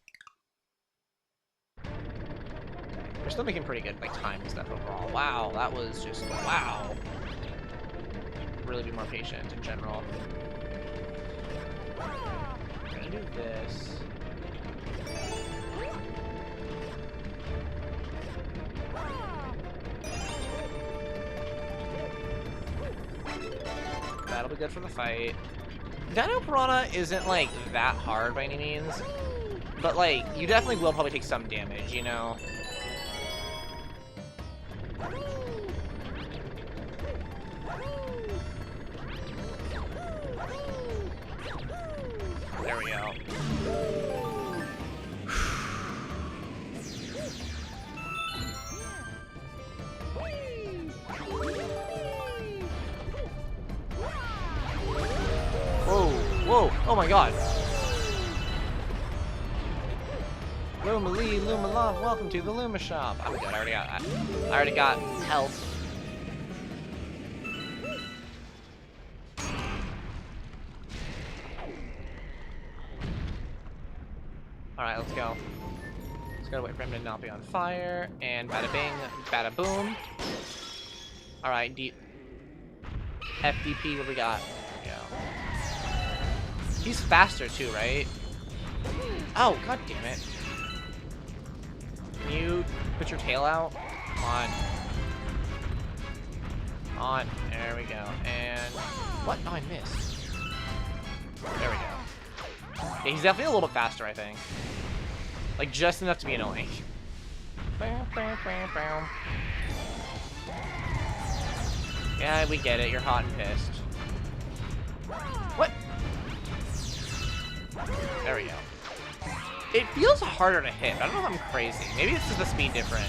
We're still making pretty good like time and stuff overall. Wow, that was just wow. Really be more patient in general. I'm gonna do this. That'll be good for the fight. Dino Piranha isn't like that hard by any means, but like you definitely will probably take some damage, you know. There we go. Whoa, whoa, oh my god. Luma Lee, Luma Love, welcome to the Luma shop. I'm good, I already got health. Alright, let's go. Just gotta wait for him to not be on fire. And bada bing, bada boom. Alright, FDP, what we got? There we go. He's faster too, right? Oh, god damn it. Can you put your tail out? Come on. There we go. And what? Oh, I missed. There we go. Yeah, he's definitely a little bit faster, I think. Like, just enough to be annoying. Yeah, we get it. You're hot and pissed. What? There we go. It feels harder to hit. I don't know if I'm crazy. Maybe it's just the speed difference.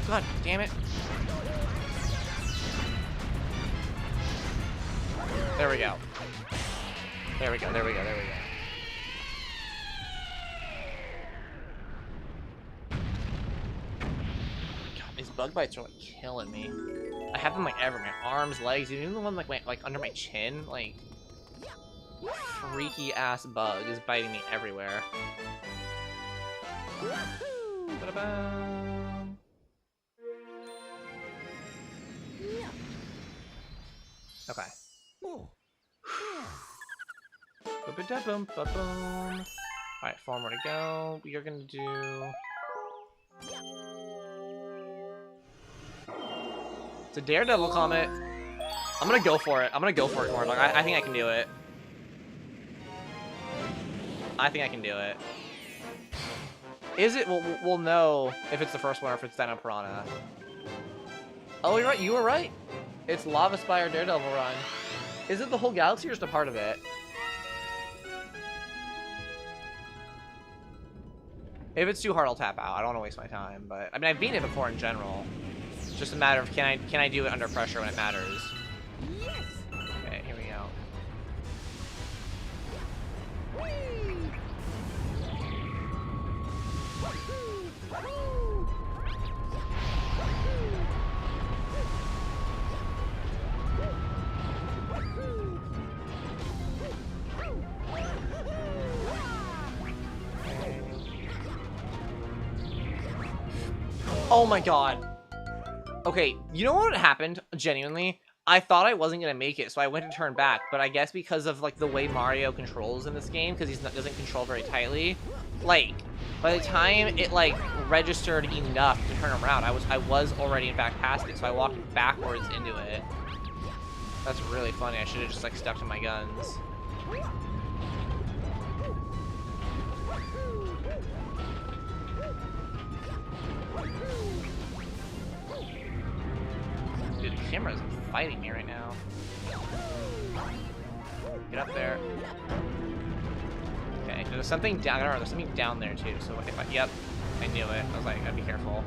God damn it. There we go. There we go, there we go, there we go. God, these bug bites are like killing me. I have them like everywhere. My arms, legs, even the one like under my chin, like freaky ass bug is biting me everywhere. Ba-da-bam. Okay. Ba-ba-da-bum, ba-boom. Alright, 4 more to go. We are gonna do... It's a Daredevil Comet. I'm gonna go for it. I'm gonna go for it, Mordog. I think I can do it. I think I can do it. Is it? We'll know if it's the first one or if it's Dino Piranha. Oh, you're right. You were right. It's Lava Spire Daredevil Run. Is it the whole galaxy or just a part of it? If it's too hard, I'll tap out. I don't want to waste my time, but I mean, I've beaten it before in general. It's just a matter of can I do it under pressure when it matters. Okay, here we go. Oh my god. Okay, you know what happened? Genuinely, I thought I wasn't gonna make it, so I went to turn back. But I guess because of like the way Mario controls in this game, because he doesn't control very tightly, like by the time it like registered enough to turn around, I was already in fact past it. So I walked backwards into it. That's really funny. I should have just like stuck to my guns. Dude, the camera is fighting me right now. Get up there. Okay, there's something down. I don't know, there's something down there too. So if I, yep, I knew it. I was like, I'd be careful.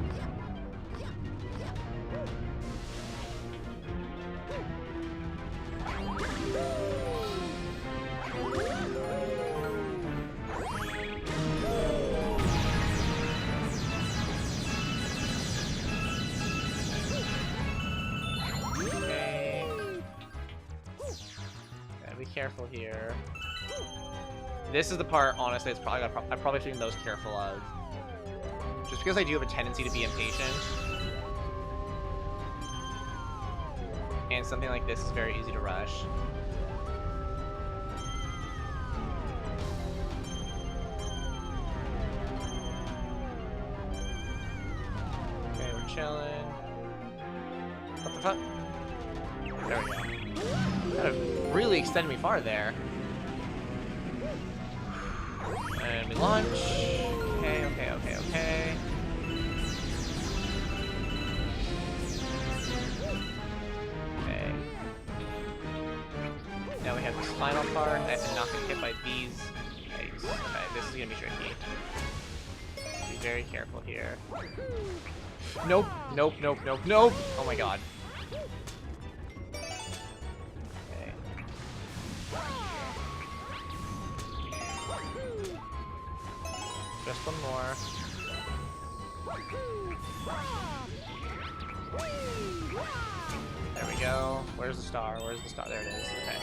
be careful here. This is the part, honestly, it's probably I probably should be most careful of. Just because I do have a tendency to be impatient. And something like this is very easy to rush. Okay, we're chilling. What the fuck? There we go. That really extended me far there. And we launch. Okay. Okay. Now we have this final part. I have to not get hit by these. Yikes. Okay, this is gonna be tricky. Be very careful here. Nope. Oh my god. Okay. Just one more. There we go. Where's the star? Where's the star? There it is. Okay.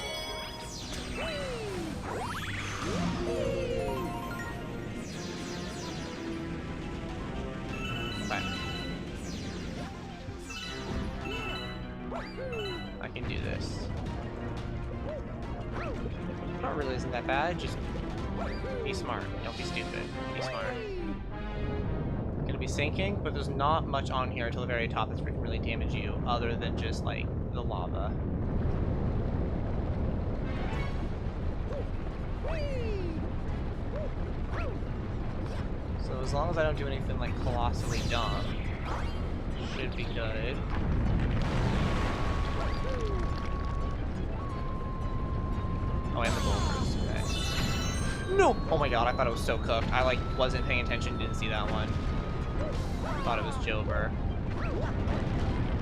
Okay. I can do this. Not really isn't that bad, just be smart. Don't be stupid. Be smart. Gonna be sinking, but there's not much on here until the very top that's can really damage you, other than just like the lava. So as long as I don't do anything like colossally dumb, should be good. Oh, and the boulders. Okay. No! Oh my god, I thought it was so cooked. I like wasn't paying attention, didn't see that one. Thought it was Jover.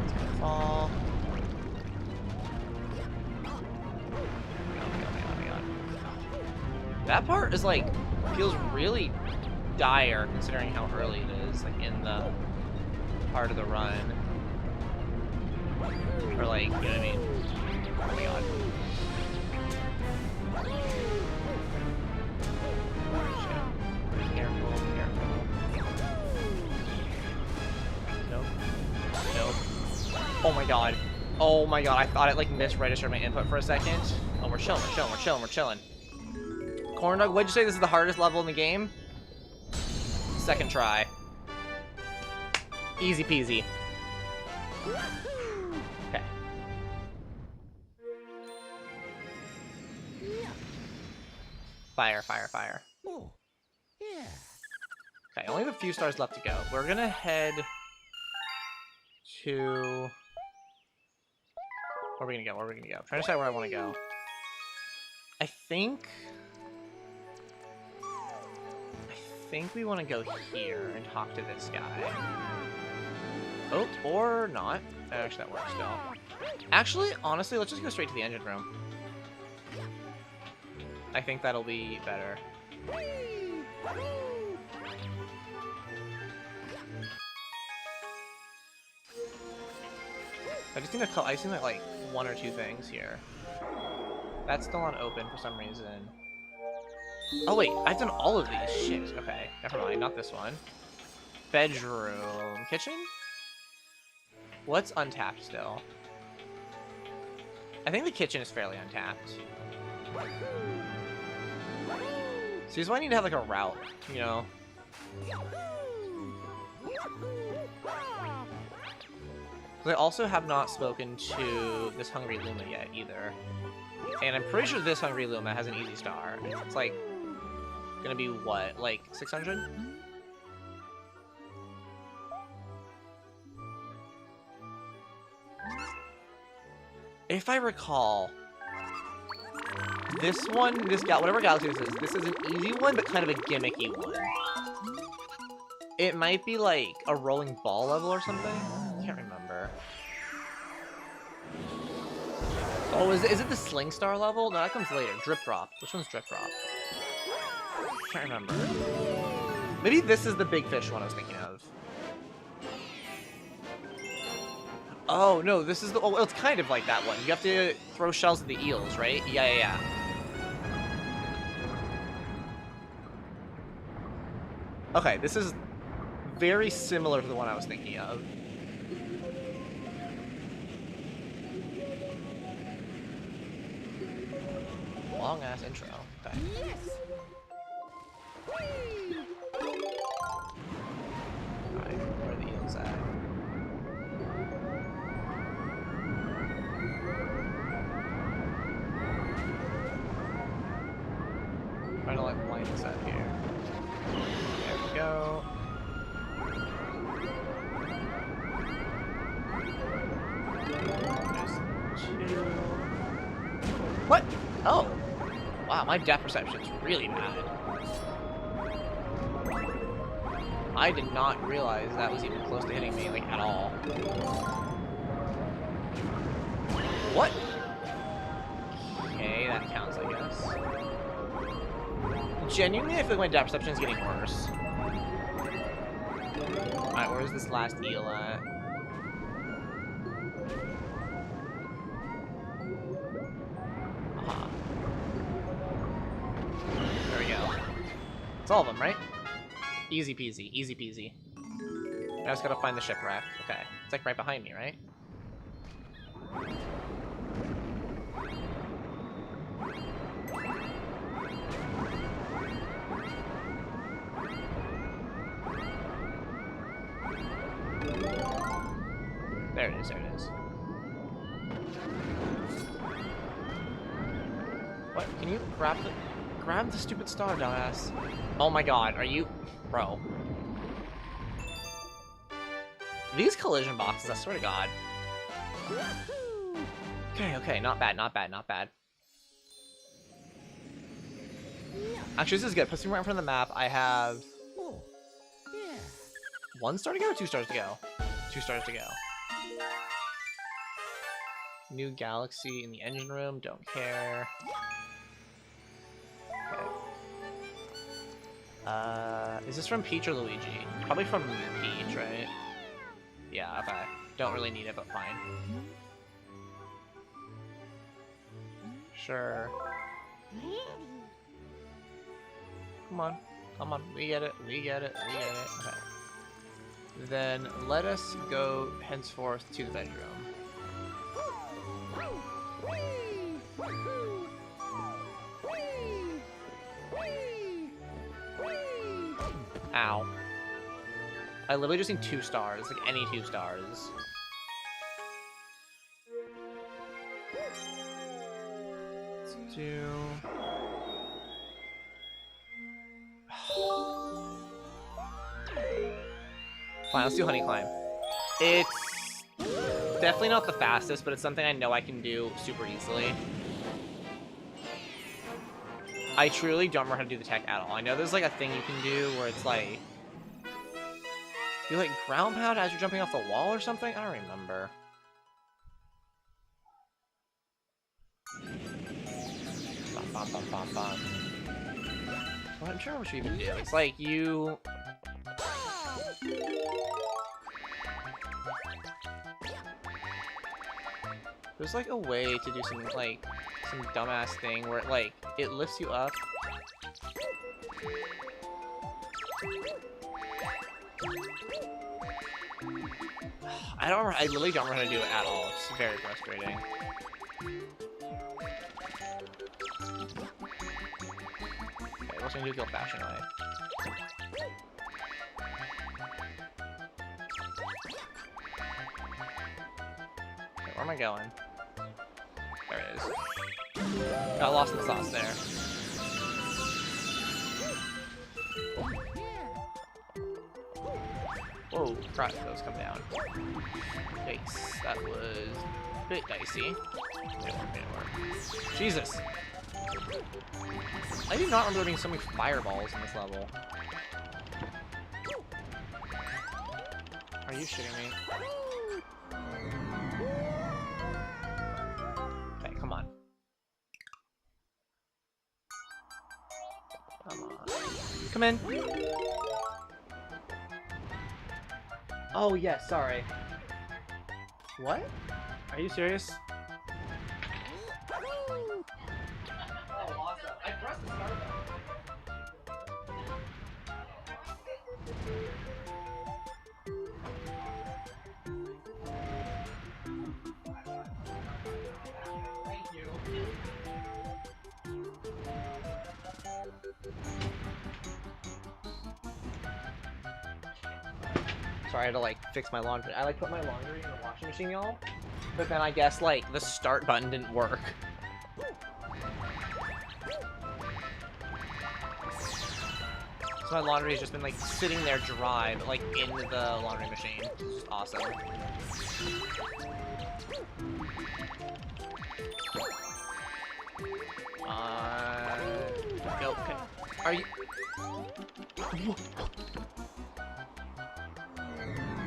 It's gonna fall. Oh my god. That part is like feels really dire considering how early it is, like in the part of the run. Or like, you know what I mean? Oh my god. Careful. Nope. Oh my god. Oh my god, I thought it like misregistered my input for a second. Oh, we're chilling. Corndog, what'd you say this is the hardest level in the game? Second try. Easy peasy. Okay. Fire. Oh, yeah. Okay, I only have a few stars left to go. We're gonna head to... Where are we gonna go? I'm trying to decide where I want to go. I think we want to go here and talk to this guy. Oh, or not. Actually, that works still. Actually, honestly, let's just go straight to the engine room. I think that'll be better. I just need like one or two things here. That's still on open for some reason. Oh wait, I've done all of these. Shit. Okay, never mind. Not this one. Bedroom, kitchen. What's untapped still? I think the kitchen is fairly untapped. So this is why I need to have like a route, you know. I also have not spoken to this Hungry Luma yet either. And I'm pretty sure this Hungry Luma has an easy star. It's like gonna be what, like 600? If I recall, this one, whatever galaxy this is an easy one, but kind of a gimmicky one. It might be like a rolling ball level or something. I can't remember. Oh, is it the Sling Star level? No, that comes later. Drip Drop. Which one's Drip Drop? Can't remember. Maybe this is the Big Fish one I was thinking of. Oh, no, this is the... Oh, it's kind of like that one. You have to throw shells at the eels, right? Yeah. Okay, this is very similar to the one I was thinking of. Long-ass intro. Okay. Yes. Alright, where are the eels at? Trying to like line this up here. There we go. There's two. What? Oh! Wow, my depth perception is really bad. I did not realize that was even close to hitting me, like, at all. What? Okay, that counts, I guess. Genuinely, I feel like my depth perception is getting worse. Alright, where's this last eel at? Aha. There we go. It's all of them, right? Easy peasy, easy peasy. I just gotta find the shipwreck. Okay. It's like right behind me, right? There it is, there it is. What? Can you grab the stupid star, dumbass? Oh my god, are you... Bro. These collision boxes, I swear to god. Okay, not bad. Actually, this is good. Puts me right in front of the map. I have... Oh, yeah. 1 star to go or 2 stars to go? 2 stars to go. New galaxy in the engine room. Don't care. Okay. Is this from Peach or Luigi? Probably from Peach, right? Yeah, okay. Don't really need it, but fine. Sure. Come on. We get it. Okay. Then let us go henceforth to the bedroom. Ow. I literally just need 2 stars, like any 2 stars. Let's do... Fine, let's do Honey Climb. It's definitely not the fastest, but it's something I know I can do super easily. I truly don't remember how to do the tech at all. I know there's like a thing you can do where it's like... You like ground pound as you're jumping off the wall or something? I don't remember. Well, I'm sure what you even do. It's like you... There's like a way to do some like some dumbass thing where it lifts you up. I literally don't remember how to do it at all. It's very frustrating. Okay, what's gonna do the old-fashioned way? Okay, where am I going? There it is. Got lost in the sauce there. Whoa, crap, those come down. Yikes, that was a bit dicey. Jesus! I do not remember there being so many fireballs in this level. Are you shitting me? Okay, come on. Come on. Come in! Oh, yes, sorry. What? Are you serious? Woo! Oh, awesome. I pressed the start button. Thank you. Sorry, I had to like fix my laundry. I like put my laundry in the washing machine, y'all. But then I guess like the start button didn't work. So my laundry has just been like sitting there dry, but like in the laundry machine. It's just awesome. Go. Are you?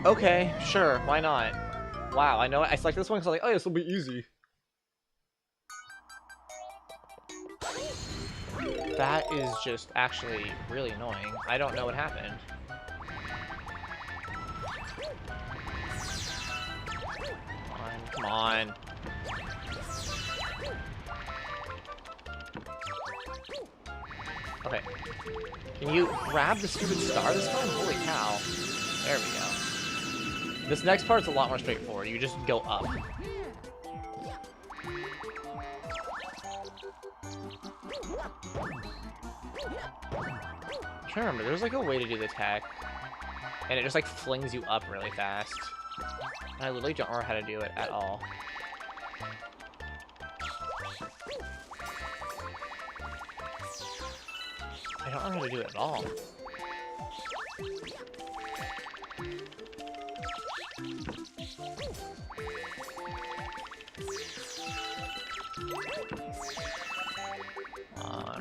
Okay, sure. Why not? Wow, I know. I selected this one because I was like, oh, this will be easy. That is just actually really annoying. I don't know what happened. Come on. Okay. Can you grab the stupid star this time? Holy cow. There we go. This next part's a lot more straightforward. You just go up. I'm trying to remember, there's like a way to do the attack, and it just like flings you up really fast. And I literally don't remember how to do it at all. I don't remember how to do it at all.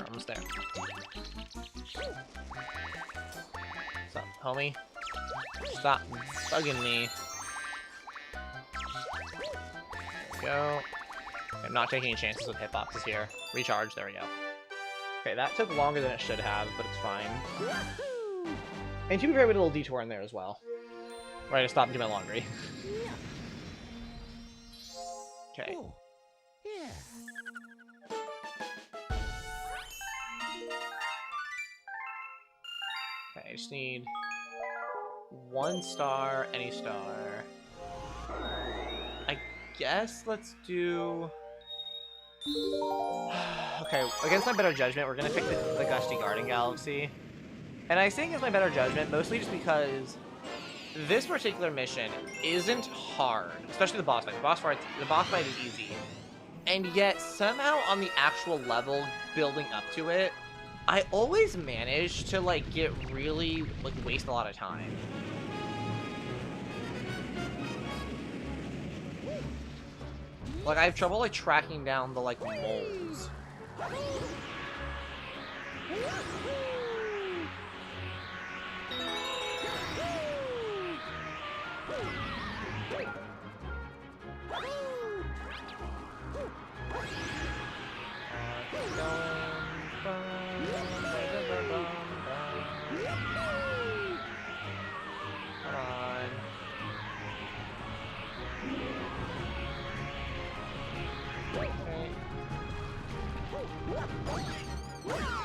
Almost there. What's up, homie? Stop bugging me. There we go. I'm not taking any chances with hitboxes here. Recharge, there we go. Okay, that took longer than it should have, but it's fine. And to be fair, we did a little detour in there as well. Where I just stopped and do my laundry. Okay. Oh, yeah. Okay, I just need 1 star, any star. I guess let's do... Okay, against my better judgment, we're gonna pick the Gusty Garden Galaxy. And I think it's my better judgment, mostly just because this particular mission isn't hard, especially the boss fight. The boss fight is easy. And yet, somehow on the actual level building up to it, I always manage to, like, get really, like, waste a lot of time. Like, I have trouble, like, tracking down the, like, moles.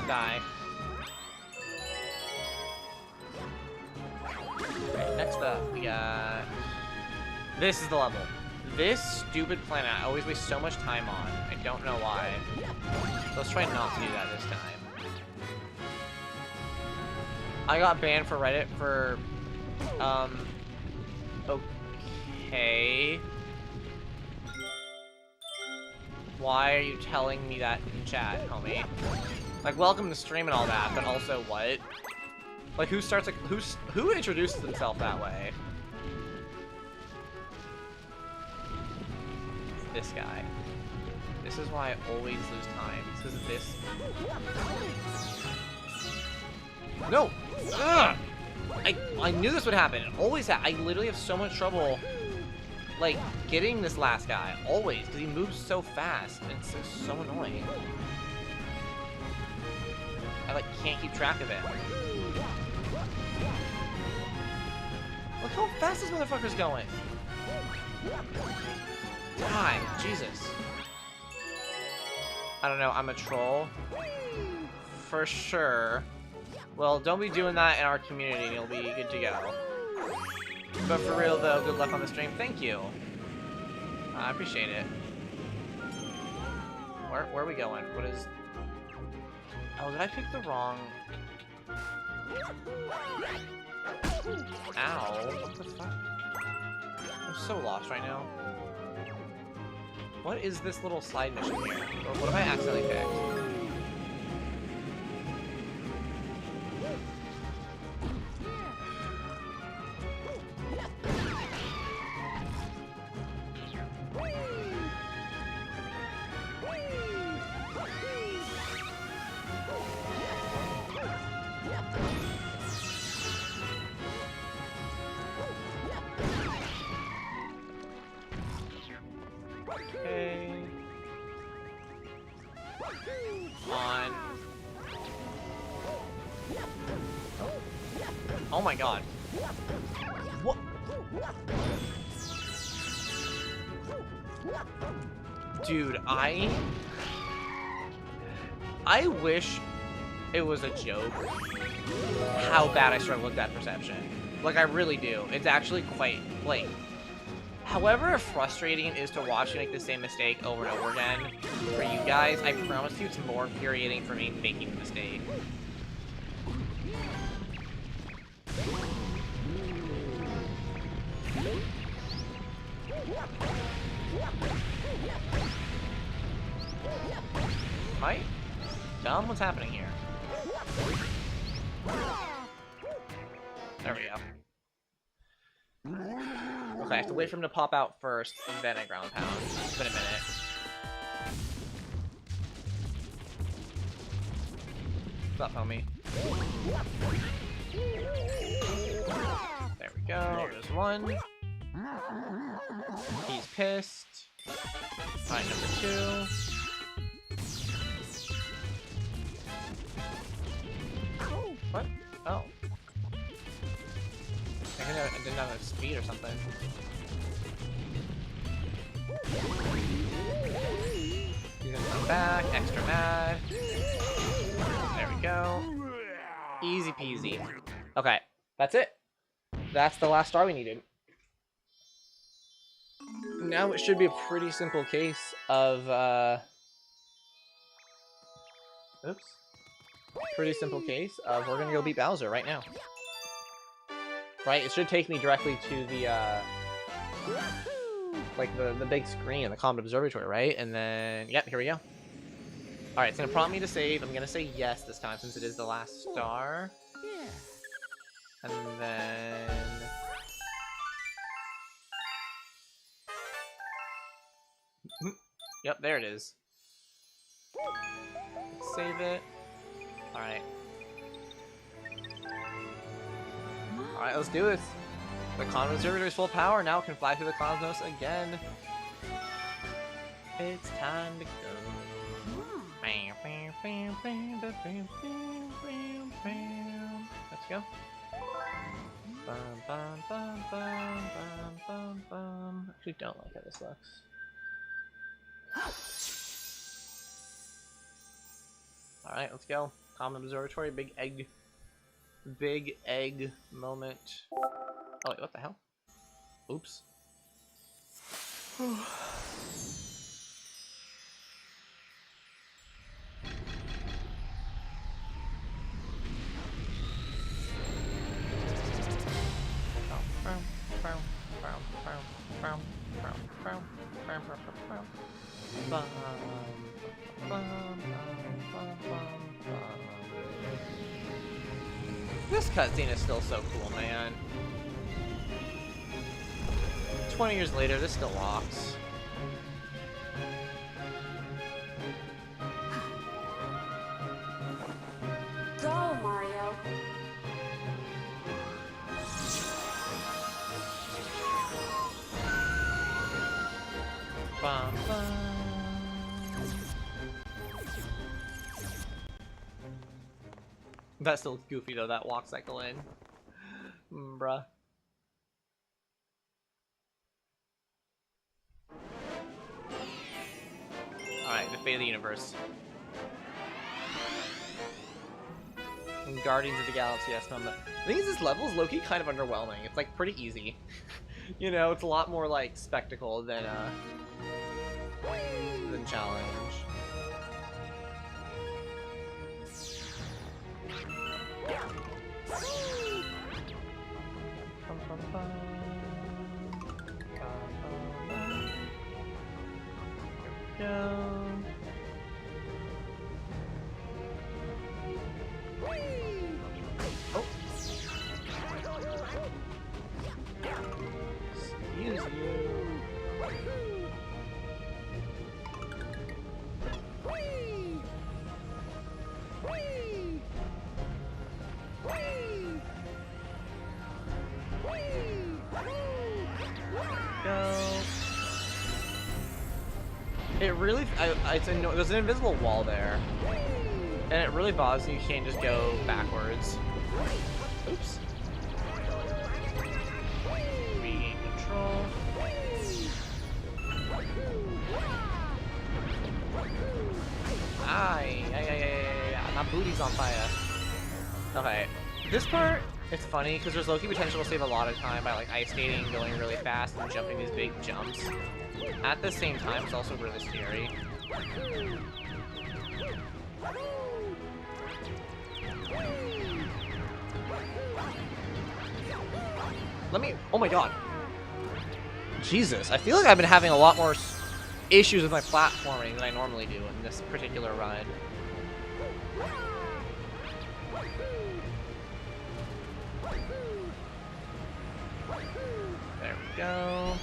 Die. Okay, next up, we got... This is the level. This stupid planet I always waste so much time on. I don't know why. So let's try not to do that this time. I got banned for Reddit for... Okay... Why are you telling me that in chat, homie? Like, welcome to stream and all that, but also what? Like, who starts, like, who introduces himself that way? It's this guy. This is why I always lose time. It's because of this. No! Ugh! I knew this would happen. It always I literally have so much trouble, like, getting this last guy. Always. Because he moves so fast. And it's so annoying. I, like, can't keep track of it. Look how fast this motherfucker's going. God, Jesus. I don't know, I'm a troll. For sure. Well, don't be doing that in our community and you'll be good to go. But for real though, good luck on the stream. Thank you. I appreciate it. Where are we going? What is... Oh, did I pick the wrong... Ow. What the fuck? I'm so lost right now. What is this little side mission here? Or what have I accidentally picked? Okay. On. Oh my god. What? Dude, I wish it was a joke how bad I struggle with that perception. Like, I really do. It's actually quite, like, however frustrating it is to watch you make the same mistake over and over again, for you guys, I promise you it's more infuriating for me making the mistake. Am I dumb? What's happening here? There we go. Okay, I have to wait for him to pop out first, and then I ground pound. It's been a minute. What's up, homie? There we go. There's one. He's pissed. Alright, number 2. What? Oh. I didn't have a speed or something. He's gonna come back, extra mad. There we go. Easy peasy. Okay, that's it. That's the last star we needed. Now it should be a pretty simple case of, oops. Pretty simple case of we're gonna go beat Bowser right now. Right? It should take me directly to the, like, the big screen in the Comet Observatory, right? And then, yep, here we go. Alright, it's gonna prompt me to save. I'm gonna say yes this time since it is the last star. And then... Yep, there it is. Let's save it. Alright. Alright, let's do this. The Comet Observatory is full power. Now it can fly through the cosmos again. It's time to go. Let's go. Bum, bum, bum, bum, bum, bum, bum. Actually, don't like how this looks. Alright, let's go. Comet Observatory, big egg moment. Oh wait, what the hell? Oops. This cutscene is still so cool, man. 20 years later, this still rocks. Go, Mario. Bum, bum. That still looks goofy though, that walk cycle in. Bruh. fate of the universe. And Guardians of the Galaxy, yes, no, the thing is, this level is low-key kind of underwhelming. It's like pretty easy. You know, it's a lot more like spectacle than challenge. Down. Oh. Excuse you. Go. It really, there's an invisible wall there, and it really bothers me you can't just go backwards. Oops. Regain control. My booty's on fire. Okay, this part, it's funny because there's low-key potential to save a lot of time by like ice skating, going really fast, and jumping these big jumps. At the same time, it's also really scary. Oh my god. Jesus, I feel like I've been having a lot more issues with my platforming than I normally do in this particular run. There we go.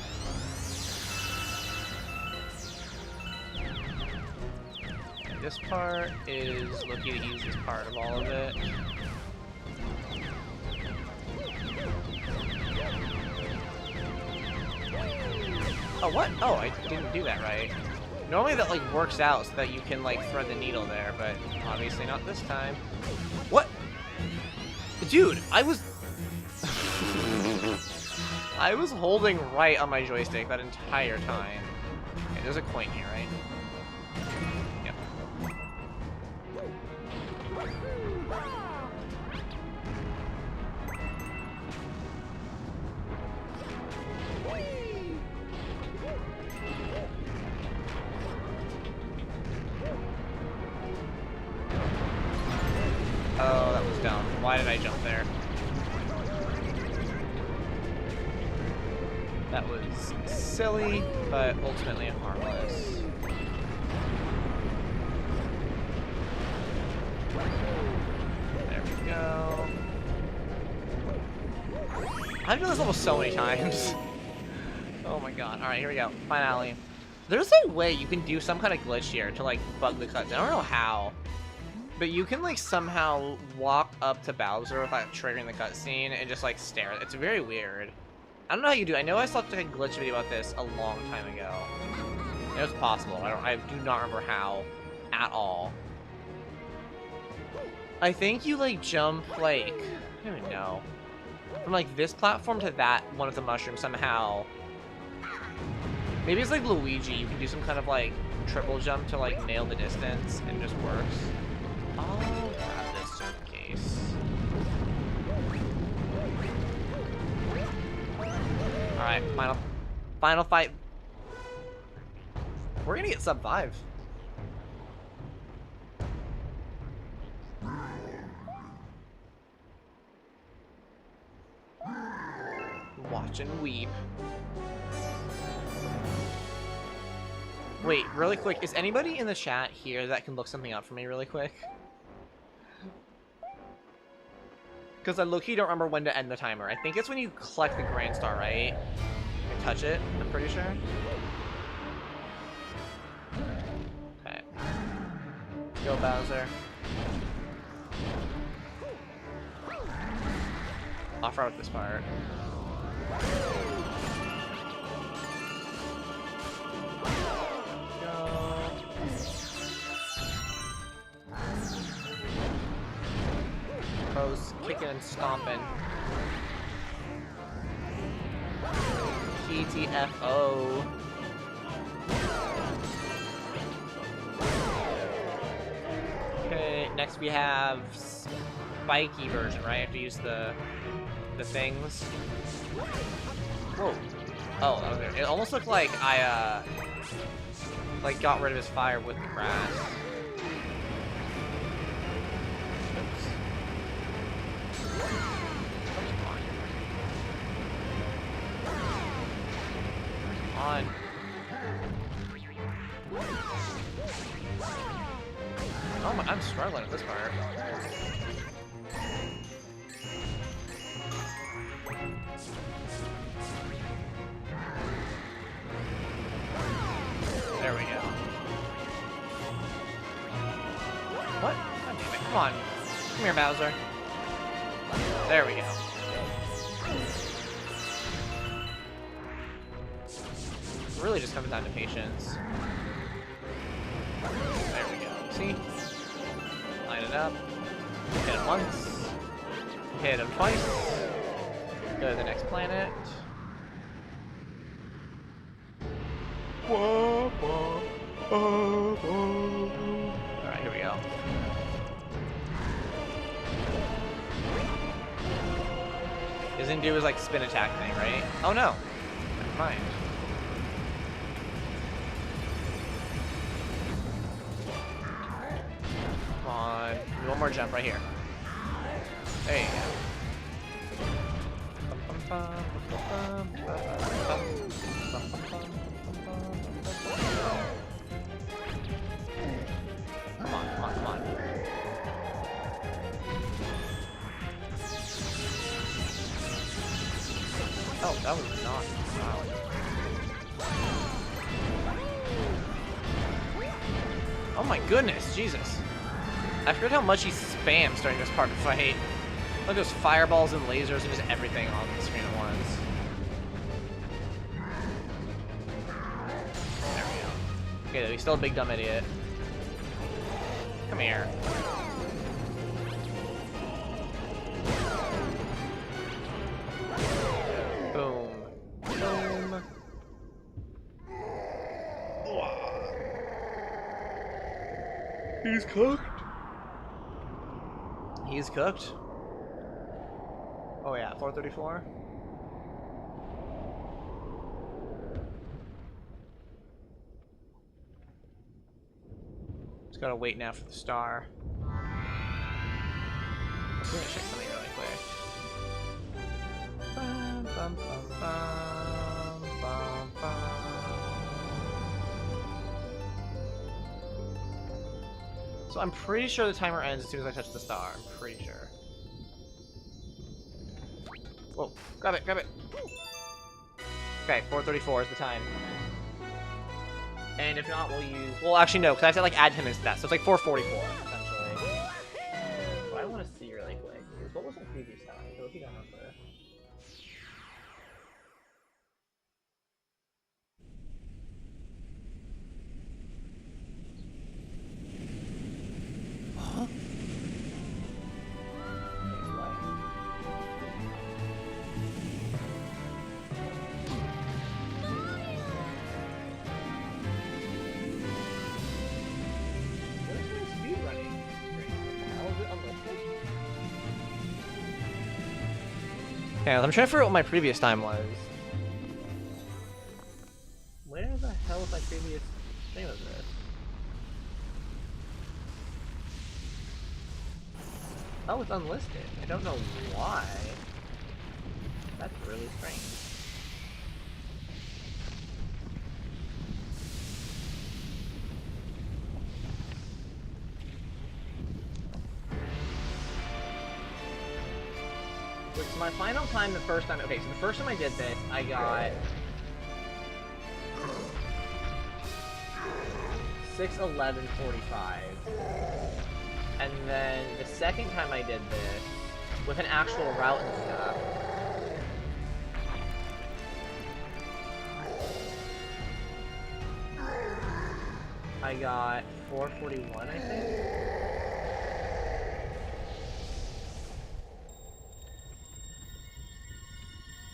And this part is looking the easiest part of all of it. Oh, what? Oh, I didn't do that right. Normally that, like, works out so that you can, like, thread the needle there, but obviously not this time. What? Dude, I was holding right on my joystick that entire time. Okay, there's a coin here, right? Yep. Oh, that was dumb. Why did I jump there? That was silly, but ultimately harmless. There we go. I've done this level so many times. Oh my god. Alright, here we go. Finale. There's a way you can do some kind of glitch here to, like, bug the cutscene. I don't know how. But you can, like, somehow walk up to Bowser without triggering the cutscene and just, like, stare. It's very weird. I don't know how you do it. I know I saw like a glitch video about this a long time ago. It was possible. I do not remember how at all. I think you, like, jump, like, I don't even know. From, like, this platform to that one of the mushrooms somehow. Maybe it's like Luigi. You can do some kind of, like, triple jump to, like, nail the distance and it just works. I'll grab this just in case. Alright, final fight. We're gonna get sub 5. Watch and weep. Wait, really quick, is anybody in the chat here that can look something up for me really quick? Because I low-key don't remember when to end the timer. I think it's when you collect the Grand Star, right? And touch it, I'm pretty sure. Okay. Go, Bowser. Off-road with this part. Bro's kicking and stomping. GTFO. Next we have spiky version, right? I have to use the things. Whoa. Oh, okay. It almost looked like I like got rid of his fire with the grass. Oops. Come on. Oh my, I'm struggling with this part. There we go. What? God damn it. Come on. Come here, Bowser. There we go. Really just comes down to patience. There we go. See? Line it up. Hit him once. Hit him twice. Go to the next planet. Alright, here we go. Doesn't do his like spin attack thing, right? Oh no. Never mind. Come on. One more jump right here. There you go. Come on, come on, come on. Oh, that was not loud. Oh my goodness, Jesus. I forget how much he spams during this part of the fight. Like there's fireballs and lasers and just everything on the screen at once. There we go. Okay, he's still a big dumb idiot. Come here. Boom. Boom. He's cooked. He's cooked. Oh yeah, 434. Just gotta wait now for the star. I'm gonna check something really quick. Bum, bum, bum, bum, bum, bum. So I'm pretty sure the timer ends as soon as I touch the star. I'm pretty sure. Whoa, grab it, grab it. Okay, 434 is the time. And if not, we'll use... Well, actually, no, because I have to, like, add 10 minutes to that. So it's like 444, essentially. What I want to see really quick is what was the previous time? So if you don't remember. Huh? Yeah, I'm trying to figure out what my previous time was. Where the hell was my previous thing of this? Oh, it's unlisted. I don't know why. That's really strange. So my final time the first time, okay, so the first time I did this, I got 6:11:45. And then the second time I did this, with an actual route and stuff, I got 4:41, I think.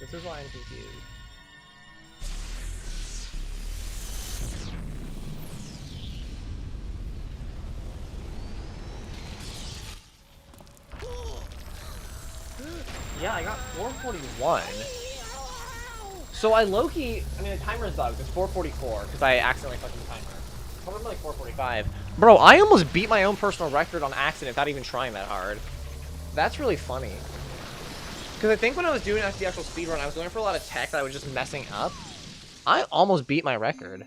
This is why I'm confused. Yeah, I got 441. So I low-key, I mean, the timer is bugged. It's 444 because I accidentally fucked the timer. Probably like 445. Bro, I almost beat my own personal record on accident without even trying that hard. That's really funny. Because I think when I was doing the actual speedrun, I was going for a lot of tech that I was just messing up. I almost beat my record.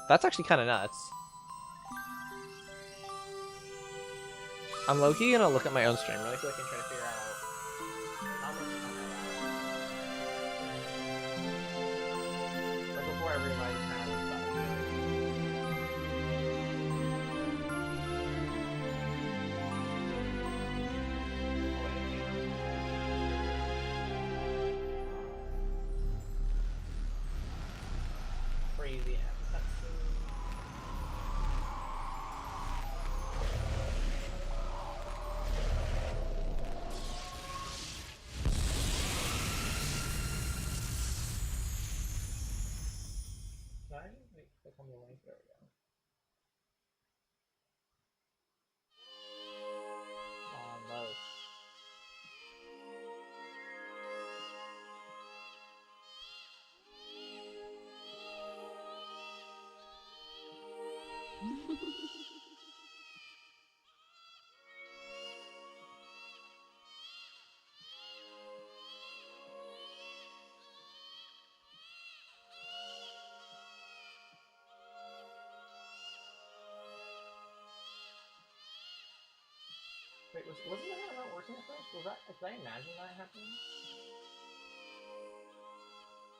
That's actually kind of nuts. I'm low-key gonna look at my own stream really quick and try to figure out how much time I lost. Like before I realized how much time. Crazy ass cutscene. Can I wait, click on the link? There we go. Almost. Wait, wasn't the hammer not working at first? Was that, did I imagine that happening?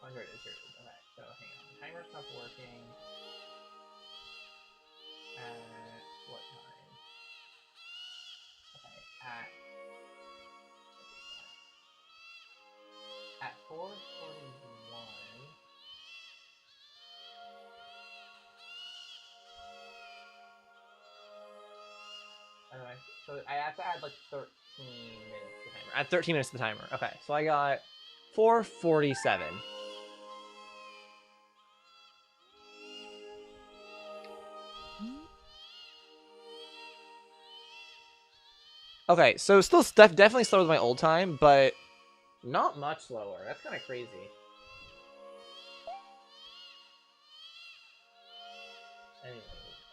Oh, here it is, here it is. Okay, so hang on. Timer stopped working. At what time? Okay, at 4:41. Anyway, so I have to add like 13 minutes to the timer. Add 13 minutes to the timer. Okay, so I got 4:47. Okay, so still definitely slower than my old time, but not much slower. That's kind of crazy. Anyway,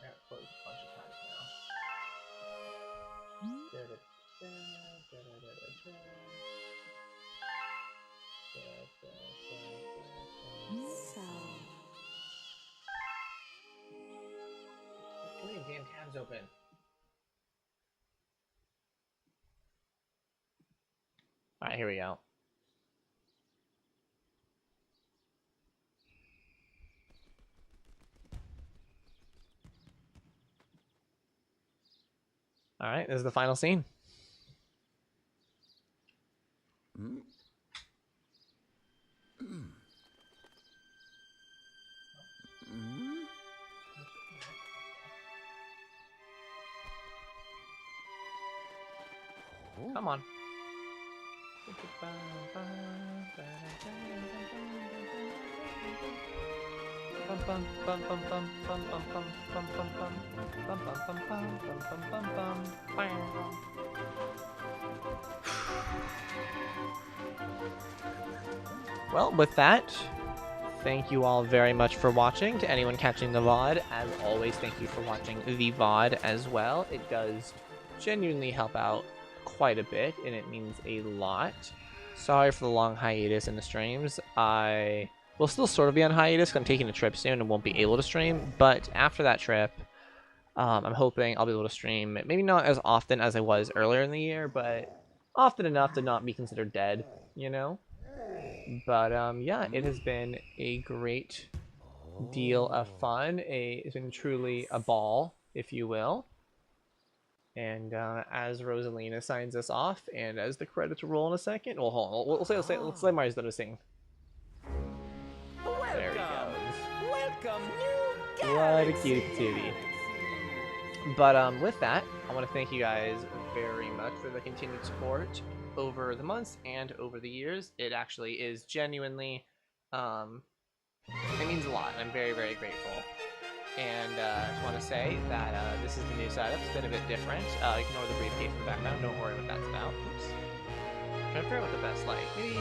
I got closed a bunch of times now. So, Too many damn tabs open. Alright, here we go. Alright, this is the final scene. Come on. Well, with that, thank you all very much for watching. To anyone catching the VOD, as always, thank you for watching the VOD as well. It does genuinely help out quite a bit, and it means a lot. Sorry for the long hiatus in the streams. I will still sort of be on hiatus because I'm taking a trip soon and won't be able to stream, but after that trip, I'm hoping I'll be able to stream, maybe not as often as I was earlier in the year, but often enough to not be considered dead, you know? But yeah, it has been a great deal of fun. It's been truly a ball, if you will. And as Rosalina signs us off, and as the credits roll in a second, well, hold on, let's say Mario's done to sing. There he goes. Welcome, new What a cutie patootie. But with that, I want to thank you guys very much for the continued support over the months and over the years. It actually is genuinely, it means a lot. I'm very, very grateful. And I just want to say that this is the new setup. It's been a bit different. Ignore the briefcase in the background. Don't worry what that's about. Oops. trying to figure out what the best, like, maybe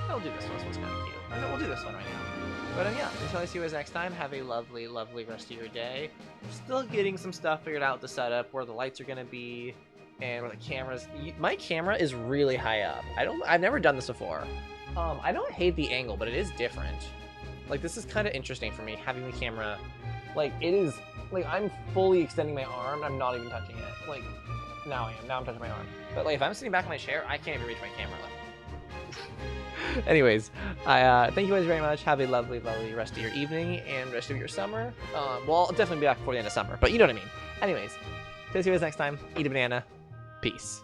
I'll do this one. This one's kind of cute. Or no, we'll do this one right now. But yeah, until I see you guys next time, have a lovely, lovely rest of your day. Still getting some stuff figured out with the setup, where the lights are gonna be, and where the cameras. My camera is really high up. I've never done this before. I don't hate the angle, but it is different. Like, this is kind of interesting for me, having the camera, like, it is, like, I'm fully extending my arm, I'm not even touching it. Like, now I am, now I'm touching my arm. But, like, if I'm sitting back in my chair, I can't even reach my camera. Anyways, I thank you guys very much. Have a lovely, lovely rest of your evening and rest of your summer. Well, I'll definitely be back before the end of summer, but you know what I mean. Anyways, see you guys next time. Eat a banana. Peace.